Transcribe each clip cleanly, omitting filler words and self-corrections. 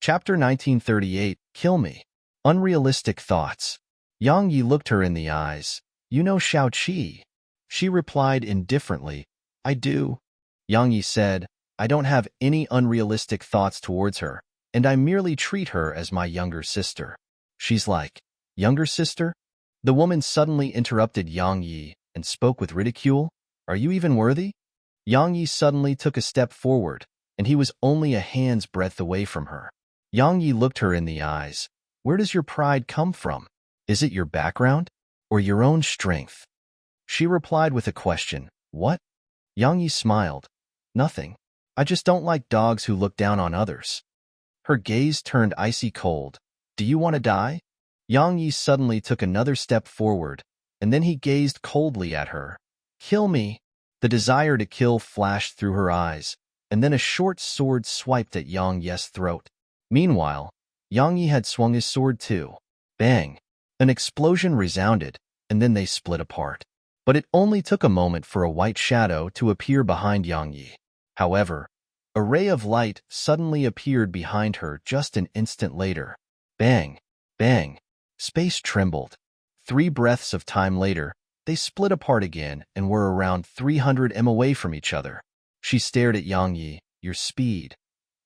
Chapter 1938, Kill Me. Unrealistic Thoughts. Yang Yi looked her in the eyes. You know Xiao Qi? She replied indifferently, I do. Yang Yi said, I don't have any unrealistic thoughts towards her, and I merely treat her as my younger sister. She's like, younger sister? The woman suddenly interrupted Yang Yi and spoke with ridicule. Are you even worthy? Yang Yi suddenly took a step forward, and he was only a hand's breadth away from her. Yang Yi looked her in the eyes. Where does your pride come from? Is it your background or your own strength? She replied with a question. What? Yang Yi smiled. Nothing. I just don't like dogs who look down on others. Her gaze turned icy cold. Do you want to die? Yang Yi suddenly took another step forward, and then he gazed coldly at her. Kill me. The desire to kill flashed through her eyes, and then a short sword swiped at Yang Yi's throat. Meanwhile, Yang Yi had swung his sword too. Bang! An explosion resounded, and then they split apart. But it only took a moment for a white shadow to appear behind Yang Yi. However, a ray of light suddenly appeared behind her just an instant later. Bang! Bang! Space trembled. 3 breaths of time later, they split apart again and were around 300 m away from each other. She stared at Yang Yi. Your speed.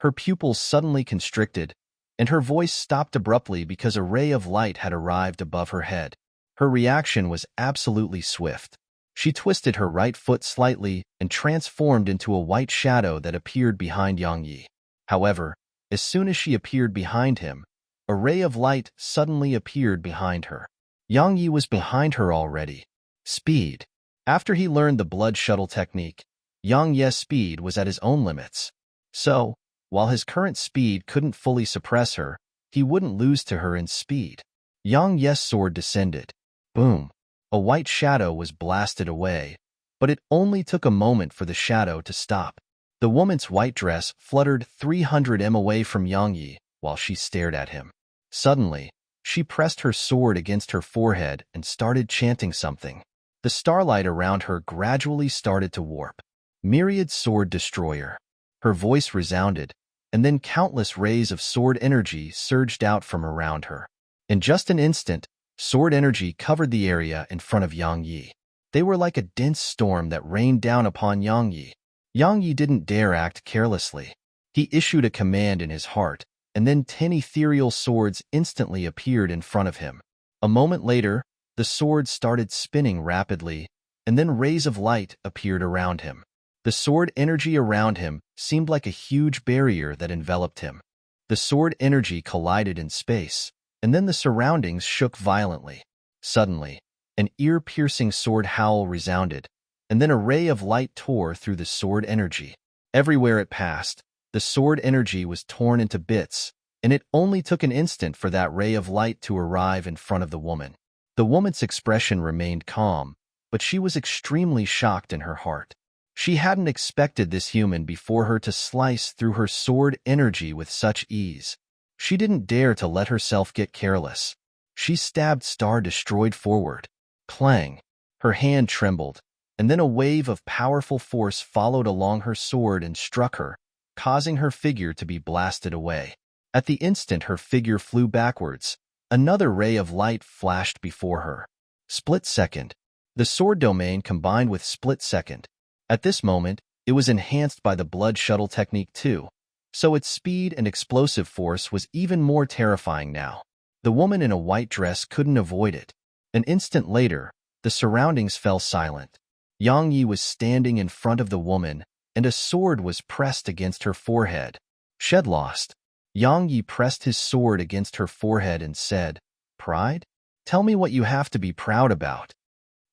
Her pupils suddenly constricted, and her voice stopped abruptly because a ray of light had arrived above her head. Her reaction was absolutely swift. She twisted her right foot slightly and transformed into a white shadow that appeared behind Yang Yi. However, as soon as she appeared behind him, a ray of light suddenly appeared behind her. Yang Yi was behind her already. Speed. After he learned the blood shuttle technique, Yang Yi's speed was at his own limits. So, while his current speed couldn't fully suppress her, he wouldn't lose to her in speed. Yang Yi's sword descended. Boom. A white shadow was blasted away, but it only took a moment for the shadow to stop. The woman's white dress fluttered 300 m away from Yang Yi while she stared at him. Suddenly, she pressed her sword against her forehead and started chanting something. The starlight around her gradually started to warp. Myriad Sword Destroyer. Her voice resounded, and then countless rays of sword energy surged out from around her. In just an instant, sword energy covered the area in front of Yang Yi. They were like a dense storm that rained down upon Yang Yi. Yang Yi didn't dare act carelessly. He issued a command in his heart, and then 10 ethereal swords instantly appeared in front of him. A moment later, the swords started spinning rapidly, and then rays of light appeared around him. The sword energy around him seemed like a huge barrier that enveloped him. The sword energy collided in space, and then the surroundings shook violently. Suddenly, an ear-piercing sword howl resounded, and then a ray of light tore through the sword energy. Everywhere it passed, the sword energy was torn into bits, and it only took an instant for that ray of light to arrive in front of the woman. The woman's expression remained calm, but she was extremely shocked in her heart. She hadn't expected this human before her to slice through her sword energy with such ease. She didn't dare to let herself get careless. She stabbed Star Destroyed forward. Clang! Her hand trembled, and then a wave of powerful force followed along her sword and struck her, causing her figure to be blasted away. At the instant her figure flew backwards, another ray of light flashed before her. Split second. The sword domain combined with split second. At this moment, it was enhanced by the blood shuttle technique too, so its speed and explosive force was even more terrifying now. The woman in a white dress couldn't avoid it. An instant later, the surroundings fell silent. Yang Yi was standing in front of the woman, and a sword was pressed against her forehead. Shed lost. Yang Yi pressed his sword against her forehead and said, Pride? Tell me what you have to be proud about.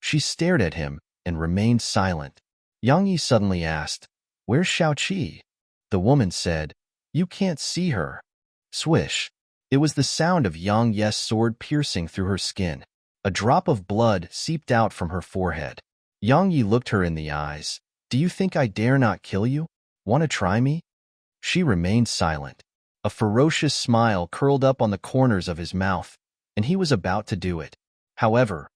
She stared at him and remained silent. Yang Yi suddenly asked, Where's Xiao Qi? The woman said, You can't see her. Swish. It was the sound of Yang Yi's sword piercing through her skin. A drop of blood seeped out from her forehead. Yang Yi looked her in the eyes. Do you think I dare not kill you? Want to try me? She remained silent. A ferocious smile curled up on the corners of his mouth, and he was about to do it. However,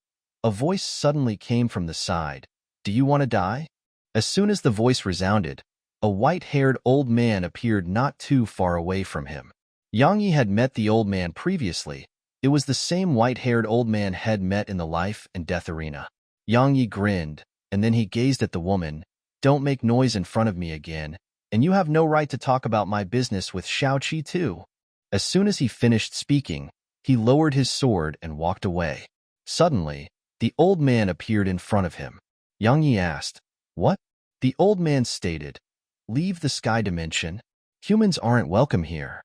a voice suddenly came from the side. Do you want to die? As soon as the voice resounded, a white-haired old man appeared not too far away from him. Yang Yi had met the old man previously. It was the same white-haired old man had met in the life and death arena. Yang Yi grinned, and then he gazed at the woman. Don't make noise in front of me again, and you have no right to talk about my business with Xiaoqi too. As soon as he finished speaking, he lowered his sword and walked away. Suddenly, the old man appeared in front of him. Yang Yi asked, "What?" The old man stated, "Leave the sky dimension. Humans aren't welcome here."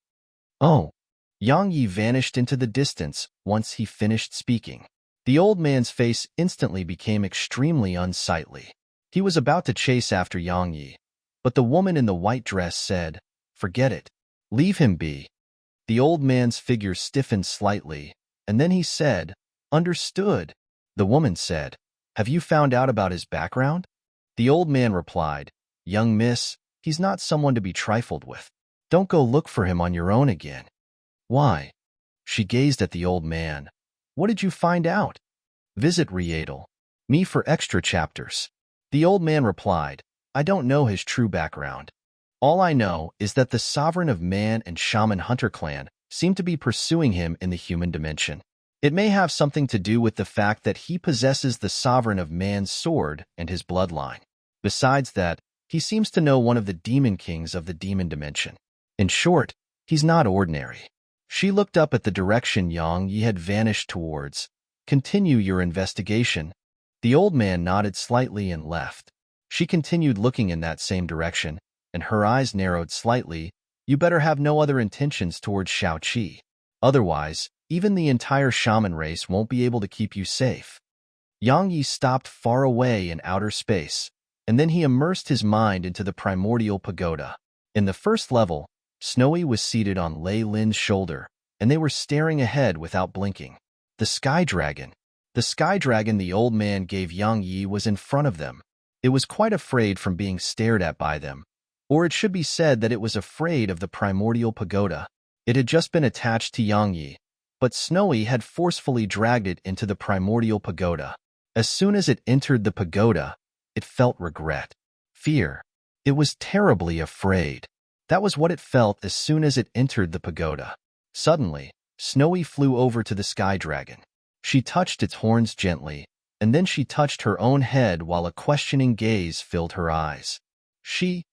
Oh. Yang Yi vanished into the distance once he finished speaking. The old man's face instantly became extremely unsightly. He was about to chase after Yang Yi, but the woman in the white dress said, "Forget it. Leave him be." The old man's figure stiffened slightly, and then he said, "Understood." The woman said, "Have you found out about his background?" The old man replied, "Young miss, he's not someone to be trifled with. Don't go look for him on your own again." "Why?" She gazed at the old man. "What did you find out?" Visit Readel. Me for extra chapters. The old man replied, "I don't know his true background. All I know is that the sovereign of man and shaman hunter clan seem to be pursuing him in the human dimension. It may have something to do with the fact that he possesses the sovereign of man's sword and his bloodline. Besides that, he seems to know one of the demon kings of the demon dimension. In short, he's not ordinary." She looked up at the direction Yang Yi had vanished towards. "Continue your investigation." The old man nodded slightly and left. She continued looking in that same direction, and her eyes narrowed slightly. "You better have no other intentions towards Xiaoqi. Otherwise, even the entire shaman race won't be able to keep you safe." Yang Yi stopped far away in outer space, and then he immersed his mind into the primordial pagoda. In the first level, Snowy was seated on Lei Lin's shoulder, and they were staring ahead without blinking. The sky dragon. The sky dragon the old man gave Yang Yi was in front of them. It was quite afraid from being stared at by them, or it should be said that it was afraid of the primordial pagoda. It had just been attached to Yang Yi, but Snowy had forcefully dragged it into the primordial pagoda. As soon as it entered the pagoda, it felt regret, fear. It was terribly afraid. That was what it felt as soon as it entered the pagoda. Suddenly, Snowy flew over to the sky dragon. She touched its horns gently, and then she touched her own head while a questioning gaze filled her eyes. She.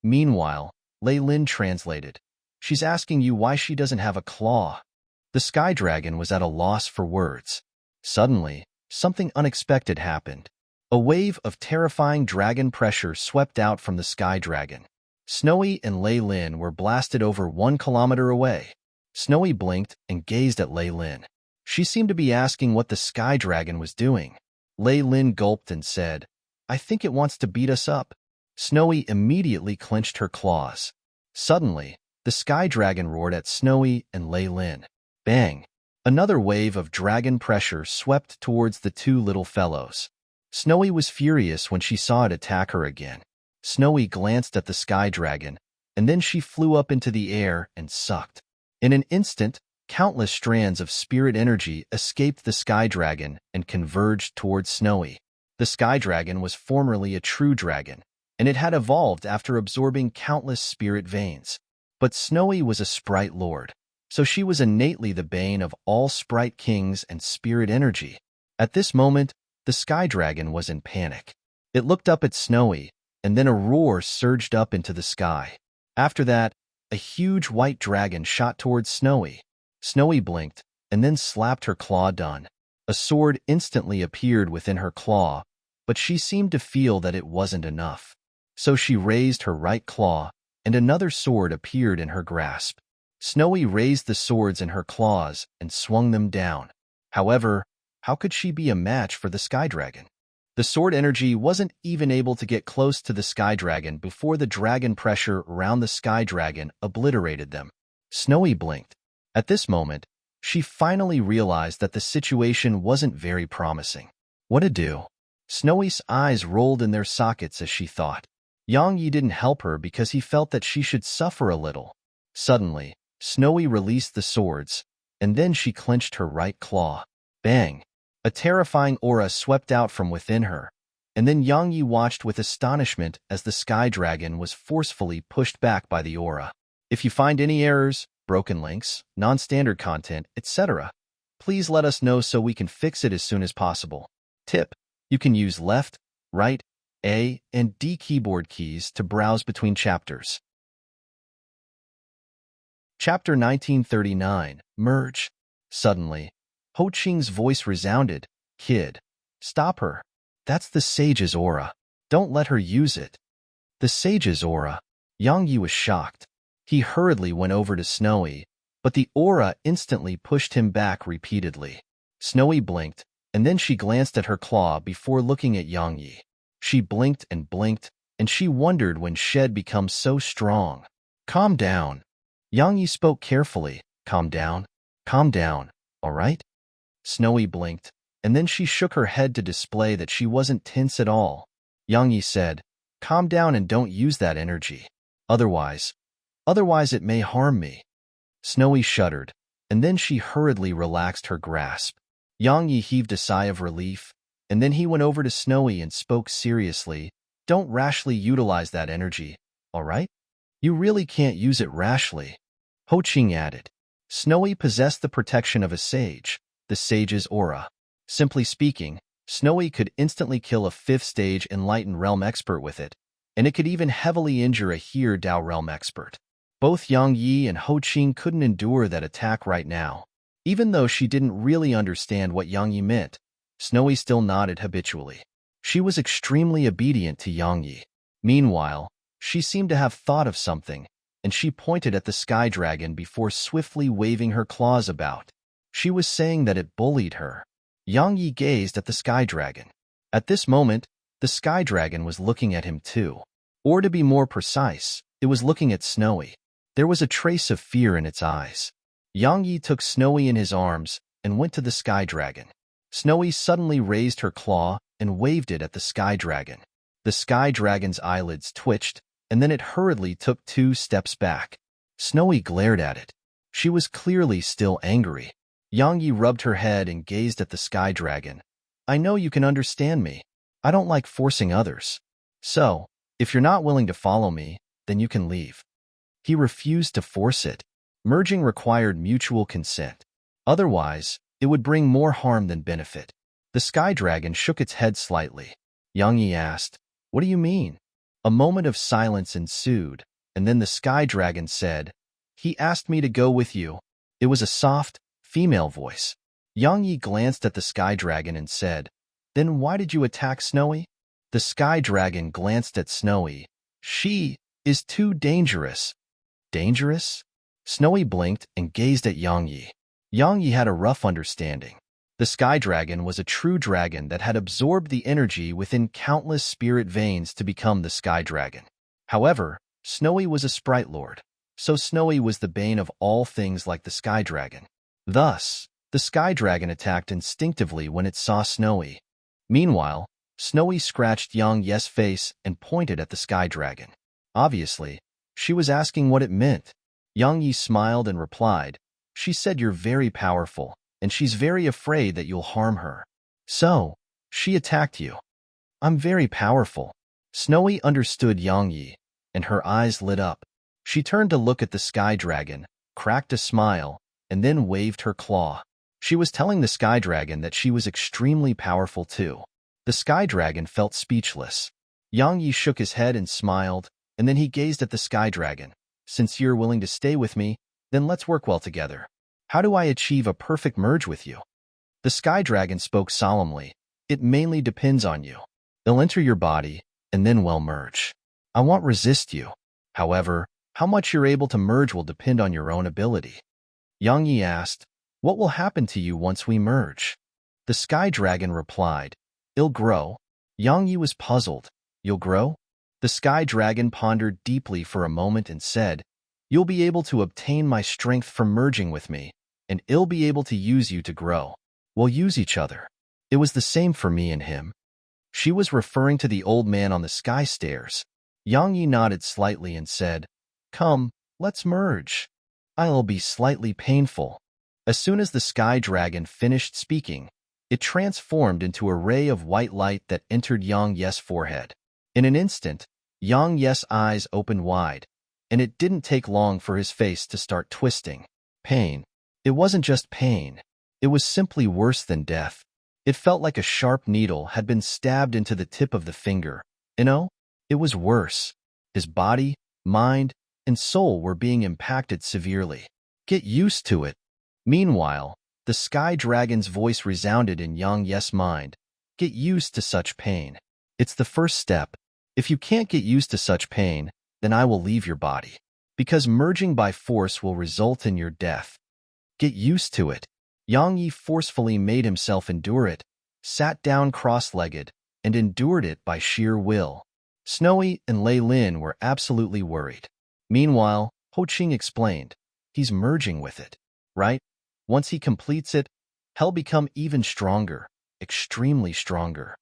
Meanwhile, Lei Lin translated, "She's asking you why she doesn't have a claw." The sky dragon was at a loss for words. Suddenly, something unexpected happened. A wave of terrifying dragon pressure swept out from the sky dragon. Snowy and Lei Lin were blasted over 1 kilometer away. Snowy blinked and gazed at Lei Lin. She seemed to be asking what the sky dragon was doing. Lei Lin gulped and said, "I think it wants to beat us up." Snowy immediately clenched her claws. Suddenly, the sky dragon roared at Snowy and Lei Lin. Bang! Another wave of dragon pressure swept towards the two little fellows. Snowy was furious when she saw it attack her again. Snowy glanced at the sky dragon, and then she flew up into the air and sucked. In an instant, countless strands of spirit energy escaped the sky dragon and converged towards Snowy. The sky dragon was formerly a true dragon, and it had evolved after absorbing countless spirit veins. But Snowy was a sprite lord, so she was innately the bane of all sprite kings and spirit energy. At this moment, the sky dragon was in panic. It looked up at Snowy, and then a roar surged up into the sky. After that, a huge white dragon shot towards Snowy. Snowy blinked, and then slapped her claw done. A sword instantly appeared within her claw, but she seemed to feel that it wasn't enough. So she raised her right claw, and another sword appeared in her grasp. Snowy raised the swords in her claws and swung them down. However, how could she be a match for the sky dragon? The sword energy wasn't even able to get close to the sky dragon before the dragon pressure around the sky dragon obliterated them. Snowy blinked. At this moment, she finally realized that the situation wasn't very promising. What to do? Snowy's eyes rolled in their sockets as she thought. Yang Yi didn't help her because he felt that she should suffer a little. Suddenly, Snowy released the swords, and then she clenched her right claw. Bang! A terrifying aura swept out from within her, and then Yang Yi watched with astonishment as the sky dragon was forcefully pushed back by the aura. If you find any errors, broken links, non-standard content, etc. Please let us know so we can fix it as soon as possible. Tip: you can use left, right, A, and D keyboard keys to browse between chapters. Chapter 1939, Merge. Suddenly, Ho Ching's voice resounded. Kid, stop her. That's the sage's aura. Don't let her use it. The sage's aura. Yang Yi was shocked. He hurriedly went over to Snowy, but the aura instantly pushed him back repeatedly. Snowy blinked, and then she glanced at her claw before looking at Yang Yi. She blinked, and she wondered when she'd become so strong. Calm down. Yang Yi spoke carefully. Calm down. Calm down, all right? Snowy blinked, and then she shook her head to display that she wasn't tense at all. Yang Yi said, calm down and don't use that energy. Otherwise it may harm me. Snowy shuddered, and then she hurriedly relaxed her grasp. Yang Yi heaved a sigh of relief, and then he went over to Snowy and spoke seriously. Don't rashly utilize that energy, all right? You really can't use it rashly. Ho Ching added. Snowy possessed the protection of a sage, the sage's aura. Simply speaking, Snowy could instantly kill a 5th stage enlightened realm expert with it, and it could even heavily injure a Here Dao realm expert. Both Yang Yi and Ho Ching couldn't endure that attack right now. Even though she didn't really understand what Yang Yi meant, Snowy still nodded habitually. She was extremely obedient to Yang Yi. Meanwhile, she seemed to have thought of something, and she pointed at the sky dragon before swiftly waving her claws about. She was saying that it bullied her. Yang Yi gazed at the sky dragon. At this moment, the sky dragon was looking at him too. Or to be more precise, it was looking at Snowy. There was a trace of fear in its eyes. Yang Yi took Snowy in his arms and went to the sky dragon. Snowy suddenly raised her claw and waved it at the sky dragon. The sky dragon's eyelids twitched, and then it hurriedly took 2 steps back. Snowy glared at it. She was clearly still angry. Yang Yi rubbed her head and gazed at the sky dragon. I know you can understand me. I don't like forcing others. So, if you're not willing to follow me, then you can leave. He refused to force it. Merging required mutual consent. Otherwise, it would bring more harm than benefit. The sky dragon shook its head slightly. Yang Yi asked, what do you mean? A moment of silence ensued, and then the sky dragon said, he asked me to go with you. It was a soft, female voice. Yang Yi glanced at the sky dragon and said, then why did you attack Snowy? The sky dragon glanced at Snowy. She is too dangerous. Dangerous? Snowy blinked and gazed at Yang Yi. Yang Yi had a rough understanding. The sky dragon was a true dragon that had absorbed the energy within countless spirit veins to become the sky dragon. However, Snowy was a sprite lord, so Snowy was the bane of all things like the sky dragon. Thus, the sky dragon attacked instinctively when it saw Snowy. Meanwhile, Snowy scratched Yang Yi's face and pointed at the sky dragon. Obviously, she was asking what it meant. Yang Yi smiled and replied, she said you're very powerful, and she's very afraid that you'll harm her. So, she attacked you. I'm very powerful. Snowy understood Yang Yi, and her eyes lit up. She turned to look at the sky dragon, cracked a smile, and then waved her claw. She was telling the sky dragon that she was extremely powerful too. The sky dragon felt speechless. Yang Yi shook his head and smiled, and then he gazed at the sky dragon. Since you're willing to stay with me, then let's work well together. How do I achieve a perfect merge with you? The sky dragon spoke solemnly. It mainly depends on you. They'll enter your body, and then we'll merge. I won't resist you. However, how much you're able to merge will depend on your own ability. Yang Yi asked, what will happen to you once we merge? The sky dragon replied, it'll grow. Yang Yi was puzzled. You'll grow? The sky dragon pondered deeply for a moment and said, you'll be able to obtain my strength from merging with me, and I'll be able to use you to grow. We'll use each other. It was the same for me and him. She was referring to the old man on the sky stairs. Yang Yi nodded slightly and said, come, let's merge. I'll be slightly painful. As soon as the sky dragon finished speaking, it transformed into a ray of white light that entered Yang Yi's forehead. In an instant, Yang Yi's eyes opened wide. and it didn't take long for his face to start twisting. Pain. It wasn't just pain. It was simply worse than death. It felt like a sharp needle had been stabbed into the tip of the finger. It was worse. His body, mind, and soul were being impacted severely. Get used to it. Meanwhile, the sky dragon's voice resounded in Yang Ye's mind. Get used to such pain. It's the first step. If you can't get used to such pain, then I will leave your body. Because merging by force will result in your death. Get used to it. Yang Yi forcefully made himself endure it, sat down cross-legged, and endured it by sheer will. Snowy and Lei Lin were absolutely worried. Meanwhile, Ho Qing explained, he's merging with it, right? Once he completes it, he'll become even stronger, extremely stronger.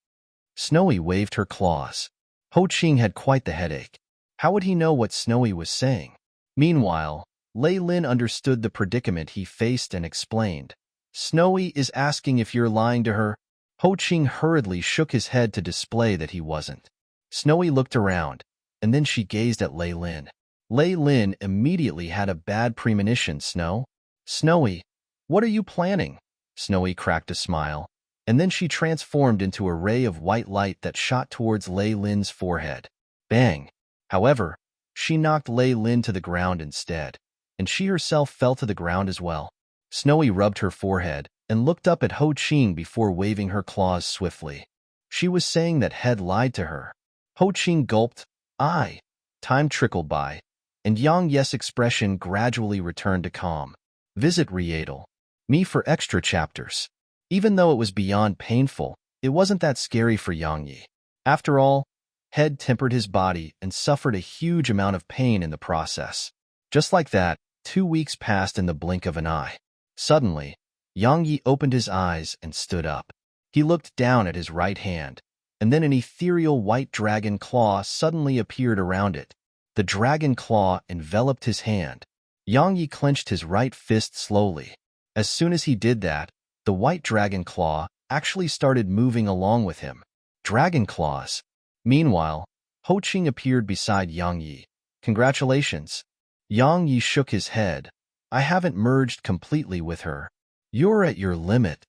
Snowy waved her claws. Ho Qing had quite the headache. How would he know what Snowy was saying? Meanwhile, Lei Lin understood the predicament he faced and explained. Snowy is asking if you're lying to her. Ho Qing hurriedly shook his head to display that he wasn't. Snowy looked around, and then she gazed at Lei Lin. Lei Lin immediately had a bad premonition. Snowy, what are you planning? Snowy cracked a smile, and then she transformed into a ray of white light that shot towards Lei Lin's forehead. Bang! However, she knocked Lei Lin to the ground instead, and she herself fell to the ground as well. Snowy rubbed her forehead and looked up at Ho Qing before waving her claws swiftly. She was saying that Head lied to her. Ho Qing gulped. Time trickled by, and Yang Ye's expression gradually returned to calm. Visit Rietal. Me for extra chapters. Even though it was beyond painful, it wasn't that scary for Yang Yi. After all, Head tempered his body and suffered a huge amount of pain in the process. Just like that, 2 weeks passed in the blink of an eye. Suddenly, Yang Yi opened his eyes and stood up. He looked down at his right hand, and then an ethereal white dragon claw suddenly appeared around it. The dragon claw enveloped his hand. Yang Yi clenched his right fist slowly. As soon as he did that, the white dragon claw actually started moving along with him. Dragon claws. Meanwhile, Ho Qing appeared beside Yang Yi. Congratulations. Yang Yi shook his head. I haven't merged completely with her. You're at your limit.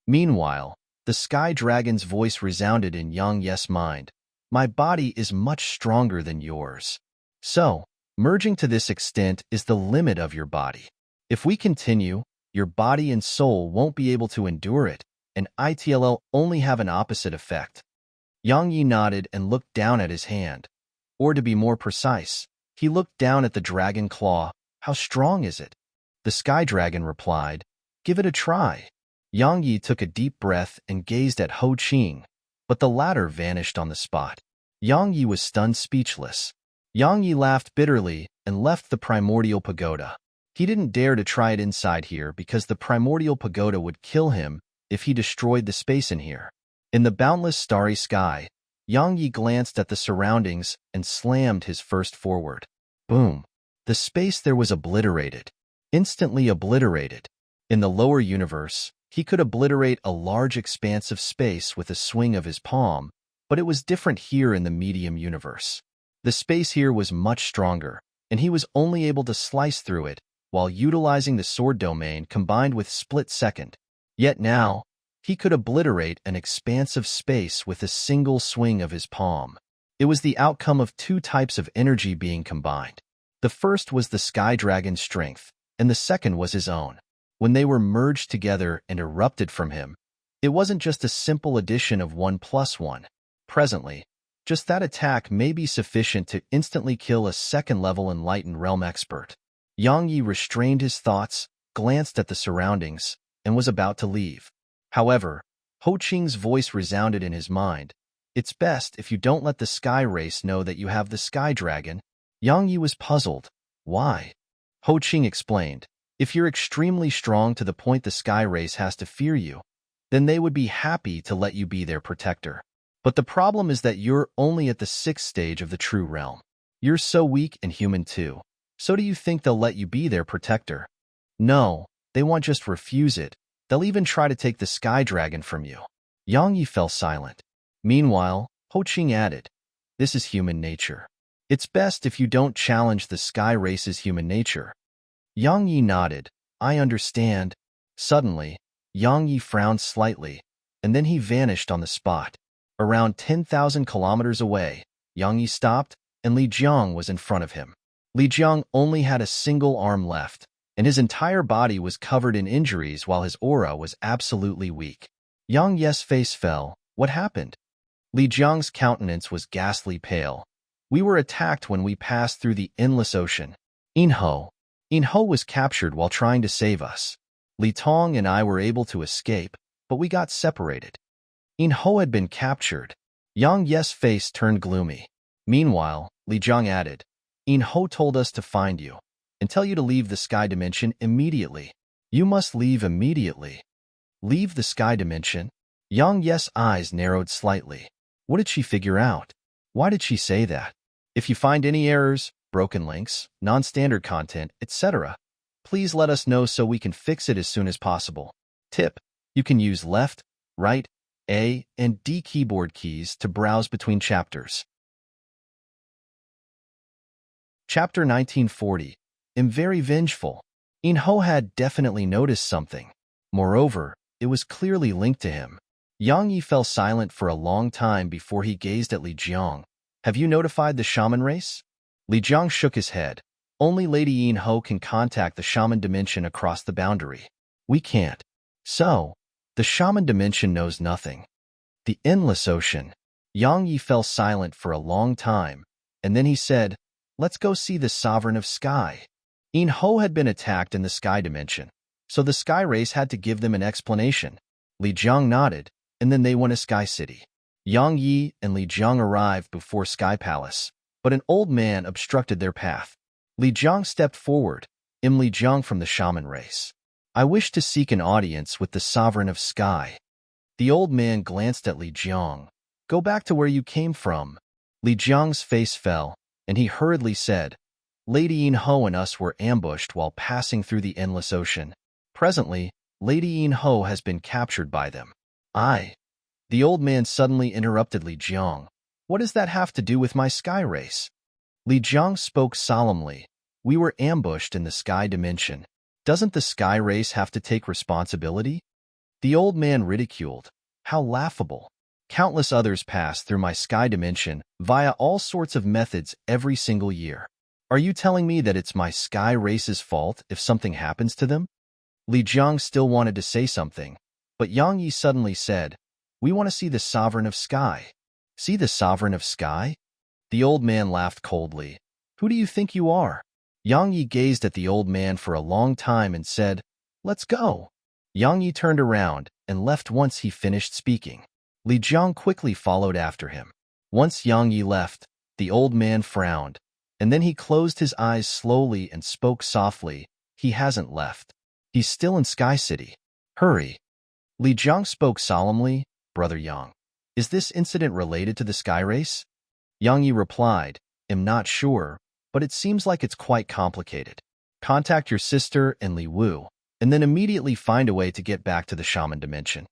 Meanwhile, the sky dragon's voice resounded in Yang Ye's mind. My body is much stronger than yours. So, merging to this extent is the limit of your body. If we continue, your body and soul won't be able to endure it, and it'll only have an opposite effect. Yang Yi nodded and looked down at his hand. Or to be more precise, he looked down at the dragon claw. How strong is it? The sky dragon replied, give it a try. Yang Yi took a deep breath and gazed at Ho Qing, but the latter vanished on the spot. Yang Yi was stunned speechless. Yang Yi laughed bitterly and left the primordial pagoda. He didn't dare to try it inside here because the primordial pagoda would kill him if he destroyed the space in here. In the boundless starry sky, Yang Yi glanced at the surroundings and slammed his fist forward. Boom! The space there was obliterated. Instantly obliterated. In the lower universe, he could obliterate a large expanse of space with a swing of his palm, but it was different here in the medium universe. The space here was much stronger, and he was only able to slice through it while utilizing the sword domain combined with split second. Yet now, he could obliterate an expanse of space with a single swing of his palm. It was the outcome of 2 types of energy being combined. The first was the sky dragon's strength, and the second was his own. When they were merged together and erupted from him, it wasn't just a simple addition of 1 plus 1. Presently, just that attack may be sufficient to instantly kill a second-level enlightened realm expert. Yang Yi restrained his thoughts, glanced at the surroundings, and was about to leave. However, Ho Qing's voice resounded in his mind. It's best if you don't let the sky race know that you have the sky dragon. Yang Yi was puzzled. Why? Ho Qing explained. If you're extremely strong to the point the sky race has to fear you, then they would be happy to let you be their protector. But the problem is that you're only at the 6th stage of the true realm. You're so weak and human too. So do you think they'll let you be their protector? No, they won't just refuse it. They'll even try to take the sky dragon from you. Yang Yi fell silent. Meanwhile, Ho Qing added, this is human nature. It's best if you don't challenge the sky race's human nature. Yang Yi nodded. I understand. Suddenly, Yang Yi frowned slightly, and then he vanished on the spot. Around 10,000 kilometers away, Yang Yi stopped, and Li Jiang was in front of him. Li Jiang only had a single arm left, and his entire body was covered in injuries while his aura was absolutely weak. Yang Yi's face fell. What happened? Li Jiang's countenance was ghastly pale. We were attacked when we passed through the endless ocean. Inho was captured while trying to save us. Li Tong and I were able to escape, but we got separated. Inho had been captured. Yang Yi's face turned gloomy. Meanwhile, Li Jiang added, Inho told us to find you and tell you to leave the sky dimension immediately. You must leave immediately. Leave the sky dimension? Yang Yi's eyes narrowed slightly. What did she figure out? Why did she say that? If you find any errors, broken links, non-standard content, etc., please let us know so we can fix it as soon as possible. Tip: you can use left, right, A, and D keyboard keys to browse between chapters. Chapter 1940. I'm very vengeful. Inho had definitely noticed something. Moreover, it was clearly linked to him. Yang Yi fell silent for a long time before he gazed at Li Jiang. Have you notified the shaman race? Li Jiang shook his head. Only Lady Inho can contact the shaman dimension across the boundary. We can't. So, the shaman dimension knows nothing. The endless ocean. Yang Yi fell silent for a long time, and then he said, Let's go see the sovereign of sky. Inho had been attacked in the sky dimension, so the sky race had to give them an explanation. Li Jiang nodded, and then they went to Sky City. Yang Yi and Li Jiang arrived before Sky Palace, but an old man obstructed their path. Li Jiang stepped forward. I'm Li Jiang from the shaman race. I wish to seek an audience with the sovereign of sky. The old man glanced at Li Jiang. Go back to where you came from. Li Jiang's face fell, and he hurriedly said, Lady Inho and us were ambushed while passing through the endless ocean. Presently, Lady Inho has been captured by them. The old man suddenly interrupted Li Jiang. What does that have to do with my sky race? Li Jiang spoke solemnly. We were ambushed in the sky dimension. Doesn't the sky race have to take responsibility? The old man ridiculed. How laughable. Countless others pass through my sky dimension via all sorts of methods every single year. Are you telling me that it's my sky race's fault if something happens to them? Li Jiang still wanted to say something, but Yang Yi suddenly said, We want to see the sovereign of sky. See the sovereign of sky? The old man laughed coldly. Who do you think you are? Yang Yi gazed at the old man for a long time and said, Let's go. Yang Yi turned around and left once he finished speaking. Li Jiang quickly followed after him. Once Yang Yi left, the old man frowned, and then he closed his eyes slowly and spoke softly. He hasn't left. He's still in Sky City. Hurry. Li Jiang spoke solemnly. Brother Yang, is this incident related to the sky race? Yang Yi replied, I'm not sure, but it seems like it's quite complicated. Contact your sister and Li Wu, and then immediately find a way to get back to the shaman dimension.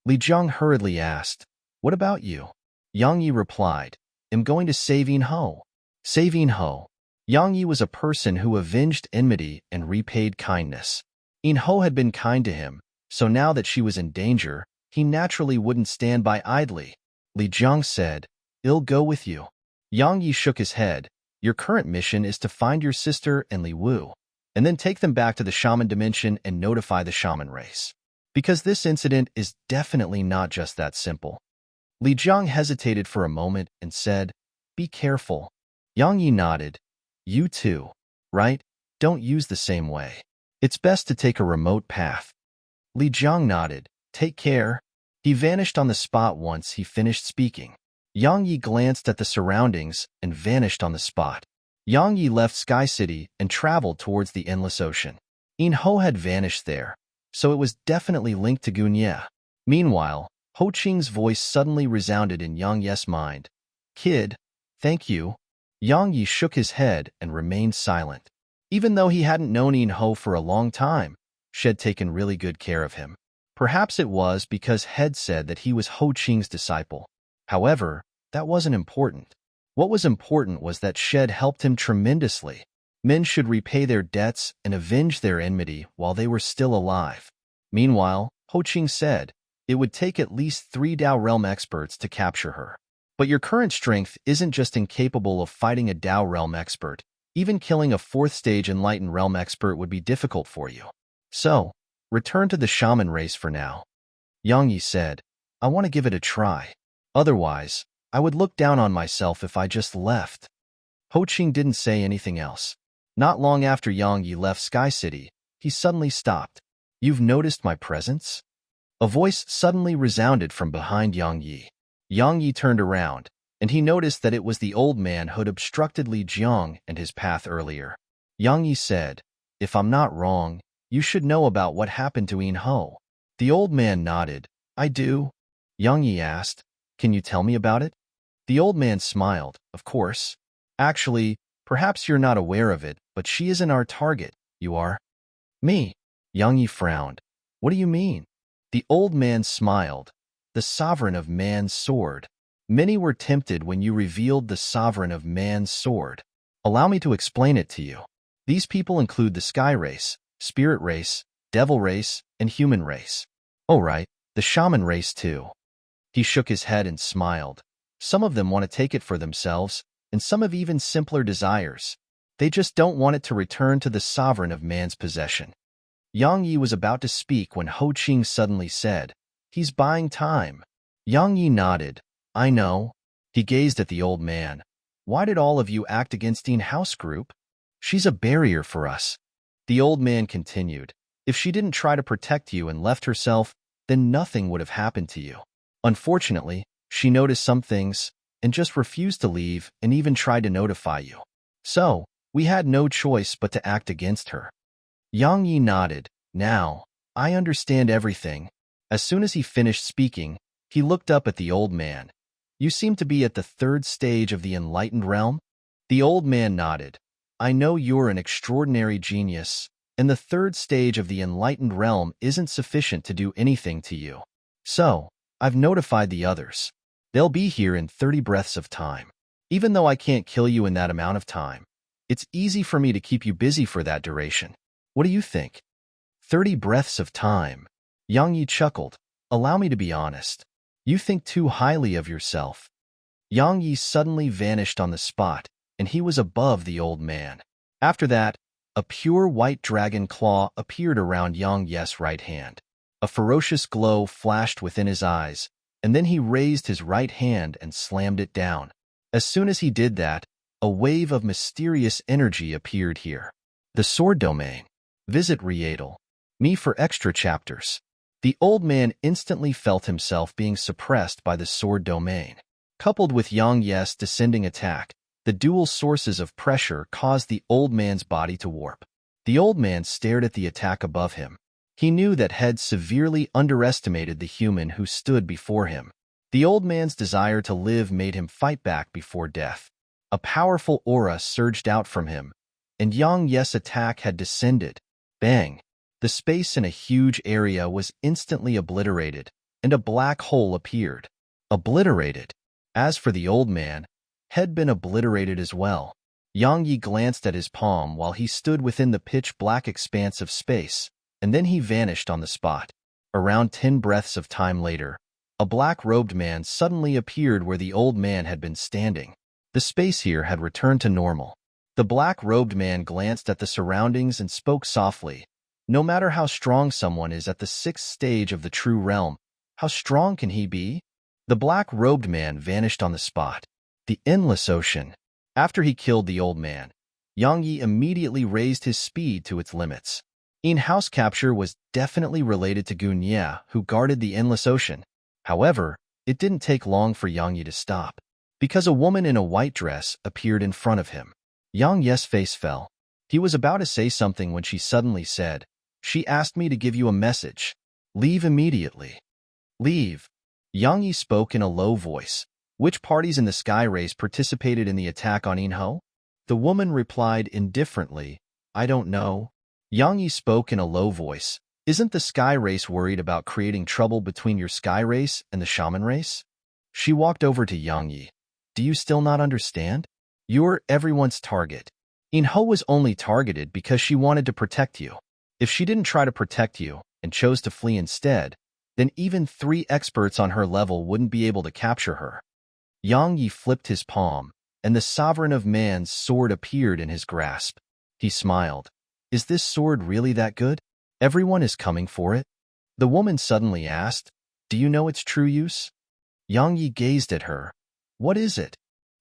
Li Jiang hurriedly asked, What about you? Yang Yi replied, I'm going to save Inho. Save Inho. Yang Yi was a person who avenged enmity and repaid kindness. Inho had been kind to him, so now that she was in danger, he naturally wouldn't stand by idly. Li Jiang said, I'll go with you. Yang Yi shook his head. Your current mission is to find your sister and Li Wu, and then take them back to the shaman dimension and notify the shaman race. Because this incident is definitely not just that simple. Li Jiang hesitated for a moment and said, Be careful. Yang Yi nodded. You too, right? Don't use the same way. It's best to take a remote path. Li Jiang nodded. Take care. He vanished on the spot once he finished speaking. Yang Yi glanced at the surroundings and vanished on the spot. Yang Yi left Sky City and traveled towards the endless ocean. Inho had vanished there, so it was definitely linked to Gunye. Meanwhile, Ho Qing's voice suddenly resounded in Yang Yi's mind. Kid, thank you. Yang Yi shook his head and remained silent. Even though he hadn't known Inho for a long time, she had taken really good care of him. Perhaps it was because Head said that he was Ho Qing's disciple. However, that wasn't important. What was important was that Shed helped him tremendously. Men should repay their debts and avenge their enmity while they were still alive. Meanwhile, Ho Ching said, it would take at least 3 Dao Realm experts to capture her. But your current strength isn't just incapable of fighting a Dao Realm expert. Even killing a 4th stage Enlightened Realm expert would be difficult for you. So, return to the shaman race for now. Yang Yi said, I want to give it a try. Otherwise, I would look down on myself if I just left. Ho Ching didn't say anything else. Not long after Yang Yi left Sky City, he suddenly stopped. You've noticed my presence? A voice suddenly resounded from behind Yang Yi. Yang Yi turned around, and he noticed that it was the old man who'd obstructed Li Jiang and his path earlier. Yang Yi said, if I'm not wrong, you should know about what happened to Yin Ho. The old man nodded. I do. Yang Yi asked, can you tell me about it? The old man smiled, of course. Actually, perhaps you're not aware of it, but she isn't our target. You are? Me. Yang Yi frowned. What do you mean? The old man smiled. The sovereign of man's sword. Many were tempted when you revealed the sovereign of man's sword. Allow me to explain it to you. These people include the sky race, spirit race, devil race, and human race. Oh right, the shaman race too. He shook his head and smiled. Some of them want to take it for themselves, and some have even simpler desires. They just don't want it to return to the sovereign of man's possession. Yang Yi was about to speak when Ho Ching suddenly said, he's buying time. Yang Yi nodded. I know. He gazed at the old man. Why did all of you act against Dean House Group? She's a barrier for us. The old man continued. If she didn't try to protect you and left herself, then nothing would have happened to you. Unfortunately, she noticed some things and just refused to leave and even tried to notify you. So, we had no choice but to act against her. Yang Yi nodded. Now, I understand everything. As soon as he finished speaking, he looked up at the old man. You seem to be at the 3rd stage of the Enlightened Realm? The old man nodded. I know you're an extraordinary genius, and the 3rd stage of the Enlightened Realm isn't sufficient to do anything to you. So, I've notified the others. They'll be here in 30 breaths of time. Even though I can't kill you in that amount of time, it's easy for me to keep you busy for that duration. What do you think? 30 breaths of time. Yang Yi chuckled. Allow me to be honest. You think too highly of yourself. Yang Yi suddenly vanished on the spot, and he was above the old man. After that, a pure white dragon claw appeared around Yang Yi's right hand. A ferocious glow flashed within his eyes, and then he raised his right hand and slammed it down. As soon as he did that, a wave of mysterious energy appeared here. The sword domain. Visit Rietal. Me for extra chapters. The old man instantly felt himself being suppressed by the sword domain. Coupled with Yang Yi's descending attack, the dual sources of pressure caused the old man's body to warp. The old man stared at the attack above him. He knew that Head severely underestimated the human who stood before him. The old man's desire to live made him fight back before death. A powerful aura surged out from him, and Yang Yi's attack had descended. Bang! The space in a huge area was instantly obliterated, and a black hole appeared. Obliterated. As for the old man, had been obliterated as well. Yang Yi glanced at his palm while he stood within the pitch-black expanse of space, and then he vanished on the spot. Around 10 breaths of time later, a black-robed man suddenly appeared where the old man had been standing. The space here had returned to normal. The black-robed man glanced at the surroundings and spoke softly. No matter how strong someone is at the 6th stage of the true realm, how strong can he be? The black-robed man vanished on the spot. The endless ocean. After he killed the old man, Yang Yi immediately raised his speed to its limits. In-house capture was definitely related to Gun Ye, who guarded the endless ocean. However, it didn't take long for Yang Yi to stop, because a woman in a white dress appeared in front of him. Yang Yi's face fell. He was about to say something when she suddenly said, She asked me to give you a message. Leave immediately. Leave. Yang Yi spoke in a low voice. Which parties in the sky race participated in the attack on Inho? The woman replied indifferently, I don't know. Yang Yi spoke in a low voice. Isn't the sky race worried about creating trouble between your sky race and the shaman race? She walked over to Yang Yi. Do you still not understand? You're everyone's target. Inho was only targeted because she wanted to protect you. If she didn't try to protect you and chose to flee instead, then even 3 experts on her level wouldn't be able to capture her. Yang Yi flipped his palm, and the sovereign of man's sword appeared in his grasp. He smiled. Is this sword really that good? Everyone is coming for it? The woman suddenly asked, Do you know its true use? Yang Yi gazed at her. What is it?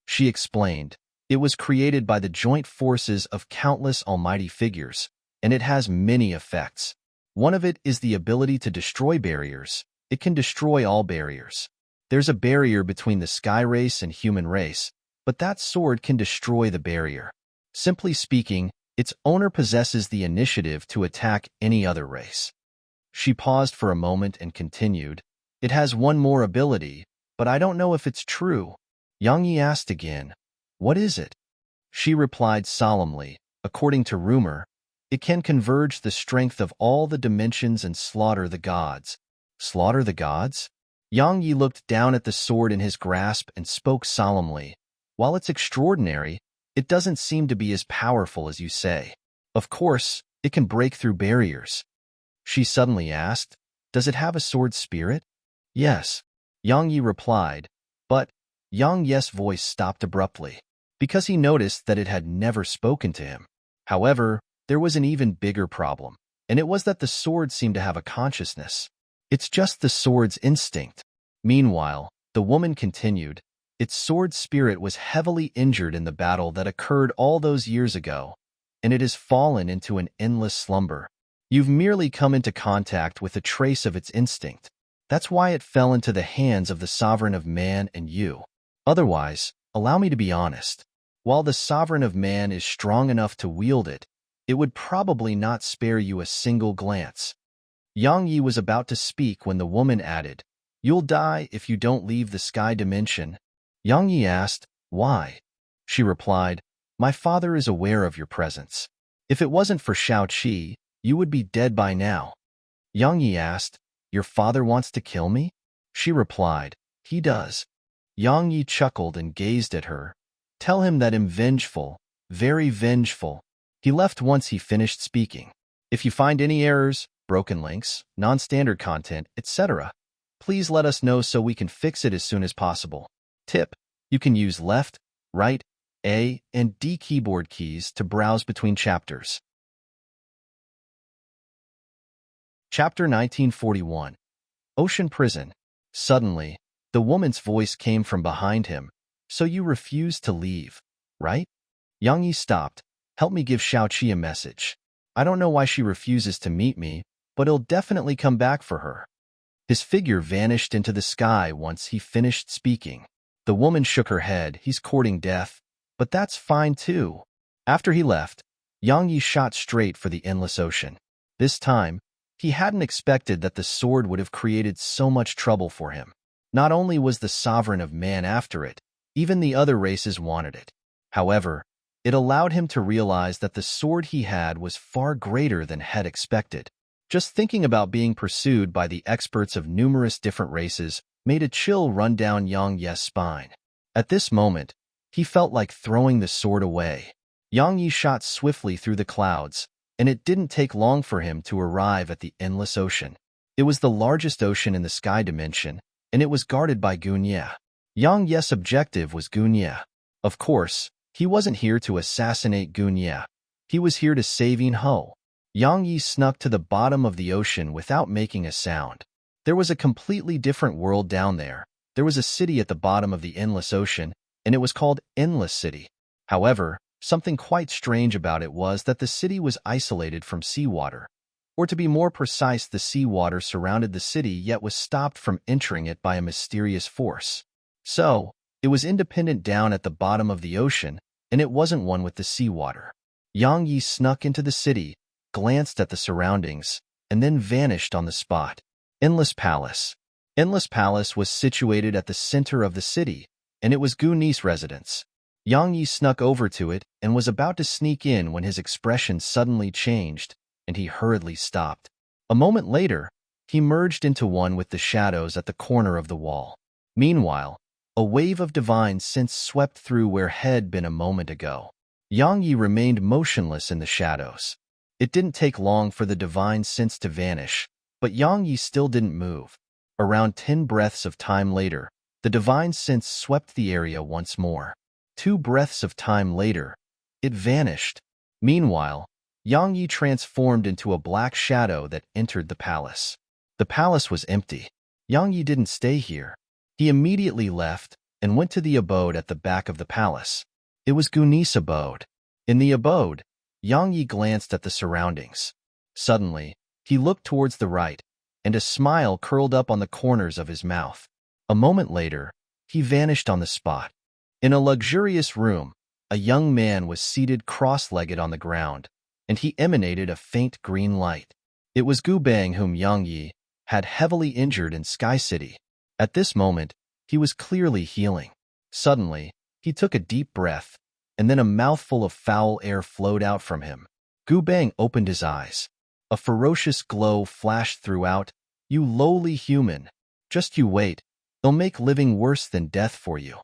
She explained. It was created by the joint forces of countless almighty figures, and it has many effects. One of it is the ability to destroy barriers. It can destroy all barriers. There's a barrier between the sky race and human race, but that sword can destroy the barrier. Simply speaking, its owner possesses the initiative to attack any other race. She paused for a moment and continued, It has one more ability, but I don't know if it's true. Yang Yi asked again, What is it? She replied solemnly, According to rumor, it can converge the strength of all the dimensions and slaughter the gods. Slaughter the gods? Yang Yi looked down at the sword in his grasp and spoke solemnly. While it's extraordinary, it doesn't seem to be as powerful as you say. Of course, it can break through barriers. She suddenly asked, Does it have a sword spirit? Yes. Yang Yi replied, but Yang Yi's voice stopped abruptly, because he noticed that it had never spoken to him. However, there was an even bigger problem, and it was that the sword seemed to have a consciousness. It's just the sword's instinct. Meanwhile, the woman continued, Its sword spirit was heavily injured in the battle that occurred all those years ago, and it has fallen into an endless slumber. You've merely come into contact with a trace of its instinct. That's why it fell into the hands of the sovereign of man and you. Otherwise, allow me to be honest. While the sovereign of man is strong enough to wield it, it would probably not spare you a single glance. Yang Yi was about to speak when the woman added, You'll die if you don't leave the sky dimension. Yang Yi asked, Why? She replied, My father is aware of your presence. If it wasn't for Shao Qi, you would be dead by now. Yang Yi asked, Your father wants to kill me? She replied, He does. Yang Yi chuckled and gazed at her. Tell him that I'm vengeful, very vengeful. He left once he finished speaking. If you find any errors, broken links, non-standard content, etc., please let us know so we can fix it as soon as possible. Tip: you can use left, right, A, and D keyboard keys to browse between chapters. Chapter 1941. Ocean Prison. Suddenly, the woman's voice came from behind him. So you refuse to leave, right? Yang Yi stopped. Help me give Shao Qi a message. I don't know why she refuses to meet me, but he'll definitely come back for her. His figure vanished into the sky once he finished speaking. The woman shook her head. He's courting death, but that's fine too. After he left, Yang Yi shot straight for the endless ocean. This time, he hadn't expected that the sword would have created so much trouble for him. Not only was the sovereign of man after it, even the other races wanted it. However, it allowed him to realize that the sword he had was far greater than had expected. Just thinking about being pursued by the experts of numerous different races made a chill run down Yang Yi's spine. At this moment, he felt like throwing the sword away. Yang Yi shot swiftly through the clouds, and it didn't take long for him to arrive at the endless ocean. It was the largest ocean in the sky dimension, and it was guarded by Gunye. Yang Yi's objective was Gunye. Of course, he wasn't here to assassinate Gunye. He was here to save Inho. Yang Yi snuck to the bottom of the ocean without making a sound. There was a completely different world down there. There was a city at the bottom of the endless ocean, and it was called Endless City. However, something quite strange about it was that the city was isolated from seawater. Or to be more precise, the seawater surrounded the city yet was stopped from entering it by a mysterious force. So, it was independent down at the bottom of the ocean, and it wasn't one with the seawater. Yang Yi snuck into the city, glanced at the surroundings, and then vanished on the spot. Endless Palace. Endless Palace was situated at the center of the city, and it was Gunye's residence. Yang Yi snuck over to it and was about to sneak in when his expression suddenly changed, and he hurriedly stopped. A moment later, he merged into one with the shadows at the corner of the wall. Meanwhile, A wave of divine sense swept through where had been a moment ago. Yang Yi remained motionless in the shadows. It didn't take long for the divine sense to vanish, but Yang Yi still didn't move. Around 10 breaths of time later, the divine sense swept the area once more. 2 breaths of time later, it vanished. Meanwhile, Yang Yi transformed into a black shadow that entered the palace. The palace was empty. Yang Yi didn't stay here. He immediately left and went to the abode at the back of the palace. It was Guni's abode. In the abode, Yang Yi glanced at the surroundings. Suddenly, he looked towards the right, and a smile curled up on the corners of his mouth. A moment later, he vanished on the spot. In a luxurious room, a young man was seated cross-legged on the ground, and he emanated a faint green light. It was Gu Bang, whom Yang Yi had heavily injured in Sky City. At this moment, he was clearly healing. Suddenly, he took a deep breath, and then a mouthful of foul air flowed out from him. Gu Bang opened his eyes. A ferocious glow flashed throughout. "You lowly human, just you wait. They'll make living worse than death for you."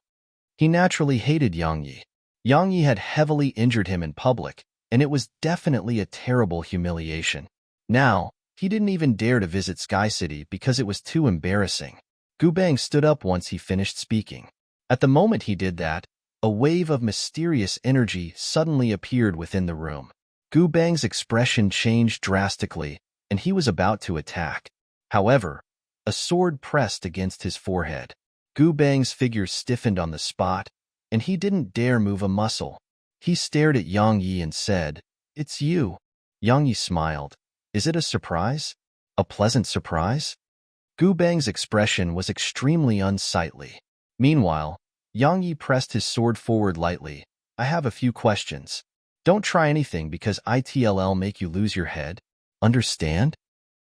He naturally hated Yang Yi. Yang Yi had heavily injured him in public, and it was definitely a terrible humiliation. Now, he didn't even dare to visit Sky City because it was too embarrassing. Gu Bang stood up once he finished speaking. At the moment he did that, a wave of mysterious energy suddenly appeared within the room. Gu Bang's expression changed drastically, and he was about to attack. However, a sword pressed against his forehead. Gu Bang's figure stiffened on the spot, and he didn't dare move a muscle. He stared at Yang Yi and said, "It's you." Yang Yi smiled. "Is it a surprise? A pleasant surprise?" Gu Bang's expression was extremely unsightly. Meanwhile, Yang Yi pressed his sword forward lightly. "I have a few questions. Don't try anything because it'll make you lose your head. Understand?"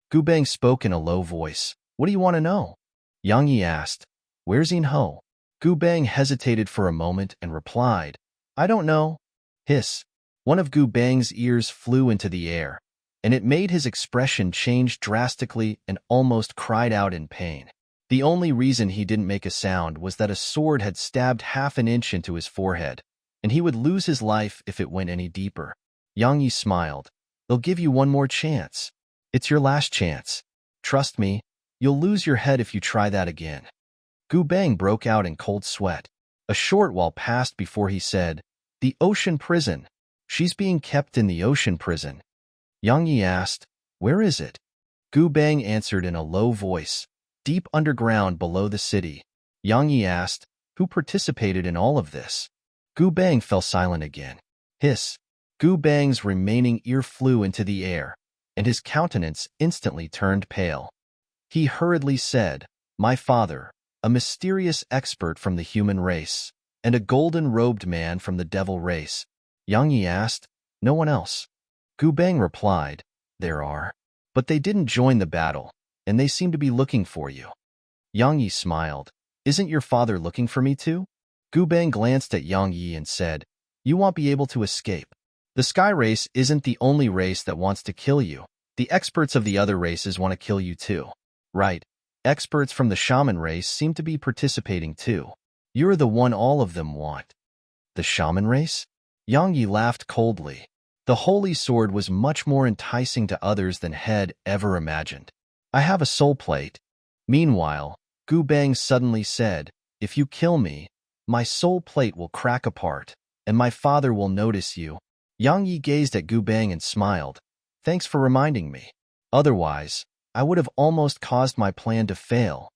Gu Bang spoke in a low voice. "What do you want to know?" Yang Yi asked. "Where's Yin Ho?" Gu Bang hesitated for a moment and replied, "I don't know." Hiss. One of Gu Bang's ears flew into the air, and it made his expression change drastically and almost cried out in pain. The only reason he didn't make a sound was that a sword had stabbed half an inch into his forehead, and he would lose his life if it went any deeper. Yang Yi smiled. "They'll give you one more chance. It's your last chance. Trust me, you'll lose your head if you try that again." Gu Bang broke out in cold sweat. A short while passed before he said, "The ocean prison. She's being kept in the ocean prison." Yang Yi asked, "Where is it?" Gu Bang answered in a low voice, "Deep underground below the city." Yang Yi asked, "Who participated in all of this?" Gu Bang fell silent again. Hiss. Gu Bang's remaining ear flew into the air, and his countenance instantly turned pale. He hurriedly said, "My father, a mysterious expert from the human race, and a golden-robed man from the devil race." Yang Yi asked, "No one else?" Gu Bang replied, "There are. But they didn't join the battle, and they seem to be looking for you." Yang Yi smiled. "Isn't your father looking for me too?" Gu Bang glanced at Yang Yi and said, "You won't be able to escape. The Sky Race isn't the only race that wants to kill you. The experts of the other races want to kill you too." "Right. Experts from the Shaman race seem to be participating too. You're the one all of them want." "The Shaman race?" Yang Yi laughed coldly. The holy sword was much more enticing to others than had ever imagined. "I have a soul plate." Meanwhile, Gu Bang suddenly said, "If you kill me, my soul plate will crack apart, and my father will notice you." Yang Yi gazed at Gu Bang and smiled. "Thanks for reminding me. Otherwise, I would have almost caused my plan to fail."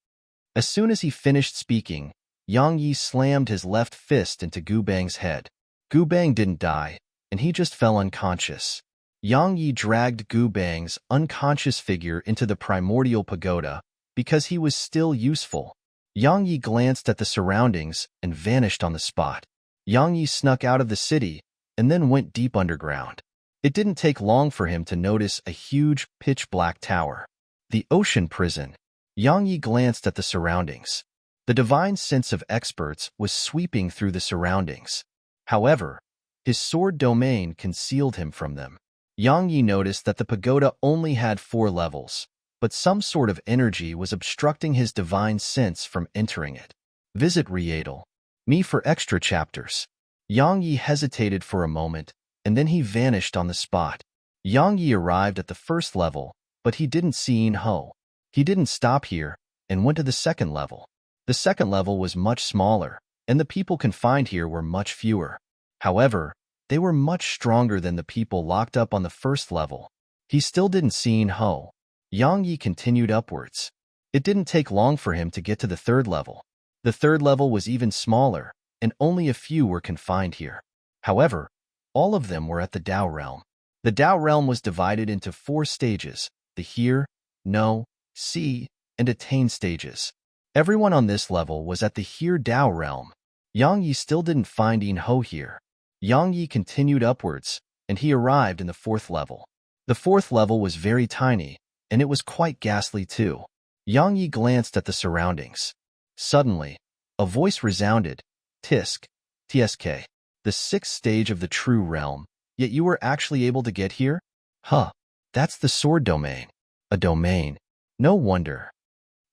As soon as he finished speaking, Yang Yi slammed his left fist into Gu Bang's head. Gu Bang didn't die, and he just fell unconscious. Yang Yi dragged Gu Bang's unconscious figure into the primordial pagoda because he was still useful. Yang Yi glanced at the surroundings and vanished on the spot. Yang Yi snuck out of the city and then went deep underground. It didn't take long for him to notice a huge, pitch-black tower. The ocean prison. Yang Yi glanced at the surroundings. The divine sense of experts was sweeping through the surroundings. However, his sword domain concealed him from them. Yang Yi noticed that the pagoda only had 4 levels, but some sort of energy was obstructing his divine sense from entering it. Visit Rietal. Me for extra chapters. Yang Yi hesitated for a moment, and then he vanished on the spot. Yang Yi arrived at the first level, but he didn't see In Ho. He didn't stop here, and went to the second level. The second level was much smaller, and the people confined here were much fewer. However, they were much stronger than the people locked up on the first level. He still didn't see In Ho. Yang Yi continued upwards. It didn't take long for him to get to the third level. The third level was even smaller, and only a few were confined here. However, all of them were at the Tao realm. The Tao realm was divided into 4 stages: the hear, know, see, and attain stages. Everyone on this level was at the hear Tao realm. Yang Yi still didn't find In Ho here. Yang Yi continued upwards, and he arrived in the 4th level. The 4th level was very tiny, and it was quite ghastly too. Yang Yi glanced at the surroundings. Suddenly, a voice resounded, "Tisk, tsk, the 6th stage of the true realm, yet you were actually able to get here? Huh, that's the sword domain. A domain. No wonder."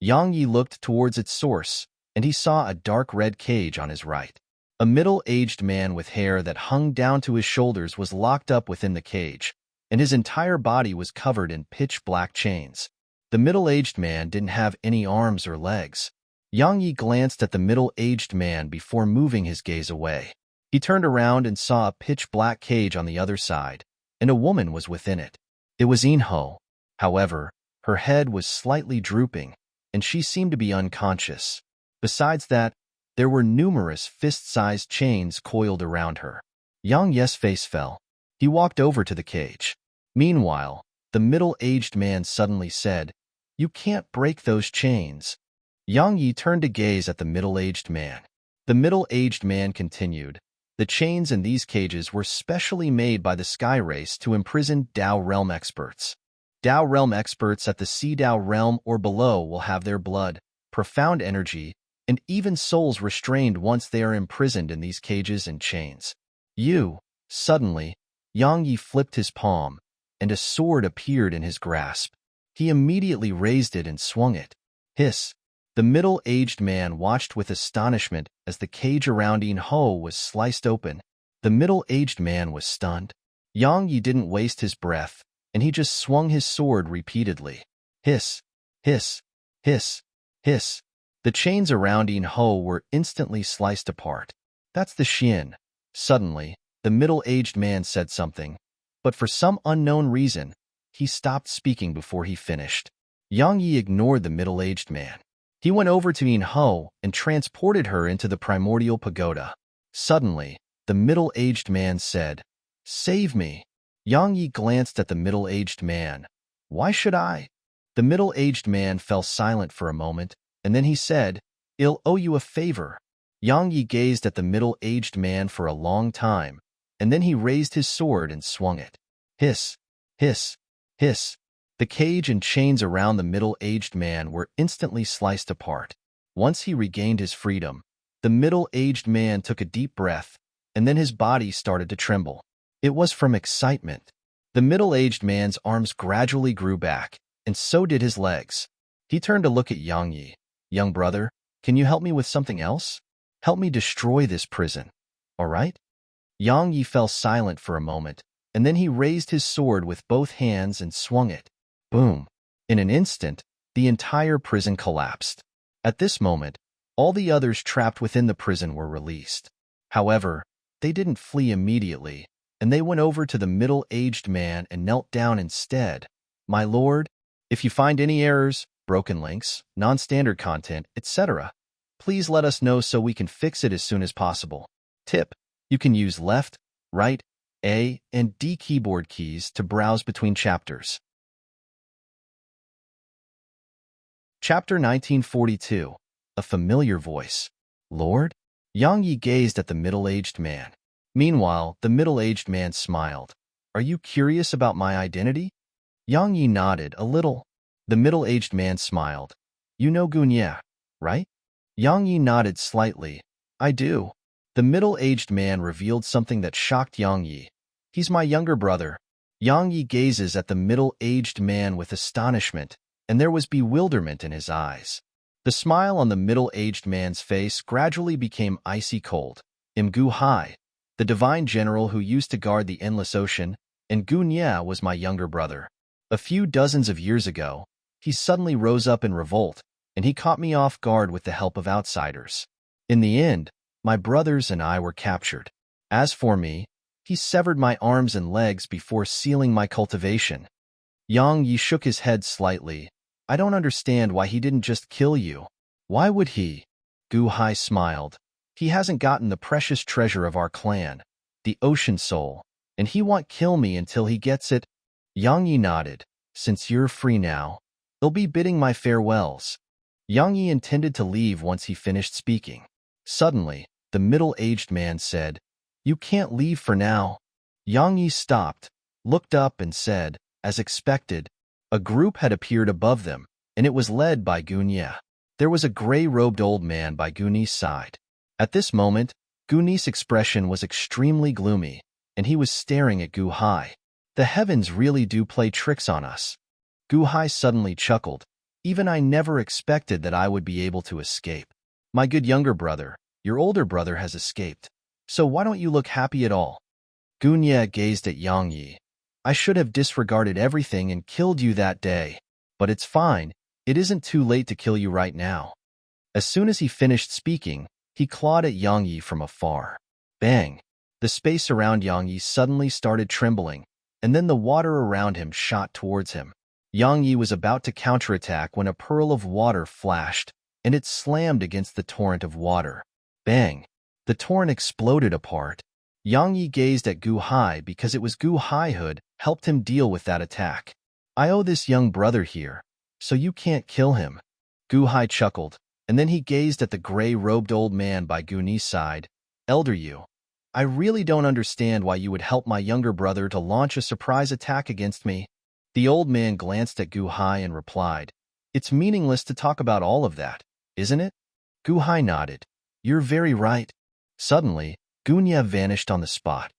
Yang Yi looked towards its source, and he saw a dark red cage on his right. A middle-aged man with hair that hung down to his shoulders was locked up within the cage, and his entire body was covered in pitch-black chains. The middle-aged man didn't have any arms or legs. Yang Yi glanced at the middle-aged man before moving his gaze away. He turned around and saw a pitch-black cage on the other side, and a woman was within it. It was In Ho. However, her head was slightly drooping, and she seemed to be unconscious. Besides that, there were numerous fist-sized chains coiled around her. Yang Yi's face fell. He walked over to the cage. Meanwhile, the middle-aged man suddenly said, "You can't break those chains." Yang Yi turned to gaze at the middle-aged man. The middle-aged man continued, "The chains in these cages were specially made by the Sky Race to imprison Tao Realm experts. Tao Realm experts at the Sea Tao Realm or below will have their blood, profound energy, and even souls restrained once they are imprisoned in these cages and chains." Suddenly, Yang Yi flipped his palm, and a sword appeared in his grasp. He immediately raised it and swung it. Hiss! The middle-aged man watched with astonishment as the cage around In Ho was sliced open. The middle-aged man was stunned. Yang Yi didn't waste his breath, and he just swung his sword repeatedly. Hiss! Hiss! Hiss! Hiss! The chains around In Ho were instantly sliced apart. "That's the Xian." Suddenly, the middle-aged man said something, but for some unknown reason, he stopped speaking before he finished. Yang Yi ignored the middle-aged man. He went over to In Ho and transported her into the primordial pagoda. Suddenly, the middle-aged man said, "Save me." Yang Yi glanced at the middle-aged man. "Why should I?" The middle-aged man fell silent for a moment, and then he said, "I'll owe you a favor." Yang Yi gazed at the middle-aged man for a long time, and then he raised his sword and swung it. Hiss! Hiss! Hiss! The cage and chains around the middle-aged man were instantly sliced apart. Once he regained his freedom, the middle-aged man took a deep breath, and then his body started to tremble. It was from excitement. The middle-aged man's arms gradually grew back, and so did his legs. He turned to look at Yang Yi. "Young brother, can you help me with something else? Help me destroy this prison, all right?" Yang Yi fell silent for a moment, and then he raised his sword with both hands and swung it. Boom! In an instant, the entire prison collapsed. At this moment, all the others trapped within the prison were released. However, they didn't flee immediately, and they went over to the middle-aged man and knelt down instead. "My lord, if you find any errors, broken links, non-standard content, etc., please let us know so we can fix it as soon as possible. Tip: you can use left, right, A, and D keyboard keys to browse between chapters. Chapter 1942. A familiar voice. "Lord?" Yang Yi gazed at the middle-aged man. Meanwhile, the middle-aged man smiled. "Are you curious about my identity?" Yang Yi nodded a little. The middle-aged man smiled. "You know Gunye, right?" Yang Yi nodded slightly. "I do." The middle-aged man revealed something that shocked Yang Yi. "He's my younger brother." Yang Yi gazes at the middle-aged man with astonishment, and there was bewilderment in his eyes. The smile on the middle-aged man's face gradually became icy cold. Gu Hai, the divine general who used to guard the endless ocean, and Gu Nya was my younger brother. A few dozens of years ago, he suddenly rose up in revolt, and he caught me off guard with the help of outsiders. In the end, my brothers and I were captured. As for me, he severed my arms and legs before sealing my cultivation. Yang Yi shook his head slightly. I don't understand why he didn't just kill you. Why would he? Gu Hai smiled. He hasn't gotten the precious treasure of our clan, the ocean soul, and he won't kill me until he gets it. Yang Yi nodded. Since you're free now, he'll be bidding my farewells. Yang Yi intended to leave once he finished speaking. Suddenly, the middle-aged man said, You can't leave for now. Yang Yi stopped, looked up and said, as expected, a group had appeared above them, and it was led by Gu Nya. There was a gray-robed old man by Gu Ni's side. At this moment, Gu Ni's expression was extremely gloomy, and he was staring at Gu Hai. The heavens really do play tricks on us. Gu Hai suddenly chuckled. Even I never expected that I would be able to escape. My good younger brother, your older brother has escaped. So why don't you look happy at all? Gu Nya gazed at Yang Yi. I should have disregarded everything and killed you that day. But it's fine. It isn't too late to kill you right now. As soon as he finished speaking, he clawed at Yang Yi from afar. Bang! The space around Yang Yi suddenly started trembling, and then the water around him shot towards him. Yang Yi was about to counterattack when a pearl of water flashed, and it slammed against the torrent of water. Bang! The torrent exploded apart. Yang Yi gazed at Gu Hai because it was Gu Hai who helped him deal with that attack. I owe this young brother here, so you can't kill him. Gu Hai chuckled, and then he gazed at the gray-robed old man by Gu Ni's side. Elder Yu, I really don't understand why you would help my younger brother to launch a surprise attack against me. The old man glanced at Gu Hai and replied, It's meaningless to talk about all of that, isn't it? Gu Hai nodded. You're very right. Suddenly, Gu Nya vanished on the spot.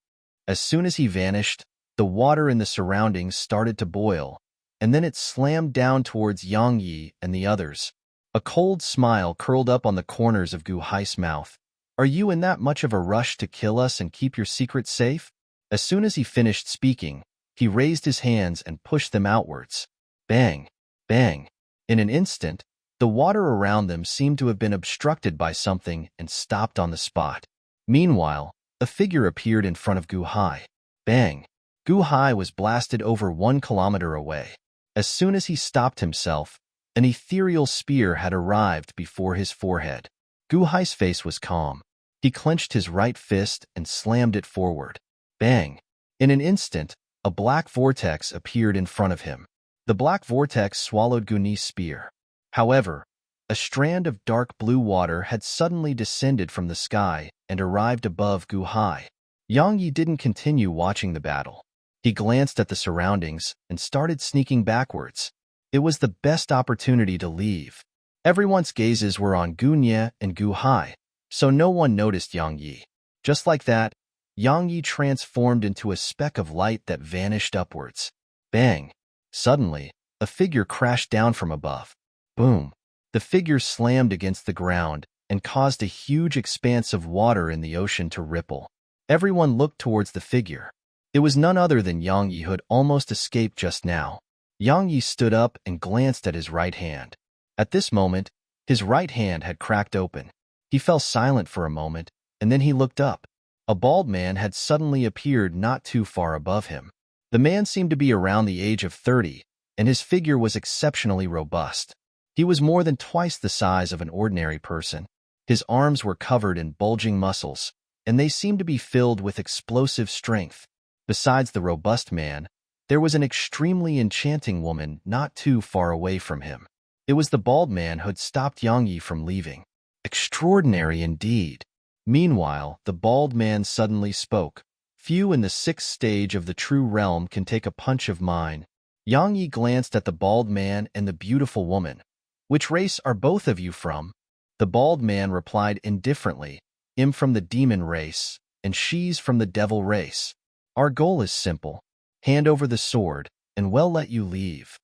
As soon as he vanished, the water in the surroundings started to boil, and then it slammed down towards Yang Yi and the others. A cold smile curled up on the corners of Gu Hai's mouth. Are you in that much of a rush to kill us and keep your secret safe? As soon as he finished speaking, he raised his hands and pushed them outwards. Bang! Bang! In an instant, the water around them seemed to have been obstructed by something and stopped on the spot. Meanwhile, a figure appeared in front of Gu Hai. Bang! Gu Hai was blasted over 1 kilometer away. As soon as he stopped himself, an ethereal spear had arrived before his forehead. Gu Hai's face was calm. He clenched his right fist and slammed it forward. Bang! In an instant, a black vortex appeared in front of him. The black vortex swallowed Gu Ni's spear. However, a strand of dark blue water had suddenly descended from the sky and arrived above Gu Hai. Yang Yi didn't continue watching the battle. He glanced at the surroundings and started sneaking backwards. It was the best opportunity to leave. Everyone's gazes were on Gu Nya and Gu Hai, so no one noticed Yang Yi. Just like that, Yang Yi transformed into a speck of light that vanished upwards. Bang! Suddenly, a figure crashed down from above. Boom! The figure slammed against the ground and caused a huge expanse of water in the ocean to ripple. Everyone looked towards the figure. It was none other than Yang Yi who had almost escaped just now. Yang Yi stood up and glanced at his right hand. At this moment, his right hand had cracked open. He fell silent for a moment, and then he looked up. A bald man had suddenly appeared not too far above him. The man seemed to be around the age of 30, and his figure was exceptionally robust. He was more than twice the size of an ordinary person. His arms were covered in bulging muscles, and they seemed to be filled with explosive strength. Besides the robust man, there was an extremely enchanting woman not too far away from him. It was the bald man who had stopped Yang Yi from leaving. Extraordinary indeed. Meanwhile, the bald man suddenly spoke. Few in the 6th stage of the true realm can take a punch of mine. Yang Yi glanced at the bald man and the beautiful woman. Which race are both of you from? The bald man replied indifferently. I'm from the demon race, and she's from the devil race. Our goal is simple. Hand over the sword, and we'll let you leave.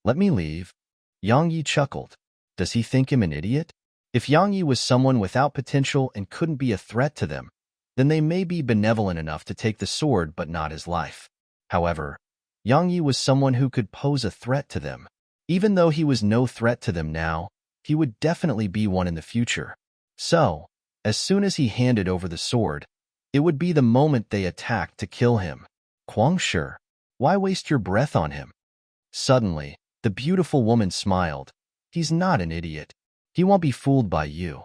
Let me leave? Yang Yi chuckled. Does he think him an idiot? If Yang Yi was someone without potential and couldn't be a threat to them, then they may be benevolent enough to take the sword but not his life. However, Yang Yi was someone who could pose a threat to them. Even though he was no threat to them now, he would definitely be one in the future. So, as soon as he handed over the sword, it would be the moment they attacked to kill him. Guangshi, why waste your breath on him? Suddenly, the beautiful woman smiled. He's not an idiot. He won't be fooled by you.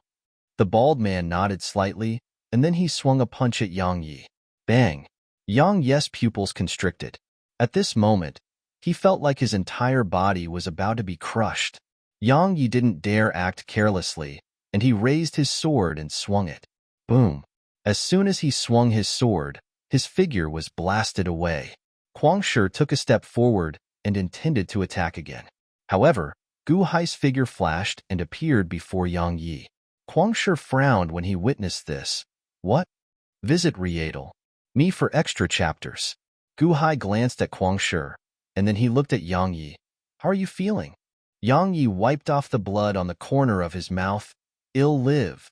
The bald man nodded slightly, and then he swung a punch at Yang Yi. Bang! Yang Yi's pupils constricted. At this moment, he felt like his entire body was about to be crushed. Yang Yi didn't dare act carelessly, and he raised his sword and swung it. Boom! As soon as he swung his sword, his figure was blasted away. Guangshi took a step forward and intended to attack again. However, Gu Hai's figure flashed and appeared before Yang Yi. Guangshi frowned when he witnessed this. What? Visit Rietal. Me for extra chapters. Gu Hai glanced at Guangshi, and then he looked at Yang Yi. How are you feeling? Yang Yi wiped off the blood on the corner of his mouth. Ill live.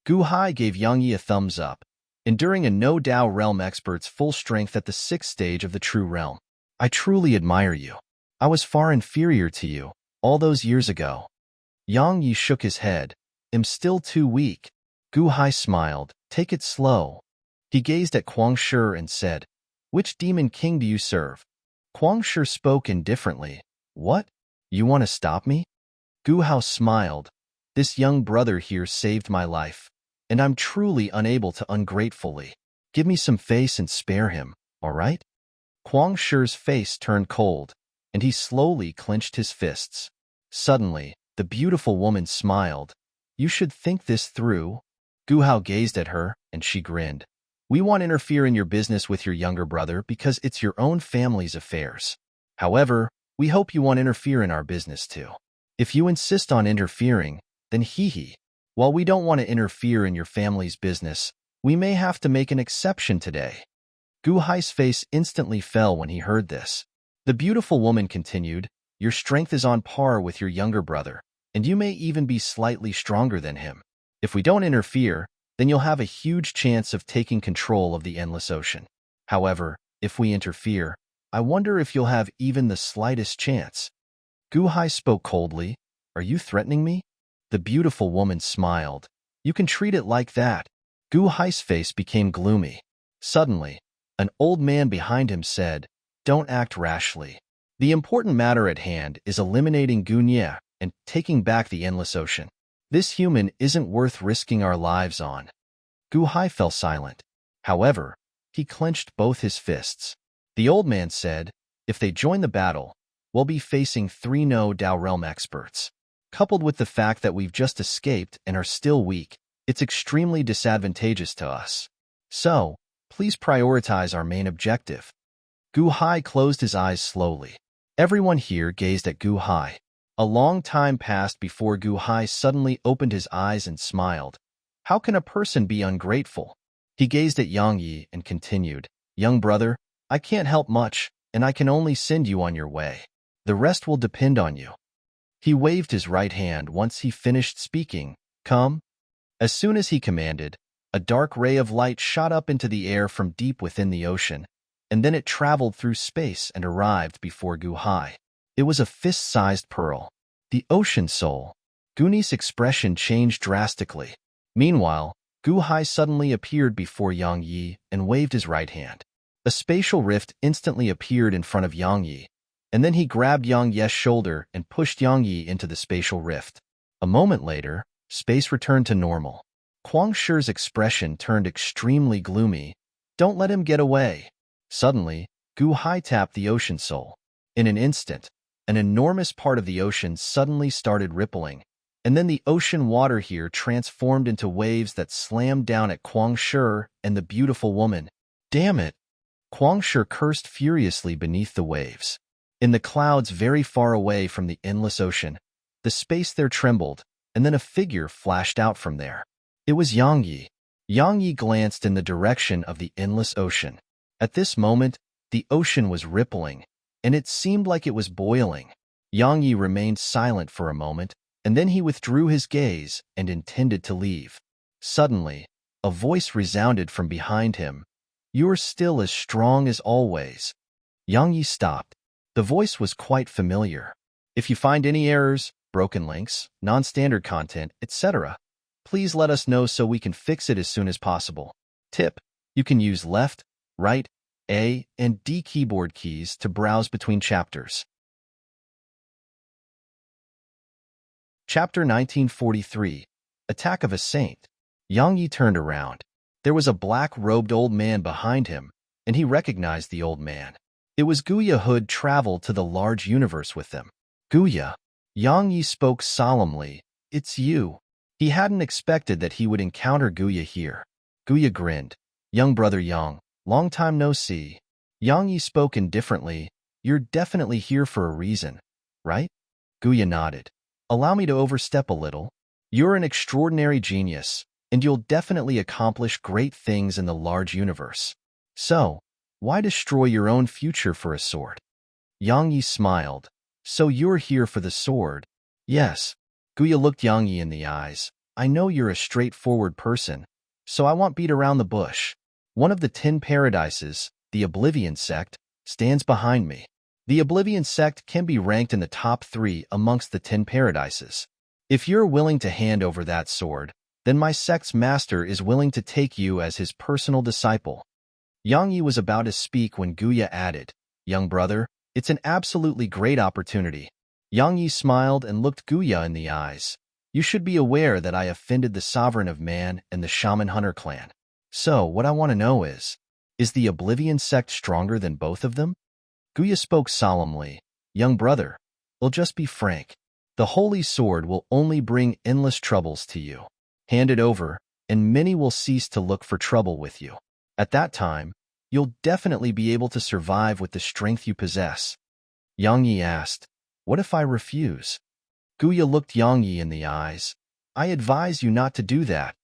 Gu Hai gave Yang Yi a thumbs up, enduring a no Dao realm expert's full strength at the 6th stage of the true realm. I truly admire you. I was far inferior to you all those years ago. Yang Yi shook his head. Am still too weak. Gu Hai smiled. Take it slow. He gazed at Guangshi and said, Which demon king do you serve? Guangshi spoke indifferently. What? You want to stop me? Gu Hao smiled. This young brother here saved my life, and I'm truly unable to ungratefully. Give me some face and spare him, all right? Guangshi's face turned cold, and he slowly clenched his fists. Suddenly, the beautiful woman smiled. You should think this through. Gu Hao gazed at her, and she grinned. We won't interfere in your business with your younger brother because it's your own family's affairs. However, we hope you won't interfere in our business too. If you insist on interfering, then hee. While we don't want to interfere in your family's business, we may have to make an exception today. Gu Hai's face instantly fell when he heard this. The beautiful woman continued, Your strength is on par with your younger brother, and you may even be slightly stronger than him. If we don't interfere, then you'll have a huge chance of taking control of the endless ocean. However, if we interfere, I wonder if you'll have even the slightest chance. Gu Hai spoke coldly. Are you threatening me? The beautiful woman smiled. You can treat it like that. Gu Hai's face became gloomy. Suddenly, an old man behind him said, Don't act rashly. The important matter at hand is eliminating Gu Nie and taking back the endless ocean. This human isn't worth risking our lives on. Gu Hai fell silent. However, he clenched both his fists. The old man said, If they join the battle, we'll be facing 3 no Dao realm experts. Coupled with the fact that we've just escaped and are still weak, it's extremely disadvantageous to us. So, please prioritize our main objective. Gu Hai closed his eyes slowly. Everyone here gazed at Gu Hai. A long time passed before Gu Hai suddenly opened his eyes and smiled. How can a person be ungrateful? He gazed at Yang Yi and continued, Young brother, I can't help much, and I can only send you on your way. The rest will depend on you. He waved his right hand once he finished speaking. Come. As soon as he commanded, a dark ray of light shot up into the air from deep within the ocean, and then it traveled through space and arrived before Gu Hai. It was a fist-sized pearl. The ocean soul. Guni's expression changed drastically. Meanwhile, Gu Hai suddenly appeared before Yang Yi and waved his right hand. A spatial rift instantly appeared in front of Yang Yi, and then he grabbed Yang Yi's shoulder and pushed Yang Yi into the spatial rift. A moment later, space returned to normal. Guangshi's expression turned extremely gloomy. Don't let him get away. Suddenly, Gu Hai tapped the ocean soul. In an instant, an enormous part of the ocean suddenly started rippling, and then the ocean water here transformed into waves that slammed down at Guangshi and the beautiful woman. Damn it! Guangshi cursed furiously beneath the waves. In the clouds very far away from the endless ocean, the space there trembled, and then a figure flashed out from there. It was Yang Yi. Yang Yi glanced in the direction of the endless ocean. At this moment, the ocean was rippling, and it seemed like it was boiling. Yang Yi remained silent for a moment, and then he withdrew his gaze and intended to leave. Suddenly, a voice resounded from behind him. "You're still as strong as always." Yang Yi stopped. The voice was quite familiar. "If you find any errors, broken links, non-standard content, etc., please let us know so we can fix it as soon as possible. Tip: you can use left, right, A, and D keyboard keys to browse between chapters." Chapter 1943, Attack of a Saint. Yang Yi turned around. There was a black-robed old man behind him, and he recognized the old man. It was Guya, who had traveled to the large universe with them. "Guya," Yang Yi spoke solemnly, "it's you." He hadn't expected that he would encounter Guya here. Guya grinned. "Young brother Yang, long time no see." Yang Yi spoke indifferently, "You're definitely here for a reason, right?" Guya nodded. "Allow me to overstep a little. You're an extraordinary genius, and you'll definitely accomplish great things in the large universe. So, why destroy your own future for a sword?" Yang Yi smiled. "So you're here for the sword?" "Yes." Guya looked Yang Yi in the eyes. "I know you're a straightforward person, so I won't beat around the bush. One of the 10 paradises, the Oblivion sect, stands behind me. The Oblivion sect can be ranked in the top 3 amongst the 10 paradises. If you're willing to hand over that sword, then my sect's master is willing to take you as his personal disciple." Yang Yi was about to speak when Guya added, "Young brother, it's an absolutely great opportunity." Yang Yi smiled and looked Guya in the eyes. "You should be aware that I offended the sovereign of man and the shaman hunter clan. So, what I want to know is the Oblivion sect stronger than both of them?" Guya spoke solemnly. "Young brother, we'll just be frank. The holy sword will only bring endless troubles to you. Hand it over, and many will cease to look for trouble with you. At that time, you'll definitely be able to survive with the strength you possess." Yang Yi asked, "What if I refuse?" Guya looked Yang Yi in the eyes. "I advise you not to do that."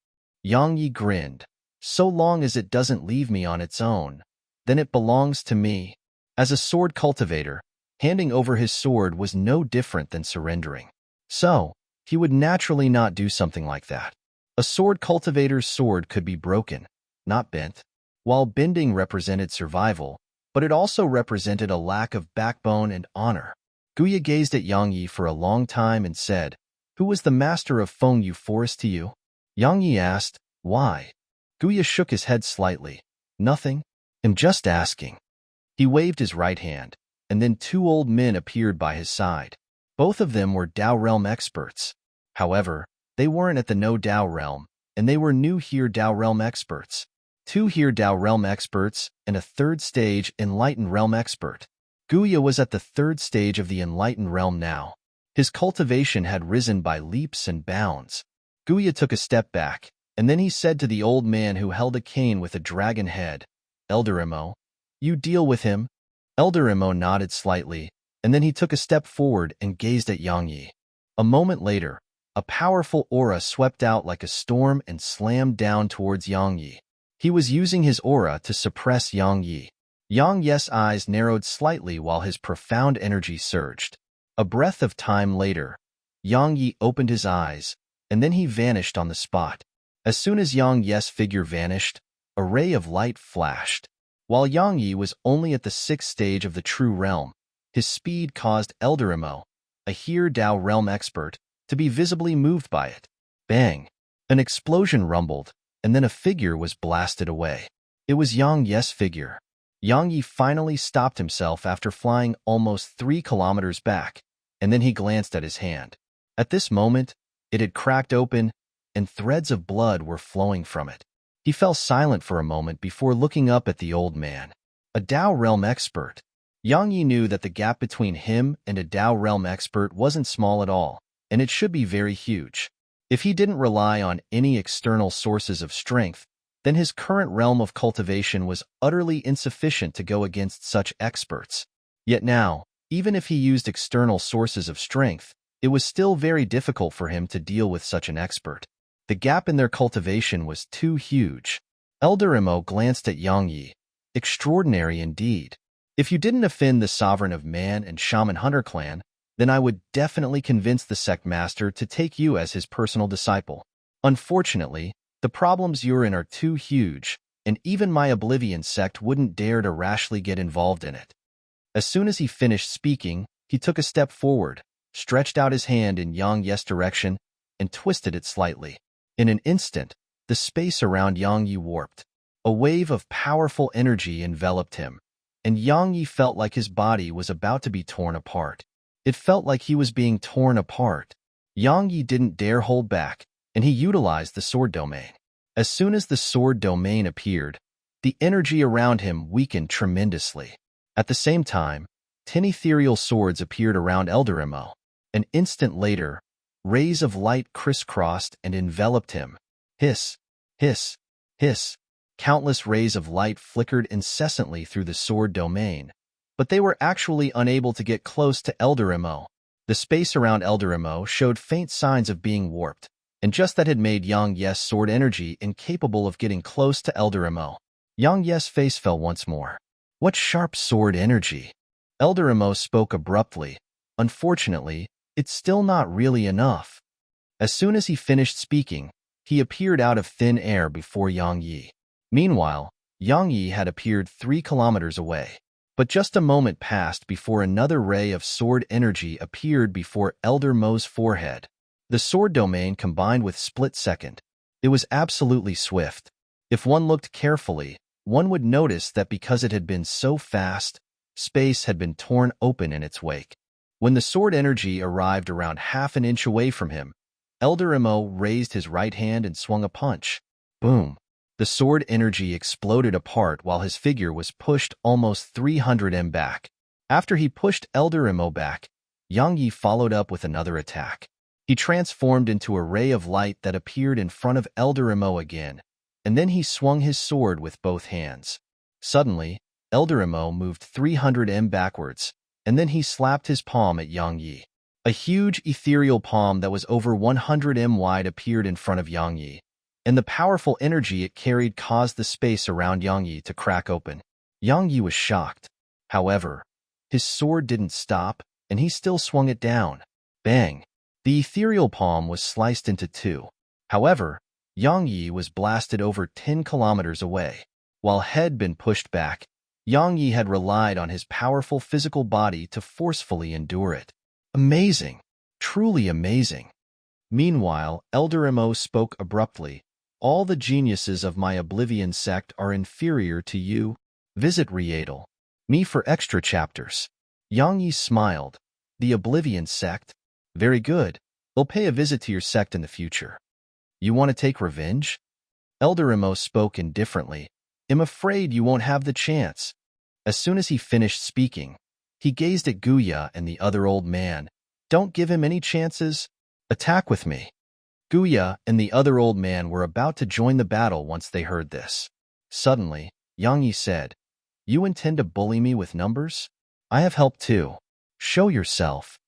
Yang Yi grinned. "So long as it doesn't leave me on its own, then it belongs to me." As a sword cultivator, handing over his sword was no different than surrendering. So, he would naturally not do something like that. A sword cultivator's sword could be broken, not bent. While bending represented survival, but it also represented a lack of backbone and honor. Guya gazed at Yang Yi for a long time and said, "Who was the master of Feng Yu Forest to you?" Yang Yi asked, "Why?" Guya shook his head slightly. "Nothing. I'm just asking." He waved his right hand, and then 2 old men appeared by his side. Both of them were Dao Realm experts. However, they weren't at the No Dao Realm, and they were new here Dao Realm experts. 2 here Dao Realm experts and a 3rd stage Enlightened Realm expert. Guya was at the 3rd stage of the Enlightened Realm now. His cultivation had risen by leaps and bounds. Guya took a step back, and then he said to the old man who held a cane with a dragon head, "Elder Imo, you deal with him." Elder Imo nodded slightly, and then he took a step forward and gazed at Yang Yi. A moment later, a powerful aura swept out like a storm and slammed down towards Yang Yi. He was using his aura to suppress Yang Yi. Yang Yi's eyes narrowed slightly while his profound energy surged. A breath of time later, Yang Yi opened his eyes, and then he vanished on the spot. As soon as Yang Yi's figure vanished, a ray of light flashed. While Yang Yi was only at the 6th stage of the True Realm, his speed caused Elder Imo, a Here Dao Realm expert, to be visibly moved by it. Bang! An explosion rumbled, and then a figure was blasted away. It was Yang Yi's figure. Yang Yi finally stopped himself after flying almost 3 kilometers back, and then he glanced at his hand. At this moment, it had cracked open, and threads of blood were flowing from it. He fell silent for a moment before looking up at the old man. A Dao Realm expert. Yang Yi knew that the gap between him and a Dao Realm expert wasn't small at all, and it should be very huge. If he didn't rely on any external sources of strength, then his current realm of cultivation was utterly insufficient to go against such experts. Yet now, even if he used external sources of strength, it was still very difficult for him to deal with such an expert. The gap in their cultivation was too huge. Elder Imo glanced at Yang Yi. Extraordinary indeed. If you didn't offend the sovereign of man and shaman hunter clan, then I would definitely convince the sect master to take you as his personal disciple. Unfortunately, the problems you're in are too huge, and even my Oblivion sect wouldn't dare to rashly get involved in it." As soon as he finished speaking, he took a step forward, stretched out his hand in Yang Yi's direction, and twisted it slightly. In an instant, the space around Yang Yi warped. A wave of powerful energy enveloped him, and Yang Yi felt like his body was about to be torn apart. It felt like he was being torn apart. Yang Yi didn't dare hold back, and he utilized the sword domain. As soon as the sword domain appeared, the energy around him weakened tremendously. At the same time, 10 ethereal swords appeared around Elderemo. An instant later, rays of light crisscrossed and enveloped him. Hiss, hiss, hiss. Countless rays of light flickered incessantly through the sword domain, but they were actually unable to get close to Elderemo. The space around Elderemo showed faint signs of being warped, and just that had made Yang Yi's sword energy incapable of getting close to Elderemo. Yang Yi's face fell once more. What sharp sword energy! Elderemo spoke abruptly. Unfortunately, it's still not really enough. As soon as he finished speaking, he appeared out of thin air before Yang Yi. Meanwhile, Yang Yi had appeared 3 kilometers away. But just a moment passed before another ray of sword energy appeared before Elder Mo's forehead. The sword domain combined with split second. It was absolutely swift. If one looked carefully, one would notice that because it had been so fast, space had been torn open in its wake. When the sword energy arrived around half an inch away from him, Elder Mo raised his right hand and swung a punch. Boom! The sword energy exploded apart while his figure was pushed almost 300 m back. After he pushed Elder Mo back, Yang Yi followed up with another attack. He transformed into a ray of light that appeared in front of Elder Mo again, and then he swung his sword with both hands. Suddenly, Elder Mo moved 300 m backwards, and then he slapped his palm at Yang Yi. A huge ethereal palm that was over 100 m wide appeared in front of Yang Yi, and the powerful energy it carried caused the space around Yang Yi to crack open. Yang Yi was shocked. However, his sword didn't stop, and he still swung it down. Bang! The ethereal palm was sliced into 2. However, Yang Yi was blasted over 10 kilometers away. While head been pushed back, Yang Yi had relied on his powerful physical body to forcefully endure it. Amazing! Truly amazing! Meanwhile, Elder Mo spoke abruptly. All the geniuses of my Oblivion sect are inferior to you. Visit Rietal. Me for extra chapters. Yang Yi smiled. The Oblivion sect? Very good. I'll pay a visit to your sect in the future. You want to take revenge? Elder Mo spoke indifferently. I'm afraid you won't have the chance. As soon as he finished speaking, he gazed at Guya and the other old man. Don't give him any chances. Attack with me. Guya and the other old man were about to join the battle once they heard this. Suddenly, Yang Yi said, You intend to bully me with numbers? I have help too. Show yourself.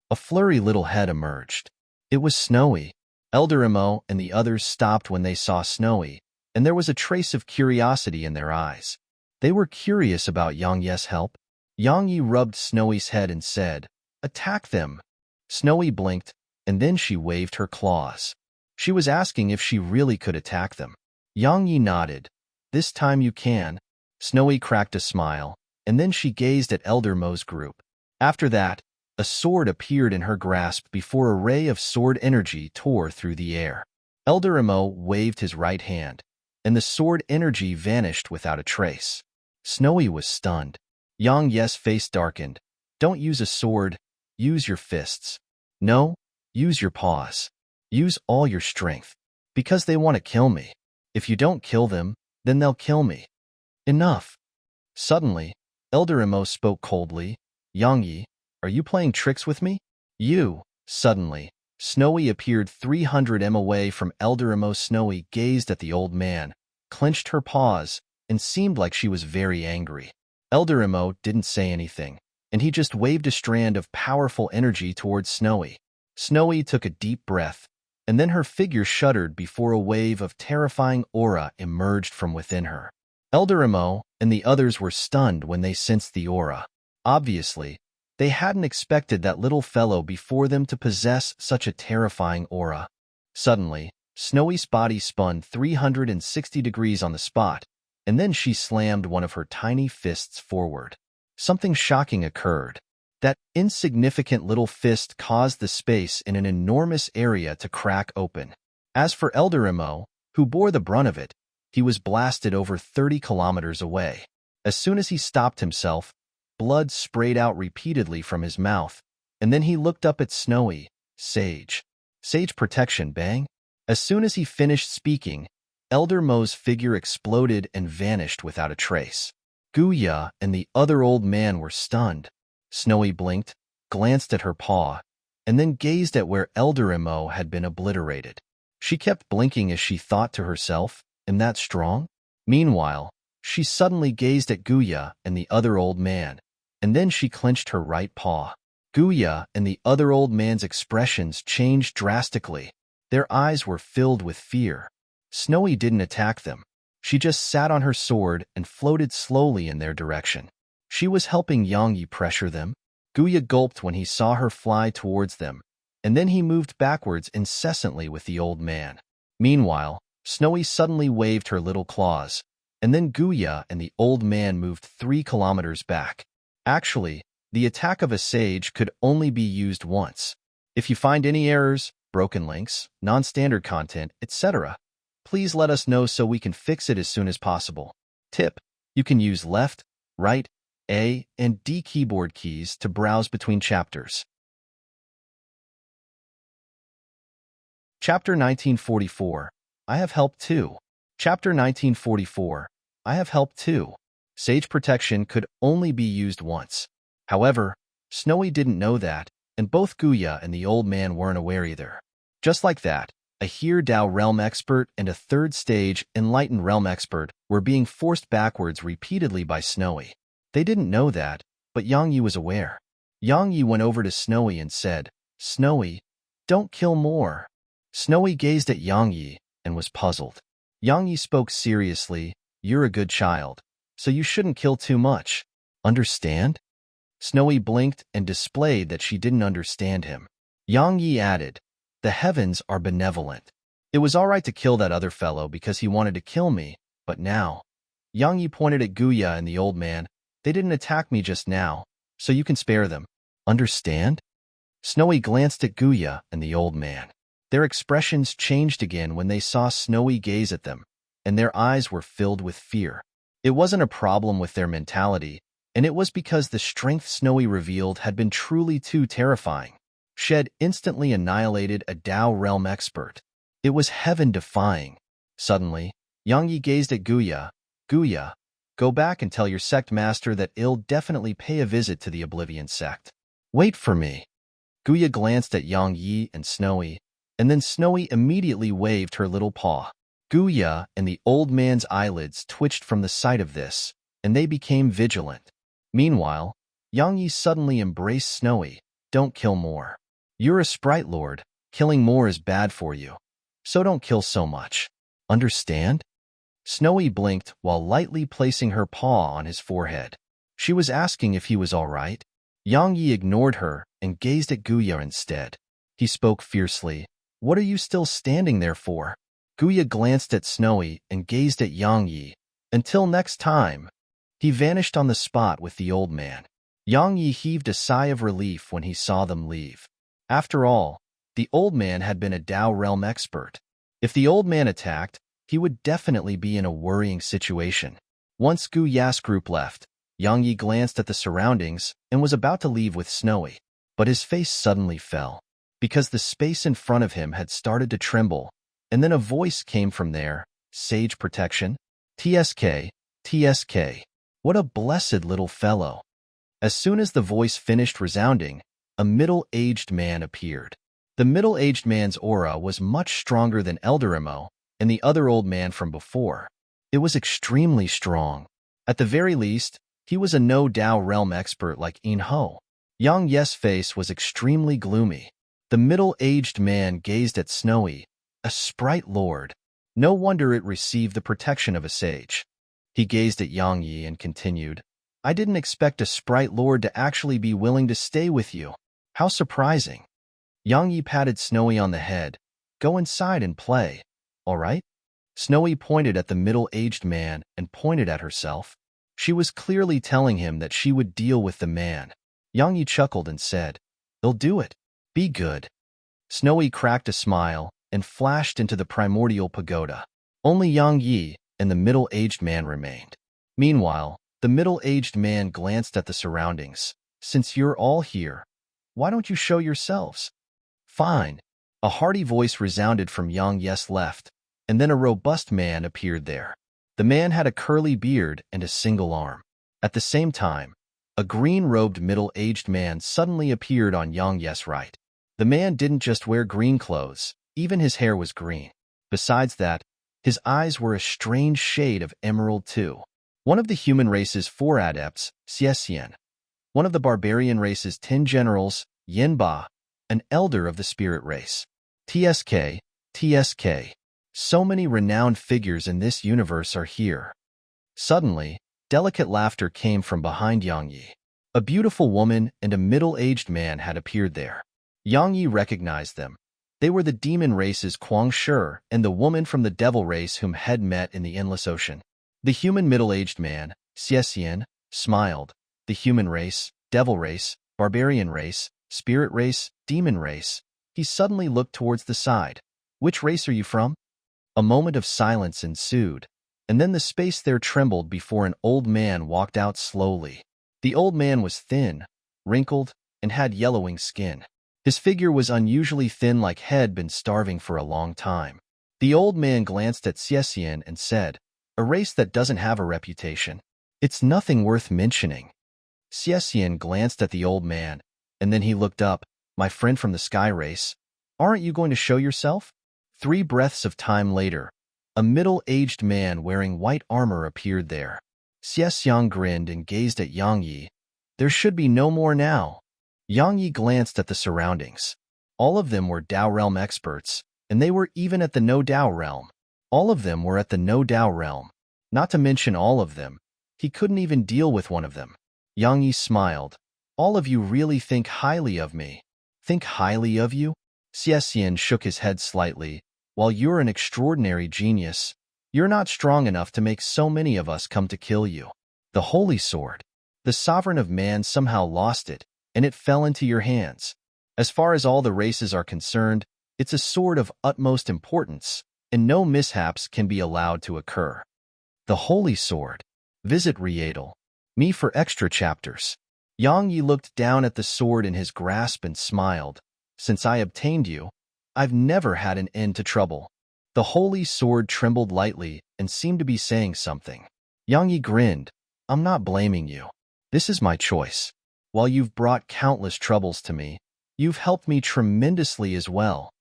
A flurry little head emerged. It was Snowy. Elder Mo and the others stopped when they saw Snowy, and there was a trace of curiosity in their eyes. They were curious about Yang Yi's help. Yang Yi rubbed Snowy's head and said, Attack them. Snowy blinked, and then she waved her claws. She was asking if she really could attack them. Yang Yi nodded. This time you can. Snowy cracked a smile, and then she gazed at Elder Mo's group. After that, a sword appeared in her grasp before a ray of sword energy tore through the air. Elder Mo waved his right hand, and the sword energy vanished without a trace. Snowy was stunned. Yang Yi's face darkened. Don't use a sword, use your fists. No, use your paws. Use all your strength. Because they want to kill me. If you don't kill them, then they'll kill me. Enough. Suddenly, Elder Mo spoke coldly. Yang Yi, are you playing tricks with me? You. Suddenly, Snowy appeared 300 m away from Elder Mo. Snowy gazed at the old man, clenched her paws, and seemed like she was very angry. Elder Mo didn't say anything, and he just waved a strand of powerful energy towards Snowy. Snowy took a deep breath, and then her figure shuddered before a wave of terrifying aura emerged from within her. Elder Mo and the others were stunned when they sensed the aura. Obviously, They hadn't expected that little fellow before them to possess such a terrifying aura. Suddenly, Snowy's body spun 360 degrees on the spot, and then she slammed one of her tiny fists forward. Something shocking occurred. That insignificant little fist caused the space in an enormous area to crack open. As for Elder Emo, who bore the brunt of it, he was blasted over 30 kilometers away. As soon as he stopped himself, blood sprayed out repeatedly from his mouth, and then he looked up at Snowy. Sage. Sage protection, bang. As soon as he finished speaking, Elder Mo's figure exploded and vanished without a trace. Guya and the other old man were stunned. Snowy blinked, glanced at her paw, and then gazed at where Elder Emo had been obliterated. She kept blinking as she thought to herself, "Am that strong?" Meanwhile, she suddenly gazed at Guya and the other old man, and then she clenched her right paw. Guya and the other old man's expressions changed drastically. Their eyes were filled with fear. Snowy didn't attack them. She just sat on her sword and floated slowly in their direction. She was helping Yangyi pressure them. Guya gulped when he saw her fly towards them, and then he moved backwards incessantly with the old man. Meanwhile, Snowy suddenly waved her little claws, and then Guya and the old man moved 3 kilometers back. Actually, the attack of a sage could only be used once. If you find any errors, broken links, non-standard content, etc., please let us know so we can fix it as soon as possible. Tip: you can use left, right, A, and D keyboard keys to browse between chapters. Chapter 1944. I have help too. Chapter 1944. I have help too. Sage protection could only be used once. However, Snowy didn't know that, and both Guya and the old man weren't aware either. Just like that, a Here Dao Realm Expert and a third stage Enlightened Realm Expert were being forced backwards repeatedly by Snowy. They didn't know that, but Yangyi was aware. Yangyi went over to Snowy and said, "Snowy, don't kill more." Snowy gazed at Yangyi and was puzzled. Yangyi spoke seriously, "You're a good child, so you shouldn't kill too much. Understand?" Snowy blinked and displayed that she didn't understand him. Yangyi added, "The heavens are benevolent. It was all right to kill that other fellow because he wanted to kill me, but now..." Yangyi pointed at Guya and the old man. "They didn't attack me just now, so you can spare them. Understand?" Snowy glanced at Guya and the old man. Their expressions changed again when they saw Snowy gaze at them, and their eyes were filled with fear. It wasn't a problem with their mentality, and it was because the strength Snowy revealed had been truly too terrifying. She had instantly annihilated a Dao Realm Expert. It was heaven-defying. Suddenly, Yangyi gazed at Guya. "Guya, go back and tell your sect master that he'll definitely pay a visit to the Oblivion sect. Wait for me." Guya glanced at Yangyi and Snowy, and then Snowy immediately waved her little paw. Guya and the old man's eyelids twitched from the sight of this, and they became vigilant. Meanwhile, Yangyi suddenly embraced Snowy. "Don't kill more. You're a sprite lord. Killing more is bad for you. So don't kill so much. Understand?" Snowy blinked while lightly placing her paw on his forehead. She was asking if he was all right. Yangyi ignored her and gazed at Guya instead. He spoke fiercely. "What are you still standing there for?" Guya glanced at Snowy and gazed at Yangyi. "Until next time." He vanished on the spot with the old man. Yangyi heaved a sigh of relief when he saw them leave. After all, the old man had been a Dao Realm Expert. If the old man attacked, he would definitely be in a worrying situation. Once Guya's group left, Yangyi glanced at the surroundings and was about to leave with Snowy, but his face suddenly fell, because the space in front of him had started to tremble, and then a voice came from there. "Sage protection? TSK, TSK. What a blessed little fellow." As soon as the voice finished resounding, a middle-aged man appeared. The middle-aged man's aura was much stronger than Elder Emo and the other old man from before. It was extremely strong. At the very least, he was a no-Dao realm expert like In-ho. Yang Ye's face was extremely gloomy. The middle-aged man gazed at Snowy, a sprite lord. No wonder it received the protection of a sage. He gazed at Yangyi and continued, I didn't expect a sprite lord to actually be willing to stay with you. How surprising. Yang Yi patted Snowy on the head. Go inside and play, all right? Snowy pointed at the middle-aged man and pointed at herself. She was clearly telling him that she would deal with the man. Yang Yi chuckled and said, "They'll do it. Be good." Snowy cracked a smile and flashed into the primordial pagoda. Only Yang Yi and the middle-aged man remained. Meanwhile, the middle-aged man glanced at the surroundings. Since you're all here, why don't you show yourselves? Fine. A hearty voice resounded from Yang Yi's left, and then a robust man appeared there. The man had a curly beard and a single arm. At the same time, a green-robed middle-aged man suddenly appeared on Yang Yi's right. The man didn't just wear green clothes, even his hair was green. Besides that, his eyes were a strange shade of emerald too. One of the human race's 4 adepts, Xiesian. One of the barbarian race's 10 generals, Yinba. An elder of the spirit race. TSK, TSK. So many renowned figures in this universe are here. Suddenly, delicate laughter came from behind Yang Yi. A beautiful woman and a middle-aged man had appeared there. Yang Yi recognized them. They were the demon race's Kuang Shi and the woman from the devil race whom had met in the endless ocean. The human middle-aged man, Xiesian, smiled. The human race, devil race, barbarian race, spirit race, demon race. He suddenly looked towards the side. Which race are you from? A moment of silence ensued, and then the space there trembled before an old man walked out slowly. The old man was thin, wrinkled, and had yellowing skin. His figure was unusually thin, like had been starving for a long time. The old man glanced at Xiesian and said, "A race that doesn't have a reputation. It's nothing worth mentioning." Xiesian glanced at the old man, and then he looked up. "My friend from the sky race, aren't you going to show yourself?" 3 breaths of time later, a middle-aged man wearing white armor appeared there. Xiesian grinned and gazed at Yang Yi. "There should be no more now." Yang Yi glanced at the surroundings. All of them were Dao realm experts, and they were even at the no Dao realm. All of them were at the no Dao realm. Not to mention all of them, he couldn't even deal with one of them. Yang Yi smiled. "All of you really think highly of me." "Think highly of you?" Xiesian shook his head slightly. "While you're an extraordinary genius, you're not strong enough to make so many of us come to kill you. The holy sword. The sovereign of man somehow lost it, and it fell into your hands. As far as all the races are concerned, it's a sword of utmost importance, and no mishaps can be allowed to occur. The holy sword. Visit Rietal. Me for extra chapters." Yang Yi looked down at the sword in his grasp and smiled. "Since I obtained you, I've never had an end to trouble." The holy sword trembled lightly and seemed to be saying something. Yang Yi grinned. "I'm not blaming you. This is my choice. While you've brought countless troubles to me, you've helped me tremendously as well."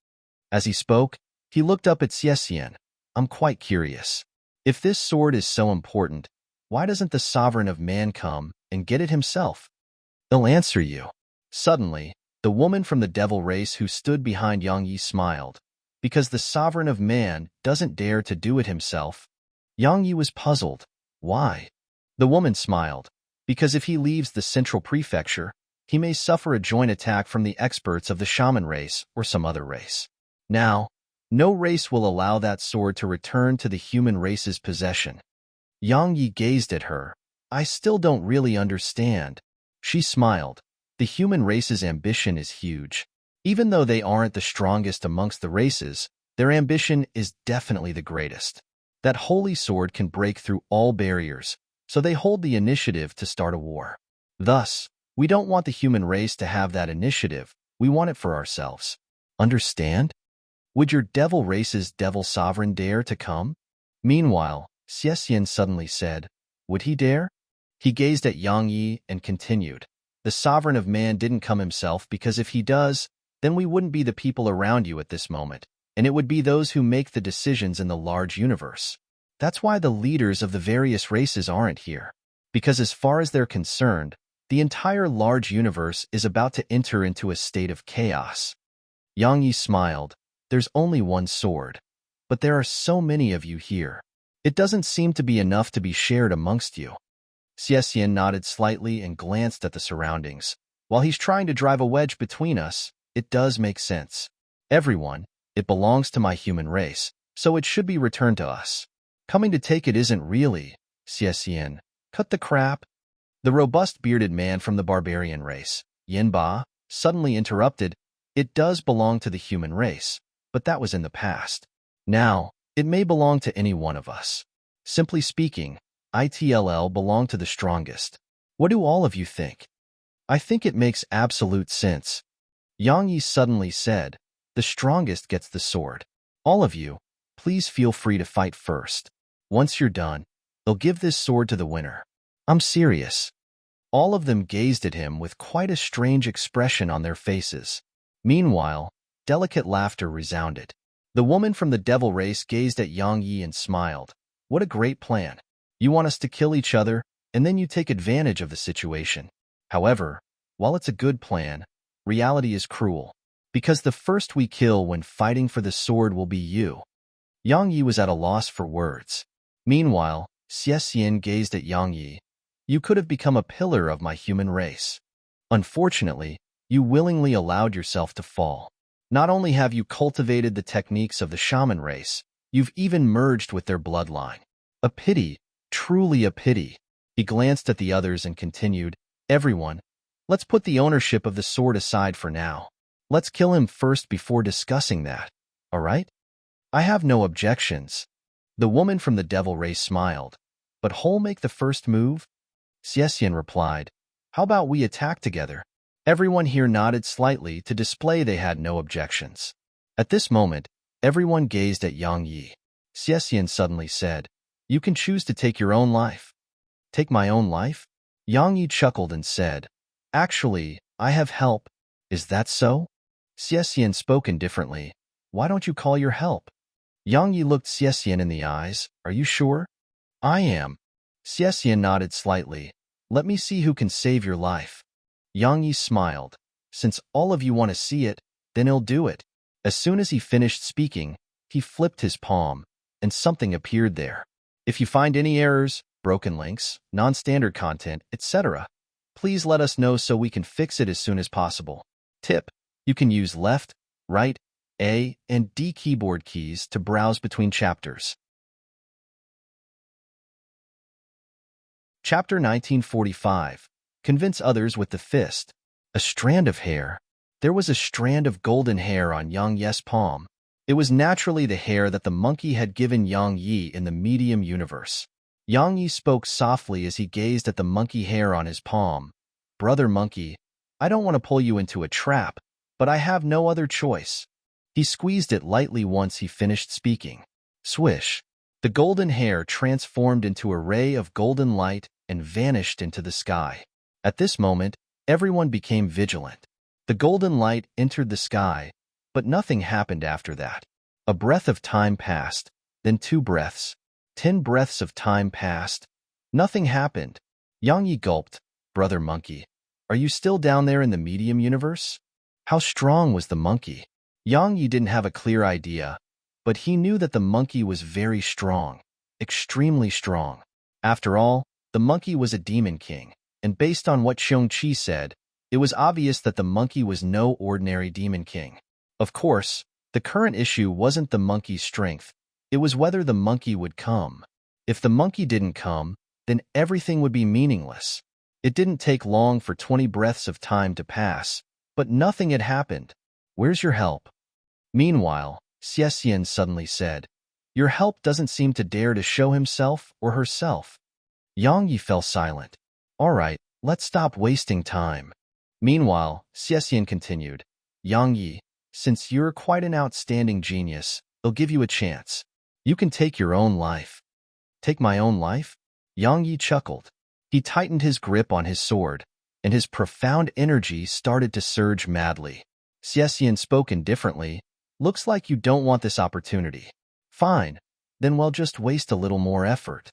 As he spoke, he looked up at Xiesian. "I'm quite curious. If this sword is so important, why doesn't the sovereign of man come and get it himself? They'll answer you." Suddenly, the woman from the devil race who stood behind Yang Yi smiled. "Because the sovereign of man doesn't dare to do it himself." Yang Yi was puzzled. "Why?" The woman smiled. "Because if he leaves the central prefecture, he may suffer a joint attack from the experts of the shaman race or some other race. Now, no race will allow that sword to return to the human race's possession." Yang Yi gazed at her. "I still don't really understand." She smiled. "The human race's ambition is huge. Even though they aren't the strongest amongst the races, their ambition is definitely the greatest. That holy sword can break through all barriers, so they hold the initiative to start a war. Thus, we don't want the human race to have that initiative, we want it for ourselves. Understand? Would your devil race's devil sovereign dare to come?" Meanwhile, Xiesian suddenly said, "Would he dare?" He gazed at Yang Yi and continued, "The sovereign of man didn't come himself because if he does, then we wouldn't be the people around you at this moment, and it would be those who make the decisions in the large universe. That's why the leaders of the various races aren't here. Because as far as they're concerned, the entire large universe is about to enter into a state of chaos." Yang Yi smiled. "There's only one sword, but there are so many of you here. It doesn't seem to be enough to be shared amongst you." Xian nodded slightly and glanced at the surroundings. While he's trying to drive a wedge between us, it does make sense. Everyone, it belongs to my human race, so it should be returned to us. Coming to take it isn't really, Xian. Cut the crap. The robust bearded man from the barbarian race, Yinba, suddenly interrupted. It does belong to the human race, but that was in the past. Now, it may belong to any one of us. Simply speaking, ITLL belong to the strongest. What do all of you think? I think it makes absolute sense. Yang Yi suddenly said, the strongest gets the sword. All of you, please feel free to fight first. Once you're done, they'll give this sword to the winner. I'm serious. All of them gazed at him with quite a strange expression on their faces. Meanwhile, delicate laughter resounded. The woman from the devil race gazed at Yang Yi and smiled. What a great plan. You want us to kill each other, and then you take advantage of the situation. However, while it's a good plan, reality is cruel. Because the first we kill when fighting for the sword will be you. Yang Yi was at a loss for words. Meanwhile, Xian gazed at Yang Yi. You could have become a pillar of my human race. Unfortunately, you willingly allowed yourself to fall. Not only have you cultivated the techniques of the shaman race, you've even merged with their bloodline. A pity, truly a pity. He glanced at the others and continued, everyone, let's put the ownership of the sword aside for now. Let's kill him first before discussing that, all right? I have no objections. The woman from the devil race smiled. But who'll make the first move? Xian replied, how about we attack together? Everyone here nodded slightly to display they had no objections. At this moment, everyone gazed at Yang Yi. Xian suddenly said, you can choose to take your own life. Take my own life? Yang Yi chuckled and said, actually, I have help. Is that so? Xian spoke indifferently. Why don't you call your help? Yang Yi looked Xian in the eyes. Are you sure? I am. Xian nodded slightly. Let me see who can save your life. Yang Yi smiled. Since all of you want to see it, then he'll do it. As soon as he finished speaking, he flipped his palm, and something appeared there. If you find any errors, broken links, non-standard content, etc., please let us know so we can fix it as soon as possible. Tip: you can use left, right, A, and D keyboard keys to browse between chapters. Chapter 1945. Convince others with the fist. A strand of hair. There was a strand of golden hair on Yang Yi's palm. It was naturally the hair that the monkey had given Yang Yi in the medium universe. Yang Yi spoke softly as he gazed at the monkey hair on his palm. Brother monkey, I don't want to pull you into a trap, but I have no other choice. He squeezed it lightly once he finished speaking. Swish. The golden hair transformed into a ray of golden light and vanished into the sky. At this moment, everyone became vigilant. The golden light entered the sky, but nothing happened after that. A breath of time passed, then 2 breaths. 10 breaths of time passed. Nothing happened. Yang Yi gulped. Brother monkey, are you still down there in the medium universe? How strong was the monkey? Yang Yi didn't have a clear idea, but he knew that the monkey was very strong, extremely strong. After all, the monkey was a demon king, and based on what Xiongqi said, it was obvious that the monkey was no ordinary demon king. Of course, the current issue wasn't the monkey's strength, it was whether the monkey would come. If the monkey didn't come, then everything would be meaningless. It didn't take long for 20 breaths of time to pass, but nothing had happened. Where's your help? Meanwhile, Xian suddenly said, your help doesn't seem to dare to show himself or herself. Yang Yi fell silent. All right, let's stop wasting time. Meanwhile, Xian continued, Yang Yi, since you're quite an outstanding genius, I'll give you a chance. You can take your own life. Take my own life? Yang Yi chuckled. He tightened his grip on his sword, and his profound energy started to surge madly. Xian spoke indifferently, looks like you don't want this opportunity. Fine, then we'll just waste a little more effort.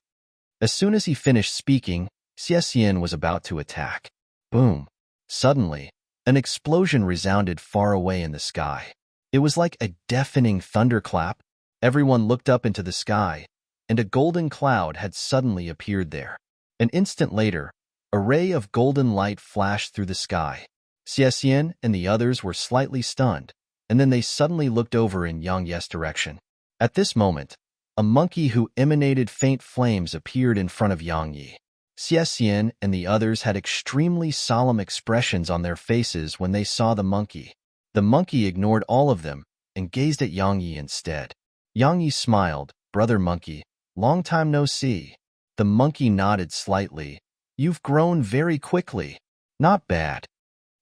As soon as he finished speaking, Xian was about to attack. Boom. Suddenly, an explosion resounded far away in the sky. It was like a deafening thunderclap. Everyone looked up into the sky, and a golden cloud had suddenly appeared there. An instant later, a ray of golden light flashed through the sky. Xiaxian and the others were slightly stunned, and then they suddenly looked over in Yang Ye's direction. At this moment, a monkey who emanated faint flames appeared in front of Yang Yi. Xiaxian and the others had extremely solemn expressions on their faces when they saw the monkey. The monkey ignored all of them and gazed at Yang Yi instead. Yang Yi smiled. "Brother monkey, long time no see." The monkey nodded slightly. "You've grown very quickly." "Not bad."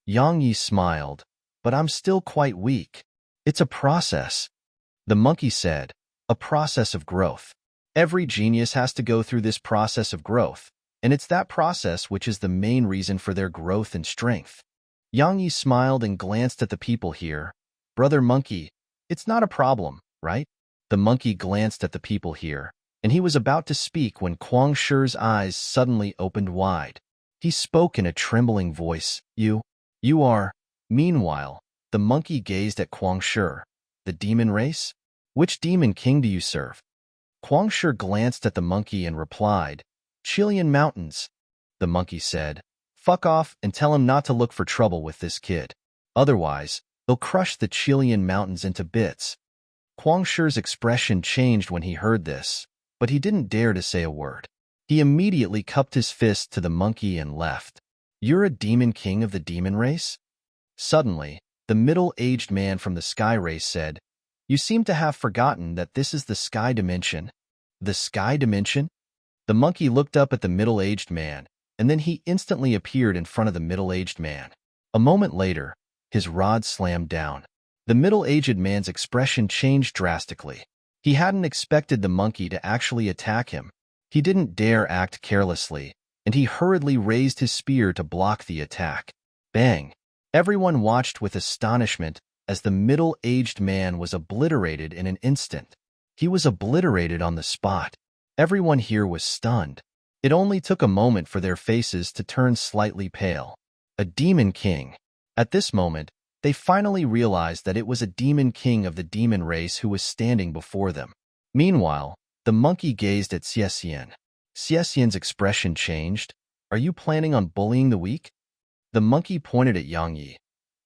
Yang Yi smiled. "But I'm still quite weak." "It's a process," the monkey said. "A process of growth. Every genius has to go through this process of growth, and it's that process which is the main reason for their growth and strength." Yang Yi smiled and glanced at the people here. "Brother monkey, it's not a problem, right?" The monkey glanced at the people here, and he was about to speak when Kuang Shi's eyes suddenly opened wide. He spoke in a trembling voice. You are..." Meanwhile, the monkey gazed at Kuang Shi. "The demon race? Which demon king do you serve?" Kuang Shi glanced at the monkey and replied, "Chilean Mountains." The monkey said, "Fuck off and tell him not to look for trouble with this kid. Otherwise, they'll crush the Chilean Mountains into bits." Kuang Shi's expression changed when he heard this, but he didn't dare to say a word. He immediately cupped his fist to the monkey and left. "You're a demon king of the demon race?" Suddenly, the middle-aged man from the sky race said, "You seem to have forgotten that this is the sky dimension." "The sky dimension?" The monkey looked up at the middle-aged man, and then he instantly appeared in front of the middle-aged man. A moment later, his rod slammed down. The middle-aged man's expression changed drastically. He hadn't expected the monkey to actually attack him. He didn't dare act carelessly, and he hurriedly raised his spear to block the attack. Bang! Everyone watched with astonishment as the middle-aged man was obliterated in an instant. He was obliterated on the spot. Everyone here was stunned. It only took a moment for their faces to turn slightly pale. A demon king. At this moment, they finally realized that it was a demon king of the demon race who was standing before them. Meanwhile, the monkey gazed at Xiaxian. Xiaxian's expression changed. "Are you planning on bullying the weak?" The monkey pointed at Yang Yi.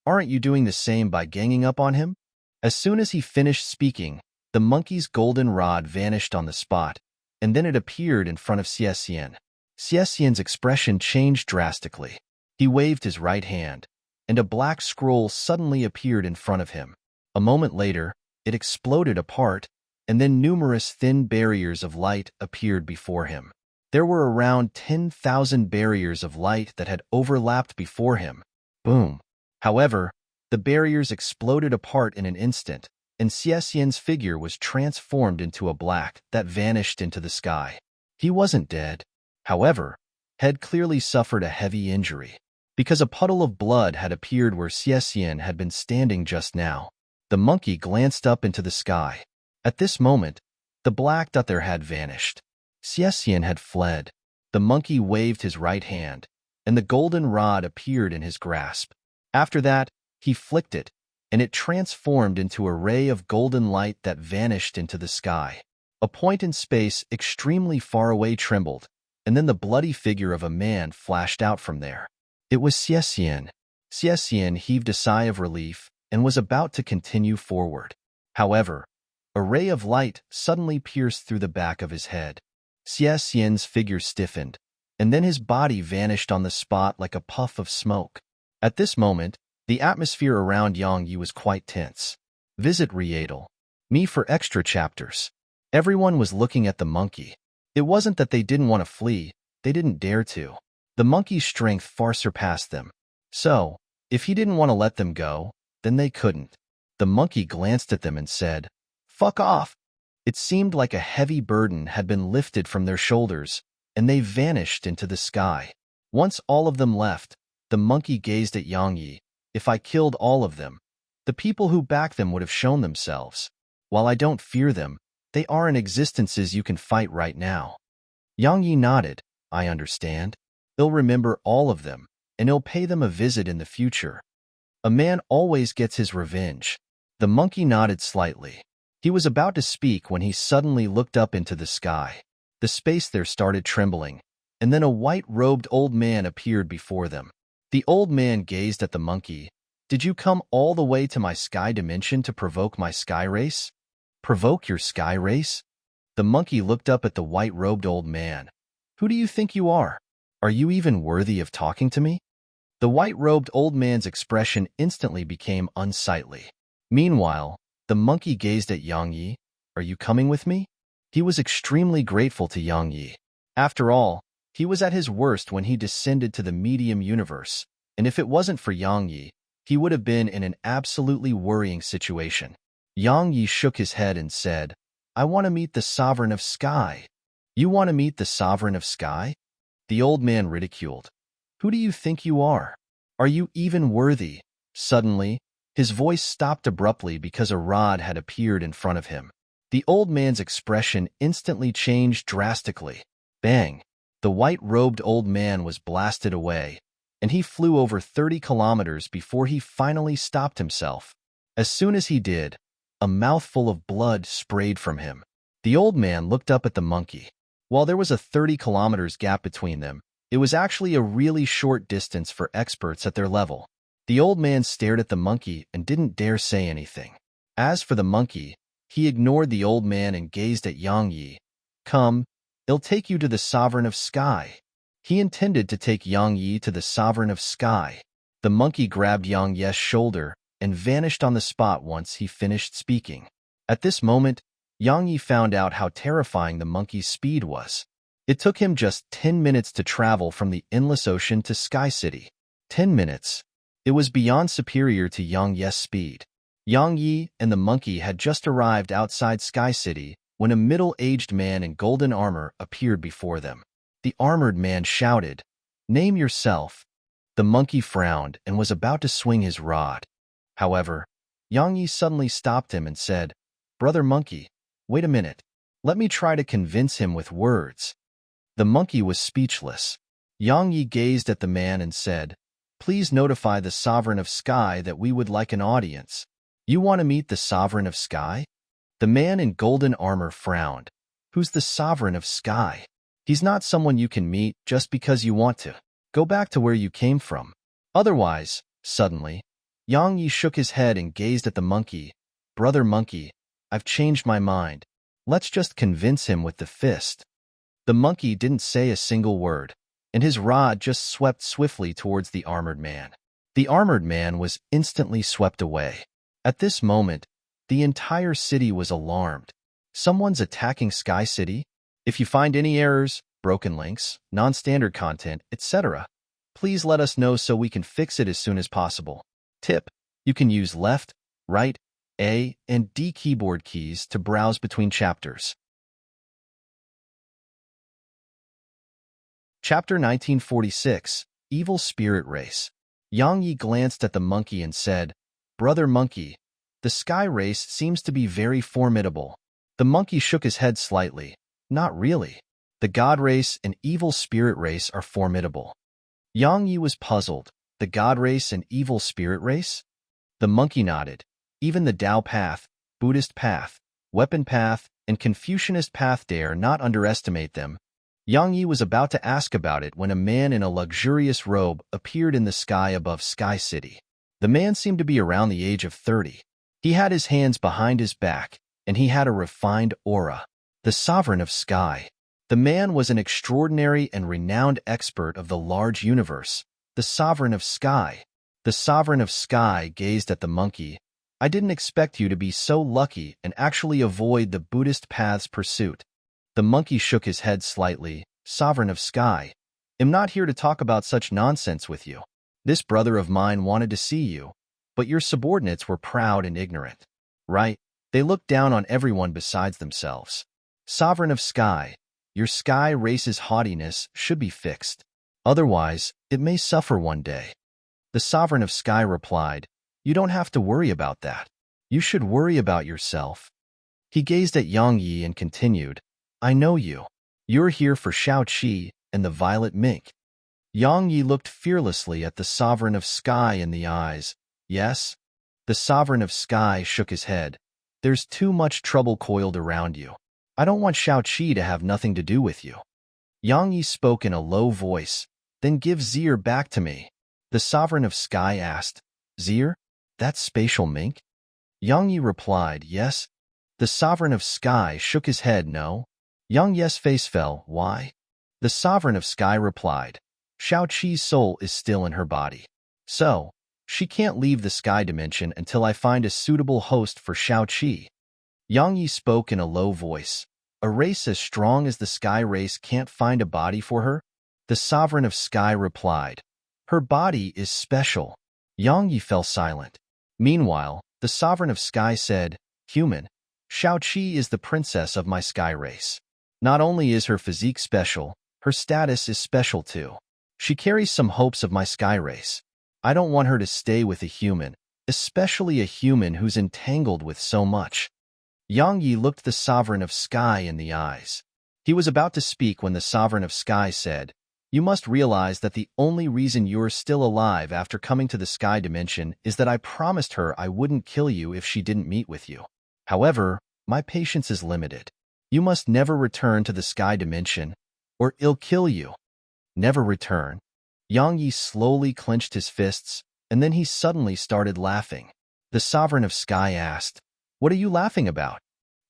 "Aren't you doing the same by ganging up on him?" As soon as he finished speaking, the monkey's golden rod vanished on the spot, and then it appeared in front of Xiaxian. Xiaxian's expression changed drastically. He waved his right hand, and a black scroll suddenly appeared in front of him. A moment later, it exploded apart, and then numerous thin barriers of light appeared before him. There were around 10,000 barriers of light that had overlapped before him. Boom! However, the barriers exploded apart in an instant, and Xiaxian's figure was transformed into a black that vanished into the sky. He wasn't dead. However, had clearly suffered a heavy injury, because a puddle of blood had appeared where Xiaxian had been standing just now. The monkey glanced up into the sky. At this moment, the black dot there had vanished. Xiaxian had fled. The monkey waved his right hand, and the golden rod appeared in his grasp. After that, he flicked it, and it transformed into a ray of golden light that vanished into the sky. A point in space extremely far away trembled, and then the bloody figure of a man flashed out from there. It was Xiaxian. Xiaxian heaved a sigh of relief and was about to continue forward. However, a ray of light suddenly pierced through the back of his head. Xiaxian's figure stiffened, and then his body vanished on the spot like a puff of smoke. At this moment, the atmosphere around Yang Yi was quite tense. Visit Rietal. Me for extra chapters. Everyone was looking at the monkey. It wasn't that they didn't want to flee, they didn't dare to. The monkey's strength far surpassed them. So, if he didn't want to let them go, then they couldn't. The monkey glanced at them and said, "Fuck off." It seemed like a heavy burden had been lifted from their shoulders, and they vanished into the sky. Once all of them left, the monkey gazed at Yang Yi. "If I killed all of them, the people who back them would have shown themselves. While I don't fear them, they aren't existences you can fight right now." Yang Yi nodded. "I understand. He'll remember all of them, and he'll pay them a visit in the future. A man always gets his revenge." The monkey nodded slightly. He was about to speak when he suddenly looked up into the sky. The space there started trembling, and then a white-robed old man appeared before them. The old man gazed at the monkey. Did you come all the way to my sky dimension to provoke my sky race? Provoke your sky race? The monkey looked up at the white-robed old man. Who do you think you are? Are you even worthy of talking to me? The white-robed old man's expression instantly became unsightly. Meanwhile, the monkey gazed at Yang Yi. Are you coming with me? He was extremely grateful to Yang Yi. After all, he was at his worst when he descended to the medium universe, and if it wasn't for Yang Yi, he would have been in an absolutely worrying situation. Yang Yi shook his head and said, I want to meet the sovereign of sky. You want to meet the sovereign of sky? The old man ridiculed. Who do you think you are? Are you even worthy? Suddenly, his voice stopped abruptly because a rod had appeared in front of him. The old man's expression instantly changed drastically. Bang! The white-robed old man was blasted away, and he flew over 30 kilometers before he finally stopped himself. As soon as he did, a mouthful of blood sprayed from him. The old man looked up at the monkey. While there was a 30 kilometers gap between them, it was actually a really short distance for experts at their level. The old man stared at the monkey and didn't dare say anything. As for the monkey, he ignored the old man and gazed at Yang Yi. Come, I'll take you to the sovereign of sky. He intended to take Yang Yi to the sovereign of sky. The monkey grabbed Yang Yi's shoulder and vanished on the spot once he finished speaking. At this moment, Yang Yi found out how terrifying the monkey's speed was. It took him just 10 minutes to travel from the endless ocean to Sky City. 10 minutes. It was beyond superior to Yang Yi's speed. Yang Yi and the monkey had just arrived outside Sky City when a middle-aged man in golden armor appeared before them. The armored man shouted, Name yourself. The monkey frowned and was about to swing his rod. However, Yang Yi suddenly stopped him and said, Brother Monkey, wait a minute. Let me try to convince him with words. The monkey was speechless. Yang Yi gazed at the man and said, Please notify the sovereign of sky that we would like an audience. You want to meet the sovereign of sky? The man in golden armor frowned. Who's the sovereign of sky? He's not someone you can meet just because you want to. Go back to where you came from. Otherwise, suddenly, Yang Yi shook his head and gazed at the monkey. Brother Monkey, I've changed my mind. Let's just convince him with the fist. The monkey didn't say a single word, and his rod just swept swiftly towards the armored man. The armored man was instantly swept away. At this moment, the entire city was alarmed. Someone's attacking Sky City? If you find any errors, broken links, non-standard content, etc., please let us know so we can fix it as soon as possible. Tip: you can use left, right, A, and D keyboard keys to browse between chapters. Chapter 1946, Evil Spirit Race. Yang Yi glanced at the monkey and said, Brother Monkey, the sky race seems to be very formidable. The monkey shook his head slightly. Not really. The god race and evil spirit race are formidable. Yang Yi was puzzled. The god race and evil spirit race? The monkey nodded. Even the Tao path, Buddhist path, weapon path, and Confucianist path dare not underestimate them. Yang Yi was about to ask about it when a man in a luxurious robe appeared in the sky above Sky City. The man seemed to be around the age of 30. He had his hands behind his back, and he had a refined aura. The sovereign of sky. The man was an extraordinary and renowned expert of the large universe. The sovereign of sky. The sovereign of sky gazed at the monkey. I didn't expect you to be so lucky and actually avoid the Buddhist path's pursuit. The monkey shook his head slightly. Sovereign of sky. I'm not here to talk about such nonsense with you. This brother of mine wanted to see you, but your subordinates were proud and ignorant. Right? They looked down on everyone besides themselves. Sovereign of sky, your sky race's haughtiness should be fixed. Otherwise, it may suffer one day. The sovereign of sky replied, You don't have to worry about that. You should worry about yourself. He gazed at Yang Yi and continued, I know you. You're here for Shao Qi and the violet mink. Yang Yi looked fearlessly at the sovereign of sky in the eyes. Yes? The sovereign of sky shook his head. There's too much trouble coiled around you. I don't want Shao Qi to have nothing to do with you. Yang Yi spoke in a low voice. Then give Zir back to me. The sovereign of sky asked. Zir? That spatial mink? Yang Yi replied, yes. The sovereign of sky shook his head, no. Yang Yi's face fell, why? The sovereign of sky replied, Shao Qi's soul is still in her body. So, she can't leave the sky dimension until I find a suitable host for Shao Qi. Yang Yi spoke in a low voice. A race as strong as the sky race can't find a body for her? The sovereign of sky replied, her body is special. Yang Yi fell silent. Meanwhile, the sovereign of sky said, human, Shao Qi is the princess of my sky race. Not only is her physique special, her status is special too. She carries some hopes of my sky race. I don't want her to stay with a human, especially a human who's entangled with so much. Yang Yi looked the sovereign of sky in the eyes. He was about to speak when the sovereign of sky said, you must realize that the only reason you're still alive after coming to the sky dimension is that I promised her I wouldn't kill you if she didn't meet with you. However, my patience is limited. You must never return to the sky dimension, or I'll kill you. Never return. Yang Yi slowly clenched his fists, and then he suddenly started laughing. The sovereign of sky asked, what are you laughing about?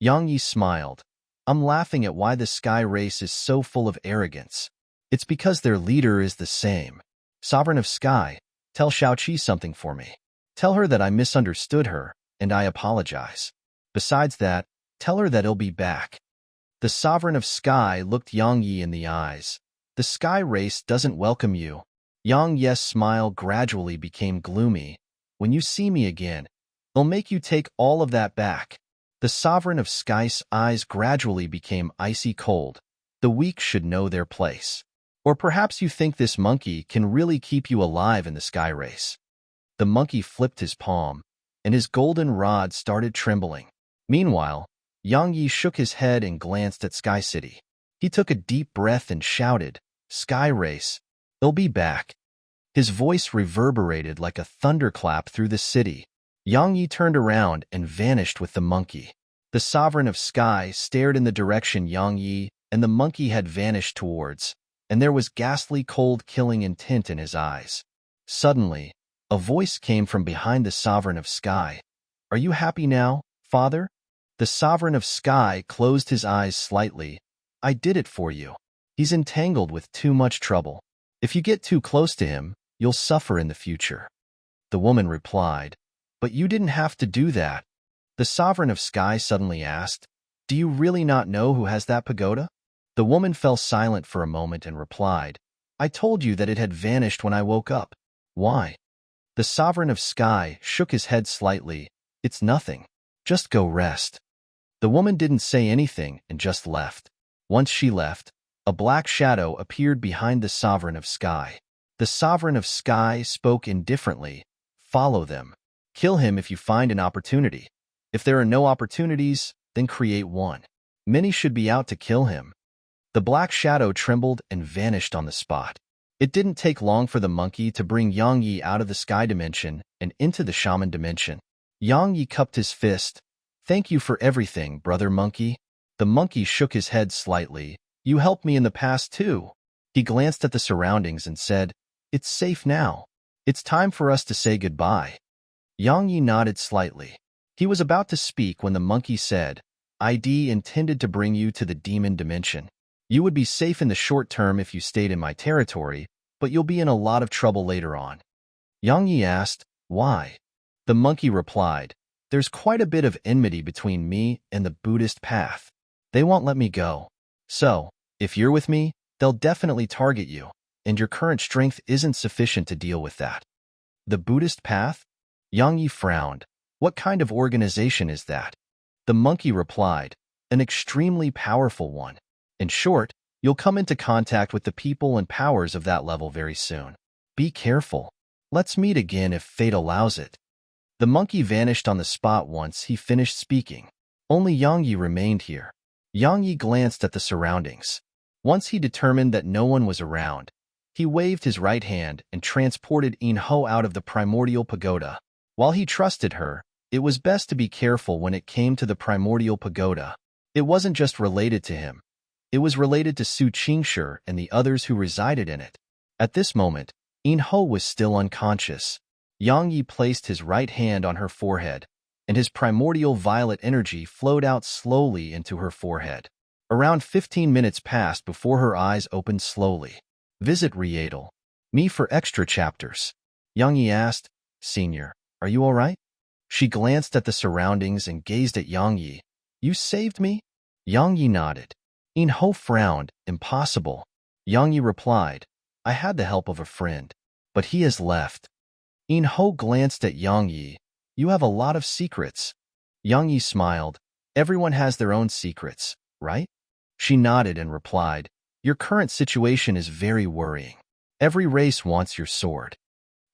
Yang Yi smiled. I'm laughing at why the sky race is so full of arrogance. It's because their leader is the same. Sovereign of sky, tell Shao Qi something for me. Tell her that I misunderstood her, and I apologize. Besides that, tell her that I'll be back. The sovereign of sky looked Yang Yi in the eyes. The sky race doesn't welcome you. Yang Yi's smile gradually became gloomy. When you see me again, I'll make you take all of that back. The sovereign of sky's eyes gradually became icy cold. The weak should know their place. Or perhaps you think this monkey can really keep you alive in the sky race. The monkey flipped his palm, and his golden rod started trembling. Meanwhile, Yang Yi shook his head and glanced at Sky City. He took a deep breath and shouted, Sky race, I'll be back. His voice reverberated like a thunderclap through the city. Yang Yi turned around and vanished with the monkey. The sovereign of sky stared in the direction Yang Yi and the monkey had vanished towards, and there was ghastly cold killing intent in his eyes. Suddenly, a voice came from behind the sovereign of sky. Are you happy now, father? The sovereign of sky closed his eyes slightly. I did it for you. He's entangled with too much trouble. If you get too close to him, you'll suffer in the future. The woman replied, but you didn't have to do that. The sovereign of sky suddenly asked, do you really not know who has that pagoda? The woman fell silent for a moment and replied, I told you that it had vanished when I woke up. Why? The sovereign of sky shook his head slightly. It's nothing. Just go rest. The woman didn't say anything and just left. Once she left, a black shadow appeared behind the sovereign of sky. The sovereign of sky spoke indifferently. Follow them. Kill him if you find an opportunity. If there are no opportunities, then create one. Many should be out to kill him. The black shadow trembled and vanished on the spot. It didn't take long for the monkey to bring Yang Yi out of the sky dimension and into the shaman dimension. Yang Yi cupped his fist. Thank you for everything, brother monkey. The monkey shook his head slightly. You helped me in the past too. He glanced at the surroundings and said, it's safe now. It's time for us to say goodbye. Yang Yi nodded slightly. He was about to speak when the monkey said, ID intended to bring you to the demon dimension. You would be safe in the short term if you stayed in my territory, but you'll be in a lot of trouble later on. Yang Yi asked, why? The monkey replied, there's quite a bit of enmity between me and the Buddhist path. They won't let me go. So, if you're with me, they'll definitely target you, and your current strength isn't sufficient to deal with that. The Buddhist path? Yang Yi frowned. What kind of organization is that? The monkey replied, an extremely powerful one. In short, you'll come into contact with the people and powers of that level very soon. Be careful. Let's meet again if fate allows it. The monkey vanished on the spot once he finished speaking. Only Yang Yi remained here. Yang Yi glanced at the surroundings. Once he determined that no one was around, he waved his right hand and transported In Ho out of the primordial pagoda. While he trusted her, it was best to be careful when it came to the primordial pagoda. It wasn't just related to him. It was related to Su Qingshi and the others who resided in it. At this moment, In Ho was still unconscious. Yang Yi placed his right hand on her forehead, and his primordial violet energy flowed out slowly into her forehead. Around 15 minutes passed before her eyes opened slowly. Visit Rietal. Me for extra chapters. Yang Yi asked, Senior, are you all right? She glanced at the surroundings and gazed at Yang Yi. You saved me? Yang Yi nodded. In Ho frowned. Impossible. Yang Yi replied, I had the help of a friend, but he has left. In Ho glanced at Yang Yi. You have a lot of secrets. Yang Yi smiled. Everyone has their own secrets, right? She nodded and replied, Your current situation is very worrying. Every race wants your sword.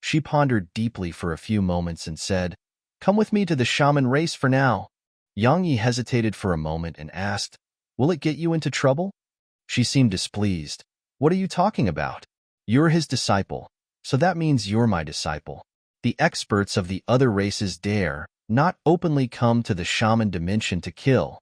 She pondered deeply for a few moments and said, Come with me to the shaman race for now. Yang Yi hesitated for a moment and asked, Will it get you into trouble? She seemed displeased. What are you talking about? You're his disciple, so that means you're my disciple. The experts of the other races dare not openly come to the shaman dimension to kill.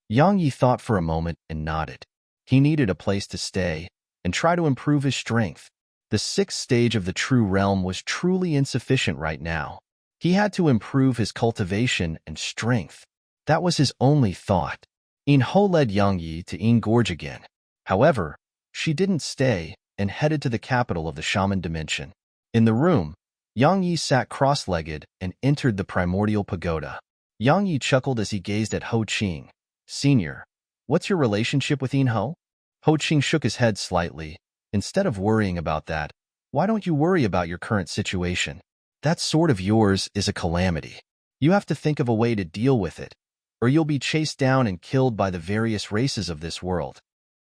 Yang Yi thought for a moment and nodded. He needed a place to stay and try to improve his strength. The 6th stage of the true realm was truly insufficient right now. He had to improve his cultivation and strength. That was his only thought. In Ho led Yang Yi to In Gorge again. However, she didn't stay and headed to the capital of the shaman dimension. In the room, Yang Yi sat cross-legged and entered the primordial pagoda. Yang Yi chuckled as he gazed at Ho Qing. Senior, what's your relationship with In Ho? Ho Qing shook his head slightly. Instead of worrying about that, why don't you worry about your current situation? That sword of yours is a calamity. You have to think of a way to deal with it, or you'll be chased down and killed by the various races of this world.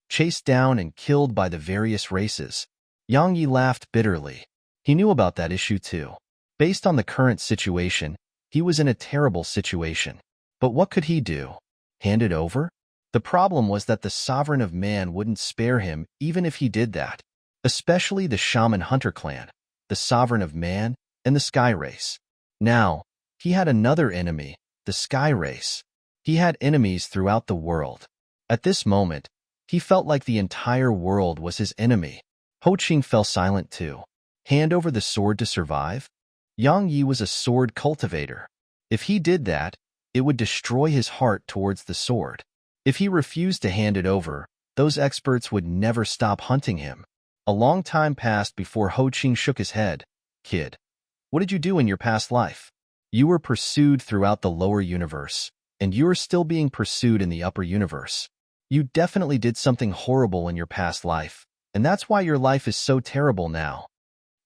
Chased down and killed by the various races. Yang Yi laughed bitterly. He knew about that issue too. Based on the current situation, he was in a terrible situation. But what could he do? Hand it over? The problem was that the sovereign of man wouldn't spare him even if he did that. Especially the shaman hunter clan, the sovereign of man, and the sky race. Now, he had another enemy, the sky race. He had enemies throughout the world. At this moment, he felt like the entire world was his enemy. Ho Qing fell silent too. Hand over the sword to survive? Yang Yi was a sword cultivator. If he did that, it would destroy his heart towards the sword. If he refused to hand it over, those experts would never stop hunting him. A long time passed before Ho Qing shook his head. Kid, what did you do in your past life? You were pursued throughout the lower universe, and you are still being pursued in the upper universe. You definitely did something horrible in your past life, and that's why your life is so terrible now.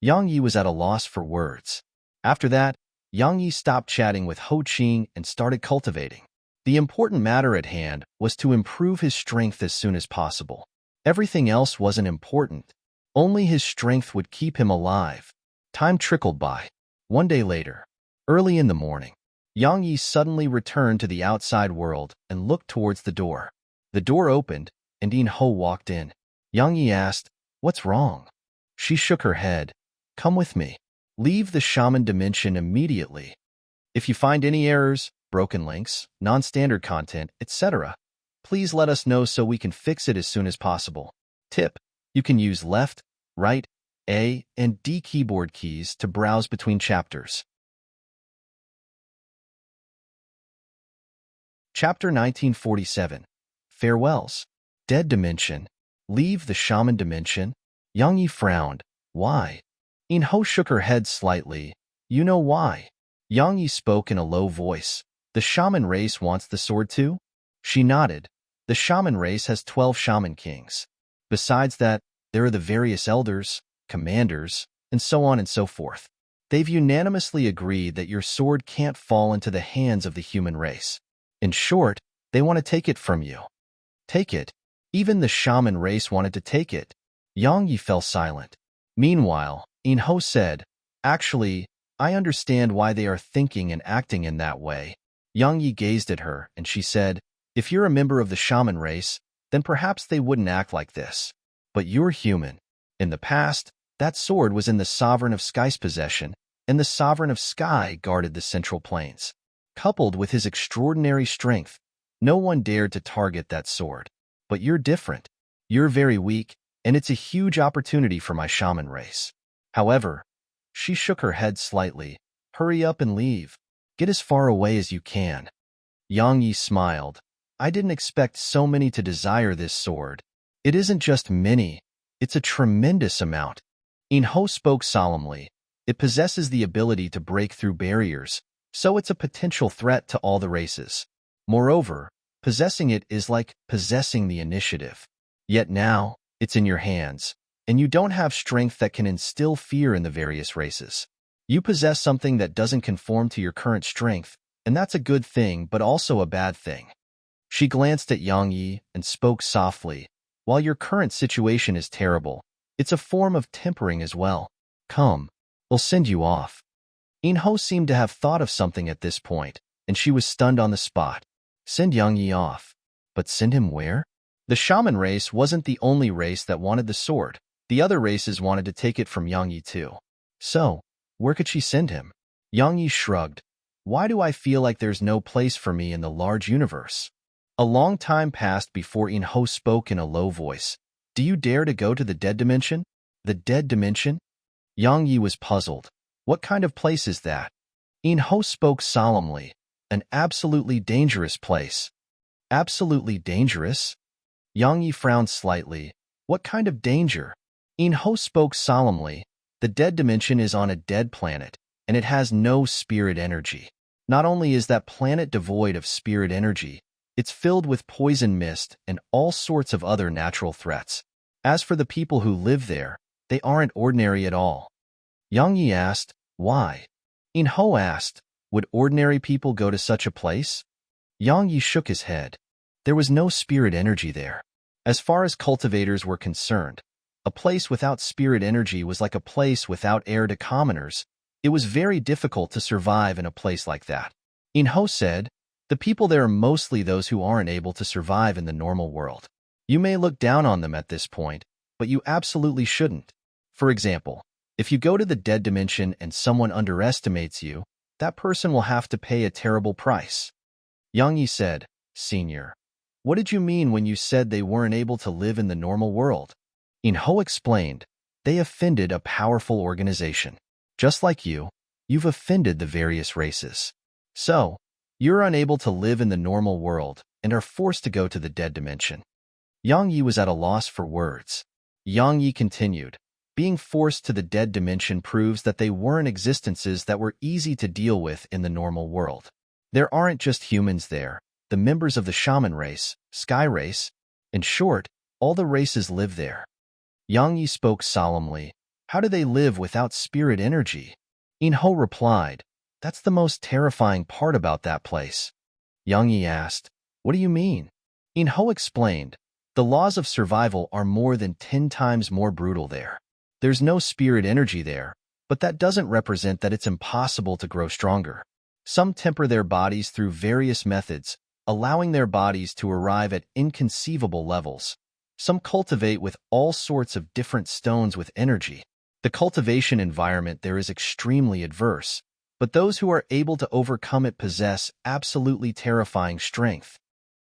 Yang Yi was at a loss for words. After that, Yang Yi stopped chatting with Ho Qing and started cultivating. The important matter at hand was to improve his strength as soon as possible. Everything else wasn't important. Only his strength would keep him alive. Time trickled by. One day later, early in the morning, Yang Yi suddenly returned to the outside world and looked towards the door. The door opened, and In Ho walked in. Yang Yi asked, What's wrong? She shook her head. Come with me. Leave the shaman dimension immediately. If you find any errors, broken links, non-standard content, etc., please let us know so we can fix it as soon as possible. Tip: you can use left, right, A, and D keyboard keys to browse between chapters. Chapter 1947. Farewells. Dead dimension. Leave the shaman dimension? Yang Yi frowned. Why? In Ho shook her head slightly. You know why. Yang Yi spoke in a low voice. The shaman race wants the sword too? She nodded. The shaman race has 12 shaman kings. Besides that, there are the various elders, commanders, and so on and so forth. They've unanimously agreed that your sword can't fall into the hands of the human race. In short, they want to take it from you. Take it. Even the shaman race wanted to take it. Yang Yi fell silent. Meanwhile, In Ho said, Actually, I understand why they are thinking and acting in that way. Yang Yi gazed at her, and she said, If you're a member of the shaman race, then perhaps they wouldn't act like this. But you're human. In the past, that sword was in the Sovereign of Sky's possession, and the Sovereign of Sky guarded the Central Plains. Coupled with his extraordinary strength, no one dared to target that sword. But you're different. You're very weak, and it's a huge opportunity for my shaman race. However, she shook her head slightly. Hurry up and leave. Get as far away as you can. Yang Yi smiled. I didn't expect so many to desire this sword. It isn't just many, it's a tremendous amount. In Ho spoke solemnly. It possesses the ability to break through barriers, so it's a potential threat to all the races. Moreover, possessing it is like possessing the initiative. Yet now, it's in your hands, and you don't have strength that can instill fear in the various races. You possess something that doesn't conform to your current strength, and that's a good thing but also a bad thing. She glanced at Yang Yi and spoke softly. While your current situation is terrible, it's a form of tempering as well. Come, we'll send you off. In Ho seemed to have thought of something at this point, and she was stunned on the spot. Send Yang Yi off. But send him where? The shaman race wasn't the only race that wanted the sword. The other races wanted to take it from Yang Yi too. So, where could she send him? Yang Yi shrugged. Why do I feel like there's no place for me in the large universe? A long time passed before In Ho spoke in a low voice. Do you dare to go to the dead dimension? The dead dimension? Yang Yi was puzzled. What kind of place is that? In Ho spoke solemnly. An absolutely dangerous place. Absolutely dangerous? Yang Yi frowned slightly. What kind of danger? In Ho spoke solemnly. The dead dimension is on a dead planet, and it has no spirit energy. Not only is that planet devoid of spirit energy, it's filled with poison mist and all sorts of other natural threats. As for the people who live there, they aren't ordinary at all. Yang Yi asked, why? In Ho asked, would ordinary people go to such a place? Yang Yi shook his head. There was no spirit energy there. As far as cultivators were concerned, a place without spirit energy was like a place without air to commoners. It was very difficult to survive in a place like that. In Ho said, the people there are mostly those who aren't able to survive in the normal world. You may look down on them at this point, but you absolutely shouldn't. For example, if you go to the dead dimension and someone underestimates you, that person will have to pay a terrible price. Yang Yi said, Senior, what did you mean when you said they weren't able to live in the normal world? In Ho explained, they offended a powerful organization. Just like you, you've offended the various races. So, you're unable to live in the normal world and are forced to go to the dead dimension. Yang Yi was at a loss for words. Yang Yi continued, being forced to the dead dimension proves that they weren't existences that were easy to deal with in the normal world. There aren't just humans there, the members of the shaman race, sky race, in short, all the races live there. Yang Yi spoke solemnly. How do they live without spirit energy? In Ho replied, that's the most terrifying part about that place. Yang Yi asked, what do you mean? In Ho explained, the laws of survival are more than 10 times more brutal there. There's no spirit energy there, but that doesn't represent that it's impossible to grow stronger. Some temper their bodies through various methods, allowing their bodies to arrive at inconceivable levels. Some cultivate with all sorts of different stones with energy. The cultivation environment there is extremely adverse, but those who are able to overcome it possess absolutely terrifying strength.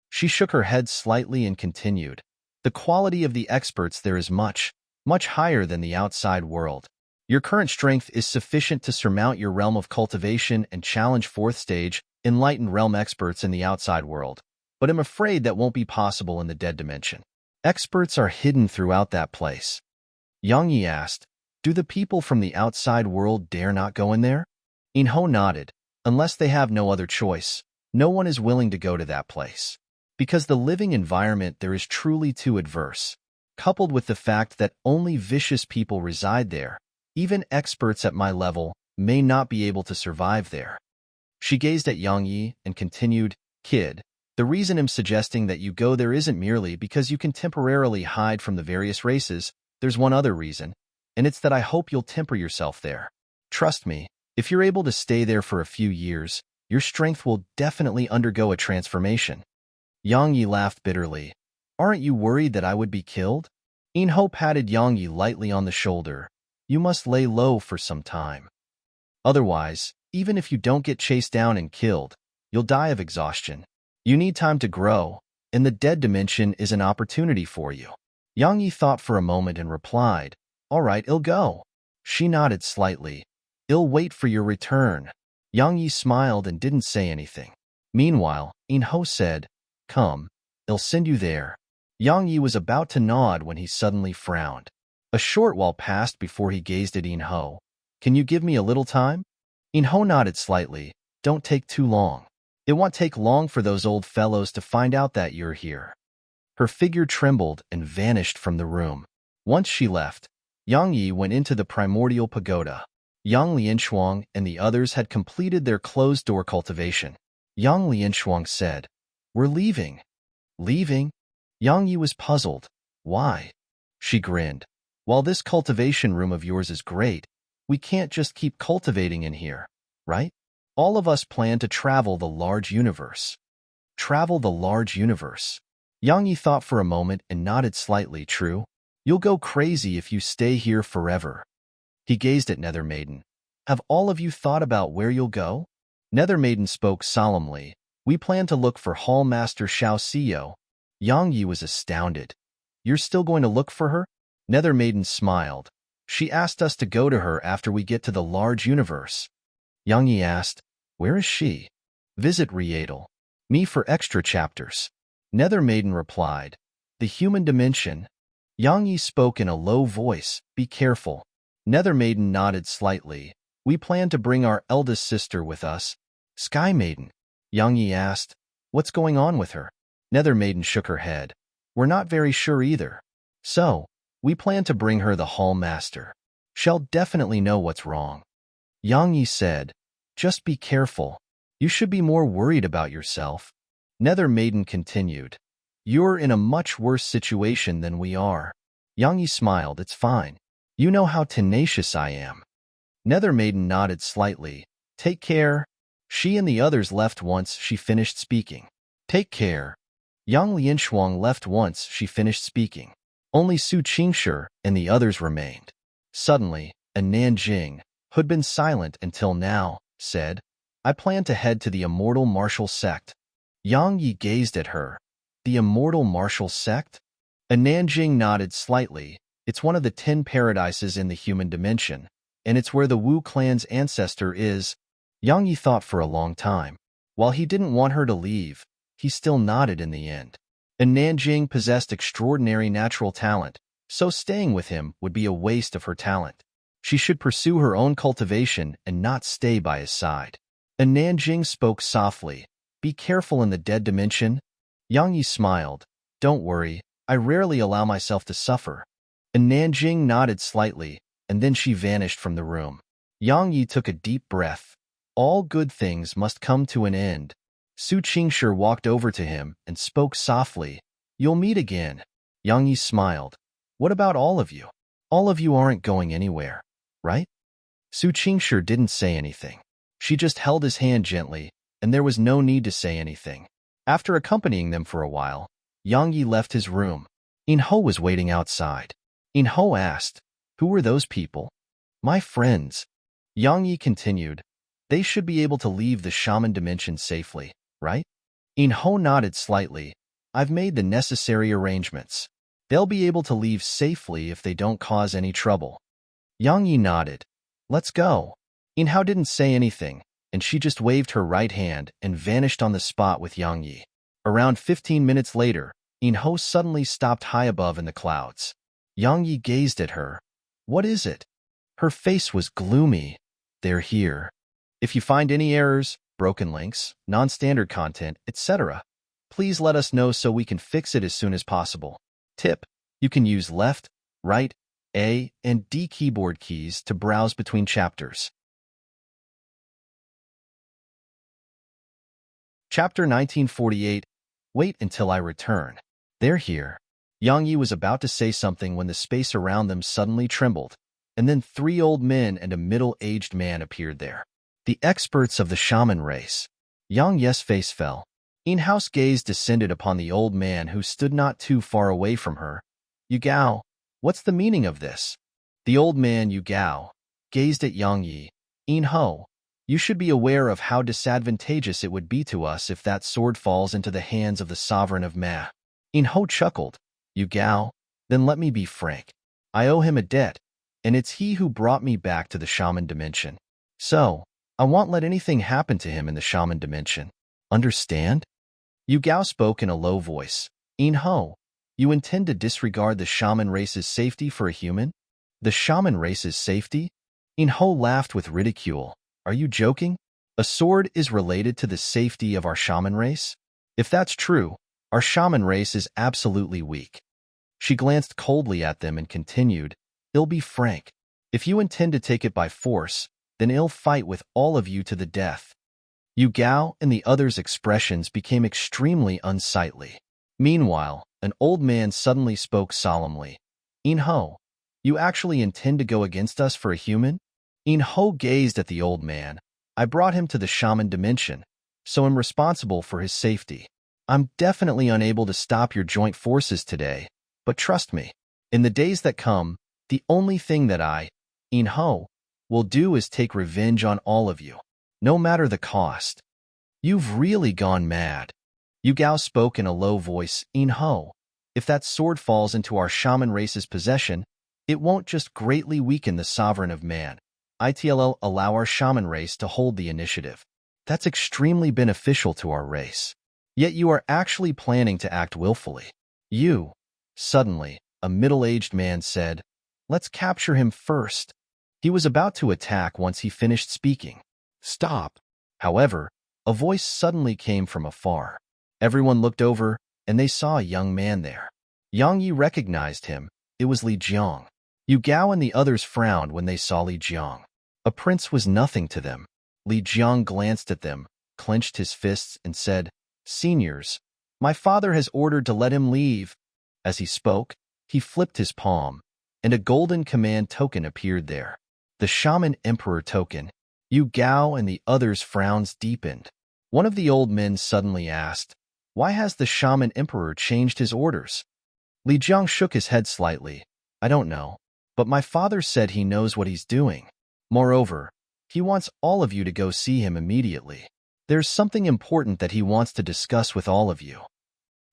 She shook her head slightly and continued, the quality of the experts there is much, much higher than the outside world. Your current strength is sufficient to surmount your realm of cultivation and challenge 4th stage, enlightened realm experts in the outside world, but I'm afraid that won't be possible in the dead dimension. Experts are hidden throughout that place. Yang Yi asked, do the people from the outside world dare not go in there? In Ho nodded, unless they have no other choice, no one is willing to go to that place. Because the living environment there is truly too adverse. Coupled with the fact that only vicious people reside there, even experts at my level may not be able to survive there. She gazed at Yang Yi and continued, Kid, the reason I'm suggesting that you go there isn't merely because you can temporarily hide from the various races, there's one other reason, and it's that I hope you'll temper yourself there. Trust me, if you're able to stay there for a few years, your strength will definitely undergo a transformation. Yang Yi laughed bitterly. Aren't you worried that I would be killed? In Ho patted Yang Yi lightly on the shoulder. You must lay low for some time. Otherwise, even if you don't get chased down and killed, you'll die of exhaustion. You need time to grow, In the dead dimension is an opportunity for you. Yang Yi thought for a moment and replied, all right, I'll go. She nodded slightly. I'll wait for your return. Yang Yi smiled and didn't say anything. Meanwhile, In Ho said, come, I'll send you there. Yang Yi was about to nod when he suddenly frowned. A short while passed before he gazed at In Ho. Can you give me a little time? In Ho nodded slightly. Don't take too long. It won't take long for those old fellows to find out that you're here. Her figure trembled and vanished from the room. Once she left, Yang Yi went into the primordial pagoda. Yang Lianshuang and the others had completed their closed-door cultivation. Yang Lianshuang said, we're leaving. Leaving? Yang Yi was puzzled. Why? She grinned. While this cultivation room of yours is great, we can't just keep cultivating in here, right? All of us plan to travel the large universe. Travel the large universe. Yang Yi thought for a moment and nodded slightly. True. You'll go crazy if you stay here forever. He gazed at Nether Maiden. Have all of you thought about where you'll go? Nether Maiden spoke solemnly. We plan to look for Hall Master Xiao Xiyo. Yang Yi was astounded. You're still going to look for her? Nether Maiden smiled. She asked us to go to her after we get to the large universe. Yang Yi asked, where is she? Visit Rietal. Me for extra chapters. Nether Maiden replied, the human dimension. Yang Yi spoke in a low voice, be careful. Nether Maiden nodded slightly. We plan to bring our eldest sister with us. Sky Maiden. Yang Yi asked, what's going on with her? Nether Maiden shook her head. We're not very sure either. So, we plan to bring her the Hall Master. She'll definitely know what's wrong. Yang Yi said, just be careful. You should be more worried about yourself. Nether Maiden continued, you're in a much worse situation than we are. Yang Yi smiled, it's fine. You know how tenacious I am. Nether Maiden nodded slightly. Take care. She and the others left once she finished speaking. Take care. Yang Lianshuang left once she finished speaking. Only Su Qingshi and the others remained. Suddenly, a Nanjing, who'd been silent until now, said, I plan to head to the immortal martial sect. Yang Yi gazed at her. The immortal martial sect? A Nanjing nodded slightly. It's one of the 10 paradises in the human dimension, and it's where the Wu clan's ancestor is. Yang Yi thought for a long time. While he didn't want her to leave, he still nodded in the end. And Nanjing possessed extraordinary natural talent, so staying with him would be a waste of her talent. She should pursue her own cultivation and not stay by his side. And Nanjing spoke softly. Be careful in the dead dimension. Yang Yi smiled. Don't worry, I rarely allow myself to suffer. And Nanjing nodded slightly, and then she vanished from the room. Yang Yi took a deep breath. All good things must come to an end. Su Qingshi walked over to him and spoke softly. You'll meet again. Yang Yi smiled. What about all of you? All of you aren't going anywhere, right? Su Qingshi didn't say anything. She just held his hand gently, and there was no need to say anything. After accompanying them for a while, Yang Yi left his room. In Ho was waiting outside. In Ho asked, who were those people? My friends. Yang Yi continued, they should be able to leave the shaman dimension safely, right? In Ho nodded slightly. I've made the necessary arrangements. They'll be able to leave safely if they don't cause any trouble. Yang Yi nodded. Let's go. In Ho didn't say anything, and she just waved her right hand and vanished on the spot with Yang Yi. Around 15 minutes later, In Ho suddenly stopped high above in the clouds. Yang Yi gazed at her. What is it? Her face was gloomy. They're here. If you find any errors, broken links, non-standard content, etc., please let us know so we can fix it as soon as possible. Tip: you can use left, right, A, and D keyboard keys to browse between chapters. Chapter 1948. Wait until I return. They're here. Yang Yi was about to say something when the space around them suddenly trembled, and then 3 old men and a middle-aged man appeared there. The experts of the shaman race. Yang Yi's face fell. In-house gaze descended upon the old man who stood not too far away from her. Yu Gao, what's the meaning of this? The old man, Yu Gao, gazed at Yang Yi. In Ho, You should be aware of how disadvantageous it would be to us if that sword falls into the hands of the sovereign of Ma. In Ho chuckled. You Gao, then let me be frank. I owe him a debt, and it's he who brought me back to the shaman dimension. So, I won't let anything happen to him in the shaman dimension. Understand? Yu Gao spoke in a low voice. In Ho, you intend to disregard the shaman race's safety for a human? The shaman race's safety? In Ho laughed with ridicule. Are you joking? A sword is related to the safety of our shaman race? If that's true, our shaman race is absolutely weak. She glanced coldly at them and continued, I'll be frank. If you intend to take it by force, then I'll fight with all of you to the death. Yu Gao and the others' expressions became extremely unsightly. Meanwhile, an old man suddenly spoke solemnly. In Ho, you actually intend to go against us for a human? In Ho gazed at the old man. I brought him to the shaman dimension, so I'm responsible for his safety. I'm definitely unable to stop your joint forces today, but trust me, in the days that come, the only thing that In Ho, will do is take revenge on all of you, no matter the cost. You've really gone mad. Yu Gao spoke in a low voice. In Ho, if that sword falls into our shaman race's possession, it won't just greatly weaken the sovereign of man. It'll allow our shaman race to hold the initiative. That's extremely beneficial to our race. Yet you are actually planning to act willfully. Suddenly, a middle-aged man said, Let's capture him first. He was about to attack once he finished speaking. Stop. However, a voice suddenly came from afar. Everyone looked over, and they saw a young man there. Yang Yi recognized him. It was Li Jiang. Yu Gao and the others frowned when they saw Li Jiang. A prince was nothing to them. Li Jiang glanced at them, clenched his fists, and said, Seniors, my father has ordered to let him leave. As he spoke, he flipped his palm, and a golden command token appeared there. The Shaman Emperor token. Yu Gao and the others' frowns deepened. One of the old men suddenly asked, Why has the Shaman Emperor changed his orders? Li Jiang shook his head slightly. I don't know, but my father said he knows what he's doing. Moreover, he wants all of you to go see him immediately. There's something important that he wants to discuss with all of you.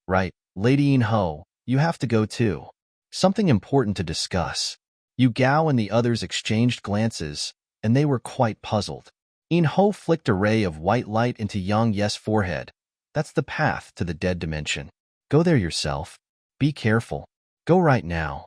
Right, Lady In Ho, you have to go too. Something important to discuss. Yu Gao and the others exchanged glances, and they were quite puzzled. In Ho flicked a ray of white light into Yang Ye's forehead. That's the path to the dead dimension. Go there yourself. Be careful. Go right now.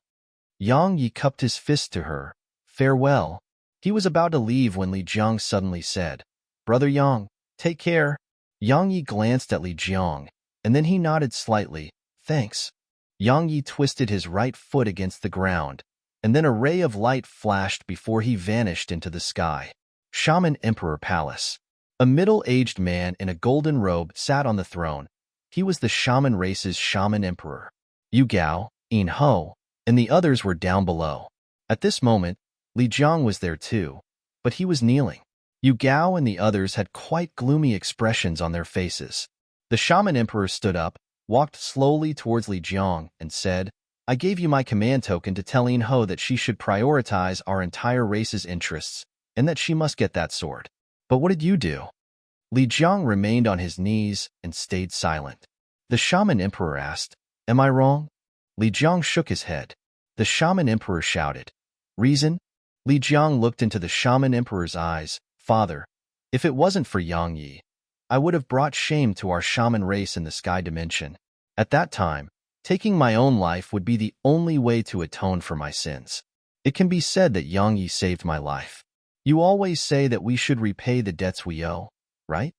Yang Yi cupped his fist to her. Farewell. He was about to leave when Li Jiang suddenly said, Brother Yang, take care. Yang Yi glanced at Li Jiang, and then he nodded slightly. Thanks. Yang Yi twisted his right foot against the ground, and then a ray of light flashed before he vanished into the sky. Shaman Emperor Palace. A middle-aged man in a golden robe sat on the throne. He was the shaman race's shaman emperor. Yu Gao, In Ho, and the others were down below. At this moment, Li Jiang was there too, but he was kneeling. Yu Gao and the others had quite gloomy expressions on their faces. The shaman emperor stood up, walked slowly towards Li Jiang, and said, I gave you my command token to tell In Ho that she should prioritize our entire race's interests, and that she must get that sword. But what did you do? Li Jiang remained on his knees and stayed silent. The shaman emperor asked, Am I wrong? Li Jiang shook his head. The shaman emperor shouted, Reason? Li Jiang looked into the shaman emperor's eyes. Father, if it wasn't for Yang Yi, I would have brought shame to our shaman race in the sky dimension. At that time, taking my own life would be the only way to atone for my sins. It can be said that Yang Yi saved my life. You always say that we should repay the debts we owe, right?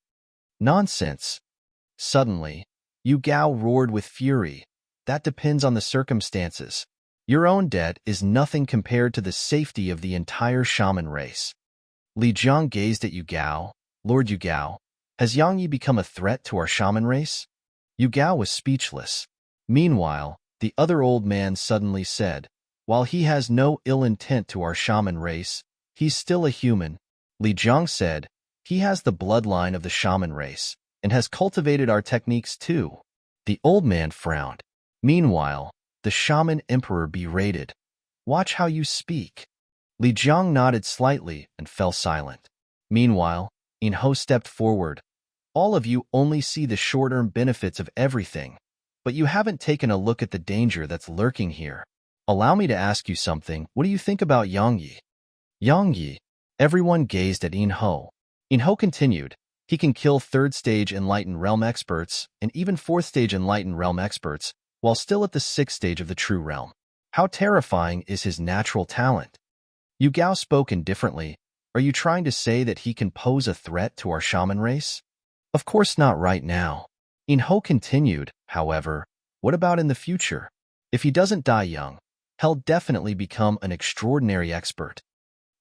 Nonsense. Suddenly, Yu Gao roared with fury. That depends on the circumstances. Your own debt is nothing compared to the safety of the entire shaman race. Li Jiang gazed at Yu Gao. Lord Yu Gao, has Yang Yi become a threat to our shaman race? Yu Gao was speechless. Meanwhile, the other old man suddenly said, While he has no ill intent to our shaman race, he's still a human. Li Jiang said, He has the bloodline of the shaman race, and has cultivated our techniques too. The old man frowned. Meanwhile, the shaman emperor berated, Watch how you speak. Li Jiang nodded slightly and fell silent. Meanwhile, Inho stepped forward. All of you only see the short-term benefits of everything, but you haven't taken a look at the danger that's lurking here. Allow me to ask you something. What do you think about Yangyi? Yangyi. Everyone gazed at Inho. Inho continued. He can kill third-stage Enlightened Realm experts and even fourth-stage Enlightened Realm experts while still at the sixth stage of the True Realm. How terrifying is his natural talent? Yu Gao spoke indifferently. Are you trying to say that he can pose a threat to our shaman race? Of course not right now. Inho continued, however, what about in the future? If he doesn't die young, he'll definitely become an extraordinary expert.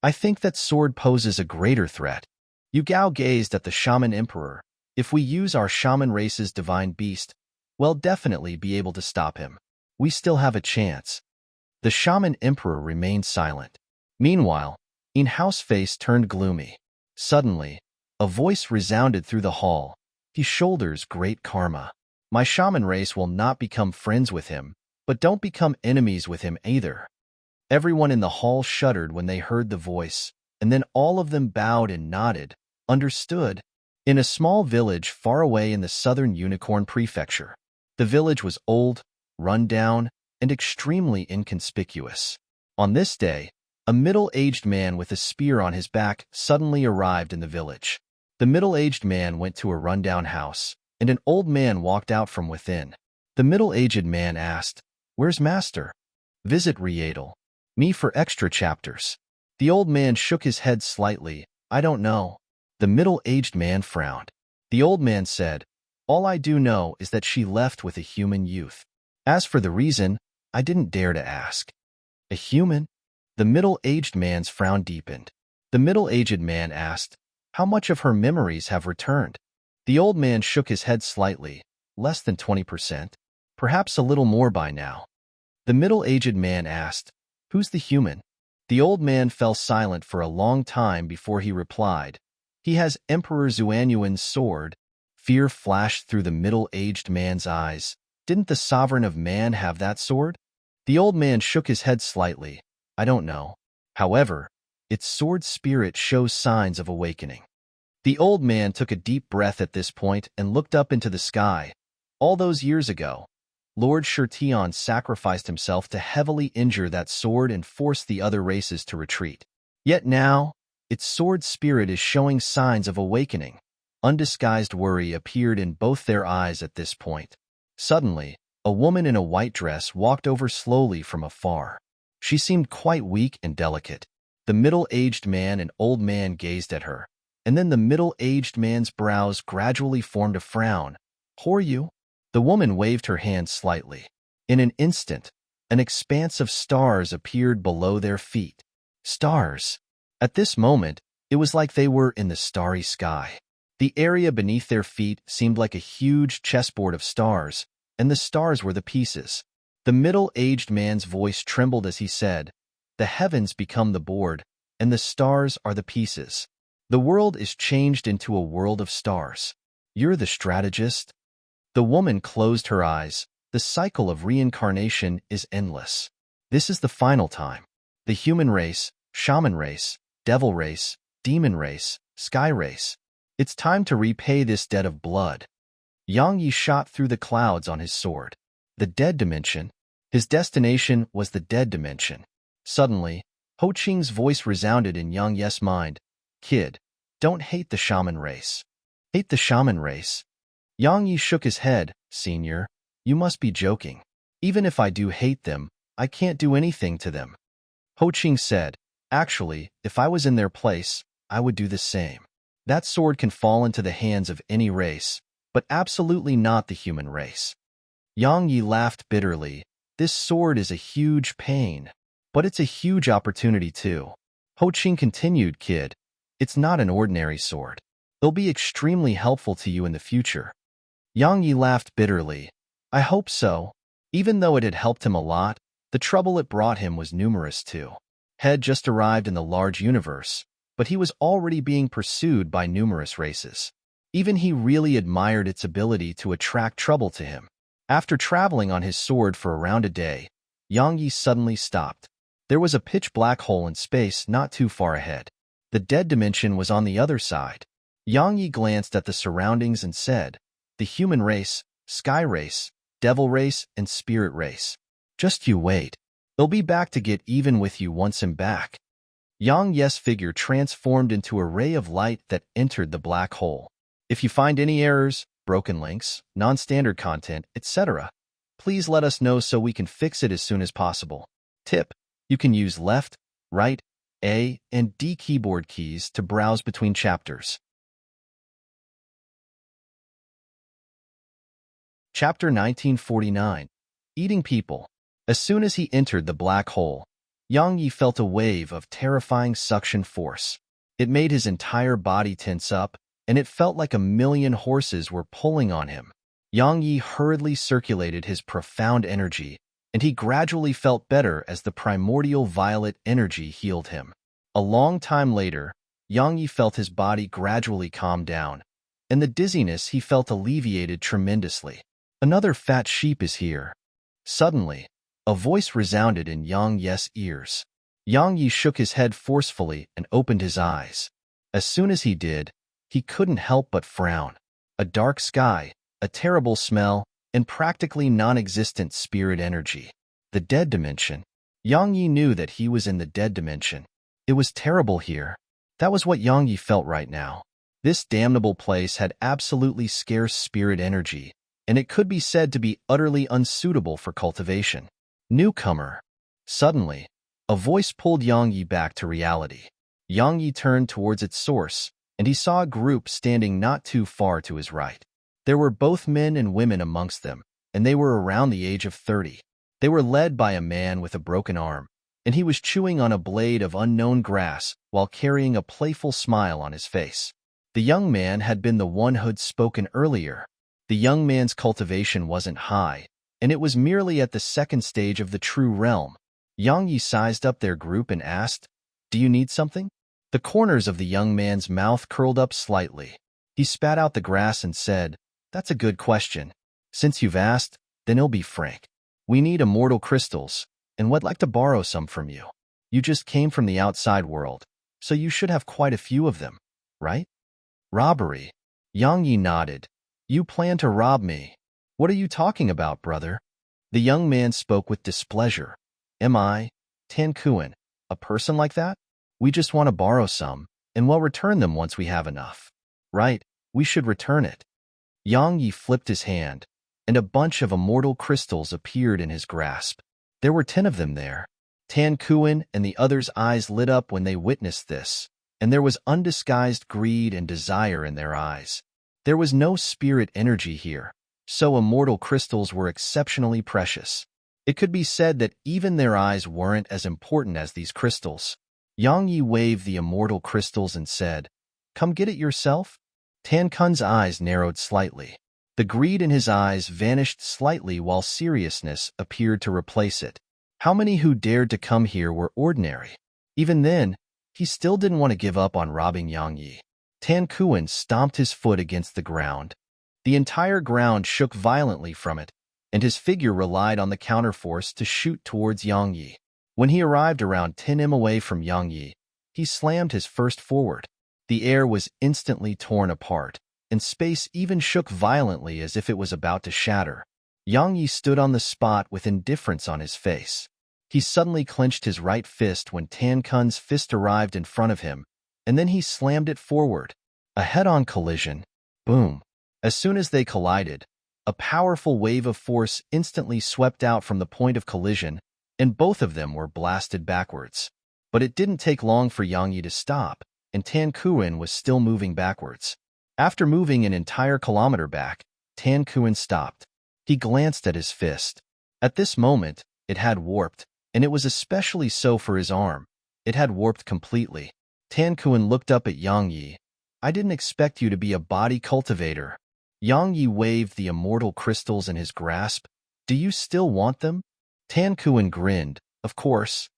I think that sword poses a greater threat. Yu Gao gazed at the Shaman Emperor. If we use our shaman race's divine beast, we'll definitely be able to stop him. We still have a chance. The Shaman Emperor remained silent. Meanwhile, Inho's face turned gloomy. Suddenly, a voice resounded through the hall. He shoulders great karma. My shaman race will not become friends with him, but don't become enemies with him either. Everyone in the hall shuddered when they heard the voice, and then all of them bowed and nodded. Understood. In a small village far away in the southern Unicorn Prefecture. The village was old, run down, and extremely inconspicuous. On this day, a middle-aged man with a spear on his back suddenly arrived in the village. The middle-aged man went to a rundown house, and an old man walked out from within. The middle-aged man asked, "Where's Master?" "Visit Riedel. Me for extra chapters." The old man shook his head slightly. "I don't know." The middle-aged man frowned. The old man said, "All I do know is that she left with a human youth. As for the reason, I didn't dare to ask." "A human?" The middle-aged man's frown deepened. The middle-aged man asked, "How much of her memories have returned?" The old man shook his head slightly. "Less than 20%. Perhaps a little more by now." The middle-aged man asked, "Who's the human?" The old man fell silent for a long time before he replied, "He has Emperor Xuanyuan's sword." Fear flashed through the middle-aged man's eyes. Didn't the sovereign of man have that sword? The old man shook his head slightly. "I don't know. However, its sword spirit shows signs of awakening." The old man took a deep breath at this point and looked up into the sky. All those years ago, Lord Shirtion sacrificed himself to heavily injure that sword and force the other races to retreat. Yet now, its sword spirit is showing signs of awakening. Undisguised worry appeared in both their eyes at this point. Suddenly, a woman in a white dress walked over slowly from afar. She seemed quite weak and delicate. The middle-aged man and old man gazed at her, and then the middle-aged man's brows gradually formed a frown. "Who are you?" The woman waved her hand slightly. In an instant, an expanse of stars appeared below their feet. Stars. At this moment, it was like they were in the starry sky. The area beneath their feet seemed like a huge chessboard of stars, and the stars were the pieces. The middle-aged man's voice trembled as he said, "The heavens become the board, and the stars are the pieces. The world is changed into a world of stars. You're the strategist?" The woman closed her eyes. The cycle of reincarnation is endless. This is the final time. The human race, shaman race, devil race, demon race, sky race. It's time to repay this debt of blood. Yang Yi shot through the clouds on his sword. The dead dimension. His destination was the dead dimension. Suddenly, Ho Qing's voice resounded in Yang Yi's mind. "Kid, don't hate the shaman race." "Hate the shaman race?" Yang Yi shook his head. "Senior, you must be joking. Even if I do hate them, I can't do anything to them." Ho Qing said, "Actually, if I was in their place, I would do the same. That sword can fall into the hands of any race, but absolutely not the human race." Yang Yi laughed bitterly. "This sword is a huge pain, but it's a huge opportunity too." Ho Qing continued, "Kid, it's not an ordinary sword. It'll be extremely helpful to you in the future." Yang Yi laughed bitterly. "I hope so." Even though it had helped him a lot, the trouble it brought him was numerous too. Had just arrived in the large universe, but he was already being pursued by numerous races. Even he really admired its ability to attract trouble to him. After traveling on his sword for around a day, Yang Yi suddenly stopped. There was a pitch-black hole in space not too far ahead. The dead dimension was on the other side. Yang Yi glanced at the surroundings and said, "The human race, sky race, devil race, and spirit race. Just you wait. They'll be back to get even with you once I'm back." Yang Yi's figure transformed into a ray of light that entered the black hole. If you find any errors, broken links, non-standard content, etc., please let us know so we can fix it as soon as possible. Tip: you can use left, right, A, and D keyboard keys to browse between chapters. Chapter 1949. Eating People. As soon as he entered the black hole, Yang Yi felt a wave of terrifying suction force. It made his entire body tense up, and it felt like a million horses were pulling on him. Yang Yi hurriedly circulated his profound energy, and he gradually felt better as the primordial violet energy healed him. A long time later, Yang Yi felt his body gradually calm down, and the dizziness he felt alleviated tremendously. "Another fat sheep is here." Suddenly, a voice resounded in Yang Yi's ears. Yang Yi shook his head forcefully and opened his eyes. As soon as he did, he couldn't help but frown. A dark sky, a terrible smell, and practically non-existent spirit energy. The dead dimension. Yang Yi knew that he was in the dead dimension. It was terrible here. That was what Yang Yi felt right now. This damnable place had absolutely scarce spirit energy, and it could be said to be utterly unsuitable for cultivation. Newcomer. Suddenly, a voice pulled Yang Yi back to reality. Yang Yi turned towards its source, and he saw a group standing not too far to his right. There were both men and women amongst them, and they were around the age of 30. They were led by a man with a broken arm, and he was chewing on a blade of unknown grass while carrying a playful smile on his face. The young man had been the one who'd spoken earlier. The young man's cultivation wasn't high, and it was merely at the second stage of the true realm. Yang Yi sized up their group and asked, "Do you need something?" The corners of the young man's mouth curled up slightly. He spat out the grass and said, "That's a good question. Since you've asked, then I'll be frank. We need immortal crystals, and would like to borrow some from you. You just came from the outside world, so you should have quite a few of them, right?" "Robbery." Yang Yi nodded. "You plan to rob me. What are you talking about, brother?" The young man spoke with displeasure. "Am I, Tankuin, a person like that? We just want to borrow some, and we'll return them once we have enough." "Right, we should return it." Yang Yi flipped his hand, and a bunch of immortal crystals appeared in his grasp. There were 10 of them there. Tankuin and the others' eyes lit up when they witnessed this, and there was undisguised greed and desire in their eyes. There was no spirit energy here, so immortal crystals were exceptionally precious. It could be said that even their eyes weren't as important as these crystals. Yang Yi waved the immortal crystals and said, "Come get it yourself?" Tankun's eyes narrowed slightly. The greed in his eyes vanished slightly while seriousness appeared to replace it. How many who dared to come here were ordinary? Even then, he still didn't want to give up on robbing Yang Yi. Tankuin stomped his foot against the ground. The entire ground shook violently from it, and his figure relied on the counterforce to shoot towards Yang Yi. When he arrived around 10 m away from Yang Yi, he slammed his fist forward. The air was instantly torn apart, and space even shook violently as if it was about to shatter. Yang Yi stood on the spot with indifference on his face. He suddenly clenched his right fist when Tankun's fist arrived in front of him, and then he slammed it forward. A head-on collision. Boom. As soon as they collided, a powerful wave of force instantly swept out from the point of collision, and both of them were blasted backwards. But it didn't take long for Yang Yi to stop, and Tankuin was still moving backwards. After moving an entire kilometer back, Tankuin stopped. He glanced at his fist. At this moment, it had warped, and it was especially so for his arm. It had warped completely. Tankuin looked up at Yang Yi. "I didn't expect you to be a body cultivator." Yang Yi waved the immortal crystals in his grasp. "Do you still want them?" Tankuin grinned. "Of course."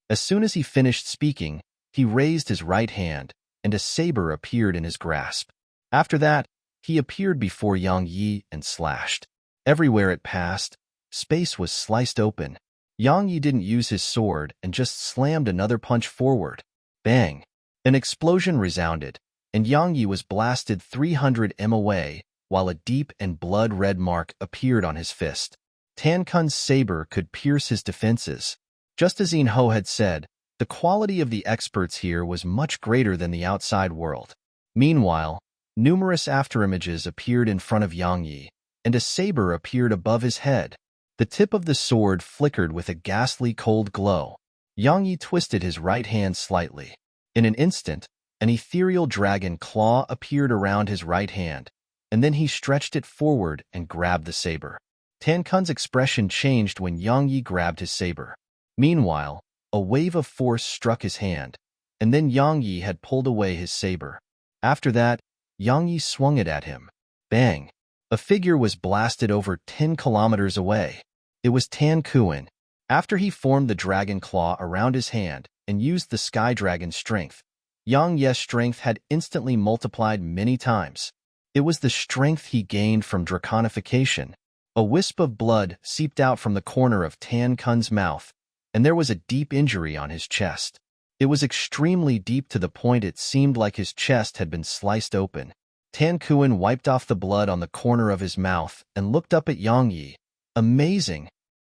As soon as he finished speaking, he raised his right hand, and a saber appeared in his grasp. After that, he appeared before Yang Yi and slashed. Everywhere it passed, space was sliced open. Yang Yi didn't use his sword and just slammed another punch forward. Bang! An explosion resounded, and Yang Yi was blasted 300 m away, while a deep and blood-red mark appeared on his fist. Tan Kun's saber could pierce his defenses. Just as Yin Ho had said, the quality of the experts here was much greater than the outside world. Meanwhile, numerous afterimages appeared in front of Yang Yi, and a saber appeared above his head. The tip of the sword flickered with a ghastly cold glow. Yang Yi twisted his right hand slightly. In an instant, an ethereal dragon claw appeared around his right hand, and then he stretched it forward and grabbed the saber. Tan Kun's expression changed when Yang Yi grabbed his saber. Meanwhile, a wave of force struck his hand, and then Yang Yi had pulled away his saber. After that, Yang Yi swung it at him. Bang! A figure was blasted over 10 kilometers away. It was Tan Kun. After he formed the dragon claw around his hand and used the sky dragon's strength, Yang Yi's strength had instantly multiplied many times. It was the strength he gained from draconification. A wisp of blood seeped out from the corner of Tan Kun's mouth, and there was a deep injury on his chest. It was extremely deep to the point it seemed like his chest had been sliced open. Tan Kun wiped off the blood on the corner of his mouth and looked up at Yang Yi. Amazing!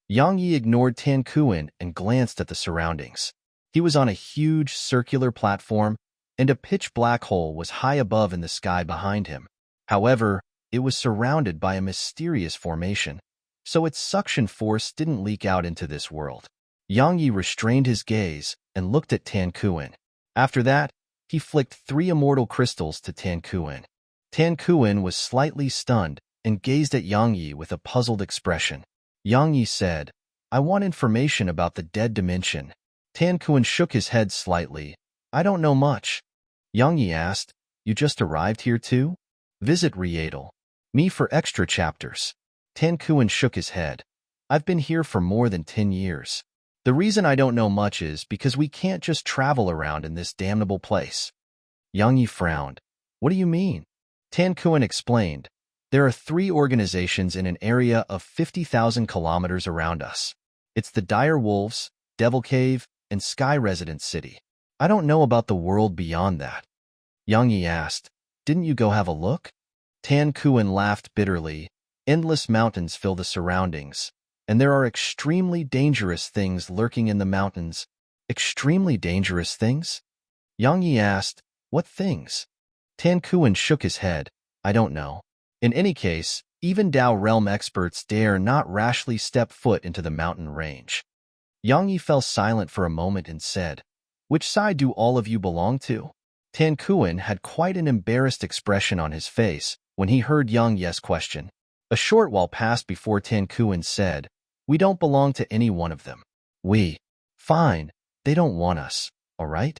Yang Yi ignored Tan Kun and glanced at the surroundings. He was on a huge circular platform, and a pitch-black hole was high above in the sky behind him. However, it was surrounded by a mysterious formation, so its suction force didn't leak out into this world. Yang Yi restrained his gaze and looked at Tan Kun. After that, he flicked 3 immortal crystals to Tan Kun. Tan Kun was slightly stunned and gazed at Yang Yi with a puzzled expression. Yang Yi said, "I want information about the dead dimension." Tan Kun shook his head slightly. "I don't know much." Yang Yi asked, "You just arrived here too?" "Visit Rietal. Me for extra chapters." Tan Kun shook his head. "I've been here for more than 10 years. The reason I don't know much is because we can't just travel around in this damnable place." Yang Yi frowned. "What do you mean?" Tan Kun explained, "There are 3 organizations in an area of 50,000 kilometers around us. It's the Dire Wolves, Devil Cave, and Sky Residence City. I don't know about the world beyond that." Yang Yi asked, "Didn't you go have a look?" Tan Kun laughed bitterly. "Endless mountains fill the surroundings, and there are extremely dangerous things lurking in the mountains." "Extremely dangerous things?" Yang Yi asked, "What things?" Tan Kun shook his head. "I don't know. In any case, even Dao realm experts dare not rashly step foot into the mountain range." Yang Yi fell silent for a moment and said, "Which side do all of you belong to?" Tan Kun had quite an embarrassed expression on his face when he heard Yang Yi's question. A short while passed before Tan Kun said, "We don't belong to any one of them." "We? Fine. They don't want us, all right?"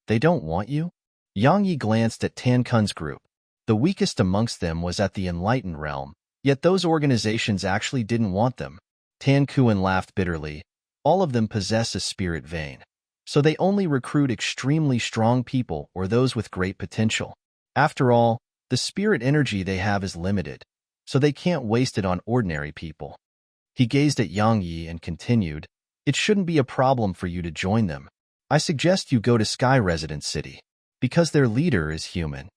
"They don't want you?" Yang Yi glanced at Tan Kun's group. The weakest amongst them was at the enlightened realm, yet those organizations actually didn't want them. Tan Kun laughed bitterly. "All of them possess a spirit vein, so they only recruit extremely strong people or those with great potential. After all, the spirit energy they have is limited, so they can't waste it on ordinary people." He gazed at Yang Yi and continued, "It shouldn't be a problem for you to join them. I suggest you go to Sky Residence City, because their leader is human."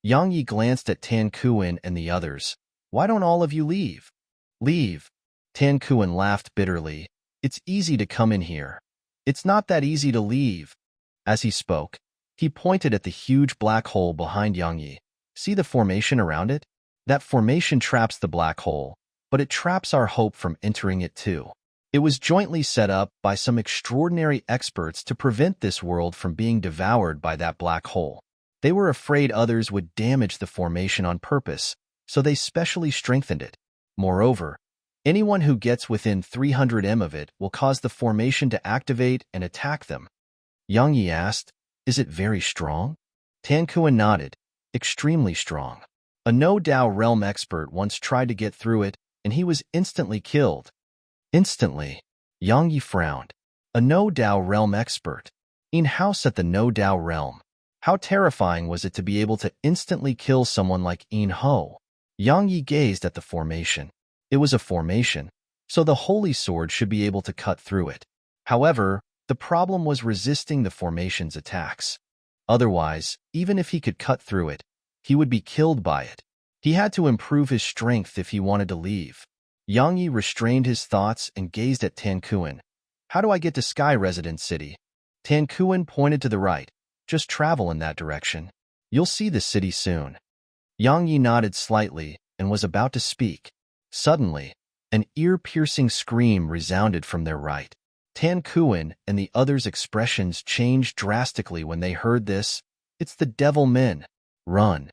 Yang Yi glanced at Tan Kun and the others. "Why don't all of you leave?" "Leave?" Tan Kun laughed bitterly. "It's easy to come in here. It's not that easy to leave." As he spoke, he pointed at the huge black hole behind Yang Yi. "See the formation around it? That formation traps the black hole, but it traps our hope from entering it too. It was jointly set up by some extraordinary experts to prevent this world from being devoured by that black hole. They were afraid others would damage the formation on purpose, so they specially strengthened it. Moreover, anyone who gets within 300 m of it will cause the formation to activate and attack them." Yang Yi asked, "Is it very strong?" Tan Kun nodded. "Extremely strong. A no-Dao realm expert once tried to get through it, and he was instantly killed." "Instantly?" Yang Yi frowned. "A no-Dao realm expert? In-house at the no-Dao realm? How terrifying was it to be able to instantly kill someone like Yin Ho?" Yang Yi gazed at the formation. It was a formation, so the holy sword should be able to cut through it. However, the problem was resisting the formation's attacks. Otherwise, even if he could cut through it, he would be killed by it. He had to improve his strength if he wanted to leave. Yang Yi restrained his thoughts and gazed at Tanquin. How do I get to Sky Residence City? Tanquin pointed to the right. Just travel in that direction. You'll see the city soon. Yang Yi nodded slightly and was about to speak. Suddenly, an ear-piercing scream resounded from their right. Tanquin and the others' expressions changed drastically when they heard this. It's the devil men. Run.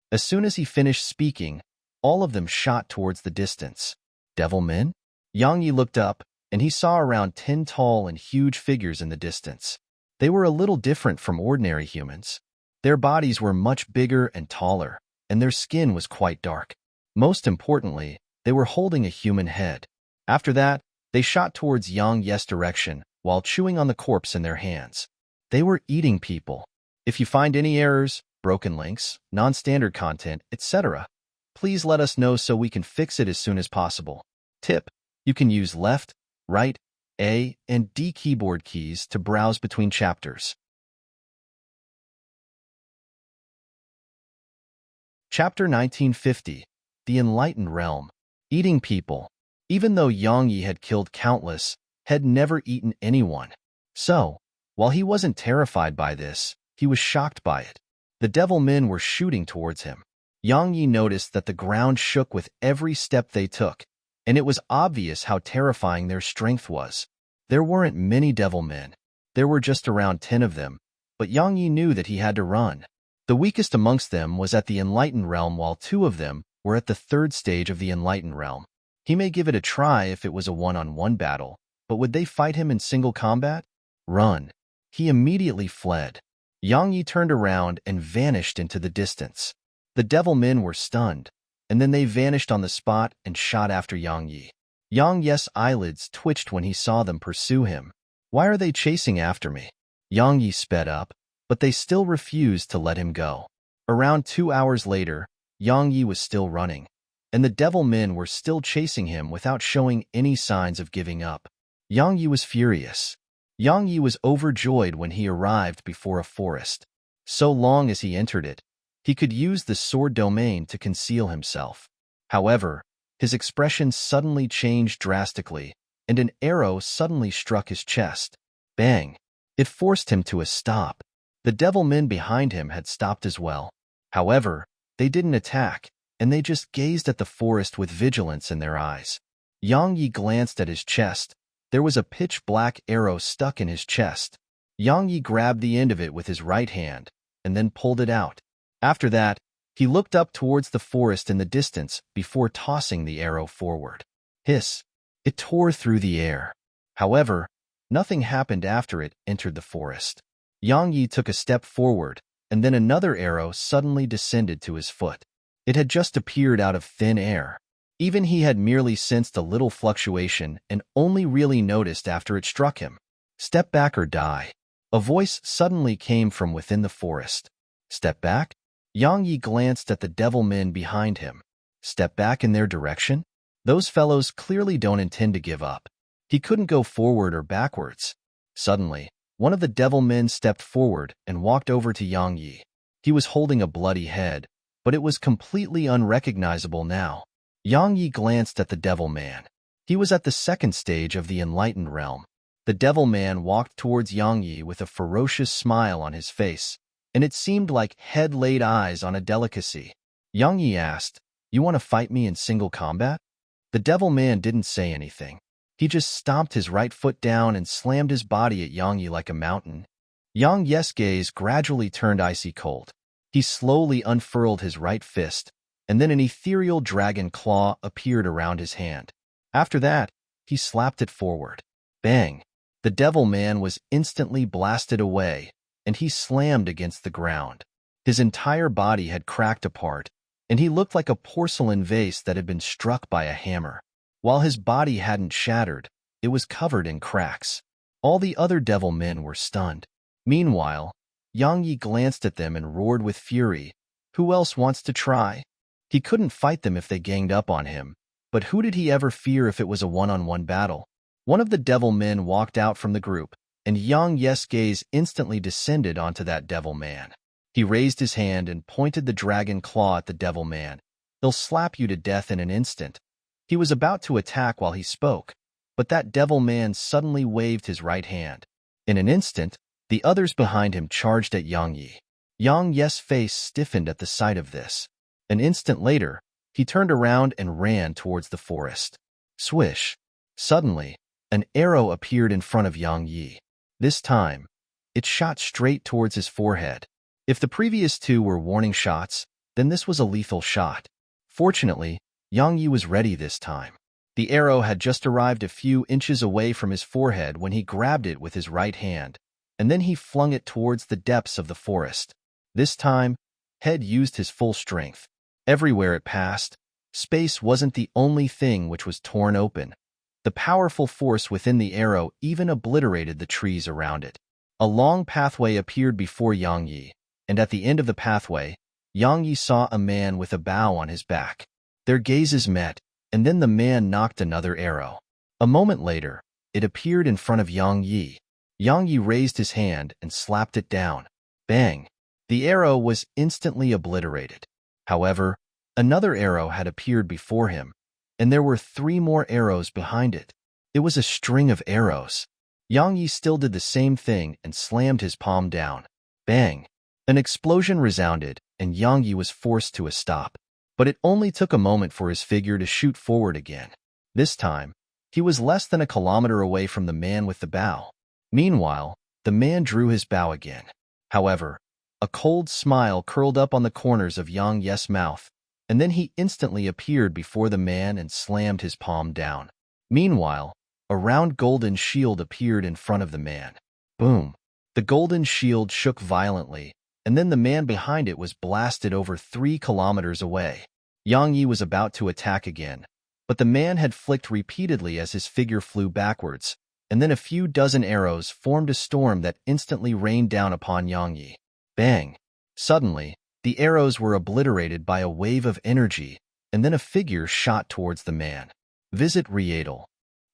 As soon as he finished speaking, all of them shot towards the distance. Devil men? Yang Yi looked up, and he saw around 10 tall and huge figures in the distance. They were a little different from ordinary humans. Their bodies were much bigger and taller, and their skin was quite dark. Most importantly, they were holding a human head. After that, they shot towards Yang Yi's direction while chewing on the corpse in their hands. They were eating people. If you find any errors, broken links, non-standard content, etc., please let us know so we can fix it as soon as possible. Tip: you can use left, right, A, and D keyboard keys to browse between chapters. Chapter 1950. The Enlightened Realm. Eating people. Even though Yang Yi had killed countless, had never eaten anyone. So, while he wasn't terrified by this, he was shocked by it. The devil men were shooting towards him. Yang Yi noticed that the ground shook with every step they took, and it was obvious how terrifying their strength was. There weren't many devil men. There were just around 10 of them, but Yang Yi knew that he had to run. The weakest amongst them was at the Enlightened Realm, while 2 of them were at the 3rd stage of the Enlightened Realm. He may give it a try if it was a one-on-one battle, but would they fight him in single combat? Run. He immediately fled. Yang Yi turned around and vanished into the distance. The devil men were stunned, and then they vanished on the spot and shot after Yang Yi. Yang Yi's eyelids twitched when he saw them pursue him. Why are they chasing after me? Yang Yi sped up, but they still refused to let him go. Around 2 hours later, Yang Yi was still running, and the devil men were still chasing him without showing any signs of giving up. Yang Yi was furious. Yang Yi was overjoyed when he arrived before a forest. So long as he entered it, he could use the sword domain to conceal himself. However, his expression suddenly changed drastically, and an arrow suddenly struck his chest. Bang! It forced him to a stop. The devil men behind him had stopped as well. However, they didn't attack, and they just gazed at the forest with vigilance in their eyes. Yang Yi glanced at his chest. There was a pitch-black arrow stuck in his chest. Yang Yi grabbed the end of it with his right hand, and then pulled it out. After that, he looked up towards the forest in the distance before tossing the arrow forward. Hiss! It tore through the air. However, nothing happened after it entered the forest. Yang Yi took a step forward, and then another arrow suddenly descended to his foot. It had just appeared out of thin air. Even he had merely sensed a little fluctuation and only really noticed after it struck him. Step back or die. A voice suddenly came from within the forest. Step back? Yang Yi glanced at the devil men behind him. Step back in their direction? Those fellows clearly don't intend to give up. He couldn't go forward or backwards. Suddenly, one of the devil men stepped forward and walked over to Yang Yi. He was holding a bloody head, but it was completely unrecognizable now. Yang Yi glanced at the devil man. He was at the 2nd stage of the Enlightened Realm. The devil man walked towards Yang Yi with a ferocious smile on his face, and it seemed like head laid eyes on a delicacy. Yang Yi asked, "You want to fight me in single combat?" The devil man didn't say anything. He just stomped his right foot down and slammed his body at Yang Yi like a mountain. Yang Yi's gaze gradually turned icy cold. He slowly unfurled his right fist, and then an ethereal dragon claw appeared around his hand. After that, he slapped it forward. Bang! The devil man was instantly blasted away, and he slammed against the ground. His entire body had cracked apart, and he looked like a porcelain vase that had been struck by a hammer. While his body hadn't shattered, it was covered in cracks. All the other devil men were stunned. Meanwhile, Yang Yi glanced at them and roared with fury. Who else wants to try? He couldn't fight them if they ganged up on him, but who did he ever fear if it was a one-on-one battle? One of the devil men walked out from the group, and Yang Yes' gaze instantly descended onto that devil man. He raised his hand and pointed the dragon claw at the devil man. "He'll slap you to death in an instant." He was about to attack while he spoke, but that devil man suddenly waved his right hand. In an instant, the others behind him charged at Yang Yi. Yang Yes' face stiffened at the sight of this. An instant later, he turned around and ran towards the forest. Swish! Suddenly, an arrow appeared in front of Yang Yi. This time, it shot straight towards his forehead. If the previous two were warning shots, then this was a lethal shot. Fortunately, Yang Yi was ready this time. The arrow had just arrived a few inches away from his forehead when he grabbed it with his right hand, and then he flung it towards the depths of the forest. This time, Head used his full strength. Everywhere it passed, space wasn't the only thing which was torn open. The powerful force within the arrow even obliterated the trees around it. A long pathway appeared before Yang Yi, and at the end of the pathway, Yang Yi saw a man with a bow on his back. Their gazes met, and then the man knocked another arrow. A moment later, it appeared in front of Yang Yi. Yang Yi raised his hand and slapped it down. Bang! The arrow was instantly obliterated. However, another arrow had appeared before him, and there were 3 more arrows behind it. It was a string of arrows. Yang Yi still did the same thing and slammed his palm down. Bang! An explosion resounded, and Yang Yi was forced to a stop. But it only took a moment for his figure to shoot forward again. This time, he was less than a kilometer away from the man with the bow. Meanwhile, the man drew his bow again. However, a cold smile curled up on the corners of Yang Yes' mouth, and then he instantly appeared before the man and slammed his palm down. Meanwhile, a round golden shield appeared in front of the man. Boom! The golden shield shook violently, and then the man behind it was blasted over 3 kilometers away. Yang Yi was about to attack again, but the man had flicked repeatedly as his figure flew backwards, and then a few dozen arrows formed a storm that instantly rained down upon Yang Yi. Bang! Suddenly, the arrows were obliterated by a wave of energy, and then a figure shot towards the man. Visit Rietal.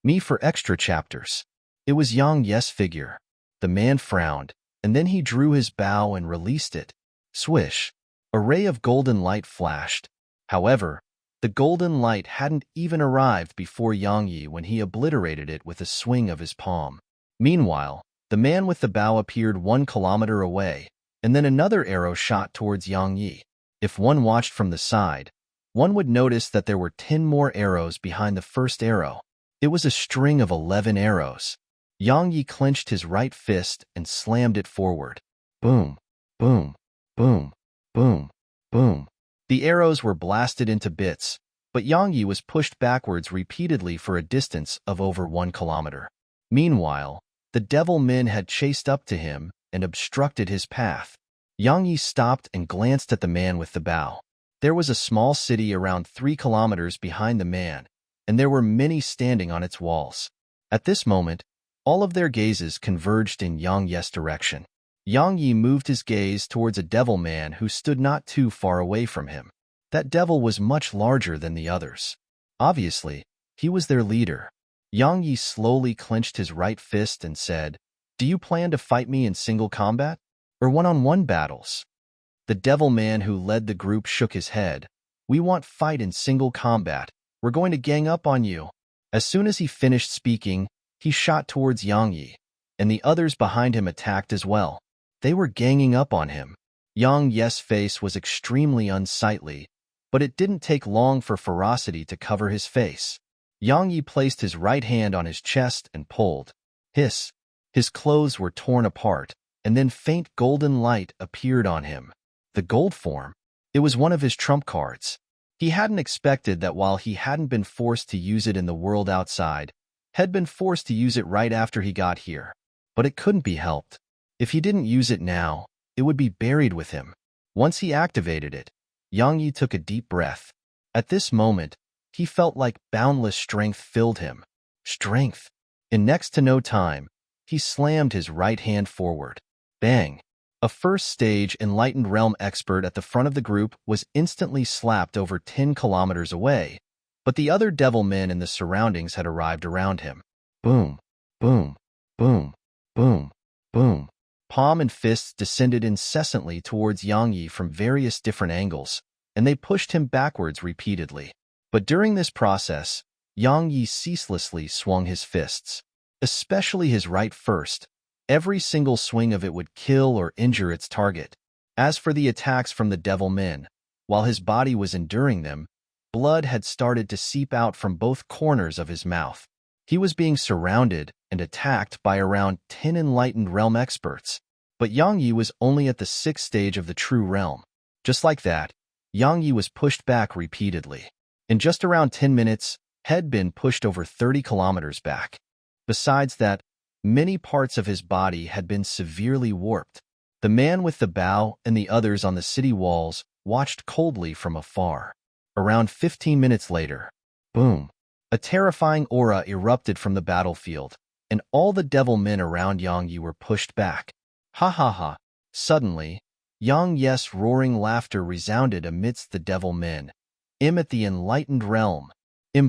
Me for extra chapters. It was Yang Yes' figure. The man frowned, and then he drew his bow and released it. Swish! A ray of golden light flashed. However, the golden light hadn't even arrived before Yang Yi when he obliterated it with a swing of his palm. Meanwhile, the man with the bow appeared 1 kilometer away, and then another arrow shot towards Yang Yi. If one watched from the side, one would notice that there were 10 more arrows behind the first arrow. It was a string of 11 arrows. Yang Yi clenched his right fist and slammed it forward. Boom, boom, boom, boom, boom. The arrows were blasted into bits, but Yang Yi was pushed backwards repeatedly for a distance of over 1 kilometer. Meanwhile, the devil men had chased up to him and obstructed his path. Yang Yi stopped and glanced at the man with the bow. There was a small city around 3 kilometers behind the man, and there were many standing on its walls. At this moment, all of their gazes converged in Yang Yi's direction. Yang Yi moved his gaze towards a devil man who stood not too far away from him. That devil was much larger than the others. Obviously, he was their leader. Yang Yi slowly clenched his right fist and said, "Do you plan to fight me in single combat? Or one-on-one battles?" The devil man who led the group shook his head. "We want fight in single combat. We're going to gang up on you." As soon as he finished speaking, he shot towards Yang Yi, and the others behind him attacked as well. They were ganging up on him. Yang Yi's face was extremely unsightly, but it didn't take long for ferocity to cover his face. Yang Yi placed his right hand on his chest and pulled. Hiss! His clothes were torn apart, and then faint golden light appeared on him. The gold form? It was one of his trump cards. He hadn't expected that while he hadn't been forced to use it in the world outside, had been forced to use it right after he got here. But it couldn't be helped. If he didn't use it now, it would be buried with him. Once he activated it, Yang Yi took a deep breath. At this moment, he felt like boundless strength filled him. Strength. In next to no time, he slammed his right hand forward. Bang! A first-stage Enlightened Realm expert at the front of the group was instantly slapped over 10 kilometers away, but the other devil men in the surroundings had arrived around him. Boom! Boom! Boom! Boom, boom. Palm and fists descended incessantly towards Yang Yi from various different angles, and they pushed him backwards repeatedly. But during this process, Yang Yi ceaselessly swung his fists, especially his right first. Every single swing of it would kill or injure its target. As for the attacks from the devil men, while his body was enduring them, blood had started to seep out from both corners of his mouth. He was being surrounded and attacked by around 10 enlightened realm experts. But Yang Yi was only at the 6th stage of the true realm. Just like that, Yang Yi was pushed back repeatedly. In just around 10 minutes, had been pushed over 30 kilometers back. Besides that, many parts of his body had been severely warped. The man with the bow and the others on the city walls watched coldly from afar. Around 15 minutes later, boom, a terrifying aura erupted from the battlefield, and all the devil men around Yang Yi were pushed back. Ha ha ha. Suddenly, Yang Yi's roaring laughter resounded amidst the devil men. At the enlightened realm.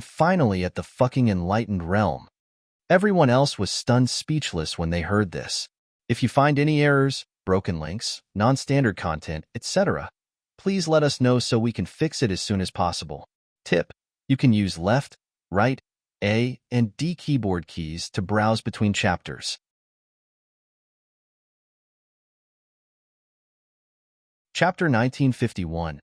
Finally at the fucking enlightened realm. Everyone else was stunned speechless when they heard this. If you find any errors, broken links, non-standard content, etc., please let us know so we can fix it as soon as possible. Tip: you can use left, right, A, and D keyboard keys to browse between chapters. Chapter 1951.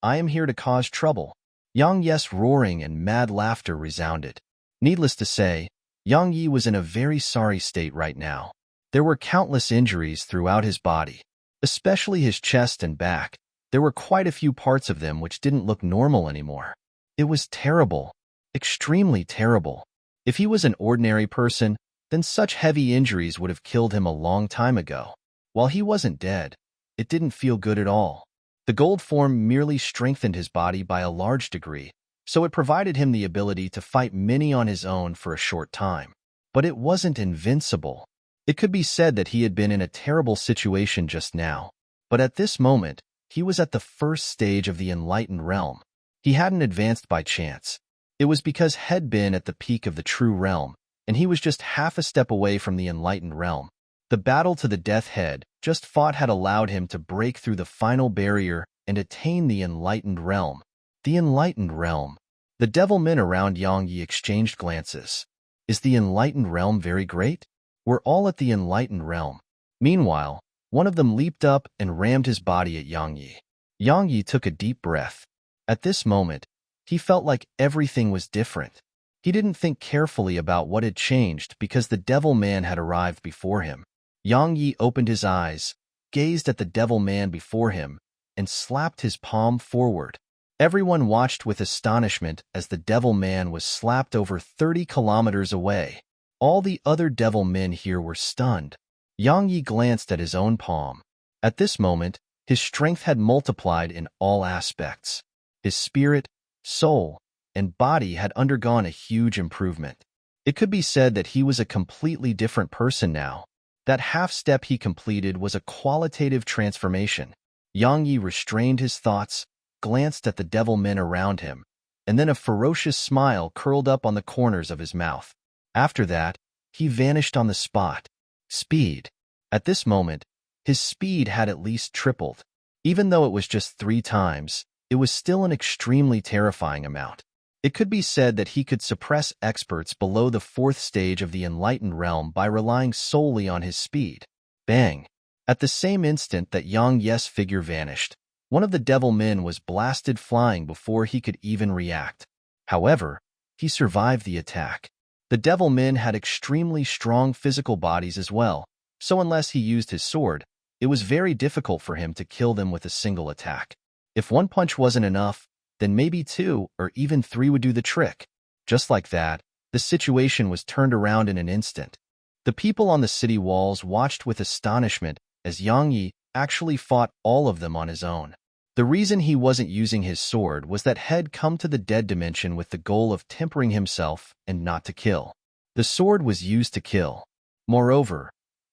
I am here to cause trouble. Yang Yi's roaring and mad laughter resounded. Needless to say, Yang Yi was in a very sorry state right now. There were countless injuries throughout his body, especially his chest and back. There were quite a few parts of them which didn't look normal anymore. It was terrible, extremely terrible. If he was an ordinary person, then such heavy injuries would have killed him a long time ago. While he wasn't dead, it didn't feel good at all. The gold form merely strengthened his body by a large degree, so it provided him the ability to fight many on his own for a short time. But it wasn't invincible. It could be said that he had been in a terrible situation just now. But at this moment, he was at the 1st stage of the enlightened realm. He hadn't advanced by chance. It was because had been at the peak of the true realm, and he was just half a step away from the enlightened realm. The battle to the death head just fought had allowed him to break through the final barrier and attain the enlightened realm. The enlightened realm. The devil men around Yang Yi exchanged glances. Is the enlightened realm very great? We're all at the enlightened realm. Meanwhile, one of them leaped up and rammed his body at Yang Yi. Yang Yi took a deep breath. At this moment, he felt like everything was different. He didn't think carefully about what had changed because the devil man had arrived before him. Yang Yi opened his eyes, gazed at the devil man before him, and slapped his palm forward. Everyone watched with astonishment as the devil man was slapped over 30 kilometers away. All the other devil men here were stunned. Yang Yi glanced at his own palm. At this moment, his strength had multiplied in all aspects. His spirit, soul, and body had undergone a huge improvement. It could be said that he was a completely different person now. That half-step he completed was a qualitative transformation. Yang Yi restrained his thoughts, glanced at the devil men around him, and then a ferocious smile curled up on the corners of his mouth. After that, he vanished on the spot. Speed. At this moment, his speed had at least tripled. Even though it was just 3 times, it was still an extremely terrifying amount. It could be said that he could suppress experts below the 4th stage of the enlightened realm by relying solely on his speed. Bang! At the same instant that Yang Yi's figure vanished, one of the devil men was blasted flying before he could even react. However, he survived the attack. The devil men had extremely strong physical bodies as well, so unless he used his sword, it was very difficult for him to kill them with a single attack. If 1 punch wasn't enough, then maybe 2 or even 3 would do the trick. Just like that, the situation was turned around in an instant. The people on the city walls watched with astonishment as Yang Yi actually fought all of them on his own. The reason he wasn't using his sword was that had come to the dead dimension with the goal of tempering himself and not to kill. The sword was used to kill. Moreover,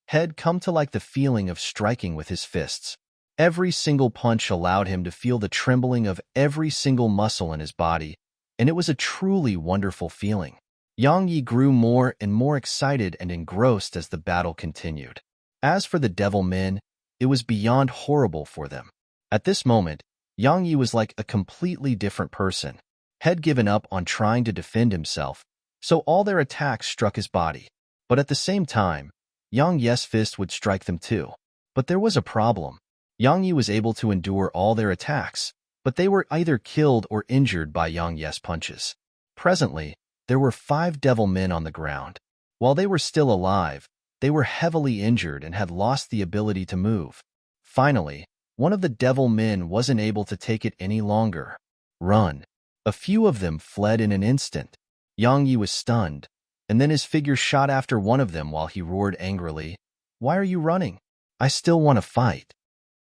had come to like the feeling of striking with his fists. Every single punch allowed him to feel the trembling of every single muscle in his body, and it was a truly wonderful feeling. Yang Yi grew more and more excited and engrossed as the battle continued. As for the devil men, it was beyond horrible for them. At this moment, Yang Yi was like a completely different person, had given up on trying to defend himself, so all their attacks struck his body. But at the same time, Yang Yi's fist would strike them too. But there was a problem. Yang Yi was able to endure all their attacks, but they were either killed or injured by Yang Yi's punches. Presently, there were 5 devil men on the ground. While they were still alive, they were heavily injured and had lost the ability to move. Finally, one of the devil men wasn't able to take it any longer. Run. A few of them fled in an instant. Yang Yi was stunned, and then his figure shot after one of them while he roared angrily, "Why are you running? I still want to fight."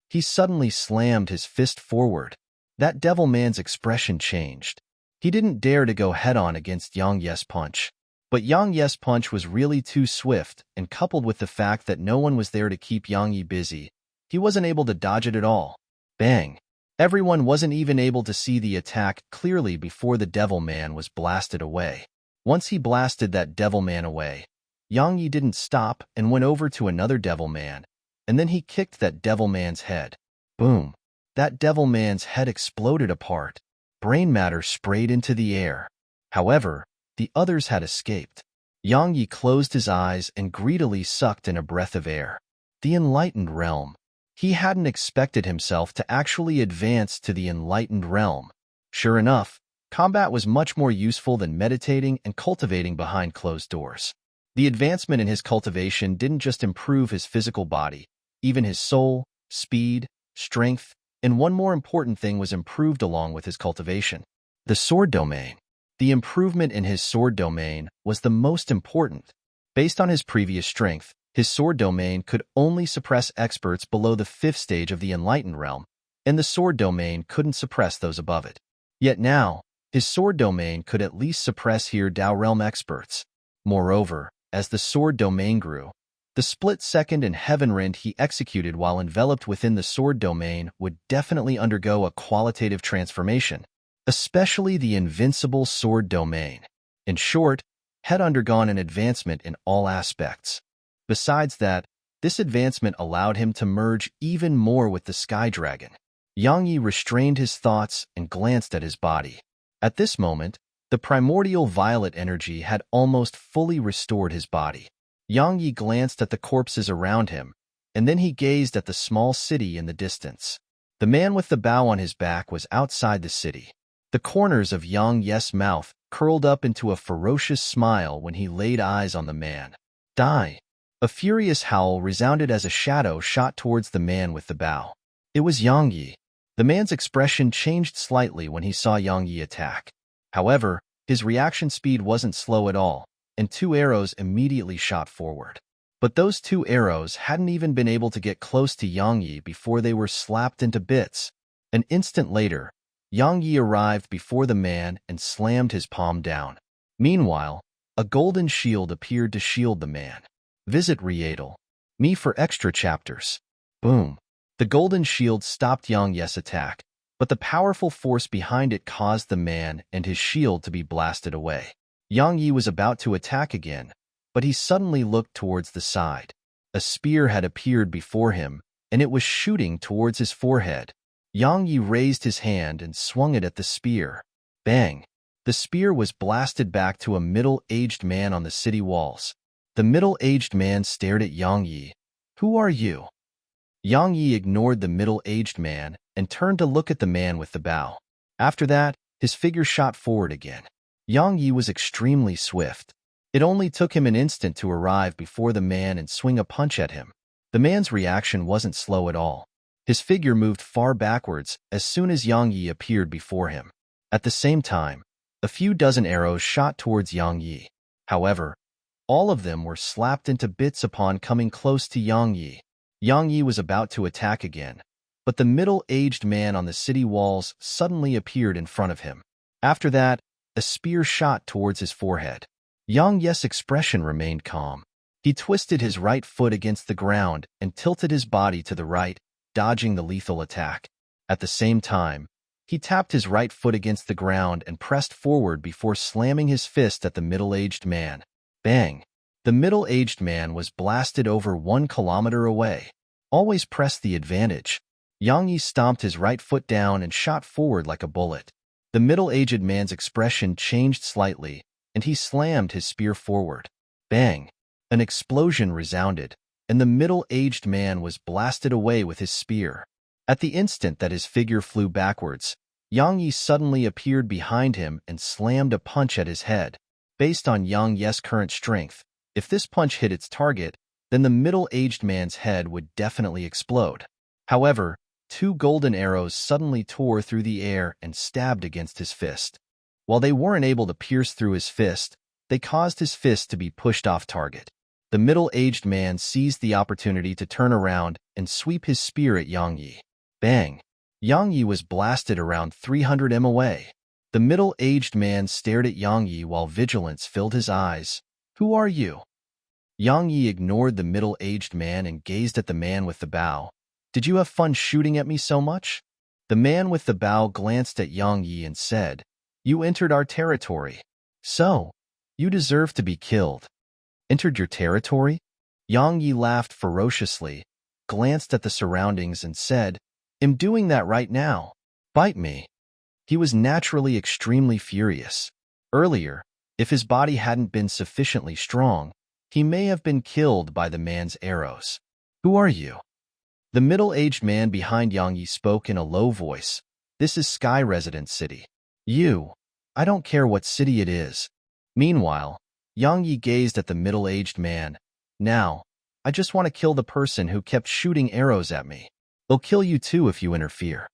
He suddenly slammed his fist forward. That devil man's expression changed. He didn't dare to go head-on against Yang Yi's punch. But Yang Yi's punch was really too swift, and coupled with the fact that no one was there to keep Yang Yi busy, he wasn't able to dodge it at all. Bang! Everyone wasn't even able to see the attack clearly before the devil man was blasted away. Once he blasted that devil man away, Yang Yi didn't stop and went over to another devil man, and then he kicked that devil man's head. Boom! That devil man's head exploded apart. Brain matter sprayed into the air. However, the others had escaped. Yang Yi closed his eyes and greedily sucked in a breath of air. The enlightened realm. He hadn't expected himself to actually advance to the enlightened realm. Sure enough, combat was much more useful than meditating and cultivating behind closed doors. The advancement in his cultivation didn't just improve his physical body, even his soul, speed, strength, and one more important thing was improved along with his cultivation: the sword domain. The improvement in his sword domain was the most important. Based on his previous strength, his sword domain could only suppress experts below the 5th stage of the enlightened realm, and the sword domain couldn't suppress those above it. Yet now, his sword domain could at least suppress here Dao realm experts. Moreover, as the sword domain grew, the split-second and heaven rend he executed while enveloped within the sword domain would definitely undergo a qualitative transformation, especially the invincible sword domain. In short, had undergone an advancement in all aspects. Besides that, this advancement allowed him to merge even more with the Sky Dragon. Yang Yi restrained his thoughts and glanced at his body. At this moment, the primordial violet energy had almost fully restored his body. Yang Yi glanced at the corpses around him, and then he gazed at the small city in the distance. The man with the bow on his back was outside the city. The corners of Yang Yi's mouth curled up into a ferocious smile when he laid eyes on the man. Die! A furious howl resounded as a shadow shot towards the man with the bow. It was Yang Yi. The man's expression changed slightly when he saw Yang Yi attack. However, his reaction speed wasn't slow at all, and 2 arrows immediately shot forward. But those 2 arrows hadn't even been able to get close to Yang Yi before they were slapped into bits. An instant later, Yang Yi arrived before the man and slammed his palm down. Meanwhile, a golden shield appeared to shield the man. Visit Readle Me for extra chapters. Boom. The golden shield stopped Yang Yi's attack, but the powerful force behind it caused the man and his shield to be blasted away. Yang Yi was about to attack again, but he suddenly looked towards the side. A spear had appeared before him, and it was shooting towards his forehead. Yang Yi raised his hand and swung it at the spear. Bang! The spear was blasted back to a middle-aged man on the city walls. The middle-aged man stared at Yang Yi. "Who are you?" Yang Yi ignored the middle-aged man and turned to look at the man with the bow. After that, his figure shot forward again. Yang Yi was extremely swift. It only took him an instant to arrive before the man and swing a punch at him. The man's reaction wasn't slow at all. His figure moved far backwards as soon as Yang Yi appeared before him. At the same time, a few dozen arrows shot towards Yang Yi. However, all of them were slapped into bits upon coming close to Yang Yi. Yang Yi was about to attack again, but the middle-aged man on the city walls suddenly appeared in front of him. After that, a spear shot towards his forehead. Yang Yi's expression remained calm. He twisted his right foot against the ground and tilted his body to the right, dodging the lethal attack. At the same time, He tapped his right foot against the ground and pressed forward before slamming his fist at the middle-aged man. Bang! The middle-aged man was blasted over 1 kilometer away. Always press the advantage. Yang Yi stomped his right foot down and shot forward like a bullet. The middle-aged man's expression changed slightly, and he slammed his spear forward. Bang! An explosion resounded, and the middle-aged man was blasted away with his spear. At the instant that his figure flew backwards, Yang Yi suddenly appeared behind him and slammed a punch at his head. Based on Yang Yi's current strength, if this punch hit its target, then the middle-aged man's head would definitely explode. However, 2 golden arrows suddenly tore through the air and stabbed against his fist. While they weren't able to pierce through his fist, they caused his fist to be pushed off target. The middle-aged man seized the opportunity to turn around and sweep his spear at Yang Yi. Bang! Yang Yi was blasted around 300 m away. The middle-aged man stared at Yang Yi while vigilance filled his eyes. "Who are you?" Yang Yi ignored the middle-aged man and gazed at the man with the bow. "Did you have fun shooting at me so much?" The man with the bow glanced at Yang Yi and said, "You entered our territory. So, you deserve to be killed." "Entered your territory?" Yang Yi laughed ferociously, glanced at the surroundings and said, "I'm doing that right now. Bite me." He was naturally extremely furious. Earlier, if his body hadn't been sufficiently strong, he may have been killed by the man's arrows. "Who are you?" The middle-aged man behind Yang Yi spoke in a low voice. "This is Sky Residence City. I don't care what city it is." Meanwhile, Yang Yi gazed at the middle-aged man. "Now, I just want to kill the person who kept shooting arrows at me. They'll kill you too if you interfere."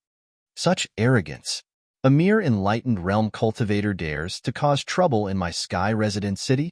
Such arrogance. A mere enlightened realm cultivator dares to cause trouble in my Sky Residence City?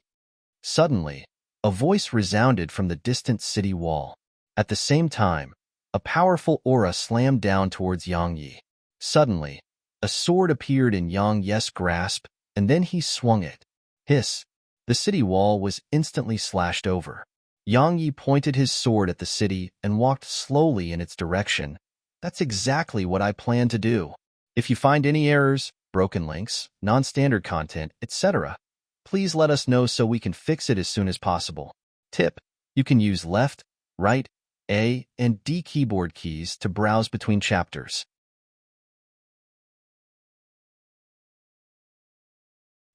Suddenly, a voice resounded from the distant city wall. At the same time, a powerful aura slammed down towards Yang Yi. Suddenly, a sword appeared in Yang Yi's grasp, and then he swung it. Hiss! The city wall was instantly slashed over. Yang Yi pointed his sword at the city and walked slowly in its direction. "That's exactly what I plan to do. If you find any errors, broken links, non-standard content, etc., please let us know so we can fix it as soon as possible." Tip: you can use left, right, A, and D keyboard keys to browse between chapters.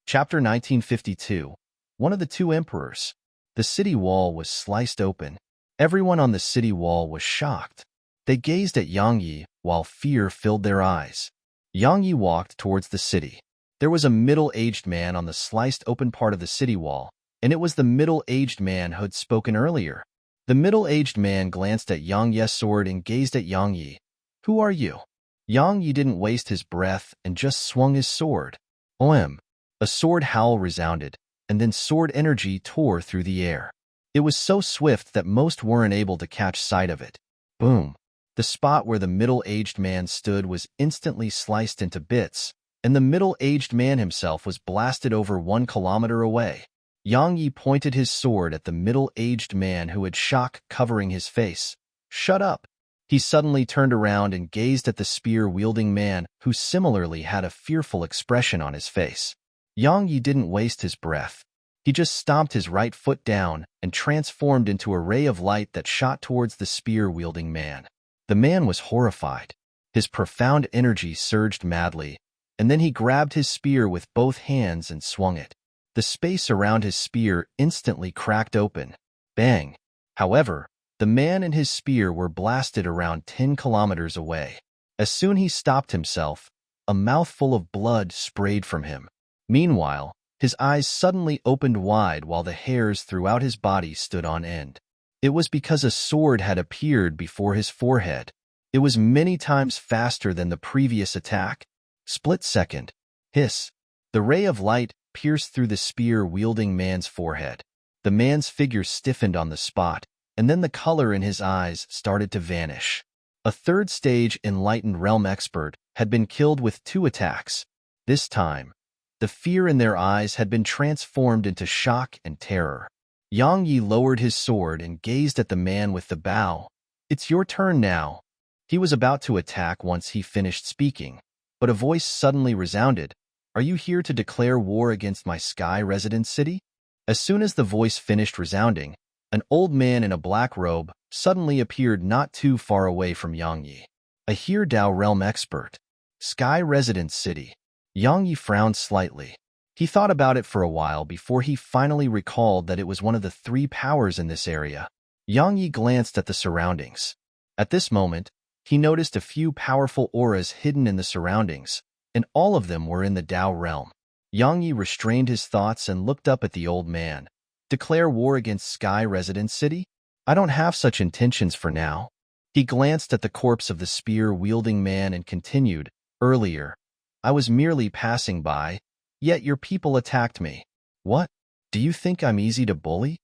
Chapter 1952. One of the Two Emperors. The city wall was sliced open. Everyone on the city wall was shocked. They gazed at Yang Yi while fear filled their eyes. Yang Yi walked towards the city. There was a middle-aged man on the sliced open part of the city wall, and it was the middle-aged man who had spoken earlier. The middle-aged man glanced at Yang Yi's sword and gazed at Yang Yi. "Who are you?" Yang Yi didn't waste his breath and just swung his sword. OM! A sword howl resounded, and then sword energy tore through the air. It was so swift that most weren't able to catch sight of it. Boom! The spot where the middle-aged man stood was instantly sliced into bits, and the middle-aged man himself was blasted over 1 kilometer away. Yang Yi pointed his sword at the middle-aged man who had shock covering his face. "Shut up!" He suddenly turned around and gazed at the spear-wielding man who similarly had a fearful expression on his face. Yang Yi didn't waste his breath. He just stomped his right foot down and transformed into a ray of light that shot towards the spear-wielding man. The man was horrified. His profound energy surged madly, and then he grabbed his spear with both hands and swung it. The space around his spear instantly cracked open. Bang! However, the man and his spear were blasted around 10 kilometers away. As soon as he stopped himself, a mouthful of blood sprayed from him. Meanwhile, his eyes suddenly opened wide while the hairs throughout his body stood on end. It was because a sword had appeared before his forehead. It was many times faster than the previous attack. Split second. Hiss! The ray of light pierced through the spear-wielding man's forehead. The man's figure stiffened on the spot, and then the color in his eyes started to vanish. A third-stage enlightened realm expert had been killed with 2 attacks. This time, the fear in their eyes had been transformed into shock and terror. Yang Yi lowered his sword and gazed at the man with the bow. "It's your turn now." He was about to attack once he finished speaking. but a voice suddenly resounded. Are you here to declare war against my sky resident city? As soon as the voice finished resounding, an old man in a black robe suddenly appeared not too far away from Yang Yi. A Here Dao realm expert. Sky resident city. Yang Yi frowned slightly. He thought about it for a while before he finally recalled that it was one of the 3 powers in this area. Yang Yi glanced at the surroundings. At this moment, he noticed a few powerful auras hidden in the surroundings, and all of them were in the Dao realm. Yang Yi restrained his thoughts and looked up at the old man. Declare war against Sky Resident City? I don't have such intentions for now. He glanced at the corpse of the spear-wielding man and continued, earlier, I was merely passing by, yet your people attacked me. What? Do you think I'm easy to bully?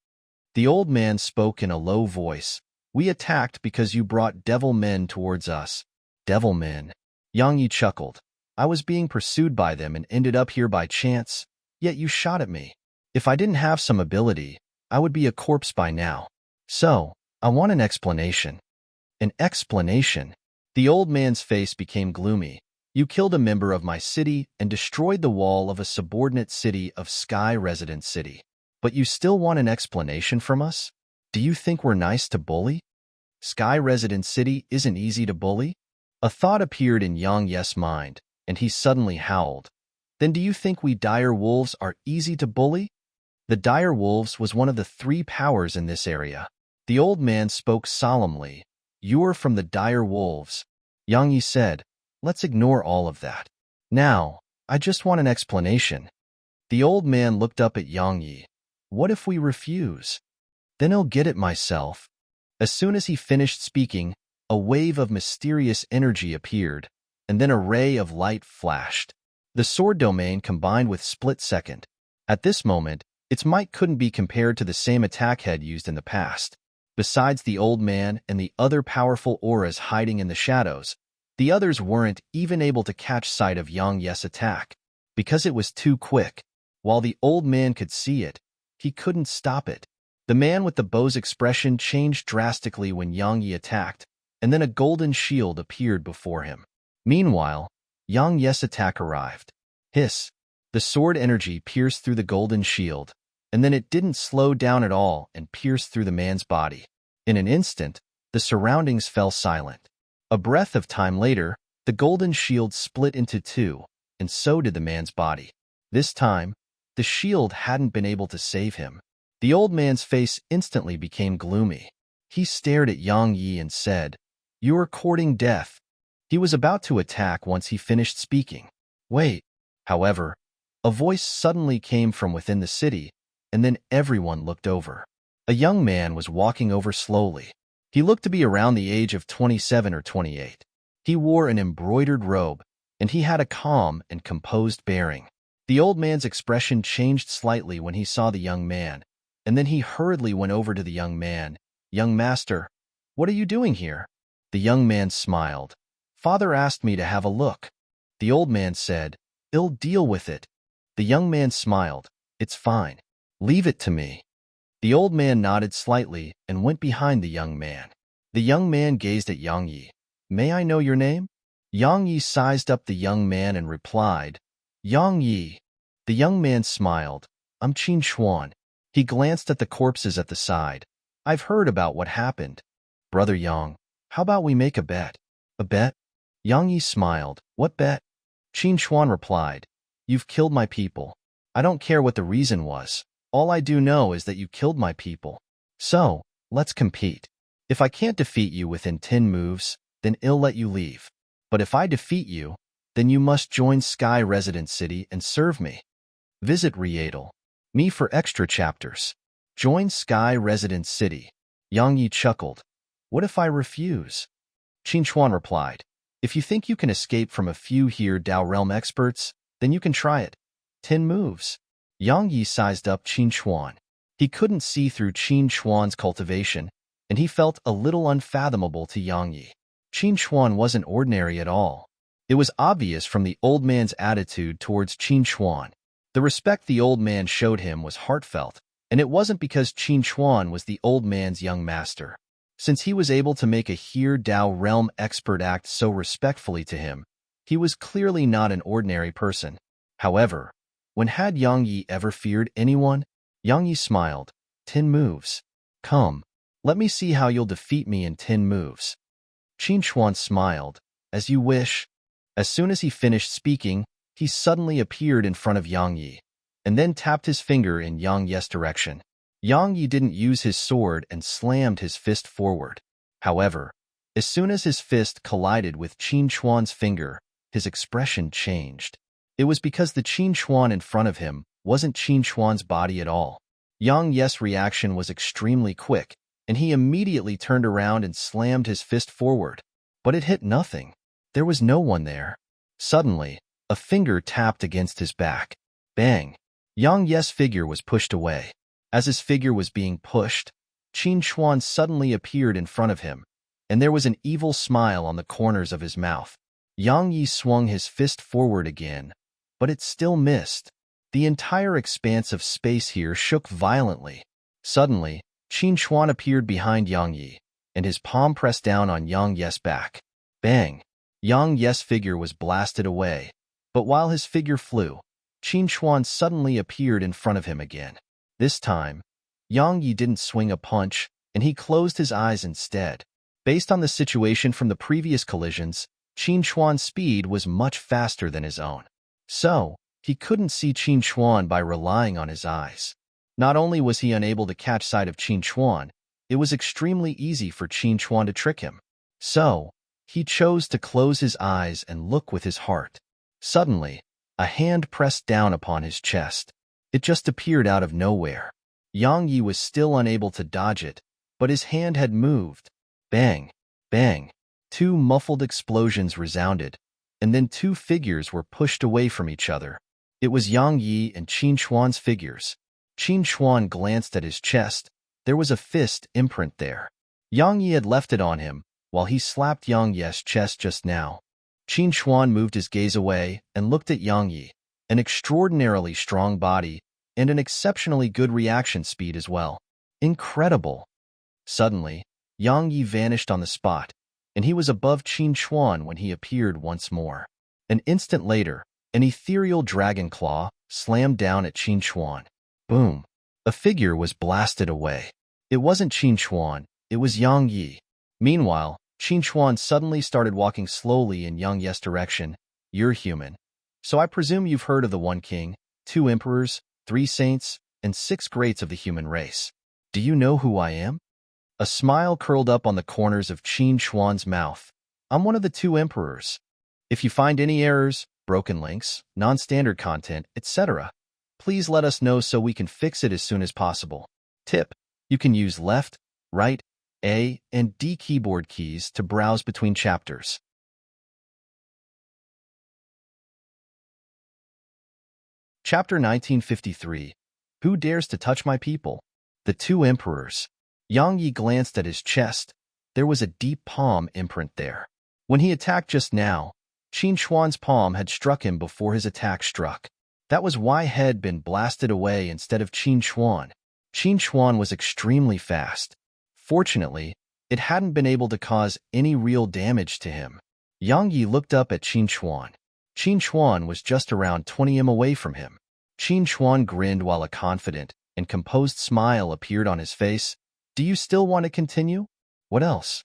The old man spoke in a low voice. We attacked because you brought devil men towards us. Devil men? Yang Yi chuckled. I was being pursued by them and ended up here by chance, yet you shot at me. If I didn't have some ability, I would be a corpse by now. So, I want an explanation. An explanation? The old man's face became gloomy. You killed a member of my city and destroyed the wall of a subordinate city of Sky Resident City. But you still want an explanation from us? Do you think we're nice to bully? Sky Resident City isn't easy to bully? A thought appeared in Yang Yi's mind, and he suddenly howled. Then do you think we dire wolves are easy to bully? The dire wolves was one of the 3 powers in this area. The old man spoke solemnly. You're from the dire wolves. Yang Yi said, let's ignore all of that. Now, I just want an explanation. The old man looked up at Yang Yi. What if we refuse? Then I'll get it myself. As soon as he finished speaking, a wave of mysterious energy appeared, and then a ray of light flashed. The sword domain combined with split second. At this moment, its might couldn't be compared to the same attack head used in the past. Besides the old man and the other powerful auras hiding in the shadows, the others weren't even able to catch sight of Yang Yi's attack, because it was too quick. While the old man could see it, he couldn't stop it. The man with the bow's expression changed drastically when Yang Yi attacked, and then a golden shield appeared before him. Meanwhile, Yang Yi's attack arrived. Hiss! The sword energy pierced through the golden shield, and then it didn't slow down at all and pierced through the man's body. In an instant, the surroundings fell silent. A breath of time later, the golden shield split into 2, and so did the man's body. This time, the shield hadn't been able to save him. The old man's face instantly became gloomy. He stared at Yang Yi and said, You are courting death. He was about to attack once he finished speaking. Wait. However, a voice suddenly came from within the city, and then everyone looked over. A young man was walking over slowly. He looked to be around the age of 27 or 28. He wore an embroidered robe, and he had a calm and composed bearing. The old man's expression changed slightly when he saw the young man, and then he hurriedly went over to the young man. Young master, what are you doing here? The young man smiled. Father asked me to have a look. The old man said, I'll deal with it. The young man smiled. It's fine. Leave it to me. The old man nodded slightly and went behind the young man. The young man gazed at Yang Yi. May I know your name? Yang Yi sized up the young man and replied, Yang Yi. The young man smiled. I'm Qin Xuan. He glanced at the corpses at the side. I've heard about what happened. Brother Yang, how about we make a bet? A bet? Yang Yi smiled. What bet? Qin Xuan replied, You've killed my people. I don't care what the reason was. All I do know is that you killed my people. So, let's compete. If I can't defeat you within 10 moves, then I'll let you leave. But if I defeat you, then you must join Sky Resident City and serve me. Visit Rietal. Me for extra chapters. Join Sky Resident City. Yang Yi chuckled. What if I refuse? Qin Xuan replied. If you think you can escape from a few here Dao Realm experts, then you can try it. 10 moves. Yang Yi sized up Qin Xuan. He couldn't see through Qin Xuan's cultivation, and he felt a little unfathomable to Yang Yi. Qin Xuan wasn't ordinary at all. It was obvious from the old man's attitude towards Qin Xuan. The respect the old man showed him was heartfelt, and it wasn't because Qin Xuan was the old man's young master. Since he was able to make a Here Dao Realm expert act so respectfully to him, He was clearly not an ordinary person. However, when had Yang Yi ever feared anyone? Yang Yi smiled. 10 moves. Come, let me see how you'll defeat me in 10 moves. Qin Chuan smiled. As you wish. As soon as he finished speaking, he suddenly appeared in front of Yang Yi, and then tapped his finger in Yang Yi's direction. Yang Yi didn't use his sword and slammed his fist forward. However, as soon as his fist collided with Qin Chuan's finger, his expression changed. It was because the Qin Chuan in front of him wasn't Qin Chuan's body at all. Yang Yi's reaction was extremely quick, and he immediately turned around and slammed his fist forward. But it hit nothing. There was no one there. Suddenly, a finger tapped against his back. Bang! Yang Yi's figure was pushed away. As his figure was being pushed, Qin Chuan suddenly appeared in front of him, and there was an evil smile on the corners of his mouth. Yang Yi swung his fist forward again, but it still missed. The entire expanse of space here shook violently. Suddenly, Qin Chuan appeared behind Yang Yi, and his palm pressed down on Yang Yi's back. Bang! Yang Yi's figure was blasted away, but while his figure flew, Qin Chuan suddenly appeared in front of him again. This time, Yang Yi didn't swing a punch, and he closed his eyes instead. Based on the situation from the previous collisions, Qin Chuan's speed was much faster than his own. So, he couldn't see Qin Chuan by relying on his eyes. Not only was he unable to catch sight of Qin Chuan, it was extremely easy for Qin Chuan to trick him. So, he chose to close his eyes and look with his heart. Suddenly, a hand pressed down upon his chest. It just appeared out of nowhere. Yang Yi was still unable to dodge it, but his hand had moved. Bang! Bang! 2 muffled explosions resounded, and then 2 figures were pushed away from each other. It was Yang Yi and Qin Chuan's figures. Qin Chuan glanced at his chest. There was a fist imprint there. Yang Yi had left it on him, while he slapped Yang Yi's chest just now. Qin Chuan moved his gaze away and looked at Yang Yi, an extraordinarily strong body, and an exceptionally good reaction speed as well. Incredible! Suddenly, Yang Yi vanished on the spot, and he was above Qin Chuan when he appeared once more. An instant later, an ethereal dragon claw slammed down at Qin Chuan. Boom! A figure was blasted away. It wasn't Qin Chuan, it was Yang Yi. Meanwhile, Qin Chuan suddenly started walking slowly in Yang Yi's direction. You're human. So I presume you've heard of the 1 king, 2 emperors, 3 saints, and 6 greats of the human race. Do you know who I am? A smile curled up on the corners of Qin Chuan's mouth. I'm one of the 2 emperors. If you find any errors, broken links, non-standard content, etc., please let us know so we can fix it as soon as possible. Tip: you can use left, right, A, and D keyboard keys to browse between chapters. Chapter 1953. Who dares to touch my people? The 2 emperors. Yang Yi glanced at his chest. There was a deep palm imprint there. When he attacked just now, Qin Chuan's palm had struck him before his attack struck. That was why he had been blasted away instead of Qin Chuan. Qin Chuan was extremely fast. Fortunately, it hadn't been able to cause any real damage to him. Yang Yi looked up at Qin Chuan. Qin Chuan was just around 20 m away from him. Qin Chuan grinned while a confident and composed smile appeared on his face. Do you still want to continue? What else?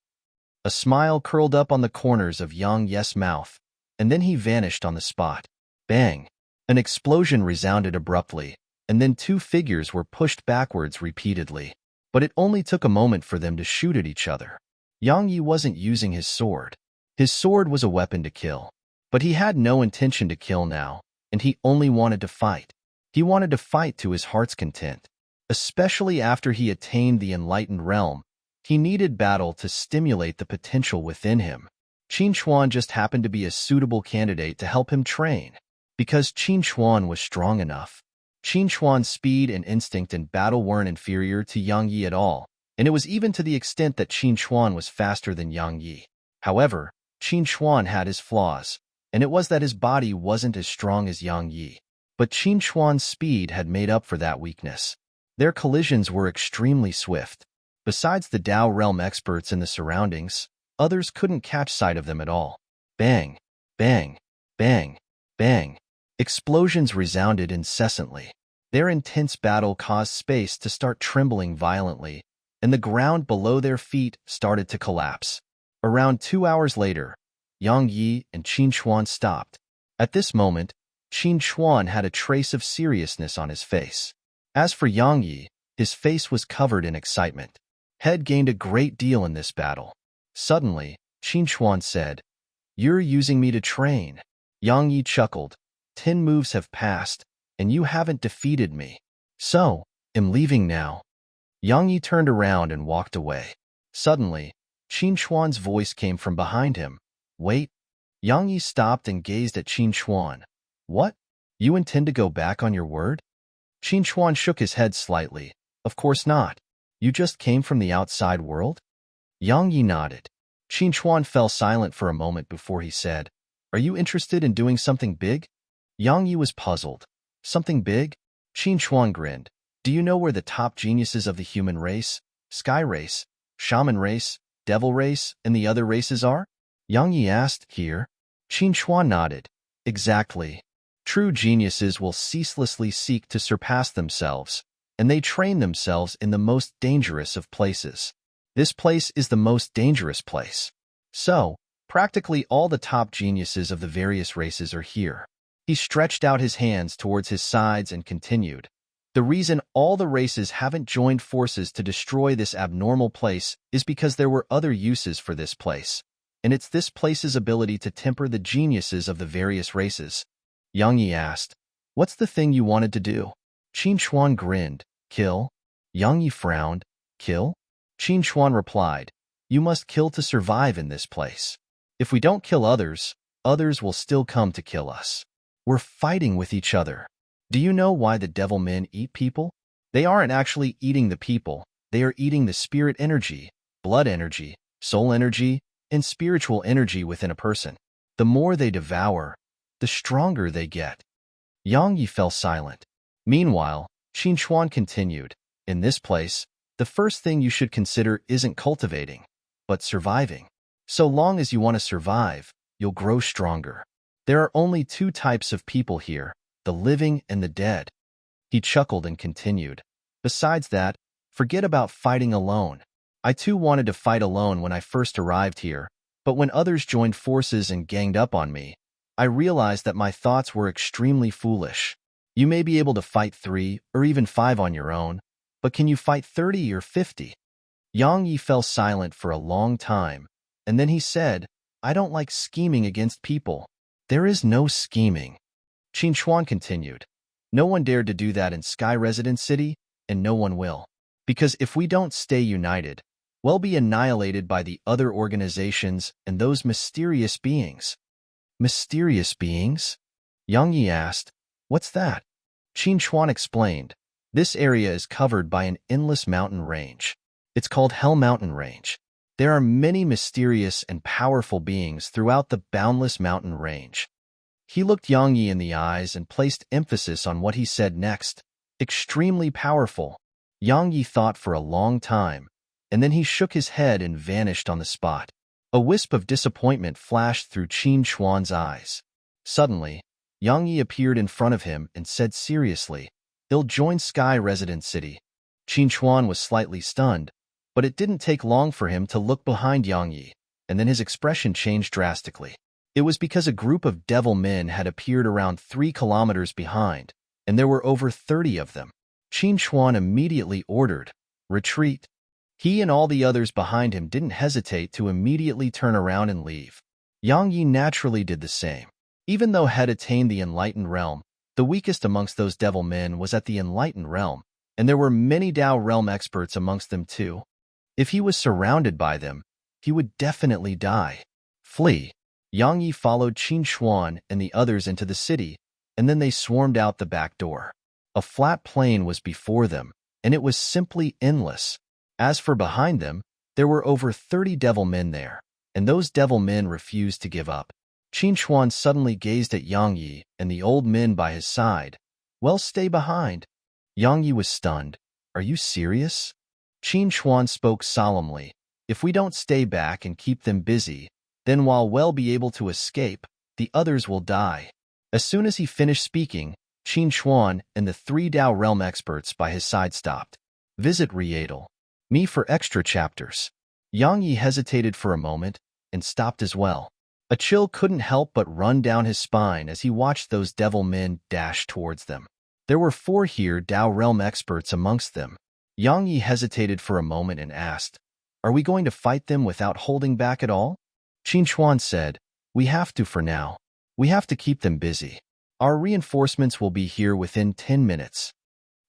A smile curled up on the corners of Yang Yi's mouth, and then he vanished on the spot. Bang! An explosion resounded abruptly, and then 2 figures were pushed backwards repeatedly. But it only took a moment for them to shoot at each other. Yang Yi wasn't using his sword. His sword was a weapon to kill. But he had no intention to kill now, and he only wanted to fight. He wanted to fight to his heart's content. Especially after he attained the enlightened realm, he needed battle to stimulate the potential within him. Qin Chuan just happened to be a suitable candidate to help him train. Because Qin Chuan was strong enough. Qin Chuan's speed and instinct in battle weren't inferior to Yang Yi at all, and it was even to the extent that Qin Chuan was faster than Yang Yi. However, Qin Chuan had his flaws, and it was that his body wasn't as strong as Yang Yi. But Qin Chuan's speed had made up for that weakness. Their collisions were extremely swift. Besides the Dao realm experts in the surroundings, others couldn't catch sight of them at all. Bang! Bang! Bang, bang. Explosions resounded incessantly. Their intense battle caused space to start trembling violently, and the ground below their feet started to collapse. Around 2 hours later, Yang Yi and Qin Chuan stopped. At this moment, Qin Chuan had a trace of seriousness on his face. As for Yang Yi, his face was covered in excitement. Head gained a great deal in this battle. Suddenly, Qin Chuan said, "You're using me to train." Yang Yi chuckled. 10 moves have passed, and you haven't defeated me. So, am leaving now. Yang Yi turned around and walked away. Suddenly, Qin Chuan's voice came from behind him. Wait. Yang Yi stopped and gazed at Qin Chuan. What? You intend to go back on your word? Qin Chuan shook his head slightly. Of course not. You just came from the outside world? Yang Yi nodded. Qin Chuan fell silent for a moment before he said, Are you interested in doing something big? Yang Yi was puzzled. Something big? Qin Chuan grinned. Do you know where the top geniuses of the human race, sky race, shaman race, devil race, and the other races are? Yang Yi asked. Here? Qin Chuan nodded. Exactly. True geniuses will ceaselessly seek to surpass themselves, and they train themselves in the most dangerous of places. This place is the most dangerous place. So, practically all the top geniuses of the various races are here. He stretched out his hands towards his sides and continued. The reason all the races haven't joined forces to destroy this abnormal place is because there were other uses for this place, and it's this place's ability to temper the geniuses of the various races. Yang Yi asked, What's the thing you wanted to do? Qin Chuan grinned. Kill? Yang Yi frowned. Kill? Qin Chuan replied, You must kill to survive in this place. If we don't kill others, others will still come to kill us. We're fighting with each other. Do you know why the devil men eat people? They aren't actually eating the people. They are eating the spirit energy, blood energy, soul energy, and spiritual energy within a person. The more they devour, the stronger they get. Yang Yi fell silent. Meanwhile, Qin Chuan continued, In this place, the first thing you should consider isn't cultivating, but surviving. So long as you want to survive, you'll grow stronger. There are only 2 types of people here, the living and the dead. He chuckled and continued. Besides that, forget about fighting alone. I too wanted to fight alone when I first arrived here, but when others joined forces and ganged up on me, I realized that my thoughts were extremely foolish. You may be able to fight 3 or even 5 on your own, but can you fight 30 or 50? Yang Yi fell silent for a long time, and then he said, I don't like scheming against people. There is no scheming. Qin Chuan continued. No one dared to do that in Sky Residence City, and no one will. Because if we don't stay united, we'll be annihilated by the other organizations and those mysterious beings. Mysterious beings? Yang Yi asked. What's that? Qin Chuan explained. This area is covered by an endless mountain range. It's called Hell Mountain Range. There are many mysterious and powerful beings throughout the boundless mountain range. He looked Yang Yi in the eyes and placed emphasis on what he said next. Extremely powerful. Yang Yi thought for a long time, and then he shook his head and vanished on the spot. A wisp of disappointment flashed through Qin Chuan's eyes. Suddenly, Yang Yi appeared in front of him and said seriously, He'll join Sky Residence City. Qin Chuan was slightly stunned, but it didn't take long for him to look behind Yang Yi, and then his expression changed drastically. It was because a group of devil men had appeared around 3 kilometers behind, and there were over 30 of them. Qin Chuan immediately ordered, Retreat. He and all the others behind him didn't hesitate to immediately turn around and leave. Yang Yi naturally did the same. Even though had attained the enlightened realm, the weakest amongst those devil men was at the enlightened realm, and there were many Dao realm experts amongst them too. If he was surrounded by them, he would definitely die. Flee. Yang Yi followed Qin Chuan and the others into the city, and then they swarmed out the back door. A flat plain was before them, and it was simply endless. As for behind them, there were over 30 devil men there, and those devil men refused to give up. Qin Chuan suddenly gazed at Yang Yi and the old men by his side. Well, stay behind. Yang Yi was stunned. Are you serious? Qin Chuan spoke solemnly. If we don't stay back and keep them busy, then while we'll be able to escape, the others will die. As soon as he finished speaking, Qin Chuan and the 3 Dao realm experts by his side stopped. Visit Rietal. Me for extra chapters. Yang Yi hesitated for a moment and stopped as well. A chill couldn't help but run down his spine as he watched those devil men dash towards them. There were 4 here Dao realm experts amongst them. Yang Yi hesitated for a moment and asked, "Are we going to fight them without holding back at all?" Qin Chuan said, "We have to for now. We have to keep them busy. Our reinforcements will be here within 10 minutes.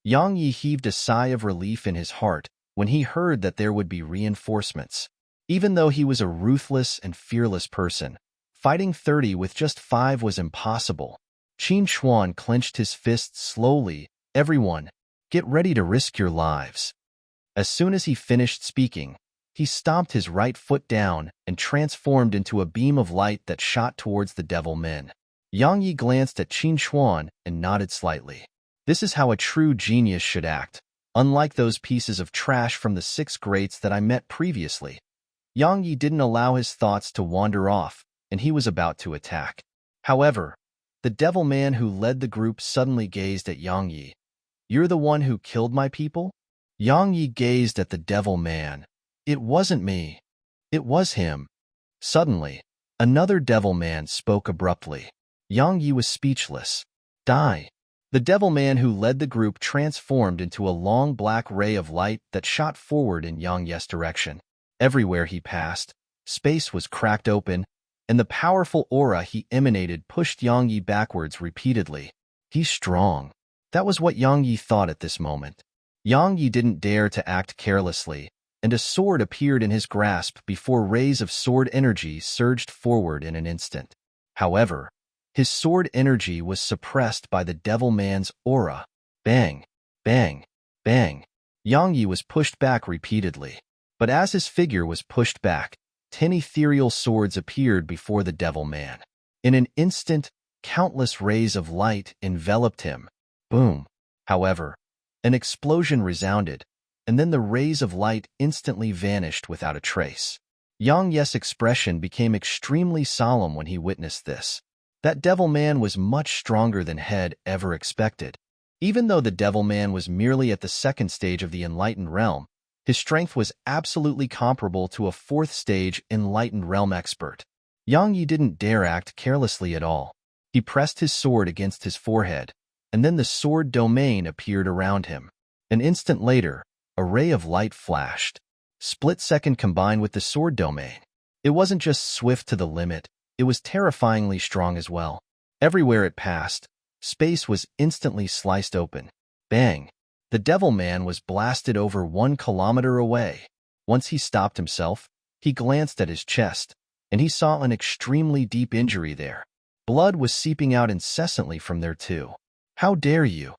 Yang Yi heaved a sigh of relief in his heart when he heard that there would be reinforcements. Even though he was a ruthless and fearless person, fighting 30 with just 5 was impossible. Qin Chuan clenched his fists slowly. "Everyone, get ready to risk your lives." As soon as he finished speaking, he stomped his right foot down and transformed into a beam of light that shot towards the devil men. Yang Yi glanced at Qin Chuan and nodded slightly. This is how a true genius should act, unlike those pieces of trash from the 6 greats that I met previously. Yang Yi didn't allow his thoughts to wander off, and he was about to attack. However, the devil man who led the group suddenly gazed at Yang Yi. "You're the one who killed my people?" Yang Yi gazed at the devil man. "It wasn't me. It was him." Suddenly, another devil man spoke abruptly. Yang Yi was speechless. "Die." The devil man who led the group transformed into a long black ray of light that shot forward in Yang Yi's direction. Everywhere he passed, space was cracked open, and the powerful aura he emanated pushed Yang Yi backwards repeatedly. "He's strong." That was what Yang Yi thought at this moment. Yang Yi didn't dare to act carelessly, and a sword appeared in his grasp before rays of sword energy surged forward in an instant. However, his sword energy was suppressed by the devil man's aura. Bang, bang, bang. Yang Yi was pushed back repeatedly. But as his figure was pushed back, 10 ethereal swords appeared before the devil man. In an instant, countless rays of light enveloped him. Boom. However, an explosion resounded, and then the rays of light instantly vanished without a trace. Yang Yi's expression became extremely solemn when he witnessed this. That devil man was much stronger than Head ever expected. Even though the devil man was merely at the 2nd stage of the enlightened realm, his strength was absolutely comparable to a 4th stage enlightened realm expert. Yang Yi didn't dare act carelessly at all. He pressed his sword against his forehead, and then the sword domain appeared around him. An instant later, a ray of light flashed. Split second combined with the sword domain. It wasn't just swift to the limit, it was terrifyingly strong as well. Everywhere it passed, space was instantly sliced open. Bang! The devil man was blasted over 1 kilometer away. Once he stopped himself, he glanced at his chest, and he saw an extremely deep injury there. Blood was seeping out incessantly from there too. "How dare you?"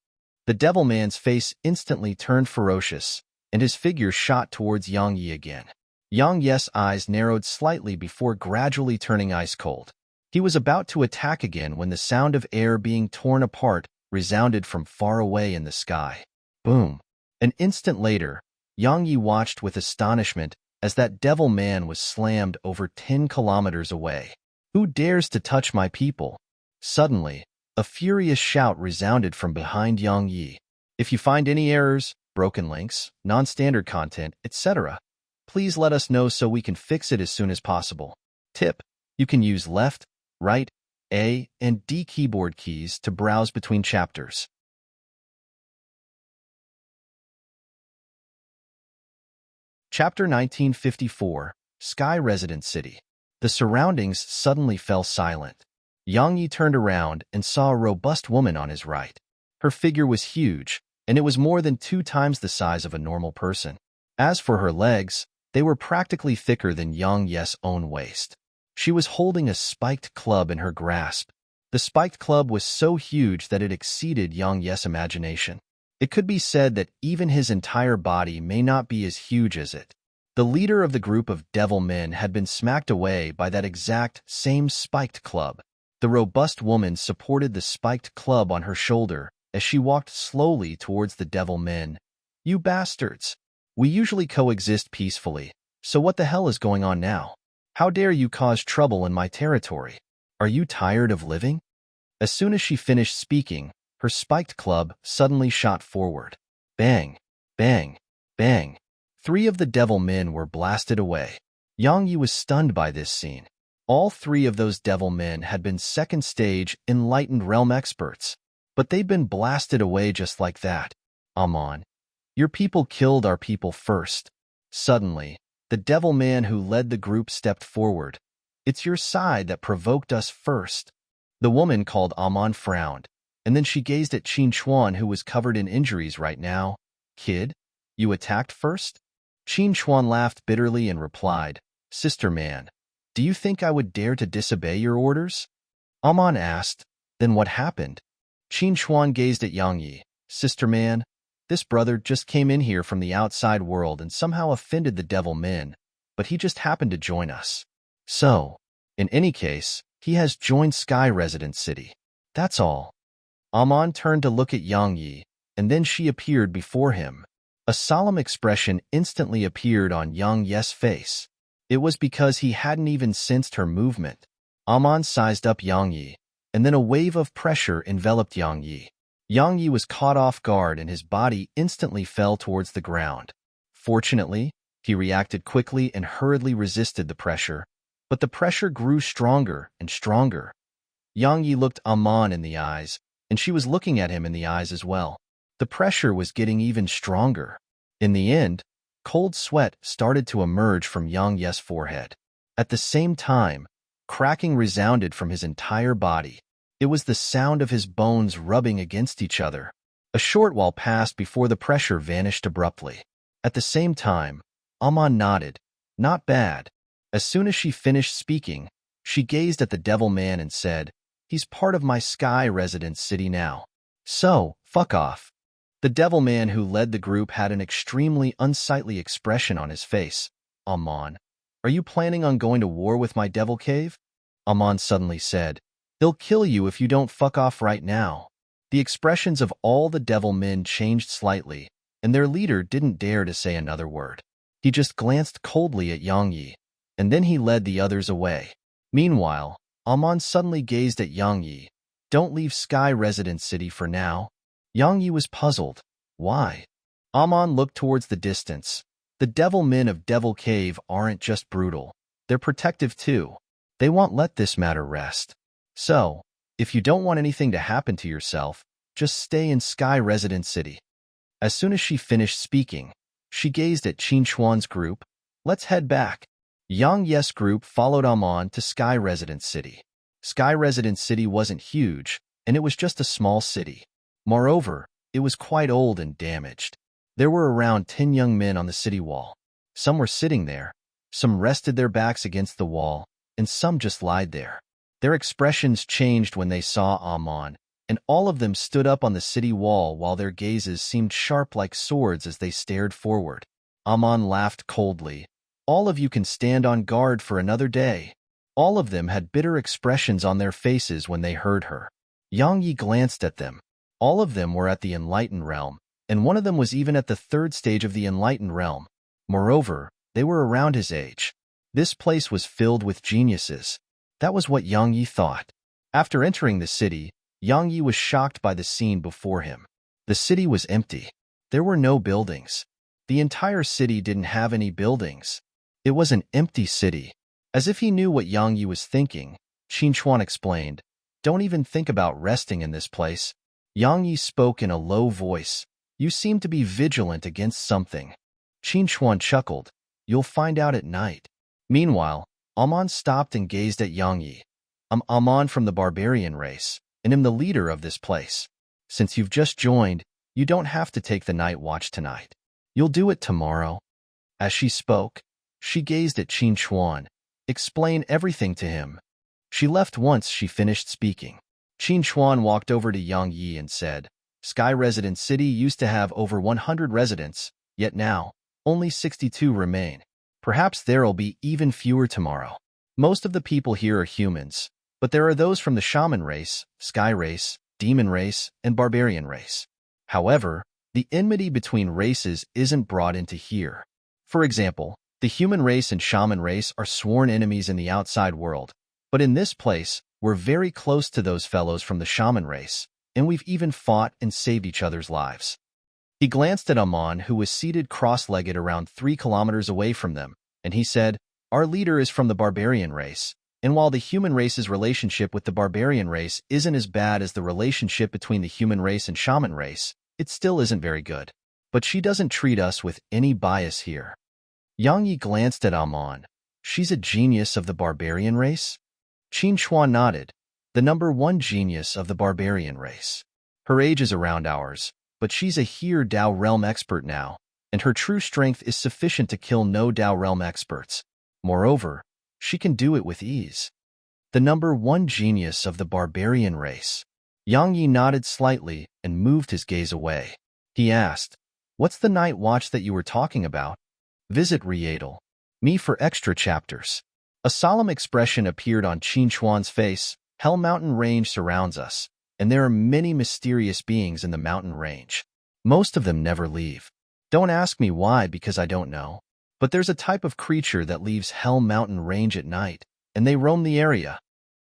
The devil man's face instantly turned ferocious, and his figure shot towards Yang Yi again. Yang Yi's eyes narrowed slightly before gradually turning ice cold. He was about to attack again when the sound of air being torn apart resounded from far away in the sky. Boom. An instant later, Yang Yi watched with astonishment as that devil man was slammed over 10 kilometers away. "Who dares to touch my people?" Suddenly, a furious shout resounded from behind Yang Yi. If you find any errors, broken links, non-standard content, etc., please let us know so we can fix it as soon as possible. Tip: you can use left, right, A, and D keyboard keys to browse between chapters. Chapter 1954, Sky Resident City. The surroundings suddenly fell silent. Yang Yi turned around and saw a robust woman on his right. Her figure was huge, and it was more than 2 times the size of a normal person. As for her legs, they were practically thicker than Yang Yi's own waist. She was holding a spiked club in her grasp. The spiked club was so huge that it exceeded Yang Yi's imagination. It could be said that even his entire body may not be as huge as it. The leader of the group of devil men had been smacked away by that exact same spiked club. The robust woman supported the spiked club on her shoulder as she walked slowly towards the devil men. "You bastards! We usually coexist peacefully, so what the hell is going on now? How dare you cause trouble in my territory?" Are you tired of living? As soon as she finished speaking, her spiked club suddenly shot forward. Bang, bang, bang. 3 of the devil men were blasted away. Yang Yi was stunned by this scene. All 3 of those devil men had been second stage enlightened realm experts, but they'd been blasted away just like that. Amon, your people killed our people first. Suddenly, the devil man who led the group stepped forward. It's your side that provoked us first. The woman called Amon frowned, and then she gazed at Qin Chuan, who was covered in injuries right now. Kid, you attacked first? Qin Chuan laughed bitterly and replied, Sister man, do you think I would dare to disobey your orders? Amon asked, then what happened? Qin Chuan gazed at Yang Yi. Sister man, this brother just came in here from the outside world and somehow offended the devil men, but he just happened to join us. So, in any case, he has joined Sky Residence City. That's all. Amon turned to look at Yang Yi, and then she appeared before him. A solemn expression instantly appeared on Yang Yi's face. It was because he hadn't even sensed her movement. Amon sized up Yang Yi, and then a wave of pressure enveloped Yang Yi. Yang Yi was caught off guard and his body instantly fell towards the ground. Fortunately, he reacted quickly and hurriedly resisted the pressure, but the pressure grew stronger and stronger. Yang Yi looked Amon in the eyes, and she was looking at him in the eyes as well. The pressure was getting even stronger. In the end, cold sweat started to emerge from Yang Yi's forehead. At the same time, cracking resounded from his entire body. It was the sound of his bones rubbing against each other. A short while passed before the pressure vanished abruptly. At the same time, Amon nodded. Not bad. As soon as she finished speaking, she gazed at the devil man and said, He's part of my Sky Residence City now. So, fuck off. The devil man who led the group had an extremely unsightly expression on his face. Amon, are you planning on going to war with my devil cave? Amon suddenly said, They'll kill you if you don't fuck off right now. The expressions of all the devil men changed slightly, and their leader didn't dare to say another word. He just glanced coldly at Yang Yi, and then he led the others away. Meanwhile, Amon suddenly gazed at Yang Yi. Don't leave Sky Residence City for now. Yang Yi was puzzled. Why? Amon looked towards the distance. The devil men of Devil Cave aren't just brutal. They're protective too. They won't let this matter rest. So, if you don't want anything to happen to yourself, just stay in Sky Residence City. As soon as she finished speaking, she gazed at Qin Chuan's group. Let's head back. Yang Yi's group followed Amon to Sky Residence City. Sky Residence City wasn't huge, and it was just a small city. Moreover, it was quite old and damaged. There were around 10 young men on the city wall. Some were sitting there, some rested their backs against the wall, and some just lied there. Their expressions changed when they saw Amon, and all of them stood up on the city wall while their gazes seemed sharp like swords as they stared forward. Amon laughed coldly. All of you can stand on guard for another day. All of them had bitter expressions on their faces when they heard her. Yang Yi glanced at them. All of them were at the enlightened realm, and one of them was even at the 3rd stage of the enlightened realm. Moreover, they were around his age. This place was filled with geniuses. That was what Yang Yi thought. After entering the city, Yang Yi was shocked by the scene before him. The city was empty. There were no buildings. The entire city didn't have any buildings. It was an empty city. As if he knew what Yang Yi was thinking, Qin Chuan explained, Don't even think about resting in this place. Yang Yi spoke in a low voice. You seem to be vigilant against something. Qin Chuan chuckled. You'll find out at night. Meanwhile, Amon stopped and gazed at Yang Yi. I'm Amon from the barbarian race, and am the leader of this place. Since you've just joined, you don't have to take the night watch tonight. You'll do it tomorrow. As she spoke, she gazed at Qin Chuan. Explain everything to him. She left once she finished speaking. Qin Chuan walked over to Yang Yi and said, Sky Residence City used to have over 100 residents, yet now, only 62 remain. Perhaps there'll be even fewer tomorrow. Most of the people here are humans, but there are those from the shaman race, sky race, demon race, and barbarian race. However, the enmity between races isn't brought into here. For example, the human race and shaman race are sworn enemies in the outside world, but in this place, We're very close to those fellows from the shaman race, and we've even fought and saved each other's lives. He glanced at Amon, who was seated cross-legged around 3 kilometers away from them, and he said, "Our leader is from the barbarian race, and while the human race's relationship with the barbarian race isn't as bad as the relationship between the human race and shaman race, it still isn't very good. But she doesn't treat us with any bias here." Yang Yi glanced at Amon. "She's a genius of the barbarian race?" Qin Chuan nodded. "The #1 genius of the barbarian race. Her age is around ours, but she's a He Dao realm expert now, and her true strength is sufficient to kill no Dao realm experts. Moreover, she can do it with ease." "The #1 genius of the barbarian race." Yang Yi nodded slightly and moved his gaze away. He asked, "What's the night watch that you were talking about?" Visit Rietal. Me for extra chapters. A solemn expression appeared on Qin Chuan's face. Hell Mountain Range surrounds us, and there are many mysterious beings in the mountain range. Most of them never leave. Don't ask me why, because I don't know. But there's a type of creature that leaves Hell Mountain Range at night, and they roam the area.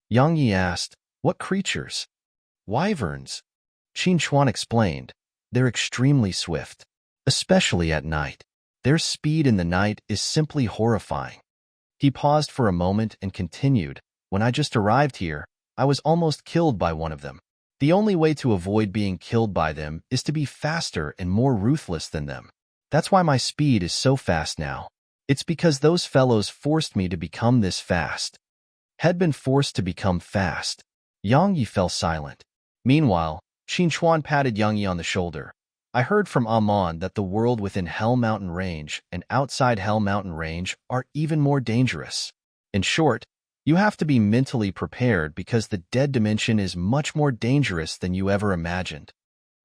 Yang Yi asked, "What creatures?" "Wyverns." Qin Chuan explained. "They're extremely swift, especially at night. Their speed in the night is simply horrifying." He paused for a moment and continued, "When I just arrived here, I was almost killed by one of them. The only way to avoid being killed by them is to be faster and more ruthless than them. That's why my speed is so fast now. It's because those fellows forced me to become this fast." Had been forced to become fast. Yang Yi fell silent. Meanwhile, Qin Chuan patted Yang Yi on the shoulder. "I heard from Amon that the world within Hell Mountain Range and outside Hell Mountain Range are even more dangerous. In short, you have to be mentally prepared because the dead dimension is much more dangerous than you ever imagined."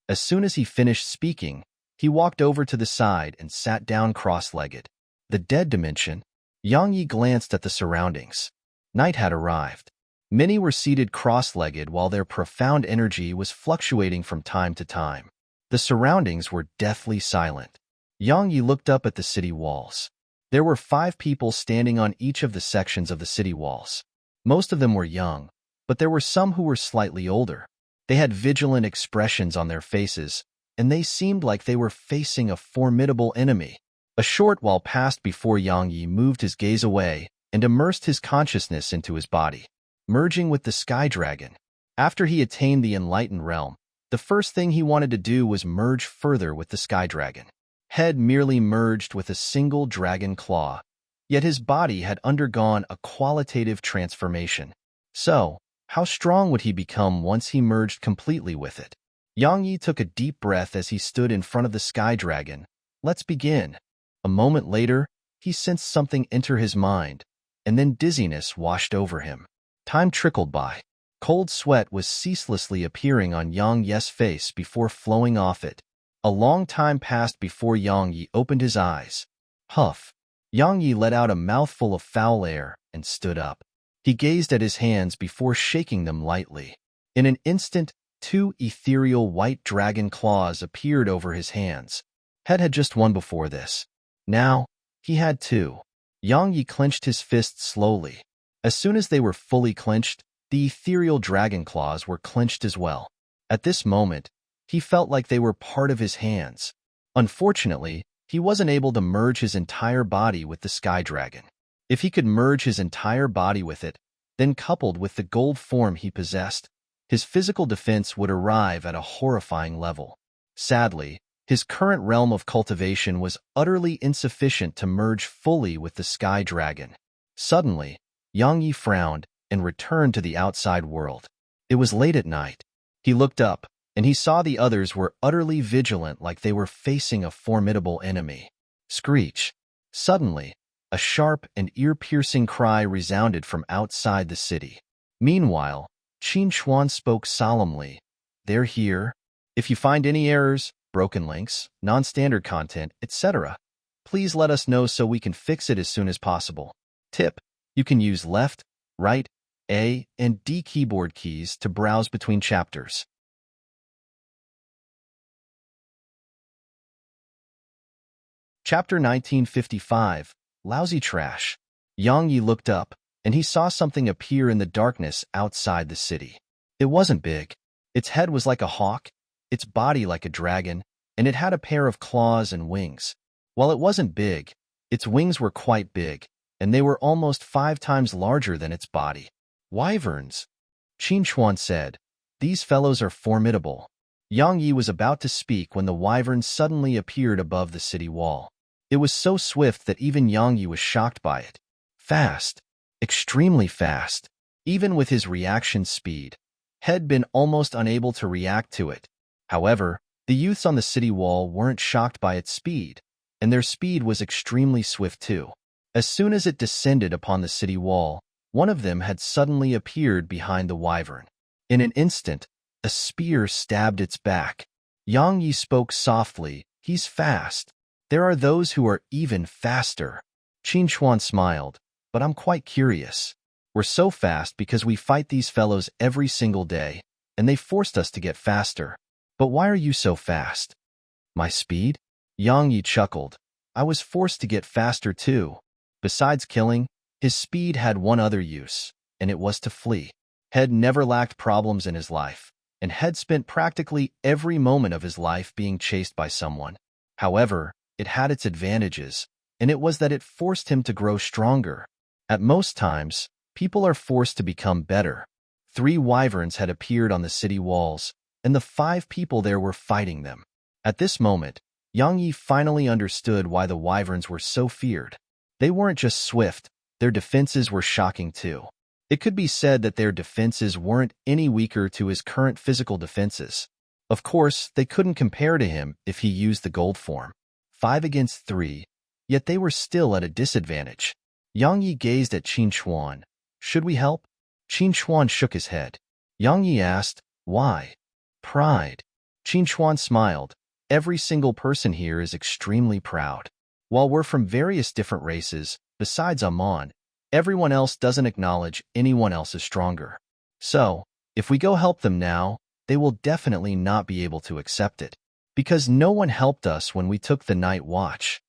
As soon as he finished speaking, he walked over to the side and sat down cross-legged. The dead dimension? Yang Yi glanced at the surroundings. Night had arrived. Many were seated cross-legged while their profound energy was fluctuating from time to time. The surroundings were deathly silent. Yang Yi looked up at the city walls. There were 5 people standing on each of the sections of the city walls. Most of them were young, but there were some who were slightly older. They had vigilant expressions on their faces, and they seemed like they were facing a formidable enemy. A short while passed before Yang Yi moved his gaze away and immersed his consciousness into his body, merging with the Sky Dragon. After he attained the enlightened realm, the first thing he wanted to do was merge further with the Sky Dragon. Head merely merged with a single dragon claw, yet his body had undergone a qualitative transformation. So, how strong would he become once he merged completely with it? Yang Yi took a deep breath as he stood in front of the Sky Dragon. "Let's begin." A moment later, he sensed something enter his mind, and then dizziness washed over him. Time trickled by. Cold sweat was ceaselessly appearing on Yang Yi's face before flowing off it. A long time passed before Yang Yi opened his eyes. Huff. Yang Yi let out a mouthful of foul air and stood up. He gazed at his hands before shaking them lightly. In an instant, 2 ethereal white dragon claws appeared over his hands. Head had just one before this. Now, he had 2. Yang Yi clenched his fists slowly. As soon as they were fully clenched, the ethereal dragon claws were clenched as well. At this moment, he felt like they were part of his hands. Unfortunately, he wasn't able to merge his entire body with the Sky Dragon. If he could merge his entire body with it, then coupled with the gold form he possessed, his physical defense would arrive at a horrifying level. Sadly, his current realm of cultivation was utterly insufficient to merge fully with the Sky Dragon. Suddenly, Yang Yi frowned and returned to the outside world. It was late at night. He looked up, and he saw the others were utterly vigilant like they were facing a formidable enemy. Screech. Suddenly, a sharp and ear-piercing cry resounded from outside the city. Meanwhile, Qin Chuan spoke solemnly. "They're here. If you find any errors, broken links, non-standard content, etc., please let us know so we can fix it as soon as possible. Tip: you can use left, right, A, and D keyboard keys to browse between chapters." Chapter 1955, Lousy Trash. Yang Yi looked up. and he saw something appear in the darkness outside the city. It wasn't big. Its head was like a hawk, its body like a dragon, and it had a pair of claws and wings. While it wasn't big, its wings were quite big, and they were almost 5 times larger than its body. Wyverns, Qin Chuan said. These fellows are formidable. Yang Yi was about to speak when the wyvern suddenly appeared above the city wall. It was so swift that even Yang Yi was shocked by it. Fast. Extremely fast. Even with his reaction speed, had been almost unable to react to it. However, the youths on the city wall weren't shocked by its speed, and their speed was extremely swift too. As soon as it descended upon the city wall, one of them had suddenly appeared behind the wyvern. In an instant, a spear stabbed its back. Yang Yi spoke softly. He's fast. There are those who are even faster. Qin Chuan smiled, but I'm quite curious. We're so fast because we fight these fellows every single day, and they forced us to get faster. But why are you so fast? My speed? Yang Yi chuckled. I was forced to get faster too. Besides killing, his speed had one other use, and it was to flee. Head never lacked problems in his life, and Head spent practically every moment of his life being chased by someone. However, it had its advantages, and it was that it forced him to grow stronger. At most times, people are forced to become better. 3 wyverns had appeared on the city walls, and the 5 people there were fighting them. At this moment, Yang Yi finally understood why the wyverns were so feared. They weren't just swift, their defenses were shocking too. It could be said that their defenses weren't any weaker to his current physical defenses. Of course, they couldn't compare to him if he used the gold form. 5 against 3, yet they were still at a disadvantage. Yang Yi gazed at Qin Chuan. Should we help? Qin Chuan shook his head. Yang Yi asked, why? Pride. Qin Chuan smiled. Every single person here is extremely proud. While we're from various different races, besides Amon, everyone else doesn't acknowledge anyone else is stronger. So, if we go help them now, they will definitely not be able to accept it. Because no one helped us when we took the night watch.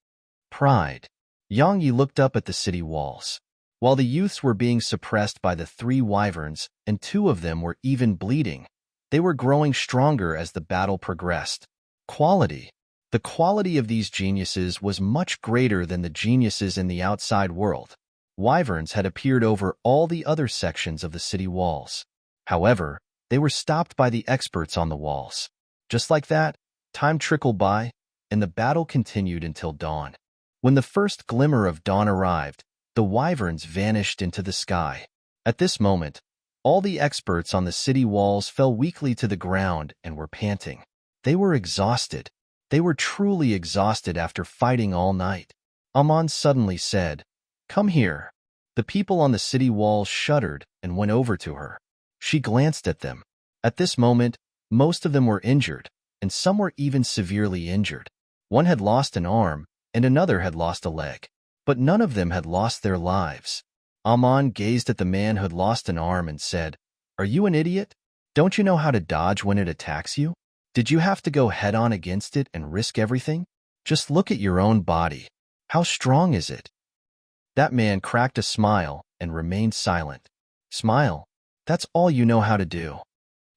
Pride. Yang Yi looked up at the city walls. While the youths were being suppressed by the 3 wyverns, and 2 of them were even bleeding, they were growing stronger as the battle progressed. Quality. The quality of these geniuses was much greater than the geniuses in the outside world. Wyverns had appeared over all the other sections of the city walls. However, they were stopped by the experts on the walls. Just like that, time trickled by, and the battle continued until dawn. When the first glimmer of dawn arrived, the wyverns vanished into the sky. At this moment, all the experts on the city walls fell weakly to the ground and were panting. They were exhausted. They were truly exhausted after fighting all night. Amon suddenly said, "Come here." The people on the city walls shuddered and went over to her. She glanced at them. At this moment, most of them were injured, and some were even severely injured. One had lost an arm, and another had lost a leg. But none of them had lost their lives. Amon gazed at the man who had lost an arm and said, "Are you an idiot? Don't you know how to dodge when it attacks you? Did you have to go head-on against it and risk everything? Just look at your own body. How strong is it?" That man cracked a smile and remained silent. Smile? That's all you know how to do.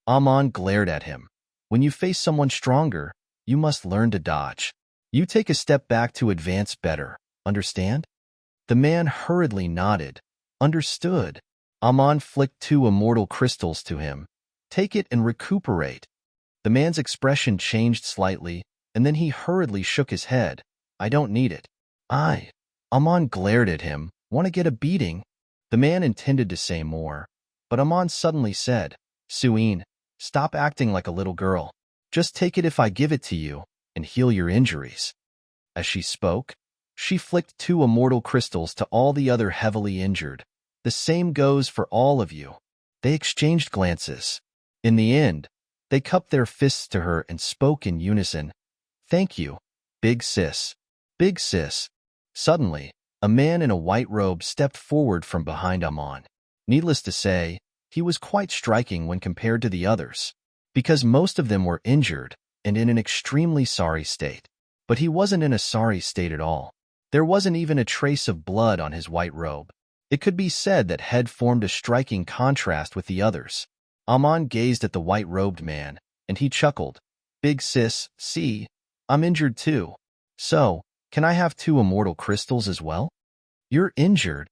Amon glared at him. When you face someone stronger, you must learn to dodge. You take a step back to advance better, understand? The man hurriedly nodded. Understood. Amon flicked 2 immortal crystals to him. Take it and recuperate. The man's expression changed slightly, and then he hurriedly shook his head. I don't need it. Amon glared at him. Want to get a beating? The man intended to say more, but Amon suddenly said, Serene, stop acting like a little girl. Just take it if I give it to you, and heal your injuries. As she spoke, she flicked 2 immortal crystals to all the other heavily injured. The same goes for all of you. They exchanged glances. In the end, they cupped their fists to her and spoke in unison. Thank you, big sis. Big sis. Suddenly, a man in a white robe stepped forward from behind Amon. Needless to say, he was quite striking when compared to the others, because most of them were injured and in an extremely sorry state. But he wasn't in a sorry state at all. There wasn't even a trace of blood on his white robe. It could be said that Head formed a striking contrast with the others. Amon gazed at the white-robed man, and he chuckled. Big sis, see, I'm injured too. So, can I have 2 immortal crystals as well? You're injured.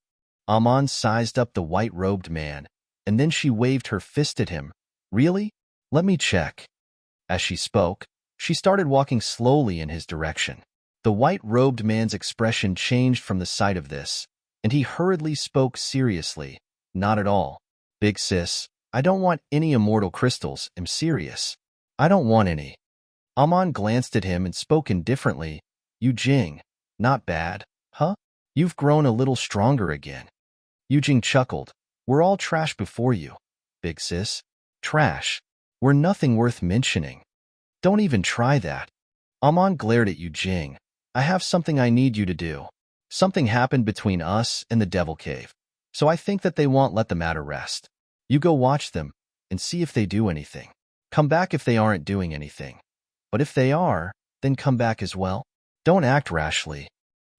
Amon sized up the white-robed man, and then she waved her fist at him. Really? Let me check. As she spoke, she started walking slowly in his direction. The white-robed man's expression changed from the sight of this, and he hurriedly spoke seriously. Not at all. Big sis, I don't want any immortal crystals, I'm serious. I don't want any. Amon glanced at him and spoke indifferently. You Jing, not bad, huh? You've grown a little stronger again. Yujing chuckled. We're all trash before you. Big sis. Trash. We're nothing worth mentioning. Don't even try that. Amon glared at Yujing. I have something I need you to do. Something happened between us and the Devil Cave, so I think that they won't let the matter rest. You go watch them and see if they do anything. Come back if they aren't doing anything. But if they are, then come back as well. Don't act rashly.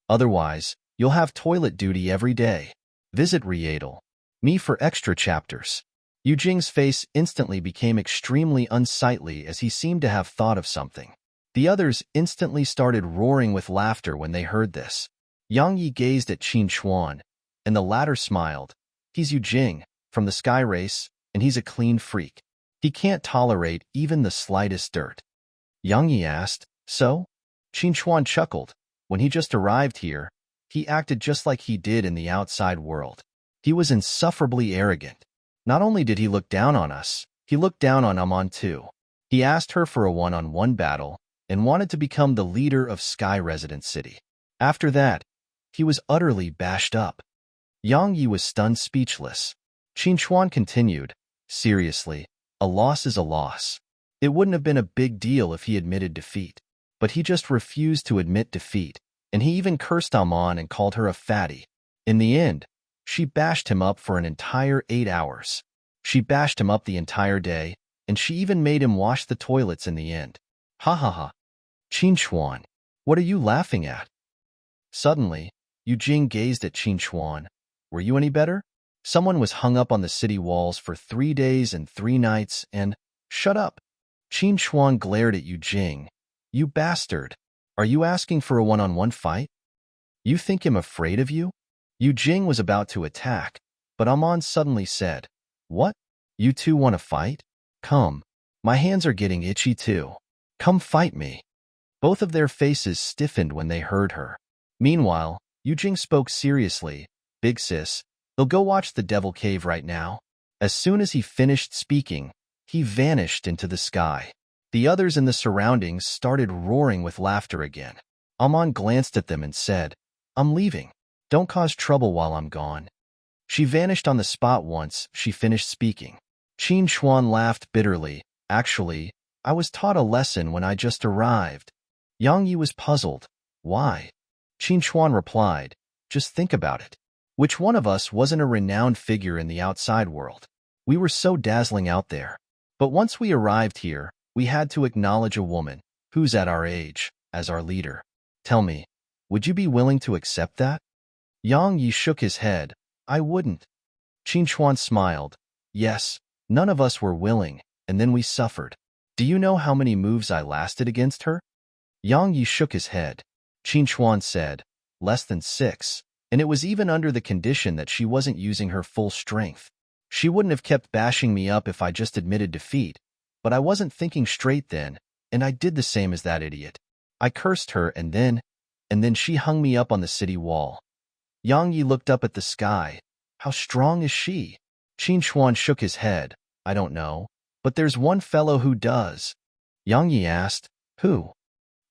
Otherwise, you'll have toilet duty every day. Visit Rietal. Me for extra chapters. Yujing's face instantly became extremely unsightly as he seemed to have thought of something. The others instantly started roaring with laughter when they heard this. Yang Yi gazed at Qin Chuan, and the latter smiled. He's Yujing, from the Sky Race, and he's a clean freak. He can't tolerate even the slightest dirt. Yang Yi asked, so? Qin Chuan chuckled. When he just arrived here, he acted just like he did in the outside world. He was insufferably arrogant. Not only did he look down on us, he looked down on Amon too. He asked her for a one-on-one battle and wanted to become the leader of Sky Resident City. After that, he was utterly bashed up. Yang Yi was stunned speechless. Qin Chuan continued, seriously, a loss is a loss. It wouldn't have been a big deal if he admitted defeat. But he just refused to admit defeat, and he even cursed Amon and called her a fatty. In the end, she bashed him up for an entire 8 hours. She bashed him up the entire day, and she even made him wash the toilets in the end. Ha ha ha. Qin Chuan, what are you laughing at? Suddenly, Yujing gazed at Qin Chuan. Were you any better? Someone was hung up on the city walls for 3 days and 3 nights and… Shut up! Qin Chuan glared at Yujing. You bastard! Are you asking for a one-on-one fight? You think I'm afraid of you? Yujing was about to attack, but Amon suddenly said, What? You two want to fight? Come. My hands are getting itchy too. Come fight me. Both of their faces stiffened when they heard her. Meanwhile, Yujing spoke seriously. Big sis, they'll go watch the Devil Cave right now. As soon as he finished speaking, he vanished into the sky. The others in the surroundings started roaring with laughter again. Amon glanced at them and said, I'm leaving. Don't cause trouble while I'm gone. She vanished on the spot once she finished speaking. Qin Chuan laughed bitterly. Actually, I was taught a lesson when I just arrived. Yang Yi was puzzled. Why? Qin Chuan replied, Just think about it. Which one of us wasn't a renowned figure in the outside world? We were so dazzling out there. But once we arrived here, we had to acknowledge a woman, who's at our age, as our leader. Tell me, would you be willing to accept that? Yang Yi shook his head. I wouldn't. Qin Chuan smiled. Yes, none of us were willing, and then we suffered. Do you know how many moves I lasted against her? Yang Yi shook his head. Qin Chuan said, less than 6, and it was even under the condition that she wasn't using her full strength. She wouldn't have kept bashing me up if I just admitted defeat. But I wasn't thinking straight then, and I did the same as that idiot. I cursed her and then she hung me up on the city wall. Yang Yi looked up at the sky. How strong is she? Qin Chuan shook his head. I don't know, but there's one fellow who does. Yang Yi asked, Who?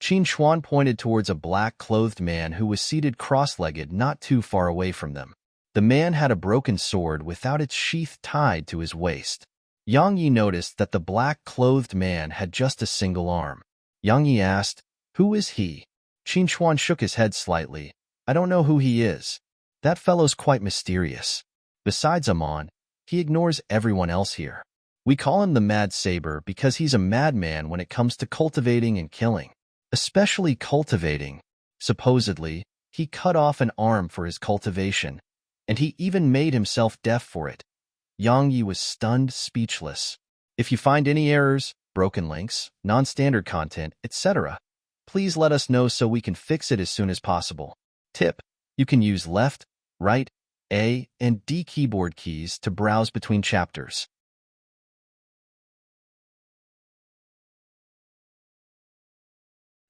Qin Chuan pointed towards a black-clothed man who was seated cross-legged not too far away from them. The man had a broken sword without its sheath tied to his waist. Yang Yi noticed that the black-clothed man had just a single arm. Yang Yi asked, Who is he? Qin Chuan shook his head slightly. I don't know who he is. That fellow's quite mysterious. Besides Amon, he ignores everyone else here. We call him the Mad Saber because he's a madman when it comes to cultivating and killing. Especially cultivating. Supposedly, he cut off an arm for his cultivation. and he even made himself deaf for it. Yang Yi was stunned, speechless. If you find any errors, broken links, non-standard content, etc., please let us know so we can fix it as soon as possible. Tip: you can use left, right, A, and D keyboard keys to browse between chapters.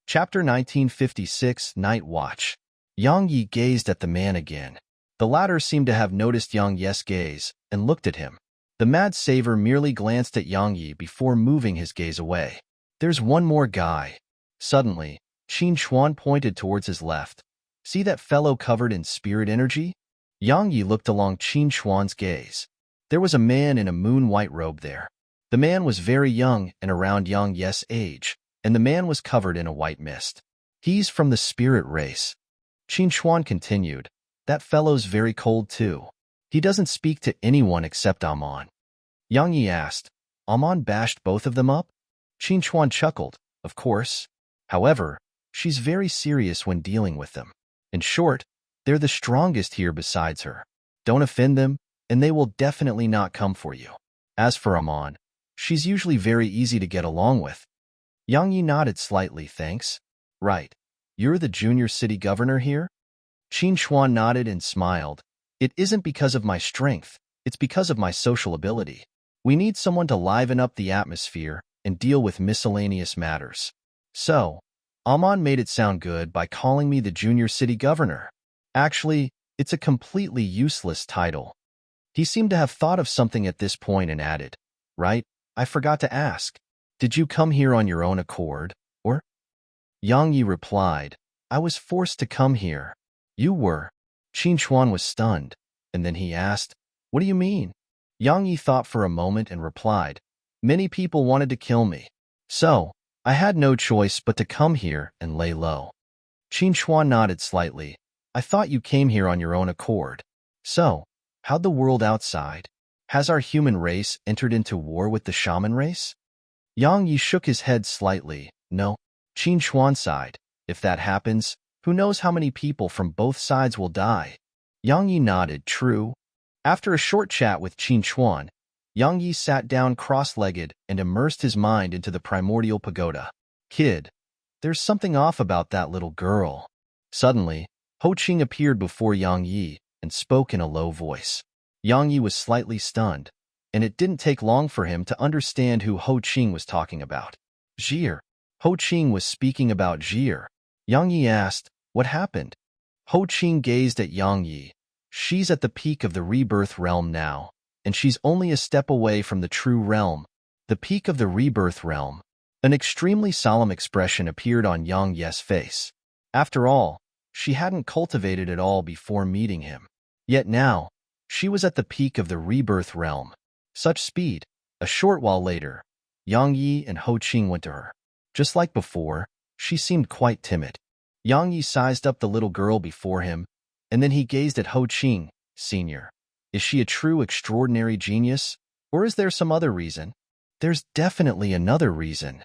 Chapter 1956, Night Watch. Yang Yi gazed at the man again. The latter seemed to have noticed Yang Yi's gaze and looked at him. The mad saver merely glanced at Yang Yi before moving his gaze away. There's one more guy. Suddenly, Qin Chuan pointed towards his left. See that fellow covered in spirit energy? Yang Yi looked along Qin Chuan's gaze. There was a man in a moon-white robe there. The man was very young and around Yang Yi's age, and the man was covered in a white mist. He's from the spirit race. Qin Chuan continued. That fellow's very cold too. He doesn't speak to anyone except Amon. Yang Yi asked, Amon bashed both of them up? Qin Chuan chuckled, of course. However, she's very serious when dealing with them. In short, they're the strongest here besides her. Don't offend them, and they will definitely not come for you. As for Amon, she's usually very easy to get along with. Yang Yi nodded slightly, thanks. Right. You're the junior city governor here? Qin Chuan nodded and smiled. It isn't because of my strength, it's because of my social ability. We need someone to liven up the atmosphere and deal with miscellaneous matters. So, Amon made it sound good by calling me the junior city governor. Actually, it's a completely useless title. He seemed to have thought of something at this point and added, Right, I forgot to ask. Did you come here on your own accord, or? Yang Yi replied, I was forced to come here. You were. Qin Chuan was stunned, and then he asked, What do you mean? Yang Yi thought for a moment and replied, Many people wanted to kill me. So, I had no choice but to come here and lay low. Qin Chuan nodded slightly. I thought you came here on your own accord. So, how'd the world outside? Has our human race entered into war with the shaman race? Yang Yi shook his head slightly. No. Qin Chuan sighed. If that happens, who knows how many people from both sides will die? Yang Yi nodded, true. After a short chat with Qin Chuan, Yang Yi sat down cross-legged and immersed his mind into the primordial pagoda. Kid, there's something off about that little girl. Suddenly, Ho Qing appeared before Yang Yi and spoke in a low voice. Yang Yi was slightly stunned, and it didn't take long for him to understand who Ho Qing was talking about. Jir. Ho Qing was speaking about Jir. Yang Yi asked, What happened? Ho Qing gazed at Yang Yi. She's at the peak of the rebirth realm now, and she's only a step away from the true realm. The peak of the rebirth realm. An extremely solemn expression appeared on Yang Yi's face. After all, she hadn't cultivated it all before meeting him. Yet now, she was at the peak of the rebirth realm. Such speed. A short while later, Yang Yi and Ho Qing went to her. Just like before, she seemed quite timid. Yang Yi sized up the little girl before him, and then he gazed at Ho Qing, Sr. Is she a true extraordinary genius, or is there some other reason? There's definitely another reason.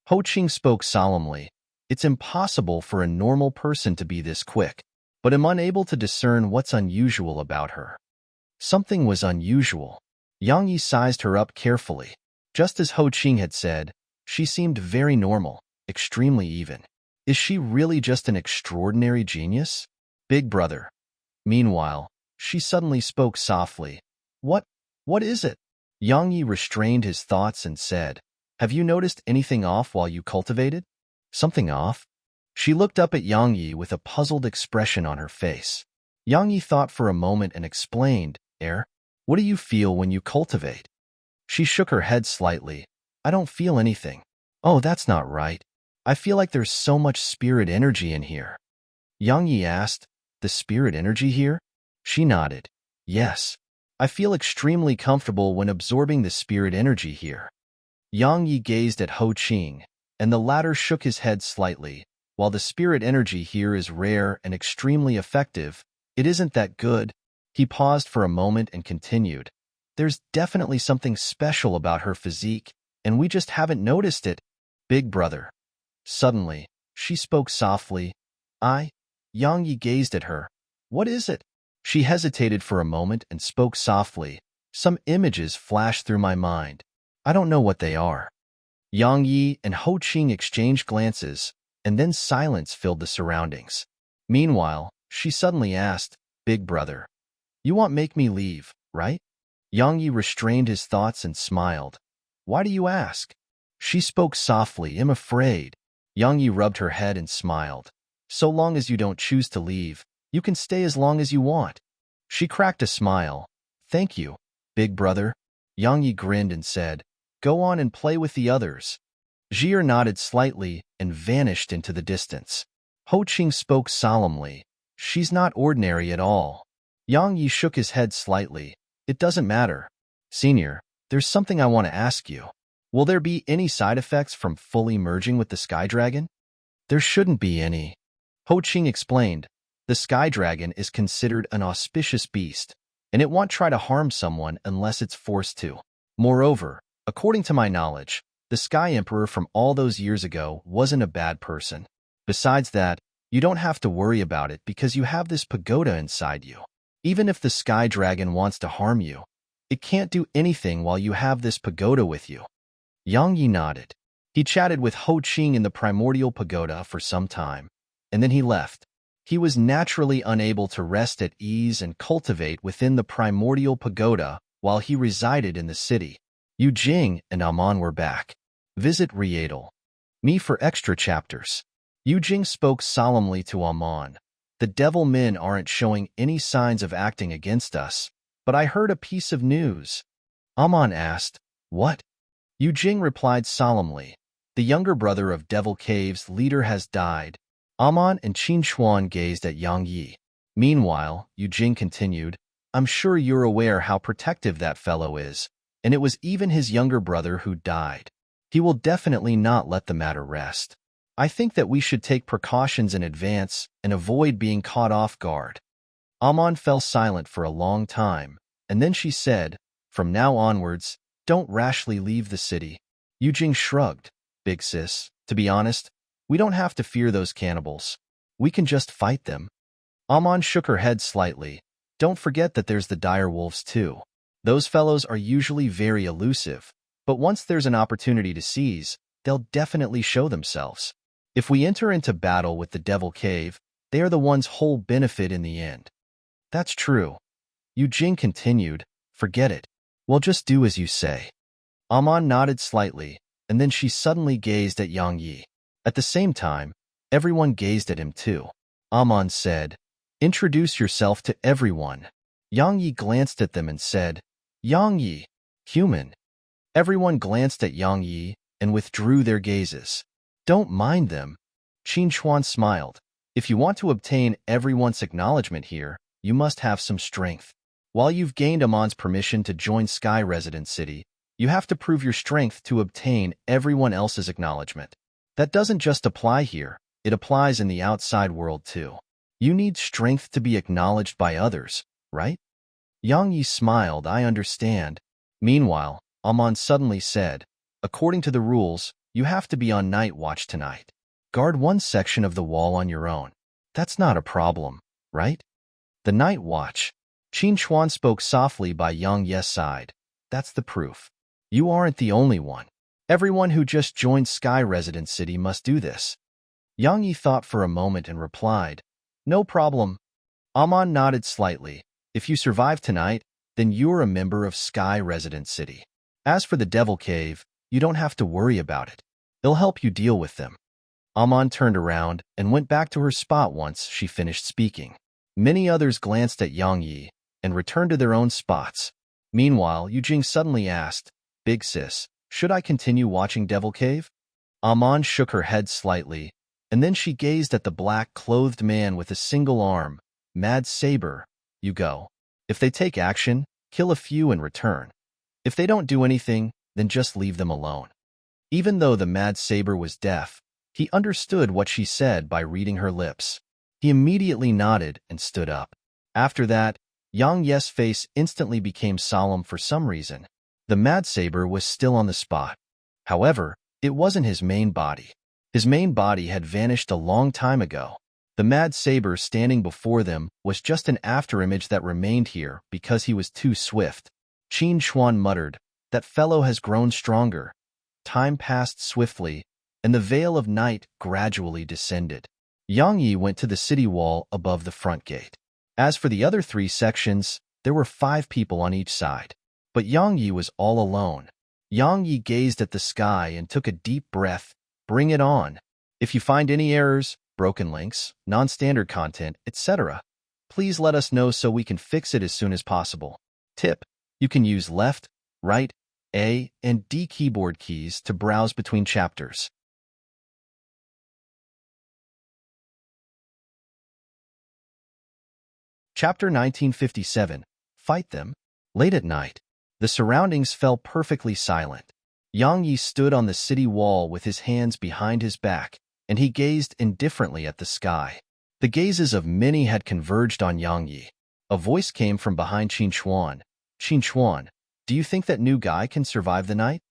Ho Qing spoke solemnly. It's impossible for a normal person to be this quick, but I'm unable to discern what's unusual about her. Something was unusual. Yang Yi sized her up carefully. Just as Ho Qing had said, she seemed very normal, extremely even. Is she really just an extraordinary genius? Big brother. Meanwhile, she suddenly spoke softly. What is it? Yang Yi restrained his thoughts and said, Have you noticed anything off while you cultivated? Something off? She looked up at Yang Yi with a puzzled expression on her face. Yang Yi thought for a moment and explained, What do you feel when you cultivate? She shook her head slightly. I don't feel anything. Oh, that's not right. I feel like there's so much spirit energy in here. Yang Yi asked, The spirit energy here? She nodded. Yes. I feel extremely comfortable when absorbing the spirit energy here. Yang Yi gazed at Ho Qing, and the latter shook his head slightly. While the spirit energy here is rare and extremely effective, it isn't that good. He paused for a moment and continued. There's definitely something special about her physique, and we just haven't noticed it. Big brother. Suddenly, she spoke softly. Yang Yi gazed at her. What is it? She hesitated for a moment and spoke softly. Some images flashed through my mind. I don't know what they are. Yang Yi and Ho Qing exchanged glances, and then silence filled the surroundings. Meanwhile, she suddenly asked, Big brother, you won't make me leave, right? Yang Yi restrained his thoughts and smiled. Why do you ask? She spoke softly, I'm afraid. Yang Yi rubbed her head and smiled. So long as you don't choose to leave, you can stay as long as you want. She cracked a smile. Thank you, big brother. Yang Yi grinned and said, Go on and play with the others. Zhi'er nodded slightly and vanished into the distance. Ho Qing spoke solemnly. She's not ordinary at all. Yang Yi shook his head slightly. It doesn't matter. Senior, there's something I want to ask you. Will there be any side effects from fully merging with the Sky Dragon? There shouldn't be any. Ho Qing explained. The Sky Dragon is considered an auspicious beast, and it won't try to harm someone unless it's forced to. Moreover, according to my knowledge, the Sky Emperor from all those years ago wasn't a bad person. Besides that, you don't have to worry about it because you have this pagoda inside you. Even if the Sky Dragon wants to harm you, it can't do anything while you have this pagoda with you. Yang Yi nodded. He chatted with Ho Qing in the primordial pagoda for some time, and then he left. He was naturally unable to rest at ease and cultivate within the primordial pagoda while he resided in the city. Yu Jing and Amon were back. Visit Rietal. Me for extra chapters. Yu Jing spoke solemnly to Amon. The devil men aren't showing any signs of acting against us, but I heard a piece of news. Amon asked, What? Yu Jing replied solemnly. The younger brother of Devil Cave's leader has died. Amon and Qin Xuan gazed at Yang Yi. Meanwhile, Yu Jing continued, I'm sure you're aware how protective that fellow is, and it was even his younger brother who died. He will definitely not let the matter rest. I think that we should take precautions in advance and avoid being caught off guard. Amon fell silent for a long time, and then she said, From now onwards, don't rashly leave the city. Yu Jing shrugged. Big sis, to be honest, we don't have to fear those cannibals. We can just fight them. Amon shook her head slightly. Don't forget that there's the dire wolves too. Those fellows are usually very elusive, but once there's an opportunity to seize, they'll definitely show themselves. If we enter into battle with the Devil Cave, they are the ones whole benefit in the end. That's true. Yu Jing continued, Forget it. We'll just do as you say. Amon nodded slightly, and then she suddenly gazed at Yang Yi. At the same time, everyone gazed at him too. Amon said, Introduce yourself to everyone. Yang Yi glanced at them and said, Yang Yi, human. Everyone glanced at Yang Yi and withdrew their gazes. Don't mind them. Qin Xuan smiled. If you want to obtain everyone's acknowledgement here, you must have some strength. While you've gained Amon's permission to join Sky Resident City, you have to prove your strength to obtain everyone else's acknowledgement. That doesn't just apply here, it applies in the outside world too. You need strength to be acknowledged by others, right? Yang Yi smiled, I understand. Meanwhile, Amon suddenly said, According to the rules, you have to be on night watch tonight. Guard one section of the wall on your own. That's not a problem, right? The night watch. Qin Xuan spoke softly by Yang Ye's side. That's the proof. You aren't the only one. Everyone who just joined Sky Resident City must do this. Yang Yi thought for a moment and replied, No problem. Amon nodded slightly. If you survive tonight, then you're a member of Sky Resident City. As for the Devil Cave, you don't have to worry about it. They'll help you deal with them. Amon turned around and went back to her spot once she finished speaking. Many others glanced at Yang Yi and returned to their own spots. Meanwhile, Yu Jing suddenly asked, Big sis, should I continue watching Devil Cave? Amon shook her head slightly, and then she gazed at the black-clothed man with a single arm. Mad Saber, you go. If they take action, kill a few and return. If they don't do anything, then just leave them alone. Even though the Mad Saber was deaf, he understood what she said by reading her lips. He immediately nodded and stood up. After that, Yang Ye's face instantly became solemn for some reason. The Mad Saber was still on the spot. However, it wasn't his main body. His main body had vanished a long time ago. The mad saber standing before them was just an afterimage that remained here because he was too swift. Qin Xuan muttered, "That fellow has grown stronger." Time passed swiftly, and the veil of night gradually descended. Yang Yi went to the city wall above the front gate. As for the other 3 sections, there were 5 people on each side. But Yang Yi was all alone. Yang Yi gazed at the sky and took a deep breath. Bring it on. If you find any errors, broken links, non-standard content, etc., please let us know so we can fix it as soon as possible. Tip: you can use left, right, A, and D keyboard keys to browse between chapters. Chapter 1957. Fight them. Late at night, the surroundings fell perfectly silent. Yang Yi stood on the city wall with his hands behind his back, and he gazed indifferently at the sky. The gazes of many had converged on Yang Yi. A voice came from behind Qin Xuan. "Qin Xuan, do you think that new guy can survive the night?"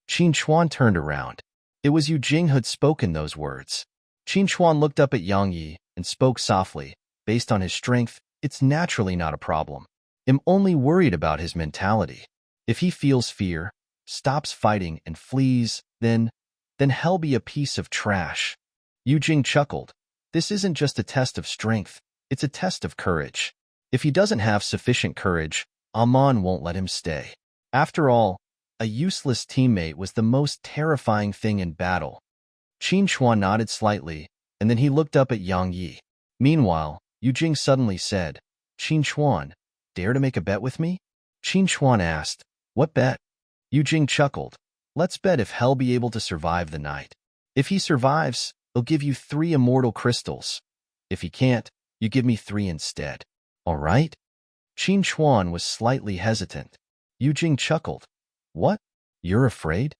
Qin Xuan turned around. It was Yu Jing who had spoken those words. Qin Xuan looked up at Yang Yi and spoke softly. "Based on his strength, it's naturally not a problem. I'm only worried about his mentality. If he feels fear, stops fighting, and flees, then hell be a piece of trash." Yu Jing chuckled. "This isn't just a test of strength, it's a test of courage. If he doesn't have sufficient courage, Amon won't let him stay. After all, a useless teammate was the most terrifying thing in battle." Qin Xuan nodded slightly, and then he looked up at Yang Yi. Meanwhile, Yu Jing suddenly said, "Qin Xuan, dare to make a bet with me?" Qin Xuan asked, "What bet?" Yu Jing chuckled. "Let's bet if Hell be able to survive the night. If he survives, he'll give you 3 immortal crystals. If he can't, you give me 3 instead. All right?" Qin Xuan was slightly hesitant. Yu Jing chuckled. "What? You're afraid?"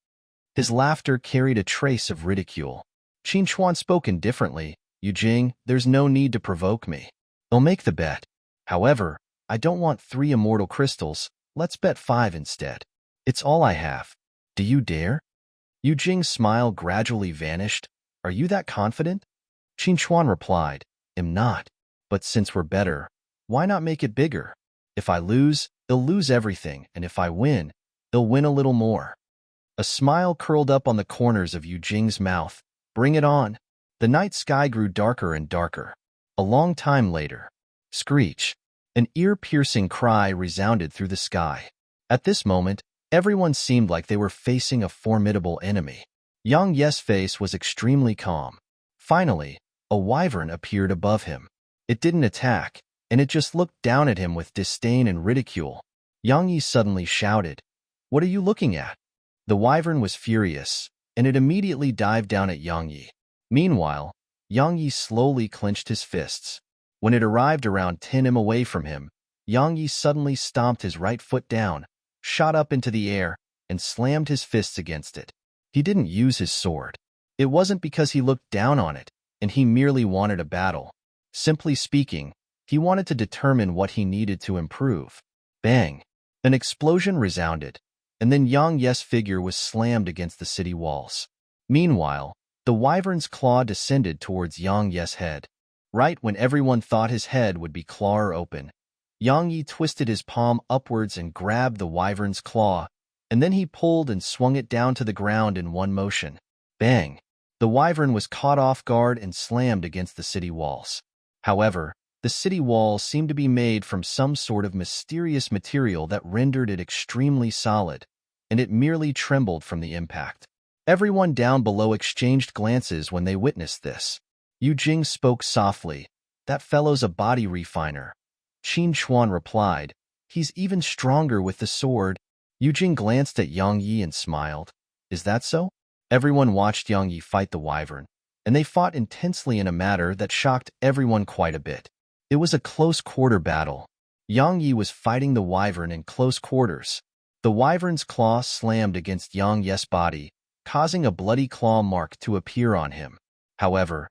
His laughter carried a trace of ridicule. Qin Xuan spoke indifferently. "Yu Jing, there's no need to provoke me. I'll make the bet. However, I don't want 3 immortal crystals. Let's bet 5 instead. It's all I have. Do you dare?" Yu Jing's smile gradually vanished. "Are you that confident?" Qin Xuan replied, "I'm not. But since we're better, why not make it bigger? If I lose, he'll lose everything, and if I win, he'll win a little more." A smile curled up on the corners of Yu Jing's mouth. "Bring it on." The night sky grew darker and darker. A long time later, screech. An ear-piercing cry resounded through the sky. At this moment, everyone seemed like they were facing a formidable enemy. Yang Ye's face was extremely calm. Finally, a wyvern appeared above him. It didn't attack, and it just looked down at him with disdain and ridicule. Yang Yi suddenly shouted, "What are you looking at?" The wyvern was furious, and it immediately dived down at Yang Yi. Meanwhile, Yang Yi slowly clenched his fists. When it arrived around 10 m away from him, Yang Yi suddenly stomped his right foot down, shot up into the air, and slammed his fists against it. He didn't use his sword. It wasn't because he looked down on it, and he merely wanted a battle. Simply speaking, he wanted to determine what he needed to improve. Bang! An explosion resounded, and then Yang Ye's figure was slammed against the city walls. Meanwhile, the wyvern's claw descended towards Yang Ye's head. Right when everyone thought his head would be claw open, Yang Yi twisted his palm upwards and grabbed the wyvern's claw, and then he pulled and swung it down to the ground in one motion. Bang! The wyvern was caught off guard and slammed against the city walls. However, the city walls seemed to be made from some sort of mysterious material that rendered it extremely solid, and it merely trembled from the impact. Everyone down below exchanged glances when they witnessed this. Yu Jing spoke softly. "That fellow's a body refiner." Qin Xuan replied, "He's even stronger with the sword." Yu Jing glanced at Yang Yi and smiled. "Is that so?" Everyone watched Yang Yi fight the wyvern, and they fought intensely in a manner that shocked everyone quite a bit. It was a close-quarter battle. Yang Yi was fighting the wyvern in close quarters. The wyvern's claw slammed against Yang Ye's body, causing a bloody claw mark to appear on him. However,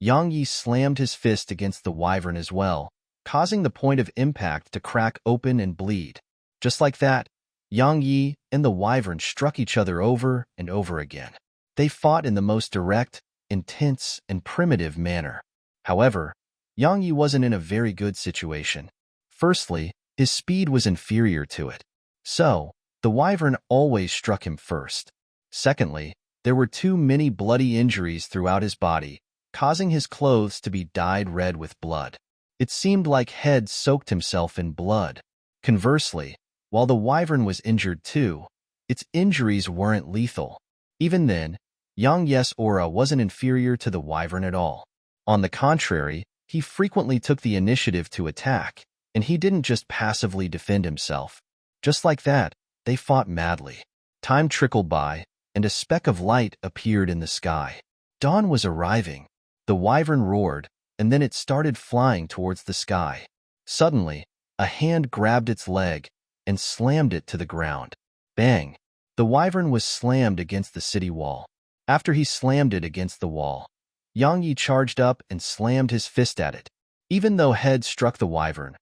Yang Yi slammed his fist against the wyvern as well, causing the point of impact to crack open and bleed. Just like that, Yang Yi and the wyvern struck each other over and over again. They fought in the most direct, intense, and primitive manner. However, Yang Yi wasn't in a very good situation. Firstly, his speed was inferior to it. So, the wyvern always struck him first. Secondly, there were too many bloody injuries throughout his body, causing his clothes to be dyed red with blood. It seemed like Head soaked himself in blood. Conversely, while the wyvern was injured too, its injuries weren't lethal. Even then, Yang Yi's aura wasn't inferior to the wyvern at all. On the contrary, he frequently took the initiative to attack, and he didn't just passively defend himself. Just like that, they fought madly. Time trickled by, and a speck of light appeared in the sky. Dawn was arriving. The wyvern roared, and then it started flying towards the sky. Suddenly, a hand grabbed its leg and slammed it to the ground. Bang! The wyvern was slammed against the city wall. After he slammed it against the wall, Yang Yi charged up and slammed his fist at it. Even though Head struck the wyvern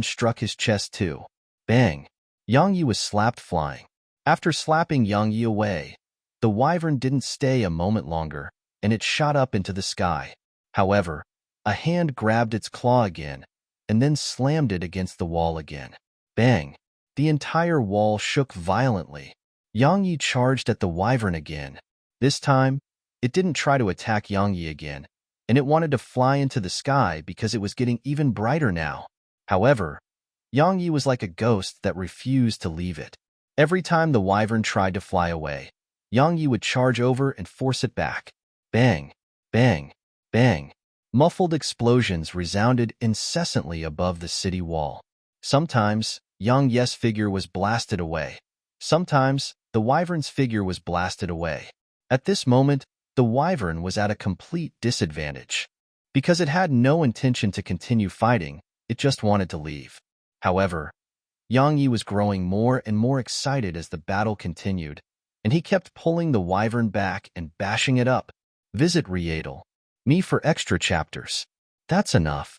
struck his chest too. Bang! Yang Yi was slapped flying. After slapping Yang Yi away, the wyvern didn't stay a moment longer, and it shot up into the sky. However, a hand grabbed its claw again, and then slammed it against the wall again. Bang! The entire wall shook violently. Yang Yi charged at the wyvern again. This time, it didn't try to attack Yang Yi again, and it wanted to fly into the sky because it was getting even brighter now. However, Yang Yi was like a ghost that refused to leave it. Every time the wyvern tried to fly away, Yang Yi would charge over and force it back. Bang! Bang! Bang! Muffled explosions resounded incessantly above the city wall. Sometimes, Yang Yi's figure was blasted away. Sometimes, the wyvern's figure was blasted away. At this moment, the wyvern was at a complete disadvantage. Because it had no intention to continue fighting, it just wanted to leave. However, Yang Yi was growing more and more excited as the battle continued, and he kept pulling the wyvern back and bashing it up. Visit Readel. Me for extra chapters. That's enough.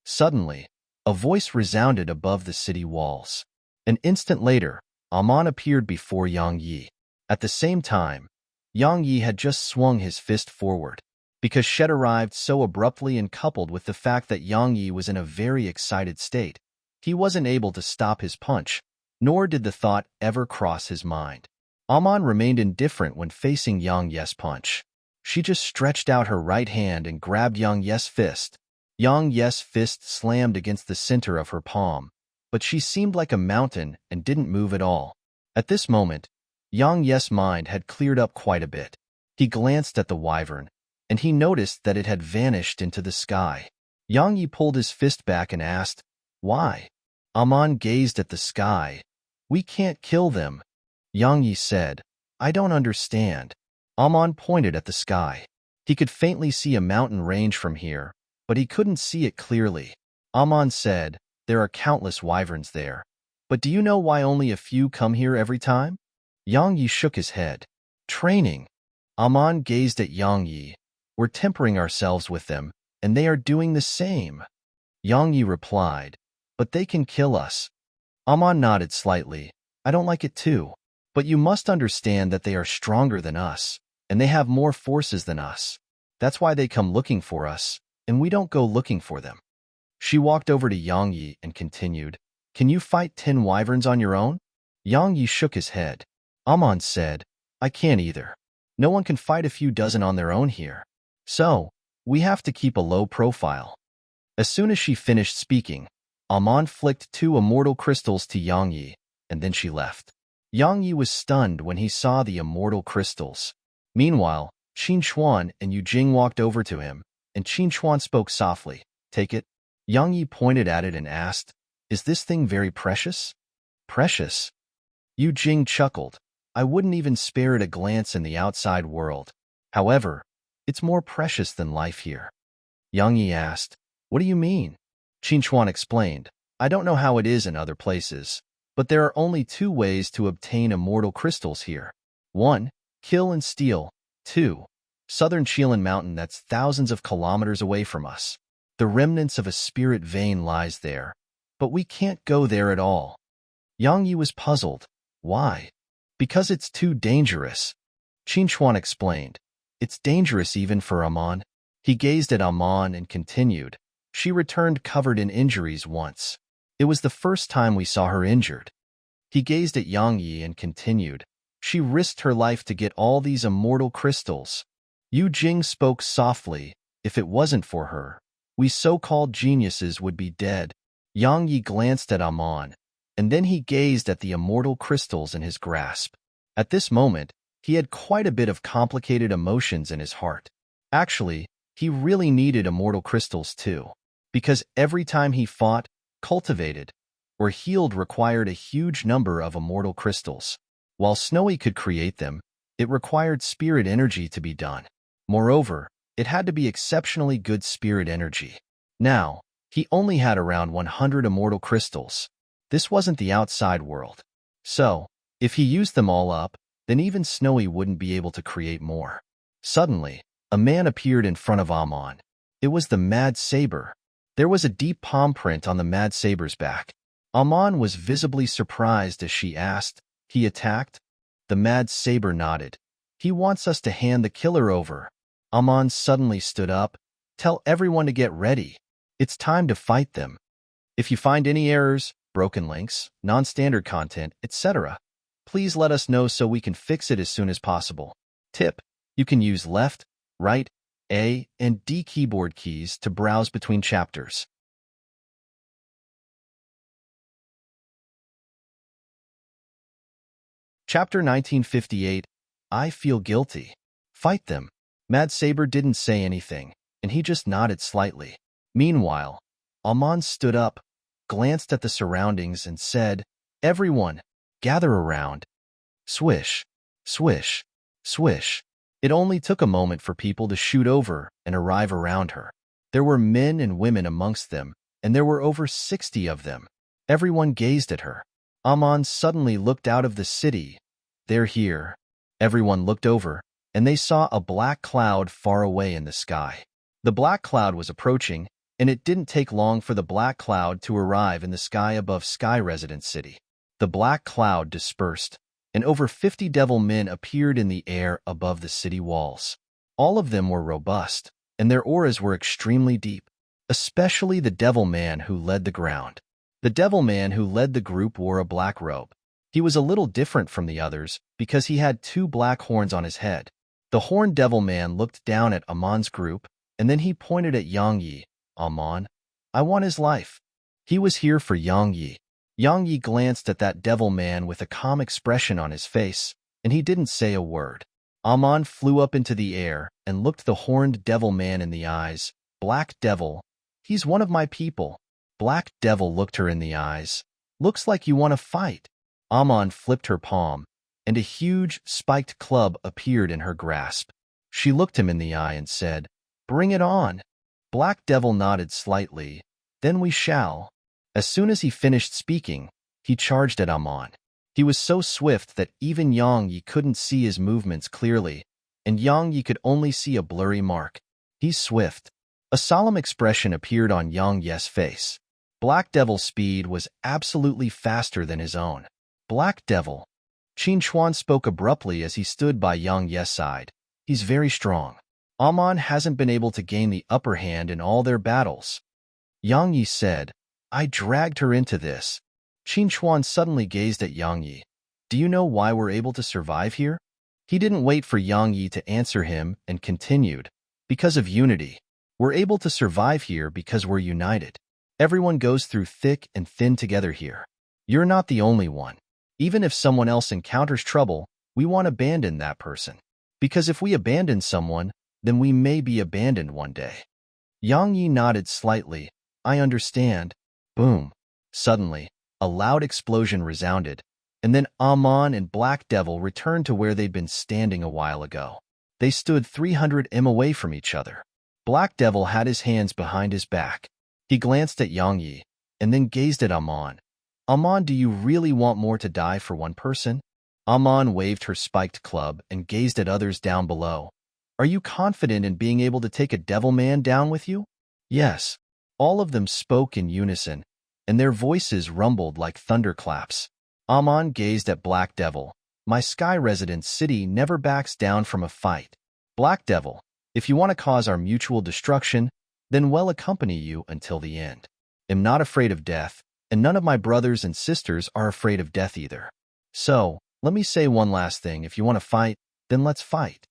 Suddenly, a voice resounded above the city walls. An instant later, Amon appeared before Yang Yi. At the same time, Yang Yi had just swung his fist forward. Because Shed arrived so abruptly and coupled with the fact that Yang Yi was in a very excited state, he wasn't able to stop his punch, nor did the thought ever cross his mind. Amon remained indifferent when facing Yang Yi's punch. She just stretched out her right hand and grabbed Yang Yi's fist. Yang Yi's fist slammed against the center of her palm, but she seemed like a mountain and didn't move at all. At this moment, Yang Yi's mind had cleared up quite a bit. He glanced at the wyvern, and he noticed that it had vanished into the sky. Yang Yi pulled his fist back and asked, "Why?" Amon gazed at the sky. "We can't kill them." Yang Yi said, "I don't understand." Amon pointed at the sky. He could faintly see a mountain range from here, but he couldn't see it clearly. Amon said, "There are countless wyverns there. But do you know why only a few come here every time?" Yang Yi shook his head. "Training." Amon gazed at Yang Yi. "We're tempering ourselves with them, and they are doing the same." Yang Yi replied, "But they can kill us." Amon nodded slightly. "I don't like it too. But you must understand that they are stronger than us, and they have more forces than us. That's why they come looking for us, and we don't go looking for them." She walked over to Yang Yi and continued, "Can you fight 10 wyverns on your own?" Yang Yi shook his head. Amon said, "I can't either. No one can fight a few dozen on their own here. So, we have to keep a low profile." As soon as she finished speaking, Amon flicked 2 immortal crystals to Yang Yi, and then she left. Yang Yi was stunned when he saw the immortal crystals. Meanwhile, Qin Xuan and Yu Jing walked over to him, and Qin Xuan spoke softly, "Take it." Yang Yi pointed at it and asked, "Is this thing very precious?" "Precious?" Yu Jing chuckled. "I wouldn't even spare it a glance in the outside world. However, it's more precious than life here." Yang Yi asked, "What do you mean?" Qin Xuan explained, "I don't know how it is in other places, but there are only 2 ways to obtain immortal crystals here. 1. Kill and steal. 2. Southern Chilan Mountain that's thousands of kilometers away from us. The remnants of a spirit vein lies there, but we can't go there at all." Yang Yi was puzzled. "Why?" "Because it's too dangerous." Qin Xuan explained. "It's dangerous even for Amon. He gazed at Amon and continued. She returned covered in injuries once. It was the first time we saw her injured. He gazed at Yang Yi and continued. She risked her life to get all these immortal crystals. Yu Jing spoke softly. If it wasn't for her, we so-called geniuses would be dead. Yang Yi glanced at Amon, and then he gazed at the immortal crystals in his grasp. At this moment, he had quite a bit of complicated emotions in his heart. Actually, he really needed immortal crystals too, because every time he fought, cultivated, or healed required a huge number of immortal crystals. While Snowy could create them, it required spirit energy to be done. Moreover, it had to be exceptionally good spirit energy. Now, he only had around 100 immortal crystals. This wasn't the outside world. So, if he used them all up, then even Snowy wouldn't be able to create more. Suddenly, a man appeared in front of Amon. It was the Mad Saber. There was a deep palm print on the Mad Saber's back. Amon was visibly surprised as she asked, "He attacked?" The Mad Saber nodded. "He wants us to hand the killer over." Amon suddenly stood up. "Tell everyone to get ready. It's time to fight them. If you find any errors, broken links, non-standard content, etc., please let us know so we can fix it as soon as possible." Tip: you can use left, right, A, and D keyboard keys to browse between chapters. Chapter 1958, I Feel Guilty. Fight them. Mad Saber didn't say anything, and he just nodded slightly. Meanwhile, Amon stood up, glanced at the surroundings, and said, "Everyone, gather around." Swish, swish, swish. It only took a moment for people to shoot over and arrive around her. There were men and women amongst them, and there were over 60 of them. Everyone gazed at her. Amon suddenly looked out of the city. "They're here." Everyone looked over, and they saw a black cloud far away in the sky. The black cloud was approaching, and it didn't take long for the black cloud to arrive in the sky above Sky Residence City. The black cloud dispersed, and over 50 devil men appeared in the air above the city walls. All of them were robust, and their auras were extremely deep, especially the devil man who led the ground. The devil man who led the group wore a black robe. He was a little different from the others because he had 2 black horns on his head. The horned devil man looked down at Amon's group, and then he pointed at Yang Yi. "Amon, I want his life." He was here for Yang Yi. Yang Yi glanced at that devil man with a calm expression on his face, and he didn't say a word. Amon flew up into the air and looked the horned devil man in the eyes. "Black Devil, he's one of my people." Black Devil looked her in the eyes. "Looks like you want to fight." Amon flipped her palm, and a huge, spiked club appeared in her grasp. She looked him in the eye and said, "Bring it on." Black Devil nodded slightly. "Then we shall." As soon as he finished speaking, he charged at Amon. He was so swift that even Yang Yi couldn't see his movements clearly, and Yang Yi could only see a blurry mark. "He's swift." A solemn expression appeared on Yang Yi's face. Black Devil's speed was absolutely faster than his own. "Black Devil." Qin Chuan spoke abruptly as he stood by Yang Yi's side. "He's very strong. Amon hasn't been able to gain the upper hand in all their battles." Yang Yi said, "I dragged her into this." Qin Chuan suddenly gazed at Yang Yi. "Do you know why we're able to survive here?" He didn't wait for Yang Yi to answer him and continued, "Because of unity. We're able to survive here because we're united. Everyone goes through thick and thin together here. You're not the only one. Even if someone else encounters trouble, we won't abandon that person. Because if we abandon someone, then we may be abandoned one day." Yang Yi nodded slightly. "I understand." Boom. Suddenly, a loud explosion resounded, and then Amon and Black Devil returned to where they'd been standing a while ago. They stood 300 m away from each other. Black Devil had his hands behind his back. He glanced at Yang Yi, and then gazed at Amon. "Amon, do you really want more to die for one person?" Amon waved her spiked club and gazed at others down below. "Are you confident in being able to take a devil man down with you?" "Yes." All of them spoke in unison, and their voices rumbled like thunderclaps. Amon gazed at Black Devil. "My Sky Residence City never backs down from a fight. Black Devil, If you want to cause our mutual destruction, then well accompany you until the end. Am not afraid of death, and none of my brothers and sisters are afraid of death either. So, let me say one last thing. If you want to fight, then let's fight.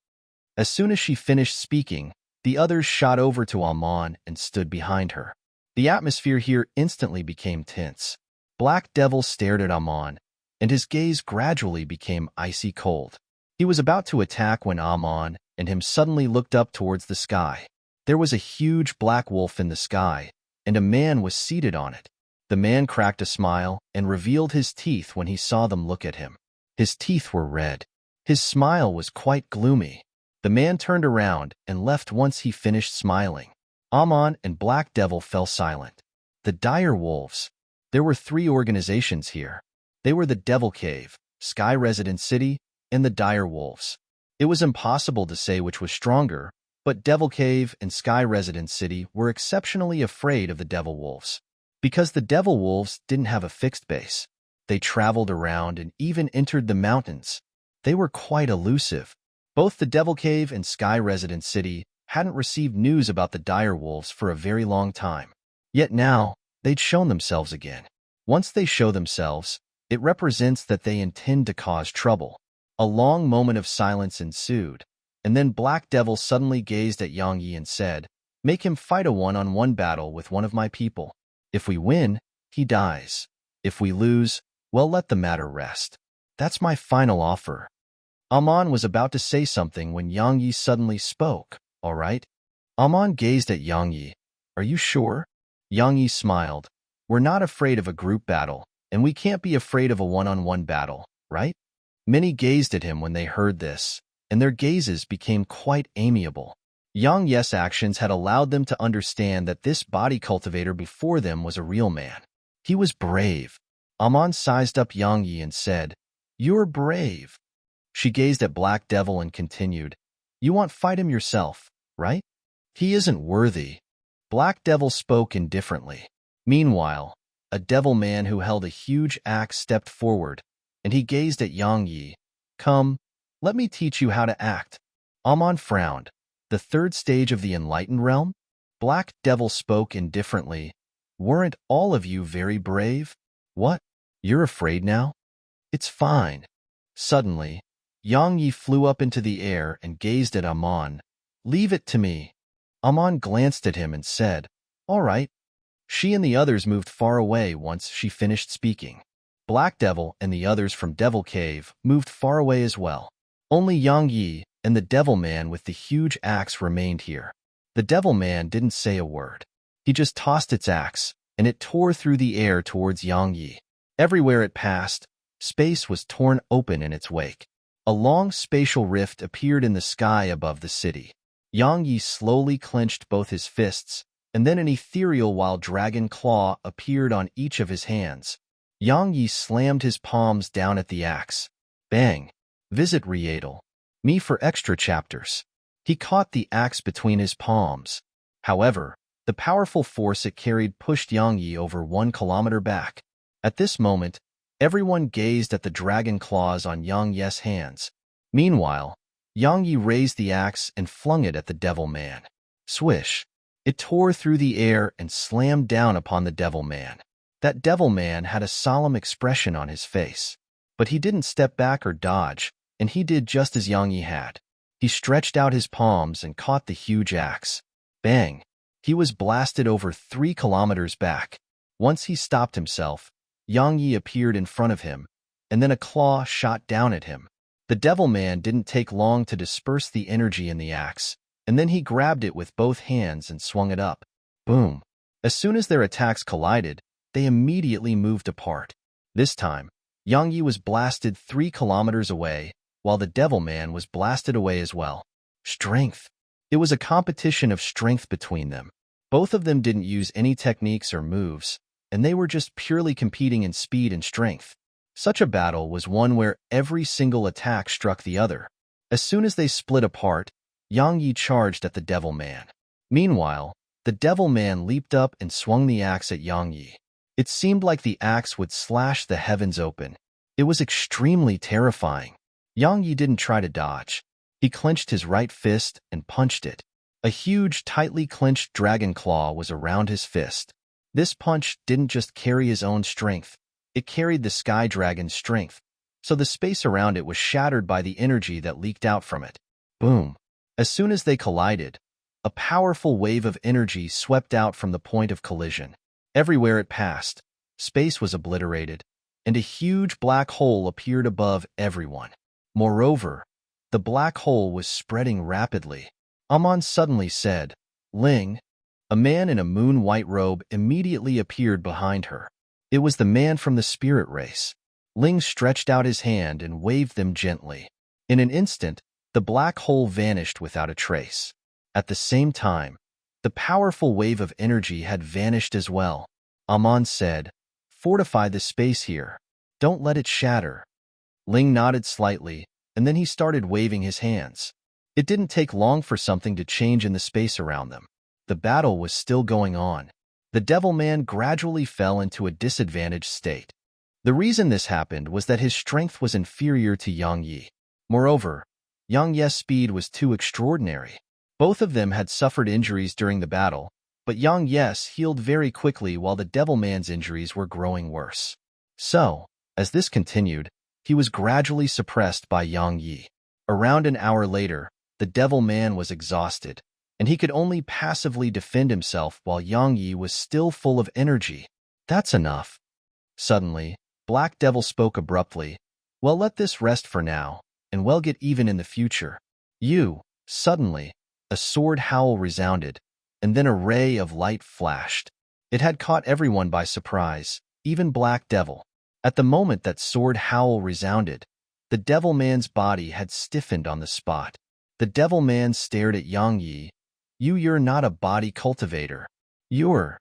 As soon as she finished speaking, the others shot over to Amon and stood behind her. The atmosphere here instantly became tense. Black Devil stared at Amon, and his gaze gradually became icy cold. He was about to attack when Amon and him suddenly looked up towards the sky. There was a huge black wolf in the sky, and a man was seated on it. The man cracked a smile and revealed his teeth when he saw them look at him. His teeth were red. His smile was quite gloomy. The man turned around and left once he finished smiling. Amon and Black Devil fell silent. The dire wolves. There were 3 organizations here. They were the Devil Cave, Sky Resident City, and the Dire Wolves. It was impossible to say which was stronger, but Devil Cave and Sky Resident City were exceptionally afraid of the Devil Wolves. Because the Devil Wolves didn't have a fixed base. They traveled around and even entered the mountains. They were quite elusive. Both the Devil Cave and Sky Resident City hadn't received news about the Dire Wolves for a very long time. Yet now, they'd shown themselves again. Once they show themselves, it represents that they intend to cause trouble. A long moment of silence ensued, and then Black Devil suddenly gazed at Yang Yi and said, "Make him fight a one-on-one battle with one of my people. If we win, he dies. If we lose, well, let the matter rest. That's my final offer." Amon was about to say something when Yang Yi suddenly spoke. "All right." Amon gazed at Yang Yi. "Are you sure?" Yang Yi smiled. "We're not afraid of a group battle, and we can't be afraid of a one-on-one battle, right?" Many gazed at him when they heard this, and their gazes became quite amiable. Yang Yi's actions had allowed them to understand that this body cultivator before them was a real man. He was brave. Amon sized up Yang Yi and said, "You're brave." She gazed at Black Devil and continued, "You want fight him yourself, right? He isn't worthy." Black Devil spoke indifferently. Meanwhile, a devil man who held a huge axe stepped forward, and he gazed at Yang Yi. "Come, let me teach you how to act." Amon frowned. "The 3rd stage of the enlightened realm?" Black Devil spoke indifferently. "Weren't all of you very brave? What? You're afraid now? It's fine." Suddenly, Yang Yi flew up into the air and gazed at Amon. "Leave it to me." Amon glanced at him and said, "All right." She and the others moved far away once she finished speaking. Black Devil and the others from Devil Cave moved far away as well. Only Yang Yi and the Devil Man with the huge axe remained here. The Devil Man didn't say a word. He just tossed its axe, and it tore through the air towards Yang Yi. Everywhere it passed, space was torn open in its wake. A long spatial rift appeared in the sky above the city. Yang Yi slowly clenched both his fists, and then an ethereal wild dragon claw appeared on each of his hands. Yang Yi slammed his palms down at the axe. Bang! Visit Rietal. Me for extra chapters. He caught the axe between his palms. However, the powerful force it carried pushed Yang Yi over 1 kilometer back. At this moment, everyone gazed at the dragon claws on Yang Yi's hands. Meanwhile, Yang Yi raised the axe and flung it at the Devil Man. Swish! It tore through the air and slammed down upon the Devil Man. That Devil Man had a solemn expression on his face. But he didn't step back or dodge, and he did just as Yang Yi had. He stretched out his palms and caught the huge axe. Bang! He was blasted over 3 kilometers back. Once he stopped himself, Yang Yi appeared in front of him, and then a claw shot down at him. The Devil Man didn't take long to disperse the energy in the axe, and then he grabbed it with both hands and swung it up. Boom! As soon as their attacks collided, they immediately moved apart. This time, Yang Yi was blasted 3 kilometers away, while the Devil Man was blasted away as well. Strength. It was a competition of strength between them. Both of them didn't use any techniques or moves, and they were just purely competing in speed and strength. Such a battle was one where every single attack struck the other. As soon as they split apart, Yang Yi charged at the Devil Man. Meanwhile, the Devil Man leaped up and swung the axe at Yang Yi. It seemed like the axe would slash the heavens open. It was extremely terrifying. Yang Yi didn't try to dodge. He clenched his right fist and punched it. A huge, tightly clenched dragon claw was around his fist. This punch didn't just carry his own strength, it carried the sky dragon's strength, so the space around it was shattered by the energy that leaked out from it. Boom! As soon as they collided, a powerful wave of energy swept out from the point of collision. Everywhere it passed, space was obliterated, and a huge black hole appeared above everyone. Moreover, the black hole was spreading rapidly. Amon suddenly said, "Ling." A man in a moon-white robe immediately appeared behind her. It was the man from the spirit race. Ling stretched out his hand and waved them gently. In an instant, the black hole vanished without a trace. At the same time, the powerful wave of energy had vanished as well. Amon said, "Fortify the space here. Don't let it shatter." Ling nodded slightly, and then he started waving his hands. It didn't take long for something to change in the space around them. The battle was still going on. The Devil Man gradually fell into a disadvantaged state. The reason this happened was that his strength was inferior to Yang Yi. Moreover, Yang Ye's speed was too extraordinary. Both of them had suffered injuries during the battle, but Yang Yes healed very quickly while the Devil Man's injuries were growing worse. So, as this continued, he was gradually suppressed by Yang Yi. Around an hour later, the Devil Man was exhausted, and he could only passively defend himself while Yang Yi was still full of energy. "That's enough." Suddenly, Black Devil spoke abruptly, "Well, let this rest for now, and we'll get even in the future." Suddenly, a sword howl resounded, and then a ray of light flashed. It had caught everyone by surprise, even Black Devil. At the moment that sword howl resounded, the Devil Man's body had stiffened on the spot. The Devil Man stared at Yang Yi. You're not a body cultivator. You're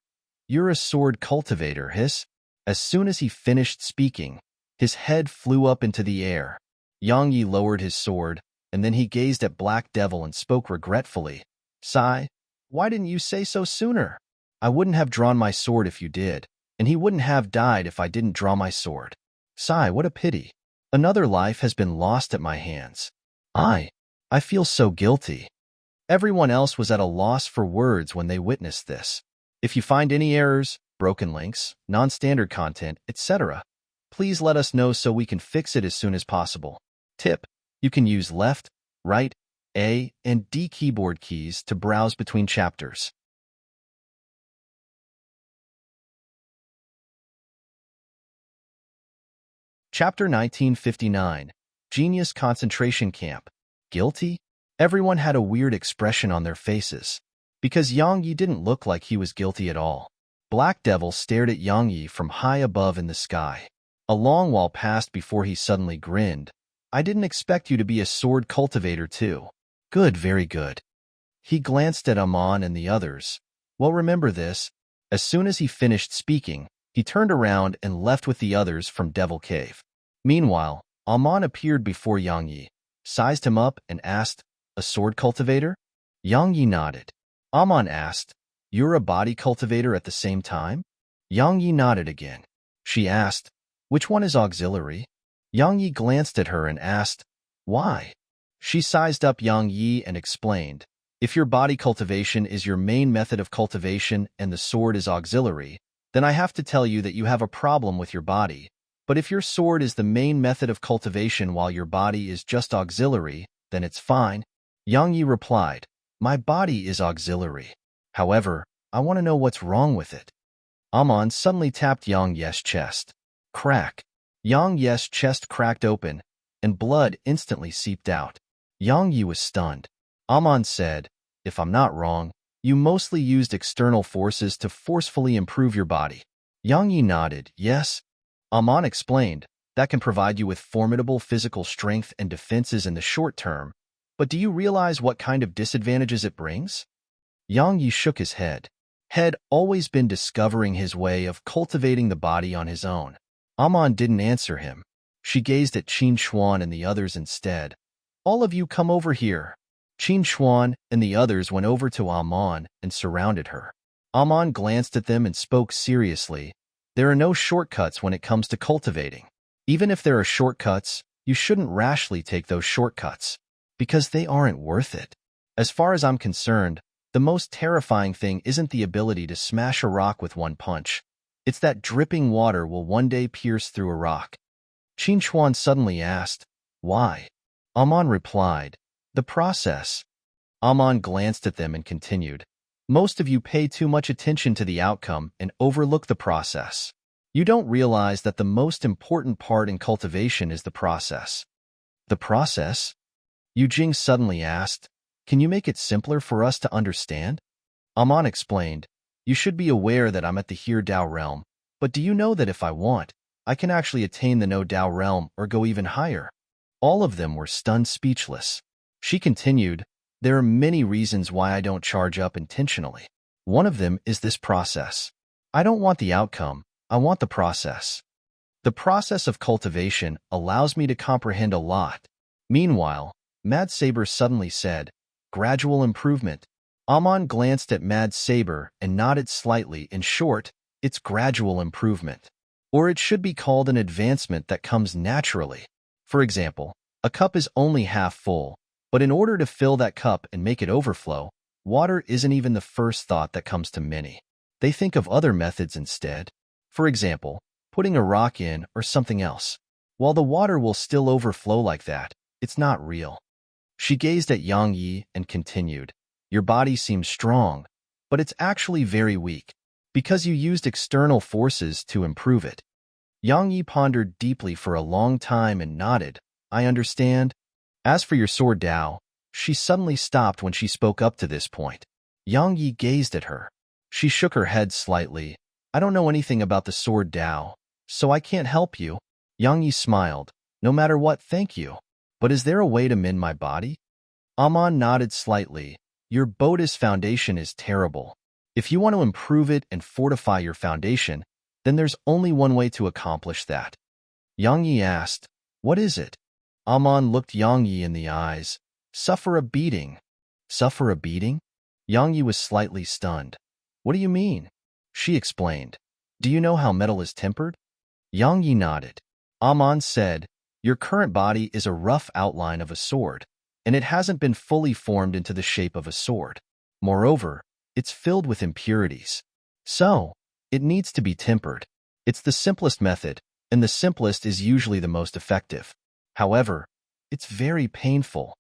a sword cultivator, hiss." As soon as he finished speaking, his head flew up into the air. Yang Yi lowered his sword, and then he gazed at Black Devil and spoke regretfully. "Sai, why didn't you say so sooner? I wouldn't have drawn my sword if you did, and he wouldn't have died if I didn't draw my sword. Sai, what a pity. Another life has been lost at my hands. I feel so guilty." Everyone else was at a loss for words when they witnessed this. If you find any errors, broken links, non-standard content, etc., please let us know so we can fix it as soon as possible. Tip: you can use left, right, A, and D keyboard keys to browse between chapters. Chapter 1959, Genius Concentration Camp. Guilty? Everyone had a weird expression on their faces, because Yang Yi didn't look like he was guilty at all. Black Devil stared at Yang Yi from high above in the sky. A long while passed before he suddenly grinned. "I didn't expect you to be a sword cultivator too. Good, very good." He glanced at Amon and the others. "Well, remember this." As soon as he finished speaking, he turned around and left with the others from Devil Cave. Meanwhile, Amon appeared before Yang Yi, sized him up, and asked, "A sword cultivator?" Yang Yi nodded. Amon asked, "You're a body cultivator at the same time?" Yang Yi nodded again. She asked, "Which one is auxiliary?" Yang Yi glanced at her and asked, "Why?" She sized up Yang Yi and explained, "If your body cultivation is your main method of cultivation and the sword is auxiliary, then I have to tell you that you have a problem with your body. But if your sword is the main method of cultivation while your body is just auxiliary, then it's fine." Yang Yi replied, "My body is auxiliary. However, I want to know what's wrong with it." Amon suddenly tapped Yang Ye's chest. Crack. Yang Ye's chest cracked open, and blood instantly seeped out. Yang Yi was stunned. Amon said, "If I'm not wrong, you mostly used external forces to forcefully improve your body." Yang Yi nodded, "Yes." Amon explained, "That can provide you with formidable physical strength and defenses in the short term, but do you realize what kind of disadvantages it brings?" Yang Yi shook his head. Had always been discovering his way of cultivating the body on his own. Amon didn't answer him. She gazed at Qin Xuan and the others instead. "All of you come over here." Qin Xuan and the others went over to Amon and surrounded her. Amon glanced at them and spoke seriously. "There are no shortcuts when it comes to cultivating. Even if there are shortcuts, you shouldn't rashly take those shortcuts, because they aren't worth it. As far as I'm concerned, The most terrifying thing isn't the ability to smash a rock with one punch. It's that dripping water will one day pierce through a rock. Qin Chuan suddenly asked, "Why?" Amon replied, "The process." Amon glanced at them and continued, "Most of you pay too much attention to the outcome and overlook the process. You don't realize that the most important part in cultivation is the process." "The process?" Yu Jing suddenly asked, "Can you make it simpler for us to understand?" Amon explained, "You should be aware that I'm at the Here Dao realm, but do you know that if I want, I can actually attain the No Dao realm or go even higher?" All of them were stunned speechless. She continued, "There are many reasons why I don't charge up intentionally. One of them is this process. I don't want the outcome, I want the process. The process of cultivation allows me to comprehend a lot." Meanwhile, Mad Saber suddenly said, "Gradual improvement." Amon glanced at Mad Saber and nodded slightly. "In short, it's gradual improvement. Or it should be called an advancement that comes naturally. For example, a cup is only half full, but in order to fill that cup and make it overflow, water isn't even the first thought that comes to many. They think of other methods instead. For example, putting a rock in or something else. While the water will still overflow like that, it's not real." She gazed at Yang Yi and continued, "Your body seems strong, but it's actually very weak, because you used external forces to improve it." Yang Yi pondered deeply for a long time and nodded, "I understand." As for your sword Dao, she suddenly stopped when she spoke up to this point. Yang Yi gazed at her. She shook her head slightly. "I don't know anything about the sword Dao, so I can't help you." Yang Yi smiled. "No matter what, thank you. But is there a way to mend my body?" Amon nodded slightly. "Your Buddhist foundation is terrible. If you want to improve it and fortify your foundation, then there's only one way to accomplish that." Yang Yi asked, "What is it?" Amon looked Yang Yi in the eyes. "Suffer a beating." "Suffer a beating?" Yang Yi was slightly stunned. "What do you mean?" She explained, "Do you know how metal is tempered?" Yang Yi nodded. Amon said, "Your current body is a rough outline of a sword, and it hasn't been fully formed into the shape of a sword. Moreover, it's filled with impurities. So, it needs to be tempered. It's the simplest method, and the simplest is usually the most effective. However, it's very painful."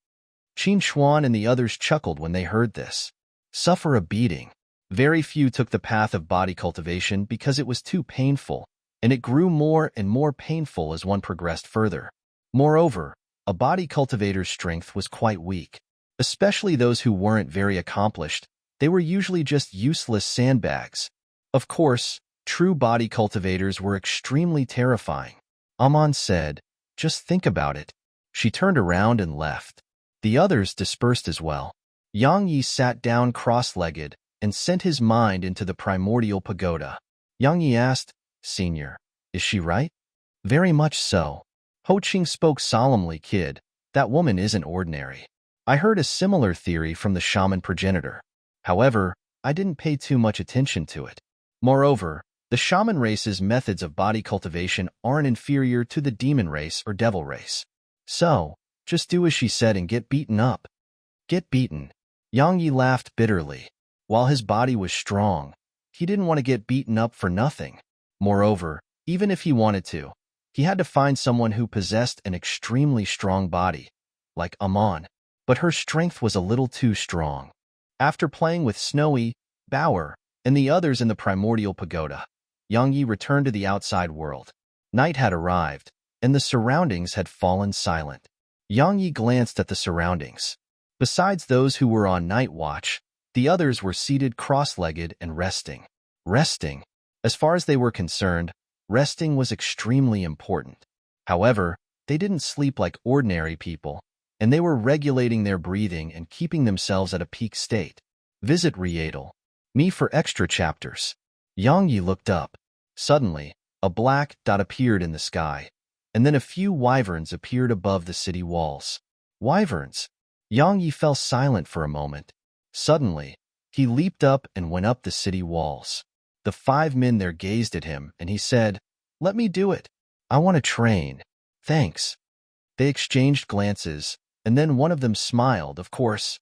Qin Chuan and the others chuckled when they heard this. Suffer a beating. Very few took the path of body cultivation because it was too painful, and it grew more and more painful as one progressed further. Moreover, a body cultivator's strength was quite weak. Especially those who weren't very accomplished, they were usually just useless sandbags. Of course, true body cultivators were extremely terrifying. Amon said, "Just think about it." She turned around and left. The others dispersed as well. Yang Yi sat down cross-legged and sent his mind into the primordial pagoda. Yang Yi asked, "Senior, is she right?" "Very much so." Ho Qing spoke solemnly. "Kid, that woman isn't ordinary. I heard a similar theory from the shaman progenitor. However, I didn't pay too much attention to it. Moreover, the shaman race's methods of body cultivation aren't inferior to the demon race or devil race. So, just do as she said and get beaten up." "Get beaten?" Yang Yi laughed bitterly. While his body was strong, he didn't want to get beaten up for nothing. Moreover, even if he wanted to, he had to find someone who possessed an extremely strong body, like Amon. But her strength was a little too strong. After playing with Snowy, Bauer, and the others in the primordial pagoda, Yang Yi returned to the outside world. Night had arrived, and the surroundings had fallen silent. Yang Yi glanced at the surroundings. Besides those who were on night watch, the others were seated cross-legged and resting. Resting. As far as they were concerned, resting was extremely important. However, they didn't sleep like ordinary people, and they were regulating their breathing and keeping themselves at a peak state. Visit Rietal. Me for extra chapters. Yang Yi looked up. Suddenly, a black dot appeared in the sky, and then a few wyverns appeared above the city walls. Wyverns. Yang Yi fell silent for a moment. Suddenly, he leaped up and went up the city walls. The 5 men there gazed at him, and he said, "Let me do it. I want to train. Thanks." They exchanged glances, and then one of them smiled, "Of course."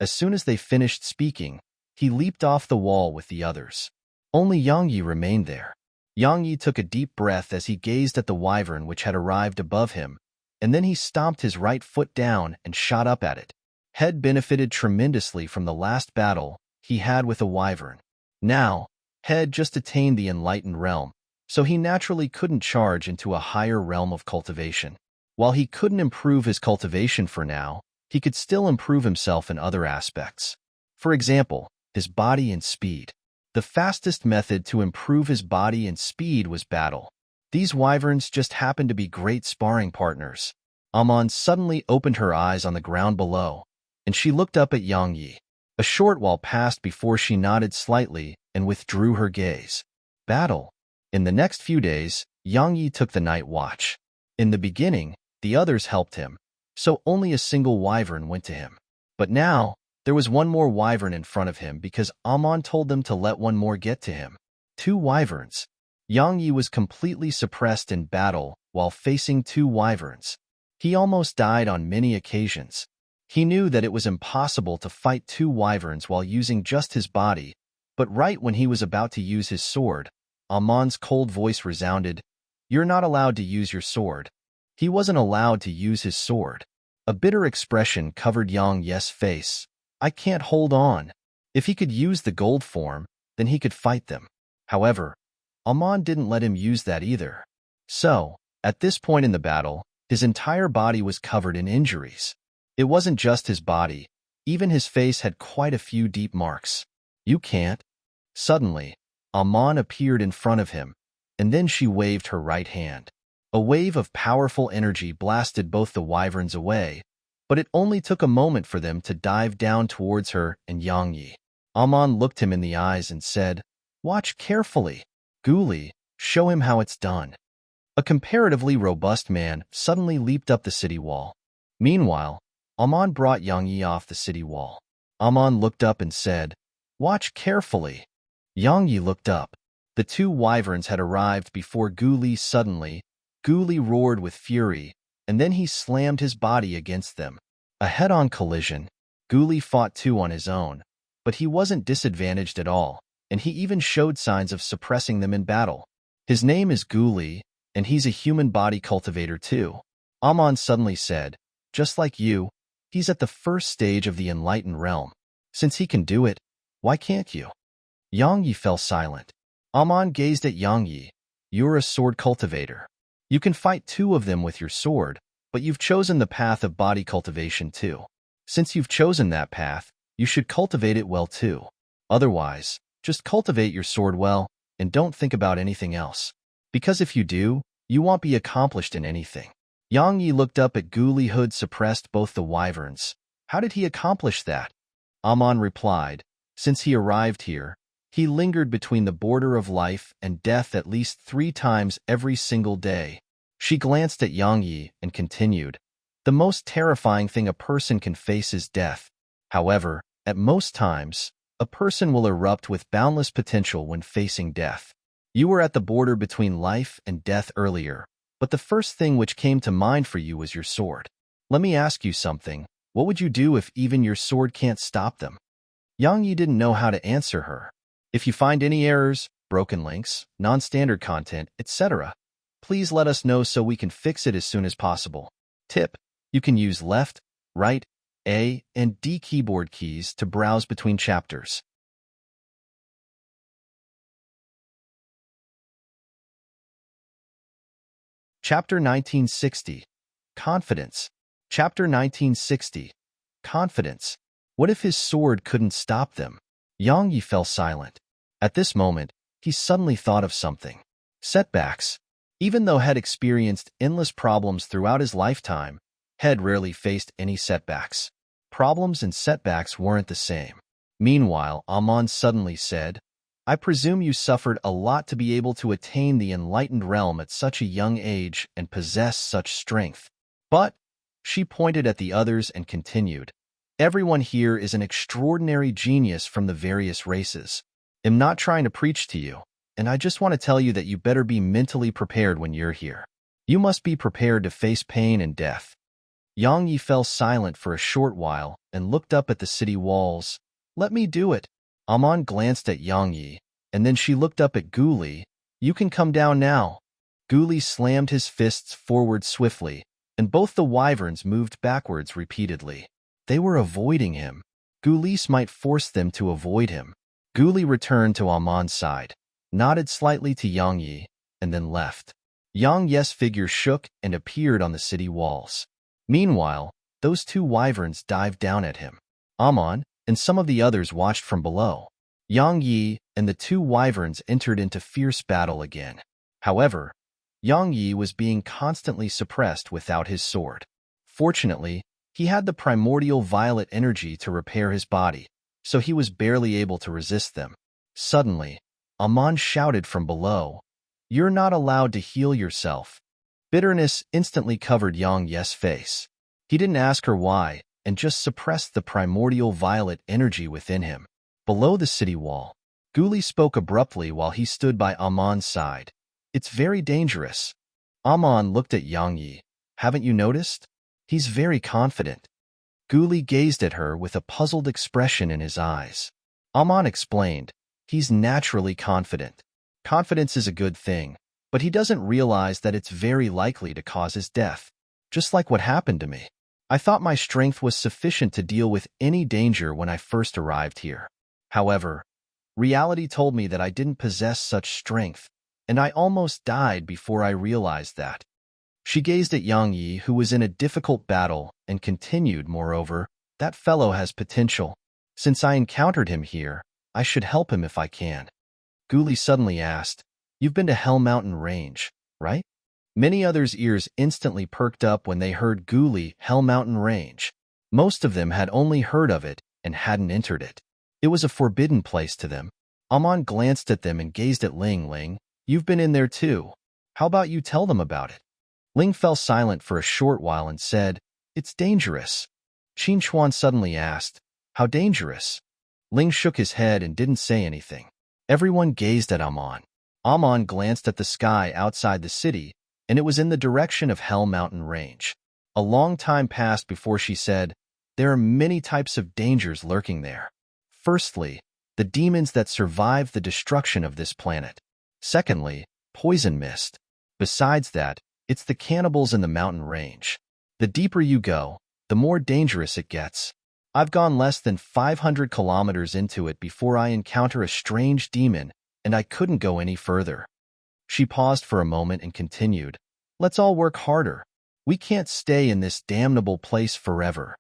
As soon as they finished speaking, he leaped off the wall with the others. Only Yang Yi remained there. Yang Yi took a deep breath as he gazed at the wyvern which had arrived above him, and then he stomped his right foot down and shot up at it. Head benefited tremendously from the last battle he had with a wyvern. Now, Head just attained the enlightened realm, so he naturally couldn't charge into a higher realm of cultivation. While he couldn't improve his cultivation for now, he could still improve himself in other aspects. For example, his body and speed. The fastest method to improve his body and speed was battle. These wyverns just happened to be great sparring partners. Amon suddenly opened her eyes on the ground below, and she looked up at Yang Yi. A short while passed before she nodded slightly and withdrew her gaze. Battle. In the next few days, Yang Yi took the night watch. In the beginning, the others helped him, so only a single wyvern went to him. But now, there was one more wyvern in front of him because Amon told them to let one more get to him. 2 wyverns. Yang Yi was completely suppressed in battle while facing 2 wyverns. He almost died on many occasions. He knew that it was impossible to fight 2 wyverns while using just his body, but right when he was about to use his sword, Amon's cold voice resounded, "You're not allowed to use your sword." He wasn't allowed to use his sword. A bitter expression covered Yang Yi's face. "I can't hold on." If he could use the gold form, then he could fight them. However, Amon didn't let him use that either. So, at this point in the battle, his entire body was covered in injuries. It wasn't just his body. Even his face had quite a few deep marks. "You can't." Suddenly, Amon appeared in front of him, and then she waved her right hand. A wave of powerful energy blasted both the wyverns away, but it only took a moment for them to dive down towards her and Yang Yi. Amon looked him in the eyes and said, "Watch carefully. Guli, show him how it's done." A comparatively robust man suddenly leaped up the city wall. Meanwhile, Amon brought Yang Yi off the city wall. Amon looked up and said, "Watch carefully." Yang Yi looked up. The 2 wyverns had arrived before Guli. Suddenly, Guli roared with fury, and then he slammed his body against them. A head-on collision. Guli fought 2 on his own, but he wasn't disadvantaged at all, and he even showed signs of suppressing them in battle. His name is Guli, and he's a human body cultivator too. Amon suddenly said, "Just like you, he's at the first stage of the enlightened realm. Since he can do it, why can't you?" Yang Yi fell silent. Amon gazed at Yang Yi. "You're a sword cultivator. You can fight 2 of them with your sword, but you've chosen the path of body cultivation too. Since you've chosen that path, you should cultivate it well too. Otherwise, just cultivate your sword well, and don't think about anything else. Because if you do, you won't be accomplished in anything." Yang Yi looked up at Guli. Hood suppressed both the wyverns. How did he accomplish that? Amon replied, "Since he arrived here, he lingered between the border of life and death at least 3 times every single day." She glanced at Yang Yi and continued, "The most terrifying thing a person can face is death. However, at most times, a person will erupt with boundless potential when facing death. You were at the border between life and death earlier, but the first thing which came to mind for you was your sword. Let me ask you something. What would you do if even your sword can't stop them?" Yang Yi didn't know how to answer her. If you find any errors, broken links, non-standard content, etc., please let us know so we can fix it as soon as possible. Tip: you can use left, right, A, and D keyboard keys to browse between chapters. Chapter 1960. Confidence. Chapter 1960. Confidence. What if his sword couldn't stop them? Yang Yi fell silent. At this moment, he suddenly thought of something. Setbacks. Even though Head experienced endless problems throughout his lifetime, Head rarely faced any setbacks. Problems and setbacks weren't the same. Meanwhile, Amon suddenly said, "I presume you suffered a lot to be able to attain the enlightened realm at such a young age and possess such strength. But," she pointed at the others and continued, "everyone here is an extraordinary genius from the various races. I'm not trying to preach to you, and I just want to tell you that you better be mentally prepared when you're here. You must be prepared to face pain and death. Yang Yi fell silent for a short while and looked up at the city walls. Let me do it. Amon glanced at Yang Yi, and then she looked up at Guli. You can come down now. Guli slammed his fists forward swiftly, and both the wyverns moved backwards repeatedly. They were avoiding him. Gulis might force them to avoid him. Guli returned to Amon's side, nodded slightly to Yang Yi, and then left. Yang Yi's figure shook and appeared on the city walls. Meanwhile, those two wyverns dived down at him. Amon and some of the others watched from below. Yang Yi and the two wyverns entered into fierce battle again. However, Yang Yi was being constantly suppressed without his sword. Fortunately, he had the primordial violet energy to repair his body, so he was barely able to resist them. Suddenly, Amon shouted from below, "You're not allowed to heal yourself." Bitterness instantly covered Yang Yi's face. He didn't ask her why, and just suppressed the primordial violet energy within him. Below the city wall, Guli spoke abruptly while he stood by Amon's side. It's very dangerous. Amon looked at Yang Yi. Haven't you noticed? He's very confident. Guli gazed at her with a puzzled expression in his eyes. Amon explained, he's naturally confident. Confidence is a good thing, but he doesn't realize that it's very likely to cause his death, just like what happened to me. I thought my strength was sufficient to deal with any danger when I first arrived here. However, reality told me that I didn't possess such strength, and I almost died before I realized that. She gazed at Yang Yi, who was in a difficult battle, and continued, moreover, that fellow has potential. Since I encountered him here, I should help him if I can. Guli suddenly asked, You've been to Hell Mountain Range, right? Many others' ears instantly perked up when they heard Guli, Hell Mountain Range. Most of them had only heard of it and hadn't entered it. It was a forbidden place to them. Amon glanced at them and gazed at Ling. Ling, you've been in there too. How about you tell them about it? Ling fell silent for a short while and said, It's dangerous. Qin Chuan suddenly asked, How dangerous? Ling shook his head and didn't say anything. Everyone gazed at Amon. Amon glanced at the sky outside the city, and it was in the direction of Hell Mountain Range. A long time passed before she said, There are many types of dangers lurking there. Firstly, the demons that survived the destruction of this planet. Secondly, poison mist. Besides that, it's the cannibals in the mountain range. The deeper you go, the more dangerous it gets. I've gone less than 500 kilometers into it before I encounter a strange demon, and I couldn't go any further. She paused for a moment and continued, Let's all work harder. We can't stay in this damnable place forever.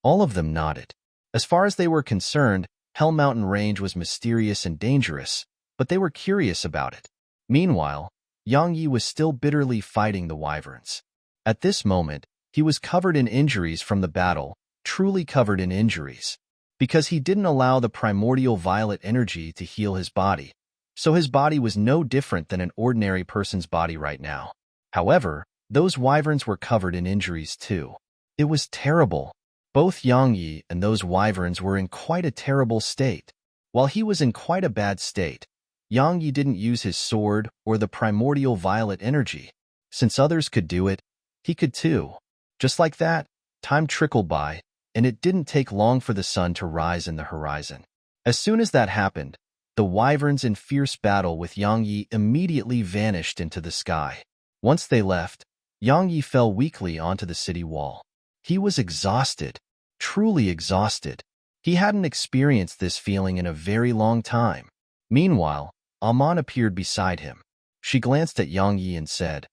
All of them nodded. As far as they were concerned, Hell Mountain Range was mysterious and dangerous, but they were curious about it. Meanwhile, Yang Yi was still bitterly fighting the wyverns. At this moment, he was covered in injuries from the battle, truly covered in injuries, because he didn't allow the primordial violet energy to heal his body, so his body was no different than an ordinary person's body right now. However, those wyverns were covered in injuries too. It was terrible. Both Yang Yi and those wyverns were in quite a terrible state. While he was in quite a bad state, Yang Yi didn't use his sword or the primordial violet energy. Since others could do it, he could too. Just like that, time trickled by, and it didn't take long for the sun to rise in the horizon. As soon as that happened, the wyverns in fierce battle with Yang Yi immediately vanished into the sky. Once they left, Yang Yi fell weakly onto the city wall. He was exhausted, truly exhausted. He hadn't experienced this feeling in a very long time. Meanwhile, Amon appeared beside him. She glanced at Yang Yi and said,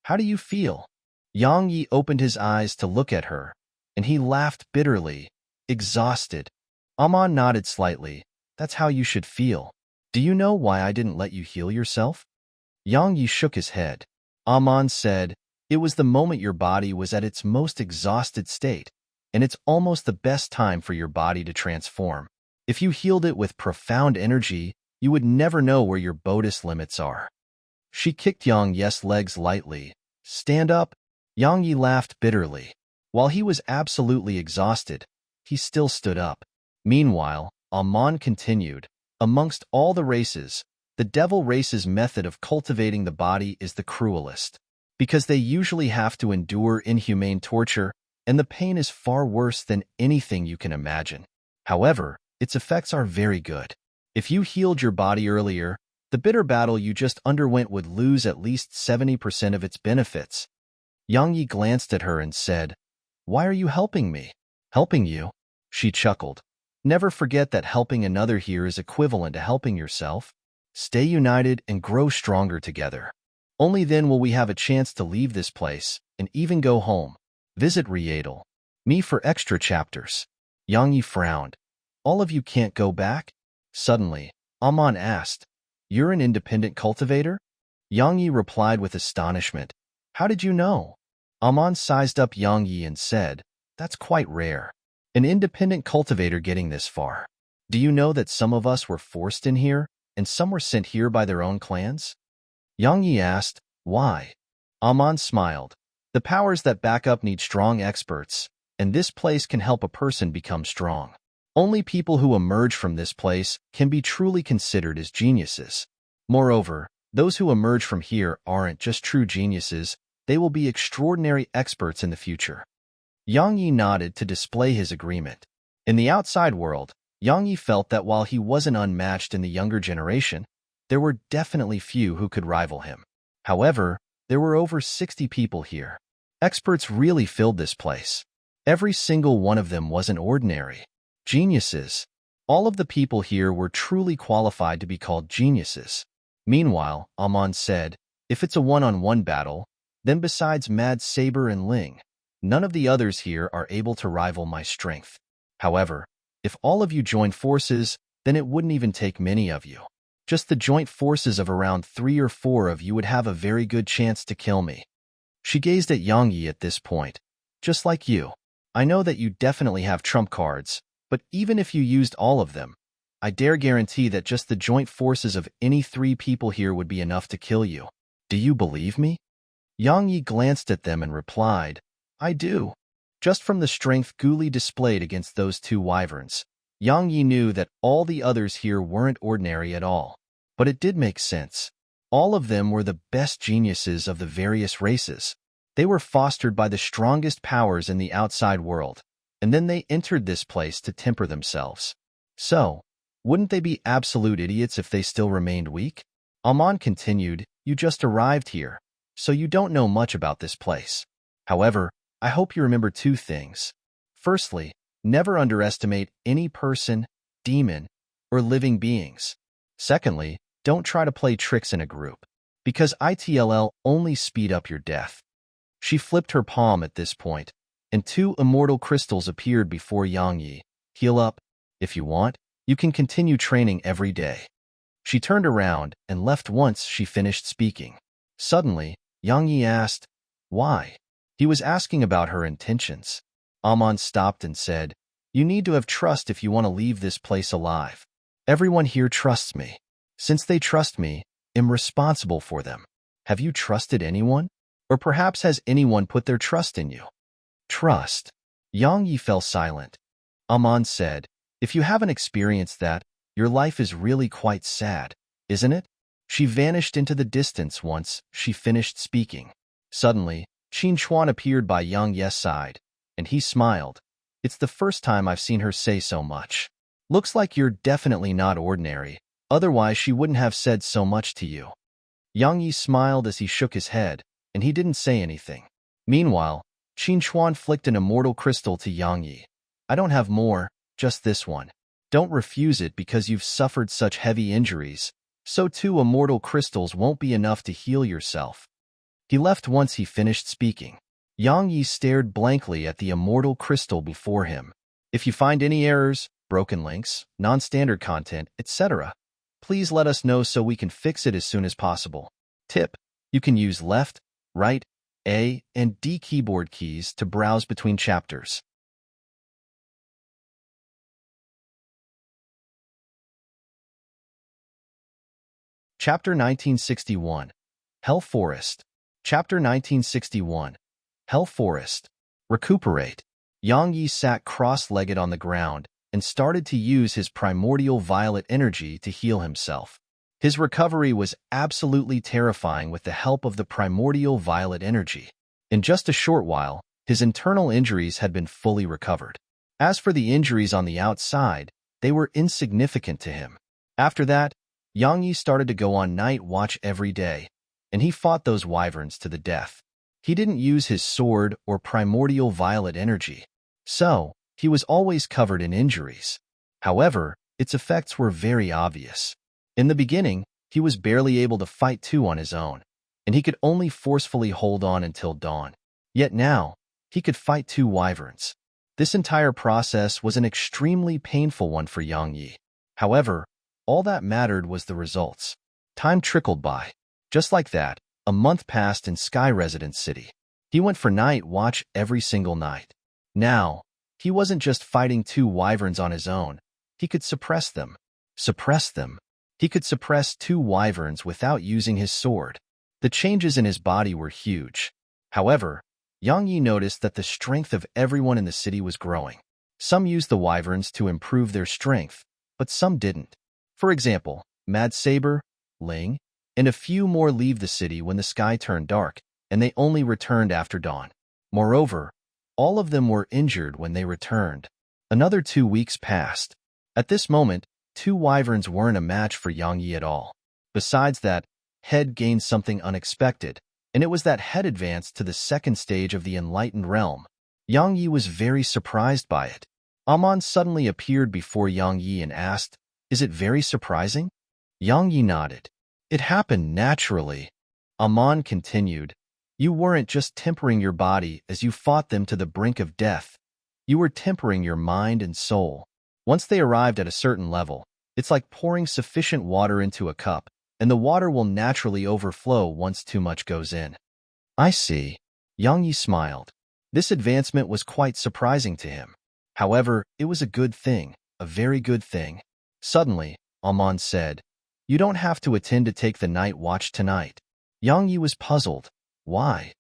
How do you feel? Yang Yi opened his eyes to look at her, and he laughed bitterly, exhausted. Amon nodded slightly. That's how you should feel. Do you know why I didn't let you heal yourself? Yang Yi shook his head. Amon said, It was the moment your body was at its most exhausted state, and it's almost the best time for your body to transform. If you healed it with profound energy, you would never know where your bodhi's limits are. She kicked Yang Yi's legs lightly. Stand up. Yang Yi laughed bitterly. While he was absolutely exhausted, he still stood up. Meanwhile, Amon continued, Amongst all the races, the devil race's method of cultivating the body is the cruelest. Because they usually have to endure inhumane torture, and the pain is far worse than anything you can imagine. However, its effects are very good. If you healed your body earlier, the bitter battle you just underwent would lose at least 70% of its benefits. Yang Yi glanced at her and said, "Why are you helping me?" "Helping you?" She chuckled. "Never forget that helping another here is equivalent to helping yourself. Stay united and grow stronger together. Only then will we have a chance to leave this place and even go home. Visit Rietal. Me for extra chapters." Yang Yi frowned. "All of you can't go back?" Suddenly, Amon asked, "You're an independent cultivator?" Yang Yi replied with astonishment, "How did you know?" Amon sized up Yang Yi and said, "That's quite rare. An independent cultivator getting this far. Do you know that some of us were forced in here, and some were sent here by their own clans?" Yang Yi asked, "Why?" Amon smiled. "The powers that back up need strong experts, and this place can help a person become strong. Only people who emerge from this place can be truly considered as geniuses. Moreover, those who emerge from here aren't just true geniuses, they will be extraordinary experts in the future." Yang Yi nodded to display his agreement. In the outside world, Yang Yi felt that while he wasn't unmatched in the younger generation, there were definitely few who could rival him. However, there were over 60 people here. Experts really filled this place. Every single one of them wasn't ordinary. Geniuses. All of the people here were truly qualified to be called geniuses. Meanwhile, Amon said, "If it's a one-on-one battle, then besides Mad Saber and Ling, none of the others here are able to rival my strength. However, if all of you join forces, then it wouldn't even take many of you. Just the joint forces of around 3 or 4 of you would have a very good chance to kill me." She gazed at Yang Yi at this point. "Just like you. I know that you definitely have trump cards, but even if you used all of them, I dare guarantee that just the joint forces of any 3 people here would be enough to kill you. Do you believe me?" Yang Yi glanced at them and replied, "I do." Just from the strength Guli displayed against those 2 wyverns, Yang Yi knew that all the others here weren't ordinary at all. But it did make sense. All of them were the best geniuses of the various races. They were fostered by the strongest powers in the outside world, and then they entered this place to temper themselves. So, wouldn't they be absolute idiots if they still remained weak? Amon continued, "You just arrived here, so you don't know much about this place. However, I hope you remember 2 things. Firstly, never underestimate any person, demon, or living beings. Secondly, don't try to play tricks in a group, because it'll only speed up your death." She flipped her palm at this point, and 2 immortal crystals appeared before Yang Yi. "Heal up. If you want, you can continue training every day." She turned around and left once she finished speaking. Suddenly, Yang Yi asked, "Why?" He was asking about her intentions. Amon stopped and said, "You need to have trust if you want to leave this place alive. Everyone here trusts me. Since they trust me, I'm responsible for them. Have you trusted anyone? Or perhaps has anyone put their trust in you?" Trust. Yang Yi fell silent. Amon said, "If you haven't experienced that, your life is really quite sad, isn't it?" She vanished into the distance once she finished speaking. Suddenly, Qin Chuan appeared by Yang Ye's side, and he smiled. "It's the first time I've seen her say so much. Looks like you're definitely not ordinary, otherwise she wouldn't have said so much to you." Yang Yi smiled as he shook his head, and he didn't say anything. Meanwhile, Qin Chuan flicked an immortal crystal to Yang Yi. "I don't have more, just this one. Don't refuse it because you've suffered such heavy injuries, so 2 immortal crystals won't be enough to heal yourself." He left once he finished speaking. Yang Yi stared blankly at the immortal crystal before him. "If you find any errors, broken links, non-standard content, etc., please let us know so we can fix it as soon as possible. Tip: you can use left, right, A, and D keyboard keys to browse between chapters. Chapter 1961. Hell Forest. Chapter 1961. Hell Forest. Recuperate. Yang Yi sat cross-legged on the ground and started to use his primordial violet energy to heal himself. His recovery was absolutely terrifying with the help of the primordial violet energy. In just a short while, His internal injuries had been fully recovered. As for the injuries on the outside, they were insignificant to him. After that, Yang Yi started to go on night watch every day, and he fought those wyverns to the death. He didn't use his sword or primordial violet energy, so he was always covered in injuries. However, its effects were very obvious. In the beginning, he was barely able to fight two on his own, and he could only forcefully hold on until dawn. Yet now, he could fight two wyverns. This entire process was an extremely painful one for Yang Yi. However, all that mattered was the results. Time trickled by. Just like that, a month passed in Sky Residence City. He went for night watch every single night. Now, he wasn't just fighting two wyverns on his own. He could suppress them. Suppress them. He could suppress two wyverns without using his sword. The changes in his body were huge. However, Yang Yi noticed that the strength of everyone in the city was growing. Some used the wyverns to improve their strength, but some didn't. For example, Mad Saber, Ling, and a few more leave the city when the sky turned dark, and they only returned after dawn. Moreover, all of them were injured when they returned. Another 2 weeks passed. At this moment, two wyverns weren't a match for Yang Yi at all. Besides that, Head gained something unexpected, and it was that Head advanced to the second stage of the enlightened realm. Yang Yi was very surprised by it. Amon suddenly appeared before Yang Yi and asked, "Is it very surprising?" Yang Yi nodded. "It happened naturally." Amon continued, "You weren't just tempering your body as you fought them to the brink of death. You were tempering your mind and soul. Once they arrived at a certain level, it's like pouring sufficient water into a cup, and the water will naturally overflow once too much goes in." "I see." Yang Yi smiled. This advancement was quite surprising to him. However, it was a good thing, a very good thing. Suddenly, Amon said, "You don't have to attend to take the night watch tonight." Yang Yi was puzzled. Why?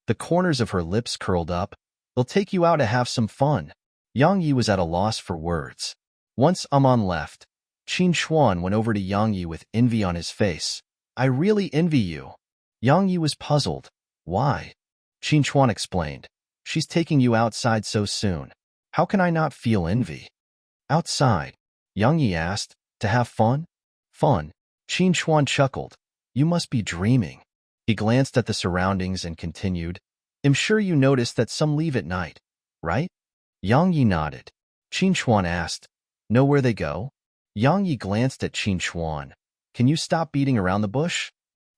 The corners of her lips curled up. "They'll take you out to have some fun." Yang Yi was at a loss for words. Once Amon left, Qin Xuan went over to Yang Yi with envy on his face. "I really envy you." Yang Yi was puzzled. Why? Qin Xuan explained. "She's taking you outside so soon. How can I not feel envy?" "Outside?" Yang Yi asked. "To have fun?" "Fun?" Qin Xuan chuckled. "You must be dreaming." He glanced at the surroundings and continued, "I'm sure you noticed that some leave at night, right?" Yang Yi nodded. Qin Xuan asked, "Know where they go?" Yang Yi glanced at Qin Xuan. "Can you stop beating around the bush?"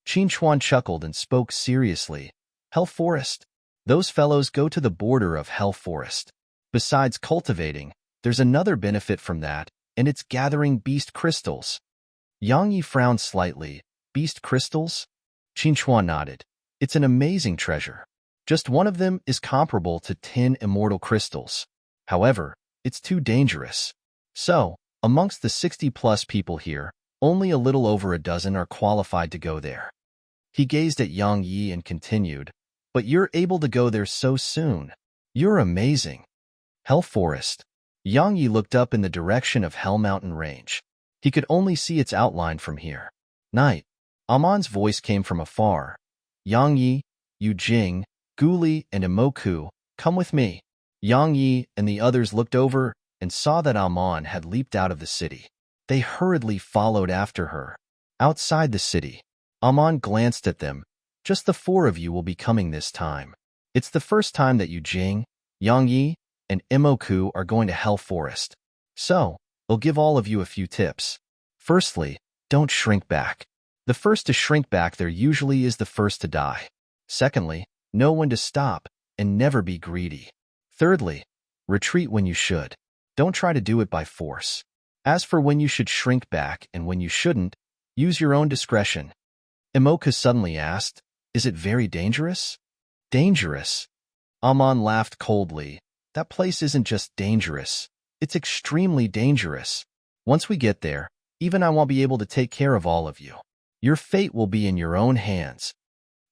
Qin Xuan chuckled and spoke seriously. "Hell Forest. Those fellows go to the border of Hell Forest. Besides cultivating, there's another benefit from that, and it's gathering beast crystals." Yang Yi frowned slightly. "Beast crystals?" Qin Xuan nodded. "It's an amazing treasure. Just one of them is comparable to 10 immortal crystals. However, it's too dangerous. So, amongst the 60-plus people here, only a little over a dozen are qualified to go there." He gazed at Yang Yi and continued, "But you're able to go there so soon. You're amazing." Hell Forest. Yang Yi looked up in the direction of Hell Mountain Range. He could only see its outline from here. "Night." Amon's voice came from afar. "Yang Yi, Yu Jing, Guli, and Imoku, come with me." Yang Yi and the others looked over and saw that Amon had leaped out of the city. They hurriedly followed after her. Outside the city, Amon glanced at them. "Just the 4 of you will be coming this time. It's the first time that Yu Jing, Yang Yi, and Imoku are going to Hell Forest. So, I'll give all of you a few tips. Firstly, don't shrink back. The first to shrink back there usually is the first to die. Secondly, know when to stop and never be greedy. Thirdly, retreat when you should. Don't try to do it by force. As for when you should shrink back and when you shouldn't, use your own discretion." Imoka suddenly asked, "Is it very dangerous?" "Dangerous?" Amon laughed coldly. "That place isn't just dangerous. It's extremely dangerous. Once we get there, even I won't be able to take care of all of you. Your fate will be in your own hands."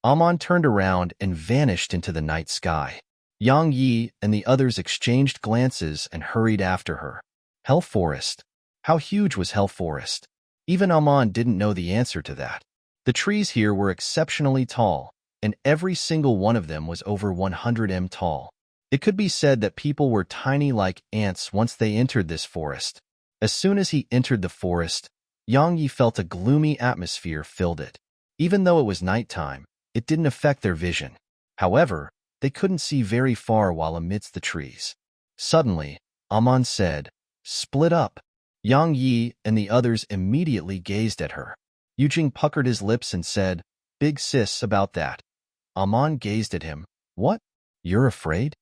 Amon turned around and vanished into the night sky. Yang Yi and the others exchanged glances and hurried after her. Hell Forest. How huge was Hell Forest? Even Amon didn't know the answer to that. The trees here were exceptionally tall, and every single one of them was over 100 m tall. It could be said that people were tiny like ants once they entered this forest. As soon as he entered the forest, Yang Yi felt a gloomy atmosphere filled it. Even though it was nighttime, it didn't affect their vision. However, they couldn't see very far while amidst the trees. Suddenly, Aman said, "Split up." Yang Yi and the others immediately gazed at her. Yujing puckered his lips and said, "Big sis about that." Aman gazed at him. "What? You're afraid?"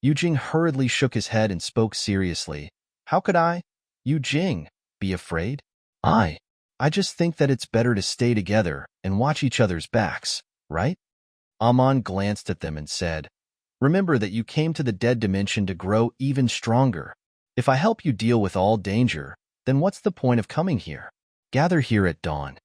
Yujing hurriedly shook his head and spoke seriously. "How could I, Yujing, be afraid? I just think that it's better to stay together and watch each other's backs, right?" Aman glanced at them and said, "Remember that you came to the dead dimension to grow even stronger. If I help you deal with all danger, then what's the point of coming here? Gather here at dawn.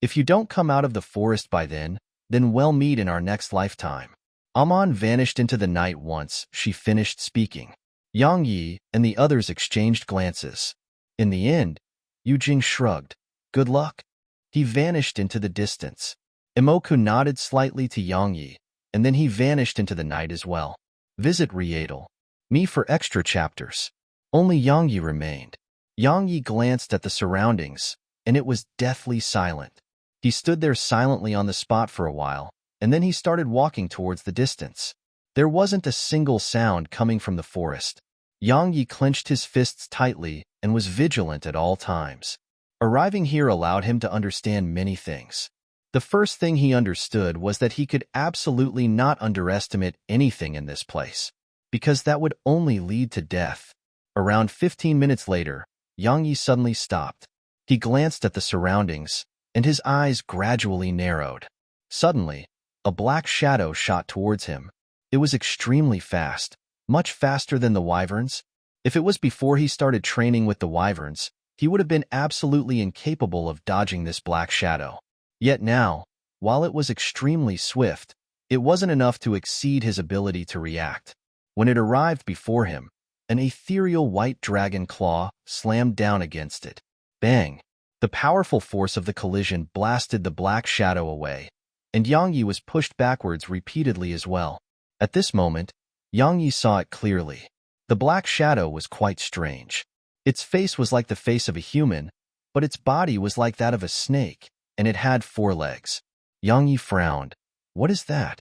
If you don't come out of the forest by then we'll meet in our next lifetime." Aman vanished into the night once she finished speaking. Yang Yi and the others exchanged glances. In the end, Yujing shrugged. "Good luck." He vanished into the distance. Imoku nodded slightly to Yang Yi, and then he vanished into the night as well. Visit Rietal. Me for extra chapters. Only Yang Yi remained. Yang Yi glanced at the surroundings, and it was deathly silent. He stood there silently on the spot for a while, and then he started walking towards the distance. There wasn't a single sound coming from the forest. Yang Yi clenched his fists tightly and was vigilant at all times. Arriving here allowed him to understand many things. The first thing he understood was that he could absolutely not underestimate anything in this place, because that would only lead to death. Around 15 minutes later, Yang Yi suddenly stopped. He glanced at the surroundings, and his eyes gradually narrowed. Suddenly, a black shadow shot towards him. It was extremely fast, much faster than the wyverns. If it was before he started training with the wyverns, he would have been absolutely incapable of dodging this black shadow. Yet now, while it was extremely swift, it wasn't enough to exceed his ability to react. When it arrived before him, an ethereal white dragon claw slammed down against it. Bang! The powerful force of the collision blasted the black shadow away, and Yang Yi was pushed backwards repeatedly as well. At this moment, Yang Yi saw it clearly. The black shadow was quite strange. Its face was like the face of a human, but its body was like that of a snake, and it had 4 legs. Yang Yi frowned. "What is that?"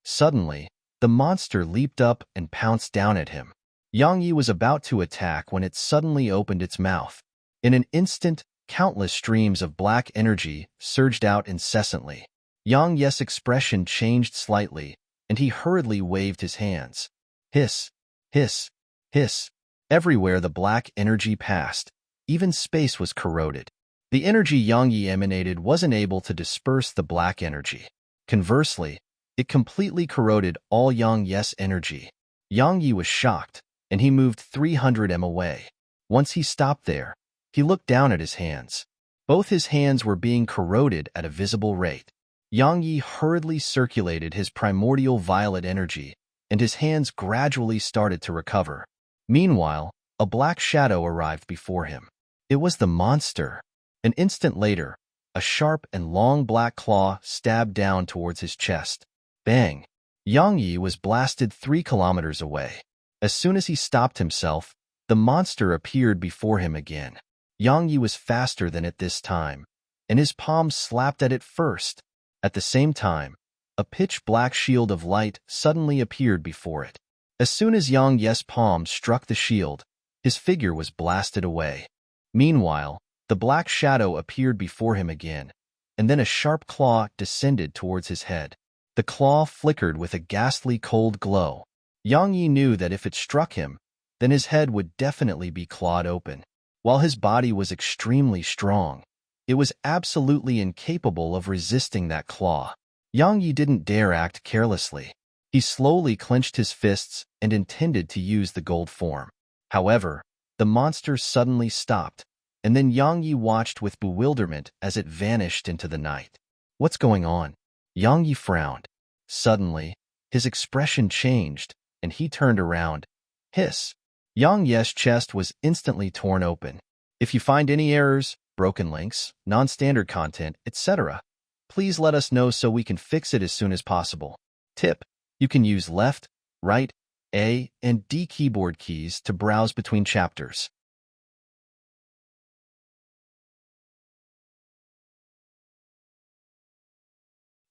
Suddenly, the monster leaped up and pounced down at him. Yang Yi was about to attack when it suddenly opened its mouth. In an instant, countless streams of black energy surged out incessantly. Yang Yi's expression changed slightly, and he hurriedly waved his hands. Hiss, hiss, hiss. Everywhere the black energy passed, even space was corroded. The energy Yang Yi emanated wasn't able to disperse the black energy. Conversely, it completely corroded all Yang Yi's energy. Yang Yi was shocked, and he moved 300 m away. Once he stopped there, he looked down at his hands. Both his hands were being corroded at a visible rate. Yang Yi hurriedly circulated his primordial violet energy, and his hands gradually started to recover. Meanwhile, a black shadow arrived before him. It was the monster. An instant later, a sharp and long black claw stabbed down towards his chest. Bang! Yang Yi was blasted 3 kilometers away. As soon as he stopped himself, the monster appeared before him again. Yang Yi was faster than it this time, and his palm slapped at it first. At the same time, a pitch-black shield of light suddenly appeared before it. As soon as Yang Yi's palm struck the shield, his figure was blasted away. Meanwhile, the black shadow appeared before him again, and then a sharp claw descended towards his head. The claw flickered with a ghastly cold glow. Yang Yi knew that if it struck him, then his head would definitely be clawed open. While his body was extremely strong, it was absolutely incapable of resisting that claw. Yang Yi didn't dare act carelessly. He slowly clenched his fists and intended to use the gold form. However, the monster suddenly stopped, and then Yang Yi watched with bewilderment as it vanished into the night. What's going on? Yang Yi frowned. Suddenly, his expression changed, and he turned around. Hiss! Yang Yi's chest was instantly torn open. If you find any errors, broken links, non-standard content, etc., please let us know so we can fix it as soon as possible. Tip: you can use left, right, A, and D keyboard keys to browse between chapters.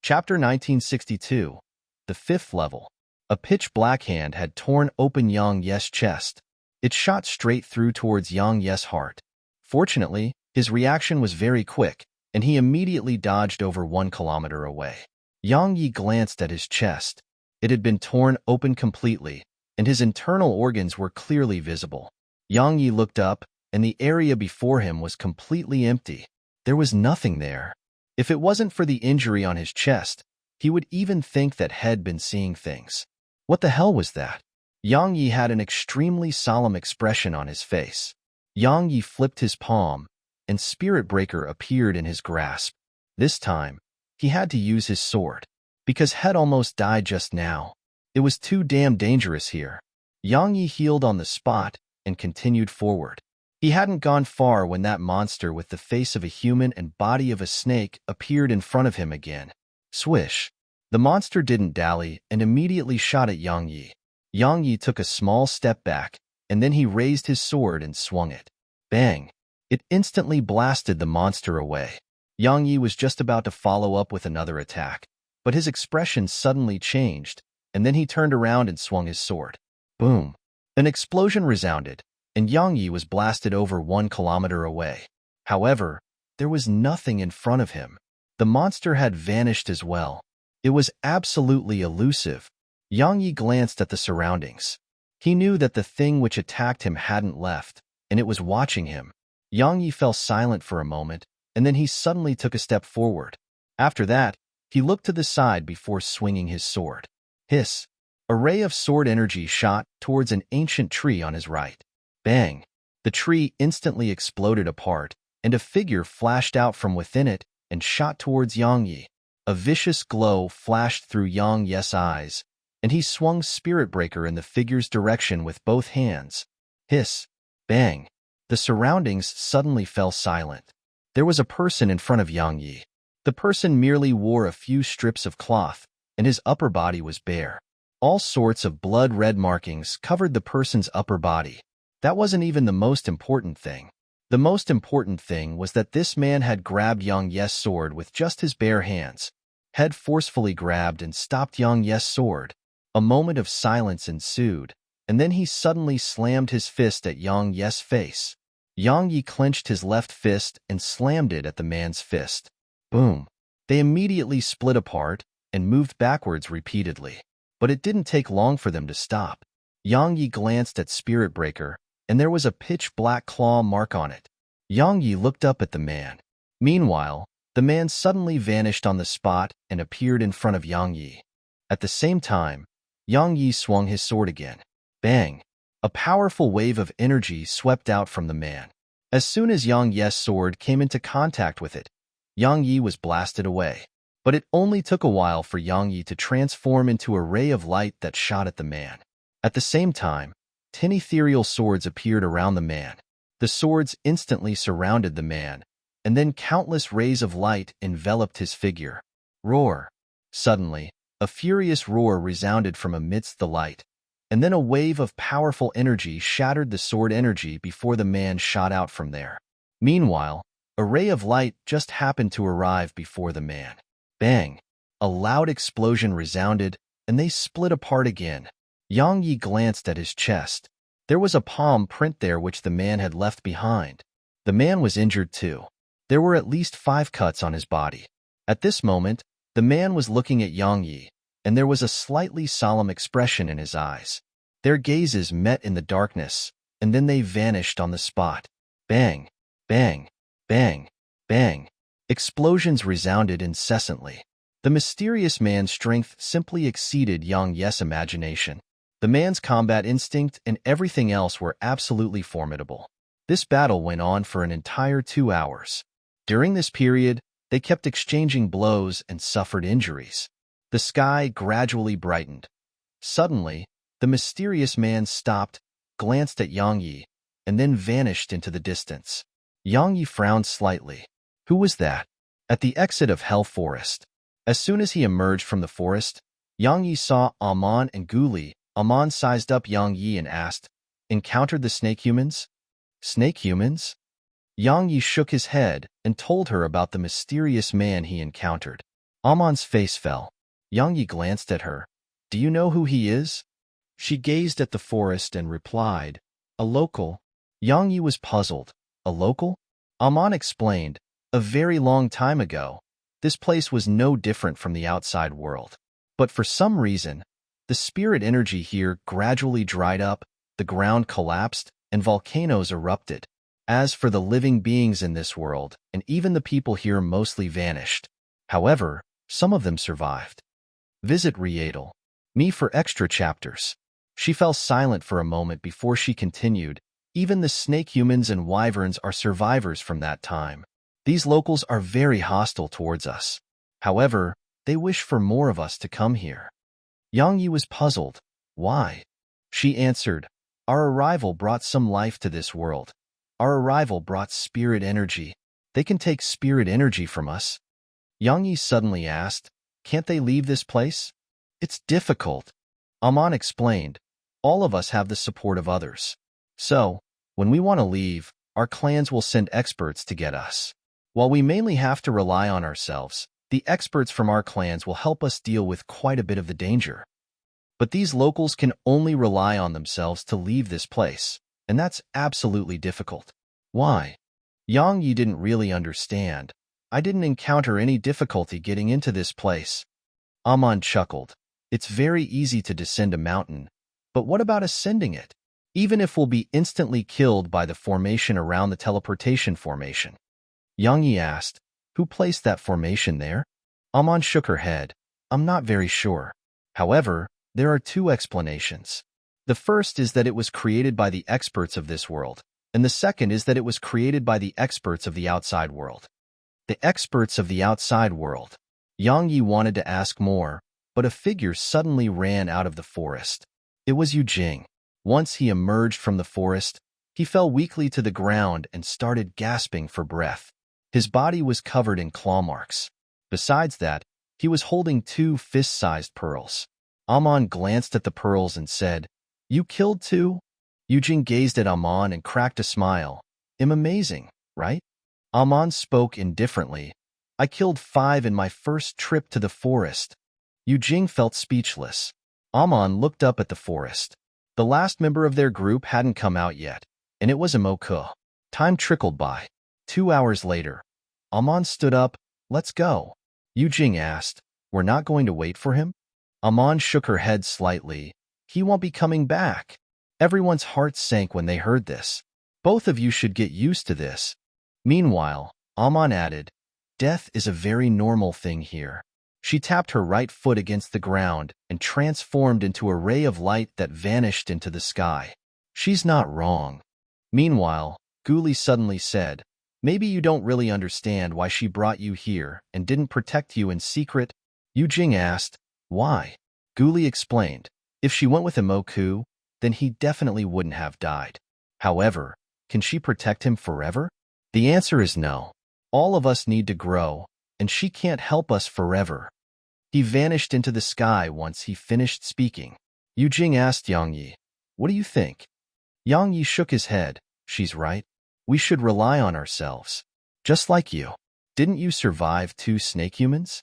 Chapter 1962, The Fifth Level. A pitch-black hand had torn open Yang Ye's chest. It shot straight through towards Yang Ye's heart. Fortunately, his reaction was very quick, and he immediately dodged over 1 kilometer away. Yang Yi glanced at his chest. It had been torn open completely, and his internal organs were clearly visible. Yang Yi looked up, and the area before him was completely empty. There was nothing there. If it wasn't for the injury on his chest, he would even think that he'd been seeing things. What the hell was that? Yang Yi had an extremely solemn expression on his face. Yang Yi flipped his palm, and Spirit Breaker appeared in his grasp. This time, he had to use his sword, because Head almost died just now. It was too damn dangerous here. Yang Yi healed on the spot and continued forward. He hadn't gone far when that monster with the face of a human and body of a snake appeared in front of him again. Swish! The monster didn't dally and immediately shot at Yang Yi. Yang Yi took a small step back, and then he raised his sword and swung it. Bang! It instantly blasted the monster away. Yang Yi was just about to follow up with another attack, but his expression suddenly changed, and then he turned around and swung his sword. Boom! An explosion resounded, and Yang Yi was blasted over 1 kilometer away. However, there was nothing in front of him. The monster had vanished as well. It was absolutely elusive. Yang Yi glanced at the surroundings. He knew that the thing which attacked him hadn't left, and it was watching him. Yang Yi fell silent for a moment, and then he suddenly took a step forward. After that, he looked to the side before swinging his sword. Hiss! A ray of sword energy shot towards an ancient tree on his right. Bang! The tree instantly exploded apart, and a figure flashed out from within it and shot towards Yang Yi. A vicious glow flashed through Yang Yi's eyes, and he swung Spirit Breaker in the figure's direction with both hands. Hiss! Bang! The surroundings suddenly fell silent. There was a person in front of Yang Yi. The person merely wore a few strips of cloth, and his upper body was bare. All sorts of blood-red markings covered the person's upper body. That wasn't even the most important thing. The most important thing was that this man had grabbed Yang Yi's sword with just his bare hands. Head forcefully grabbed and stopped Yang Yi's sword. A moment of silence ensued, and then he suddenly slammed his fist at Yang Yi's face. Yang Yi clenched his left fist and slammed it at the man's fist. Boom! They immediately split apart and moved backwards repeatedly. But it didn't take long for them to stop. Yang Yi glanced at Spirit Breaker, and there was a pitch-black claw mark on it. Yang Yi looked up at the man. Meanwhile, the man suddenly vanished on the spot and appeared in front of Yang Yi. At the same time, Yang Yi swung his sword again. Bang! A powerful wave of energy swept out from the man. As soon as Yang Yi's sword came into contact with it, Yang Yi was blasted away. But it only took a while for Yang Yi to transform into a ray of light that shot at the man. At the same time, 10 ethereal swords appeared around the man. The swords instantly surrounded the man, and then countless rays of light enveloped his figure. Roar! Suddenly, a furious roar resounded from amidst the light, and then a wave of powerful energy shattered the sword energy before the man shot out from there. Meanwhile, a ray of light just happened to arrive before the man. Bang! A loud explosion resounded, and they split apart again. Yang Yi glanced at his chest. There was a palm print there which the man had left behind. The man was injured too. There were at least 5 cuts on his body. At this moment, the man was looking at Yang Yi, and there was a slightly solemn expression in his eyes. Their gazes met in the darkness, and then they vanished on the spot. Bang! Bang! Bang! Bang! Explosions resounded incessantly. The mysterious man's strength simply exceeded Yang Yi's imagination. The man's combat instinct and everything else were absolutely formidable. This battle went on for an entire 2 hours. During this period, they kept exchanging blows and suffered injuries. The sky gradually brightened. Suddenly, the mysterious man stopped, glanced at Yang Yi, and then vanished into the distance. Yang Yi frowned slightly. Who was that? At the exit of Hell Forest. As soon as he emerged from the forest, Yang Yi saw Amon and Guli Amon sized up Yang Yi and asked, "Encountered the snake humans?" "Snake humans?" Yang Yi shook his head and told her about the mysterious man he encountered. Amon's face fell. Yang Yi glanced at her. "Do you know who he is?" She gazed at the forest and replied, "A local." Yang Yi was puzzled. "A local?" Amon explained, "A very long time ago, this place was no different from the outside world. But for some reason, the spirit energy here gradually dried up, the ground collapsed, and volcanoes erupted. As for the living beings in this world, and even the people here mostly vanished. However, some of them survived. Visit Rietal. Me for extra chapters." She fell silent for a moment before she continued, "Even the snake humans and wyverns are survivors from that time. These locals are very hostile towards us. However, they wish for more of us to come here." Yang Yi was puzzled. "Why?" She answered, "Our arrival brought some life to this world. Our arrival brought spirit energy. They can take spirit energy from us." Yang Yi suddenly asked, "Can't they leave this place?" "It's difficult." Amon explained, "All of us have the support of others. So, when we want to leave, our clans will send experts to get us. While we mainly have to rely on ourselves, the experts from our clans will help us deal with quite a bit of the danger. But these locals can only rely on themselves to leave this place, and that's absolutely difficult." "Why?" Yang Yi didn't really understand. "I didn't encounter any difficulty getting into this place." Amon chuckled. "It's very easy to descend a mountain, but what about ascending it? Even if we'll be instantly killed by the formation around the teleportation formation." Yang Yi asked, "Who placed that formation there?" Amon shook her head. "I'm not very sure. However, there are two explanations. The first is that it was created by the experts of this world, and the second is that it was created by the experts of the outside world." "The experts of the outside world." Yang Yi wanted to ask more, but a figure suddenly ran out of the forest. It was Yu Jing. Once he emerged from the forest, he fell weakly to the ground and started gasping for breath. His body was covered in claw marks. Besides that, he was holding two fist-sized pearls. Amon glanced at the pearls and said, "You killed two?" Yu Jing gazed at Amon and cracked a smile. "I'm amazing, right?" Amon spoke indifferently. "I killed 5 in my first trip to the forest." Yu Jing felt speechless. Amon looked up at the forest. The last member of their group hadn't come out yet, and it was Imoku. Time trickled by. 2 hours later, Amon stood up. "Let's go." Yu Jing asked, "We're not going to wait for him?" Amon shook her head slightly. "He won't be coming back." Everyone's hearts sank when they heard this. "Both of you should get used to this." Meanwhile, Amon added, "Death is a very normal thing here." She tapped her right foot against the ground and transformed into a ray of light that vanished into the sky. "She's not wrong." Meanwhile, Guli suddenly said, "Maybe you don't really understand why she brought you here and didn't protect you in secret." Yu Jing asked, "Why?" Guli explained, "If she went with Imoku, then he definitely wouldn't have died. However, can she protect him forever? The answer is no. All of us need to grow, and she can't help us forever." He vanished into the sky once he finished speaking. Yu Jing asked Yang Yi, "What do you think?" Yang Yi shook his head. "She's right. We should rely on ourselves. Just like you. Didn't you survive 2 snake humans?"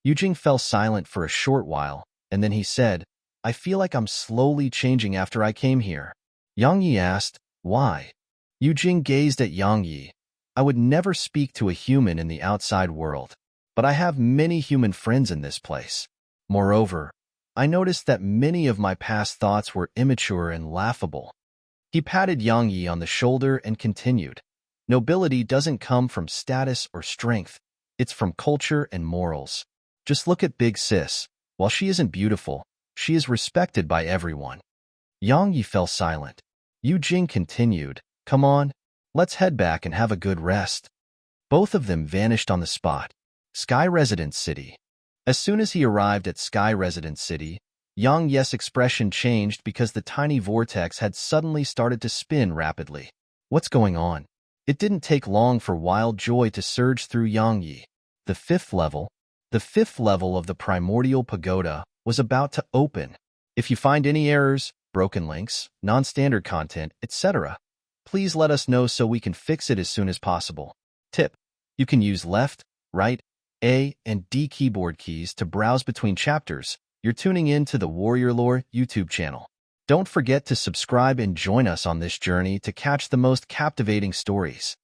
Yu Jing fell silent for a short while, and then he said, "I feel like I'm slowly changing after I came here." Yang Yi asked, "Why?" Yu Jing gazed at Yang Yi. "I would never speak to a human in the outside world, but I have many human friends in this place. Moreover, I noticed that many of my past thoughts were immature and laughable." He patted Yang Yi on the shoulder and continued, "Nobility doesn't come from status or strength. It's from culture and morals. Just look at Big Sis. While she isn't beautiful, she is respected by everyone." Yang Yi fell silent. Yu Jing continued, "Come on, let's head back and have a good rest." Both of them vanished on the spot. Sky Residence City. As soon as he arrived at Sky Residence City, Yang Yi's expression changed because the tiny vortex had suddenly started to spin rapidly. "What's going on?" It didn't take long for wild joy to surge through Yang Yi. The fifth level of the primordial pagoda was about to open. If you find any errors, broken links, non-standard content, etc., please let us know so we can fix it as soon as possible. Tip: you can use left, right, A, and D keyboard keys to browse between chapters. You're tuning in to the Warrior Lore YouTube channel. Don't forget to subscribe and join us on this journey to catch the most captivating stories.